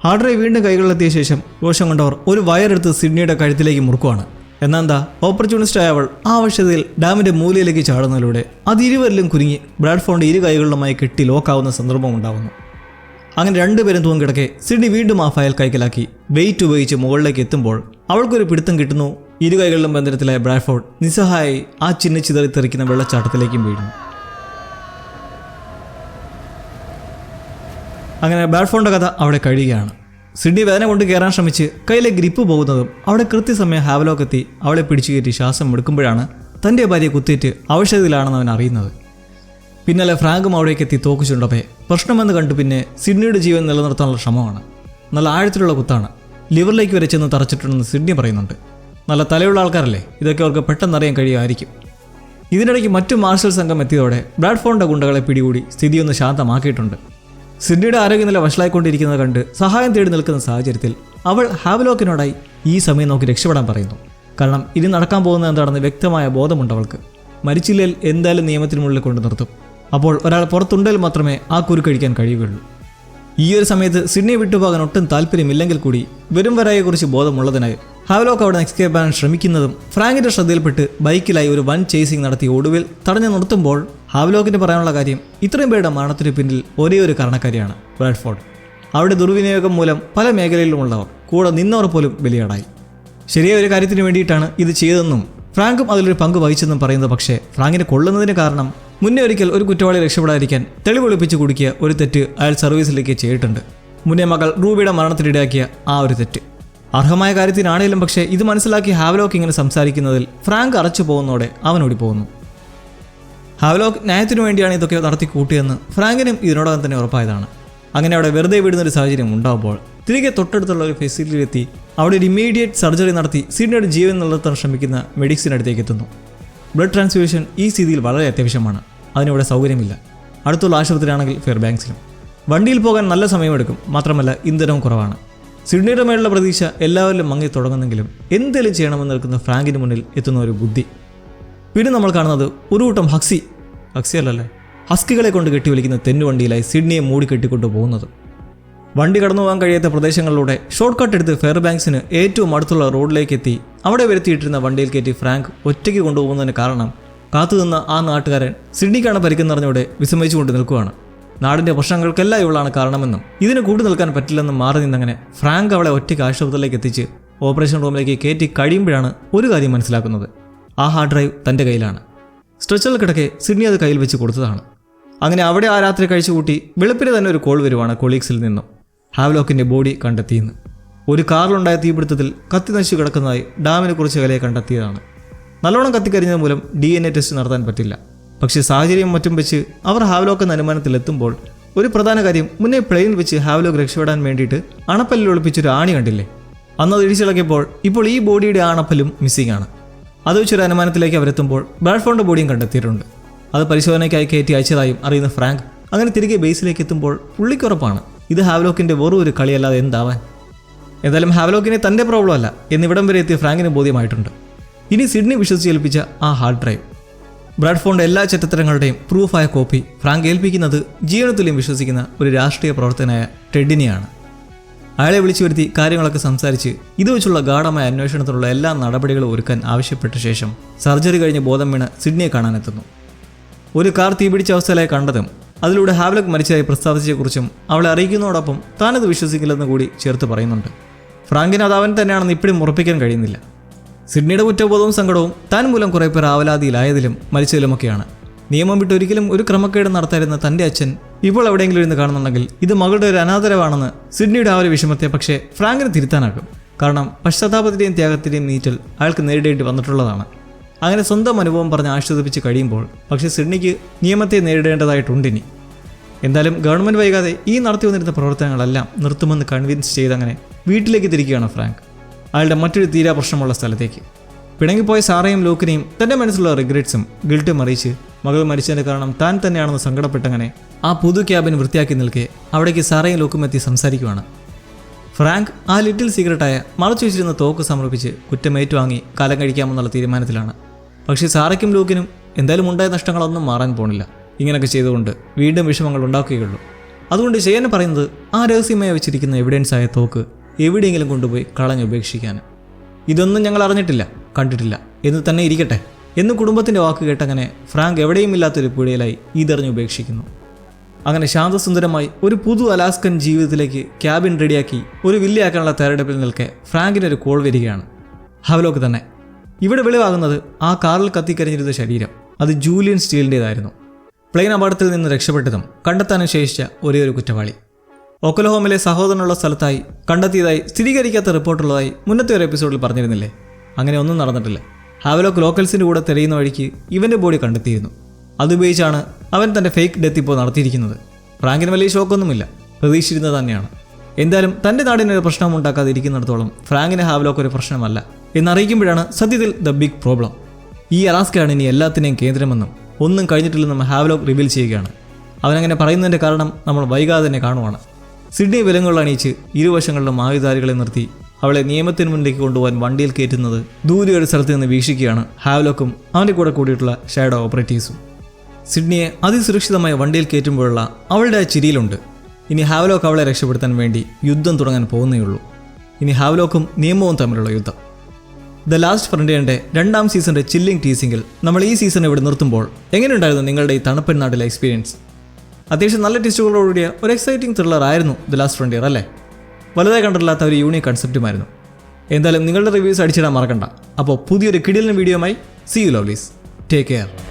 ഹാർഡ് ഡ്രൈവ് വീണ്ടും കൈകളിലെത്തിയ ശേഷം രോഷം കൊണ്ടവർ ഒരു വയറെടുത്ത് സിഡ്നിയുടെ കഴുത്തിലേക്ക് മുറുക്കുവാണ്. എന്നാ ഓപ്പർച്യൂണിസ്റ്റായ അവൾ ആ ആവശ്യതയിൽ ഡാമിന്റെ മൂലയിലേക്ക് ചാടുന്നതിലൂടെ അത് ഇരുവരിലും കുരുങ്ങി ബ്രാഡ്ഫോർഡിന്റെ ഇരു കൈകളിലുമായി കെട്ടി ലോക്കാവുന്ന സന്ദർഭം ഉണ്ടാവുന്നു. അങ്ങനെ രണ്ടുപേരും തൂങ്ങിക്കിടക്കെ സിഡ്നി വീണ്ടും ആ ഫയൽ കൈക്കലാക്കി വെയിറ്റ് ഉപയോഗിച്ച് മുകളിലേക്ക് എത്തുമ്പോൾ അവൾക്കൊരു പിടുത്തം കിട്ടുന്നു. ഇരു കൈകളിലും ബന്ധനത്തിലായ ബ്രാഡ്ഫോർഡ് നിസ്സഹായി ആ ചിതറി തെറിക്കുന്ന വെള്ളച്ചാട്ടത്തിലേക്കും വീഴുന്നു. അങ്ങനെ ബ്രാഡ്ഫോർഡിന്റെ കഥ അവിടെ കഴിയുകയാണ്. സിഡ്നി വേദന കൊണ്ട് കയറാൻ ശ്രമിച്ച് കയ്യിലെ ഗ്രിപ്പ് പോകുന്നതും അവിടെ കൃത്യസമയം ഹാവ്ലോക്ക് എത്തി അവളെ പിടിച്ചു കയറ്റി ശ്വാസം എടുക്കുമ്പോഴാണ് തൻ്റെ ഭാര്യയെ കുത്തേറ്റ് അവശതയിലാണെന്ന് അവൻ അറിയുന്നത്. പിന്നാലെ ഫ്രാങ്കും അവിടേക്ക് എത്തി തോക്ക് ചുണ്ടപ്പേ പ്രശ്നമെന്ന് കണ്ടു. പിന്നെ സിഡ്നിയുടെ ജീവൻ നിലനിർത്താനുള്ള ശ്രമമാണ്. നല്ല ആഴത്തിലുള്ള കുത്താണ്, ലിവറിലേക്ക് വരെ ചെന്ന് തറച്ചിട്ടുണ്ടെന്ന് സിഡ്നി പറയുന്നുണ്ട്. നല്ല തലയുള്ള ആൾക്കാരല്ലേ, ഇതൊക്കെ അവർക്ക് പെട്ടെന്നറിയാൻ കഴിയുമായിരിക്കും. ഇതിനിടയ്ക്ക് മറ്റു മാർഷൽ സംഘം എത്തിയതോടെ ബ്രാഡ്ഫോർഡിന്റെ ഗുണ്ടകളെ പിടികൂടി സ്ഥിതിയൊന്ന് ശാന്തമാക്കിയിട്ടുണ്ട്. സിഡ്നിയുടെ ആരോഗ്യനില വഷളായിക്കൊണ്ടിരിക്കുന്നത് കണ്ട് സഹായം തേടി നിൽക്കുന്ന സാഹചര്യത്തിൽ അവൾ ഹാവ്ലോക്കിനോടായി ഈ സമയം നോക്കി രക്ഷപ്പെടാൻ പറയുന്നു. കാരണം ഇനി നടക്കാൻ പോകുന്നത് എന്താണെന്ന് വ്യക്തമായ ബോധമുണ്ട് അവൾക്ക്. മരിച്ചില്ലേൽ എന്തായാലും നിയമത്തിന് മുകളിൽ കൊണ്ടു നിർത്തും. അപ്പോൾ ഒരാൾ പുറത്തുണ്ടെങ്കിൽ മാത്രമേ ആ കുരുക്കഴിക്കാൻ കഴിയുകയുള്ളൂ. ഈ ഒരു സമയത്ത് സിഡ്നിയെ വിട്ടുപോകാൻ ഒട്ടും താല്പര്യമില്ലെങ്കിൽ കൂടി വരും വരായെക്കുറിച്ച് ബോധമുള്ളതിനായി ഹാവ്ലോക്ക് അവിടെ എസ്കേപ്പ് ചെയ്യാൻ ശ്രമിക്കുന്നതും ഫ്രാങ്കിന്റെ ശ്രദ്ധയിൽപ്പെട്ട് ബൈക്കിലായി ഒരു വൻ ചേസിംഗ് നടത്തി ഒടുവിൽ തടഞ്ഞു നിർത്തുമ്പോൾ ഹാവ്ലോക്കിന് പറയാനുള്ള കാര്യം ഇത്രയും പേരുടെ മരണത്തിന് പിന്നിൽ ഒരേ ഒരു കാരണക്കാരിയാണ് ബ്രാഡ്ഫോർഡ്. അവിടെ ദുർവിനിയോഗം മൂലം പല മേഖലയിലുമുള്ളവർ കൂടെ നിന്നവർ പോലും ബലിയാടായി. ശരിയായ ഒരു കാര്യത്തിന് വേണ്ടിയിട്ടാണ് ഇത് ചെയ്തതെന്നും ഫ്രാങ്കും അതിലൊരു പങ്ക് വഹിച്ചെന്നും പറയുന്നത്. പക്ഷേ ഫ്രാങ്കിനെ കൊള്ളുന്നതിന് കാരണം മുന്നേ ഒരിക്കൽ ഒരു കുറ്റവാളി രക്ഷപ്പെടാതിരിക്കാൻ തെളിവൊളിപ്പിച്ച് കുടുക്കിയ ഒരു തെറ്റ് അയാൾ സർവീസിലേക്ക് ചെയ്തിട്ടുണ്ട്. മുന്നേ മകൾ റൂബിയുടെ മരണത്തിനിടയാക്കിയ ആ ഒരു തെറ്റ് അർഹമായ കാര്യത്തിനാണേലും. പക്ഷേ ഇത് മനസ്സിലാക്കി ഹാവ്ലോക്ക് ഇങ്ങനെ സംസാരിക്കുന്നതിൽ ഫ്രാങ്ക് അറച്ചു പോകുന്നതോടെ അവൻ ഓടിപ്പോകുന്നു. ഹാവ്ലോക്ക് ന്യായത്തിനു വേണ്ടിയാണ് ഇതൊക്കെ നടത്തി കൂട്ടിയെന്ന് ഫ്രാങ്കിനും ഇതിനോടകം തന്നെ ഉറപ്പായതാണ്. അങ്ങനെ അവിടെ വെറുതെ വിടുന്നൊരു സാഹചര്യം ഉണ്ടാകുമ്പോൾ തിരികെ തൊട്ടടുത്തുള്ള ഒരു ഫെസിലിറ്റിയിലെത്തി അവിടെ ഒരു ഇമ്മീഡിയറ്റ് സർജറി നടത്തി സിഡ്നിയുടെ ജീവൻ നിലനിർത്താൻ ശ്രമിക്കുന്ന മെഡിക്സിനടുത്തേക്ക് എത്തുന്നു. ബ്ലഡ് ട്രാൻസ്ഫ്യൂഷൻ ഈ സ്ഥിതിയിൽ വളരെ അത്യാവശ്യമാണ്. അതിനിവിടെ സൗകര്യമില്ല. അടുത്തുള്ള ആശുപത്രിയാണെങ്കിൽ ഫെയർബാങ്ക്സിലും. വണ്ടിയിൽ പോകാൻ നല്ല സമയമെടുക്കും. മാത്രമല്ല ഇന്ധനവും കുറവാണ്. സിഡ്നിയുടെ മേലുള്ള പ്രതീക്ഷ എല്ലാവരിലും മങ്ങി തുടങ്ങുന്നെങ്കിലും എന്തെങ്കിലും ചെയ്യണമെന്ന് നിൽക്കുന്ന ഫ്രാങ്കിന് മുന്നിൽ എത്തുന്ന ഒരു ബുദ്ധി. പിന്നെ നമ്മൾ കാണുന്നത് ഒരു കൂട്ടം ഹസ്കികളെ കൊണ്ട് കെട്ടിവലിക്കുന്ന തെന്നുവണ്ടിയിലായി സിഡ്നിയെ മൂടി കെട്ടിക്കൊണ്ടു പോകുന്നത്. വണ്ടി കടന്നു പോകാൻ കഴിയാത്ത പ്രദേശങ്ങളിലൂടെ ഷോർട്ട് കട്ട് എടുത്ത് ഫെയർബാങ്ക്സിന് ഏറ്റവും അടുത്തുള്ള റോഡിലേക്ക് എത്തി അവിടെ വരുത്തിയിട്ടിരുന്ന വണ്ടിയിൽ കയറ്റി ഫ്രാങ്ക് ഒറ്റയ്ക്ക് കൊണ്ടുപോകുന്നതിന് കാരണം കാത്തുനിന്ന ആ നാട്ടുകാരൻ സിഡ്നിക്കാണ് പരിക്കെന്നറിഞ്ഞവിടെ വിസമ്മതിച്ചുകൊണ്ട് നിൽക്കുകയാണ്. നാടിൻ്റെ പ്രശ്നങ്ങൾക്കെല്ലാം ഇവളാണ് കാരണമെന്നും ഇതിന് കൂട്ടു നിൽക്കാൻ പറ്റില്ലെന്നും മാറി നിന്നങ്ങനെ ഫ്രാങ്ക് അവളെ ഒറ്റയ്ക്ക് ആശുപത്രിയിലേക്ക് എത്തിച്ച് ഓപ്പറേഷൻ റൂമിലേക്ക് കയറ്റി കഴിയുമ്പോഴാണ് ഒരു കാര്യം മനസ്സിലാക്കുന്നത്. ആ ഹാർഡ് ഡ്രൈവ് തൻ്റെ കയ്യിലാണ്. സ്ട്രെച്ചറിൽ കിടക്കെ സിഡ്നി അത് കയ്യിൽ വെച്ച് കൊടുത്തതാണ്. അങ്ങനെ അവിടെ ആ രാത്രി കഴിച്ചുകൂട്ടി വെളുപ്പിന് തന്നെ ഒരു കോൾ വരുവാണ് കൊളീഗ്സിൽ നിന്നും. ഹാവ്ലോക്കിൻ്റെ ബോഡി കണ്ടെത്തിയെന്ന്. ഒരു കാറിലുണ്ടായ തീപിടുത്തത്തിൽ കത്തി നശിച്ചു കിടക്കുന്നതായി ഡാമിനെ കുറിച്ച് കലയെ കണ്ടെത്തിയതാണ്. നല്ലോണം കത്തിക്കരിഞ്ഞത് മൂലം DNA ടെസ്റ്റ് നടത്താൻ പറ്റില്ല. പക്ഷേ സാഹചര്യം മറ്റും വെച്ച് അവർ ഹാവ്ലോക്ക് എന്ന അനുമാനത്തിലെത്തുമ്പോൾ ഒരു പ്രധാന കാര്യം, മുന്നേ പ്ലെയിൻ വെച്ച് ഹാവ്ലോക്ക് രക്ഷപ്പെടാൻ വേണ്ടിയിട്ട് അണപ്പല്ലിൽ ഒളിപ്പിച്ചൊരു ആണി കണ്ടില്ലേ, അന്നത് ഇടിച്ചിളക്കിയപ്പോൾ ഇപ്പോൾ ഈ ബോഡിയുടെ അണപ്പല്ലും മിസ്സിംഗ് ആണ്. അത് വെച്ചൊരു അനുമാനത്തിലേക്ക് അവരെത്തുമ്പോൾ ബ്രാഡ്ഫോർഡിൻ്റെ ബോഡിയും കണ്ടെത്തിയിട്ടുണ്ട്. അത് പരിശോധനയ്ക്കായി കയറ്റി അയച്ചതായും അറിയുന്ന ഫ്രാങ്ക് അങ്ങനെ തിരികെ ബേസിലേക്ക് എത്തുമ്പോൾ പുള്ളിക്കുറപ്പാണ് ഇത് ഹാവ്ലോക്കിൻ്റെ വെറും ഒരു കളിയല്ലാതെ എന്താവാൻ. എന്തായാലും ഹാവലോക്കിനെ തൻ്റെ പ്രോബ്ലം അല്ല എന്നിവിടം വരെ എത്തിയ ഫ്രാങ്കിന് ബോധ്യമായിട്ടുണ്ട്. ഇനി സിഡ്നി വിശ്വസിച്ചേൽപ്പിച്ച ആ ഹാർഡ് ഡ്രൈവ്, ബ്രാഡ്ഫോണിൻ്റെ എല്ലാ ചെറ്റത്തരങ്ങളുടെയും പ്രൂഫായ കോപ്പി ഫ്രാങ്ക് ഏൽപ്പിക്കുന്നത് ജീവനത്തിലും വിശ്വസിക്കുന്ന ഒരു രാഷ്ട്രീയ പ്രവർത്തകനായ ടെഡിനെയാണ്. അയാളെ വിളിച്ചു വരുത്തി കാര്യങ്ങളൊക്കെ സംസാരിച്ച് ഇത് വെച്ചുള്ള ഗാഢമായ അന്വേഷണത്തിലുള്ള എല്ലാ നടപടികളും ഒരുക്കാൻ ആവശ്യപ്പെട്ട ശേഷം സർജറി കഴിഞ്ഞ് ബോധം വീണ് സിഡ്നിയെ കാണാനെത്തുന്നു. ഒരു കാർ തീപിടിച്ച അവസ്ഥയിലായി കണ്ടതും അതിലൂടെ ഹാവ്ലോക്ക് മരിച്ചതായി പ്രസ്താവിച്ചതിനെക്കുറിച്ചും അവളെ അറിയിക്കുന്നതോടൊപ്പം താനത് വിശ്വസിക്കില്ലെന്ന് കൂടി ചേർത്ത് പറയുന്നുണ്ട്. ഫ്രാങ്കിന് അത് അവൻ തന്നെയാണെന്ന് ഇപ്പോഴും ഉറപ്പിക്കാൻ കഴിയുന്നില്ല. സിഡ്നിയുടെ കുറ്റബോധവും സങ്കടവും താൻ മൂലം കുറേ പേർ ആവലാതിയിലായതിലും മരിച്ചതിലുമൊക്കെയാണ്. നിയമം വിട്ട് ഒരിക്കലും ഒരു ക്രമക്കേട് നടത്തായിരുന്ന തൻ്റെ അച്ഛൻ ഇപ്പോൾ എവിടെയെങ്കിലും ഇരുന്ന് കാണുന്നുണ്ടെങ്കിൽ ഇത് മകളുടെ ഒരു അനാദരവാണെന്ന് സിഡ്നിയുടെ ആ ഒരു വിഷമത്തെ പക്ഷേ ഫ്രാങ്കിന് തിരുത്താനാകും. കാരണം പശ്ചാത്താപത്തിൻ്റെയും ത്യാഗത്തിൻ്റെയും നീറ്റൽ അയാൾക്ക് നേരിടേണ്ടി വന്നിട്ടുള്ളതാണ്. അങ്ങനെ സ്വന്തം അനുഭവം പറഞ്ഞ് ആശ്വസിപ്പിച്ച് കഴിയുമ്പോൾ പക്ഷേ സിഡ്നിക്ക് നിയമത്തെ നേരിടേണ്ടതായിട്ടുണ്ടിനി. എന്തായാലും ഗവൺമെൻറ് വൈകാതെ ഈ നടത്തി വന്നിരുന്ന പ്രവർത്തനങ്ങളെല്ലാം നിർത്തുമെന്ന് കൺവിൻസ് ചെയ്തങ്ങനെ വീട്ടിലേക്ക് തിരിക്കുകയാണ് ഫ്രാങ്ക്, അയാളുടെ മറ്റൊരു തീരാ പ്രശ്നമുള്ള സ്ഥലത്തേക്ക്. പിണങ്ങിപ്പോയ സാറയും ലൂക്കിനെയും തൻ്റെ മനസ്സിലുള്ള റിഗ്രറ്റ്സും ഗിൽട്ടും അറിയിച്ച് മകൾ മരിച്ചതിൻ്റെ കാരണം താൻ തന്നെയാണെന്ന് സങ്കടപ്പെട്ടങ്ങനെ ആ പുതു ക്യാബിൻ വൃത്തിയാക്കി നിൽക്കെ അവിടേക്ക് സാറയും ലൂക്കും എത്തി സംസാരിക്കുവാണ്. ഫ്രാങ്ക് ആ ലിറ്റിൽ സീക്രട്ടായ മറച്ചു വെച്ചിരുന്ന തോക്ക് സമർപ്പിച്ച് കുറ്റമേറ്റുവാങ്ങി കാലം കഴിക്കാമെന്നുള്ള തീരുമാനത്തിലാണ്. പക്ഷേ സാറയ്ക്കും ലൂക്കിനും എന്തായാലും ഉണ്ടായ നഷ്ടങ്ങളൊന്നും മാറാൻ പോണില്ല. ഇങ്ങനെയൊക്കെ ചെയ്തുകൊണ്ട് വീണ്ടും വിഷമങ്ങൾ ഉണ്ടാക്കുകയുള്ളൂ. അതുകൊണ്ട് ചെയ്യാൻ പറയുന്നത് ആ രഹസ്യമായി വെച്ചിരിക്കുന്ന എവിഡൻസായ തോക്ക് എവിടെയെങ്കിലും കൊണ്ടുപോയി കളഞ്ഞുപേക്ഷിക്കാൻ. ഇതൊന്നും ഞങ്ങൾ അറിഞ്ഞിട്ടില്ല, കണ്ടിട്ടില്ല എന്ന് തന്നെ ഇരിക്കട്ടെ എന്ന് കുടുംബത്തിൻ്റെ വാക്ക് കേട്ടങ്ങനെ ഫ്രാങ്ക് എവിടെയും ഇല്ലാത്തൊരു പിടിയിലായി ഇതെറിഞ്ഞുപേക്ഷിക്കുന്നു. അങ്ങനെ ശാന്തസുന്ദരമായി ഒരു പുതു അലാസ്കൻ ജീവിതത്തിലേക്ക് ക്യാബിൻ റെഡിയാക്കി ഒരു വില്ലയാക്കാനുള്ള തയ്യാറെടുപ്പിൽ നിൽക്കെ ഫ്രാങ്കിനൊരു കോൾ വരികയാണ്. ഹാവ്ലോക്ക് തന്നെ. ഇവിടെ വെളിവാകുന്നത് ആ കാറിൽ കത്തിക്കരിഞ്ഞിരുന്ന ശരീരം അത് ജൂലിയൻ സ്റ്റീലിൻ്റേതായിരുന്നു. പ്ലെയിൻ അപകടത്തിൽ നിന്ന് രക്ഷപ്പെട്ടതും കണ്ടെത്താനും ശേഷിച്ച ഒരേ ഒരു കുറ്റവാളി. ഒക്കലഹോമിലെ സഹോദരനുള്ള സ്ഥലത്തായി കണ്ടെത്തിയതായി സ്ഥിരീകരിക്കാത്ത റിപ്പോർട്ടുള്ളതായി മുന്നത്തെ ഒരു എപ്പിസോഡിൽ പറഞ്ഞിരുന്നില്ലേ? അങ്ങനെ ഒന്നും നടന്നിട്ടില്ല. ഹാവ്ലോക്ക് ലോക്കൽസിൻ്റെ കൂടെ തിരയുന്ന വഴിക്ക് ഇവൻ്റെ ബോഡി കണ്ടെത്തിയിരുന്നു. അതുപയോഗിച്ചാണ് അവൻ തൻ്റെ ഫേക്ക് ഡെത്ത് ഇപ്പോൾ നടത്തിയിരിക്കുന്നത്. ഫ്രാങ്കിന് വലിയ ഷോക്കൊന്നുമില്ല, പ്രതീക്ഷിച്ചിരുന്നത് തന്നെയാണ്. എന്തായാലും തൻ്റെ നാടിനൊരു പ്രശ്നം ഉണ്ടാക്കാതിരിക്കുന്നിടത്തോളം ഫ്രാങ്കിന് ഹാവ്ലോക്ക് ഒരു പ്രശ്നമല്ല എന്നറിയിക്കുമ്പോഴാണ് സത്യത്തിൽ ദ ബിഗ് പ്രോബ്ലം. ഈ അലാസ്കയാണ് ഇനി എല്ലാത്തിനെയും കേന്ദ്രമെന്നും ഒന്നും കഴിഞ്ഞിട്ടില്ലെന്നും ഹാവ്ലോക്ക് റിവീൽ ചെയ്യുകയാണ്. അവനങ്ങനെ പറയുന്നതിൻ്റെ കാരണം നമ്മൾ വൈകാതെ തന്നെ കാണുവാണ്. സിഡ്നി വിലങ്ങുകൾ അണിയിച്ച് ഇരുവശങ്ങളിലും ആയുധാരികളെ നിർത്തി അവളെ നിയമത്തിന് മുന്നിലേക്ക് കൊണ്ടുപോകാൻ വണ്ടിയിൽ കയറ്റുന്നത് ദൂരെ ഒരു സ്ഥലത്ത് നിന്ന് വീക്ഷിക്കുകയാണ് ഹാവ്ലോക്കും അവൻ്റെ കൂടെ കൂടിയിട്ടുള്ള ഷാഡോ ഓപ്പറേറ്റീവ്സും. സിഡ്നിയെ അതിസുരക്ഷിതമായ വണ്ടിയിൽ കയറ്റുമ്പോഴുള്ള അവളുടെ ആ ചിരിയിലുണ്ട്. ഇനി ഹാവ്ലോക്ക് അവളെ രക്ഷപ്പെടുത്താൻ വേണ്ടി യുദ്ധം തുടങ്ങാൻ പോകുന്നേയുള്ളൂ. ഇനി ഹാവ്ലോക്കും നിയമവും തമ്മിലുള്ള യുദ്ധം. ദ ലാസ്റ്റ് ഫ്രണ്ടിയറിൻ്റെ 2ാം സീസണിൻ്റെ ചില്ലിംഗ് ടീസിങ്ങിൽ നമ്മൾ ഈ സീസൺ ഇവിടെ നിർത്തുമ്പോൾ എങ്ങനെയുണ്ടായിരുന്നു നിങ്ങളുടെ ഈ തണുപ്പൻ നാട്ടിലെ എക്സ്പീരിയൻസ്? അത്യാവശ്യം നല്ല ടെസ്റ്റുകളോടുകൂടിയ ഒരു എക്സൈറ്റിംഗ് ത്രില്ലർ ആയിരുന്നു ദ ലാസ്റ്റ് ഫ്രണ്ടിയർ അല്ലേ? വലുതായി കണ്ടിട്ടില്ലാത്ത ഒരു യൂണിക് കൺസെപ്റ്റുമായിരുന്നു. എന്തായാലും നിങ്ങളുടെ റിവ്യൂസ് അടിച്ചിടാൻ മറക്കണ്ട. അപ്പോൾ പുതിയൊരു കിടിലൻ വീഡിയോയുമായി see you lovelies. Take care.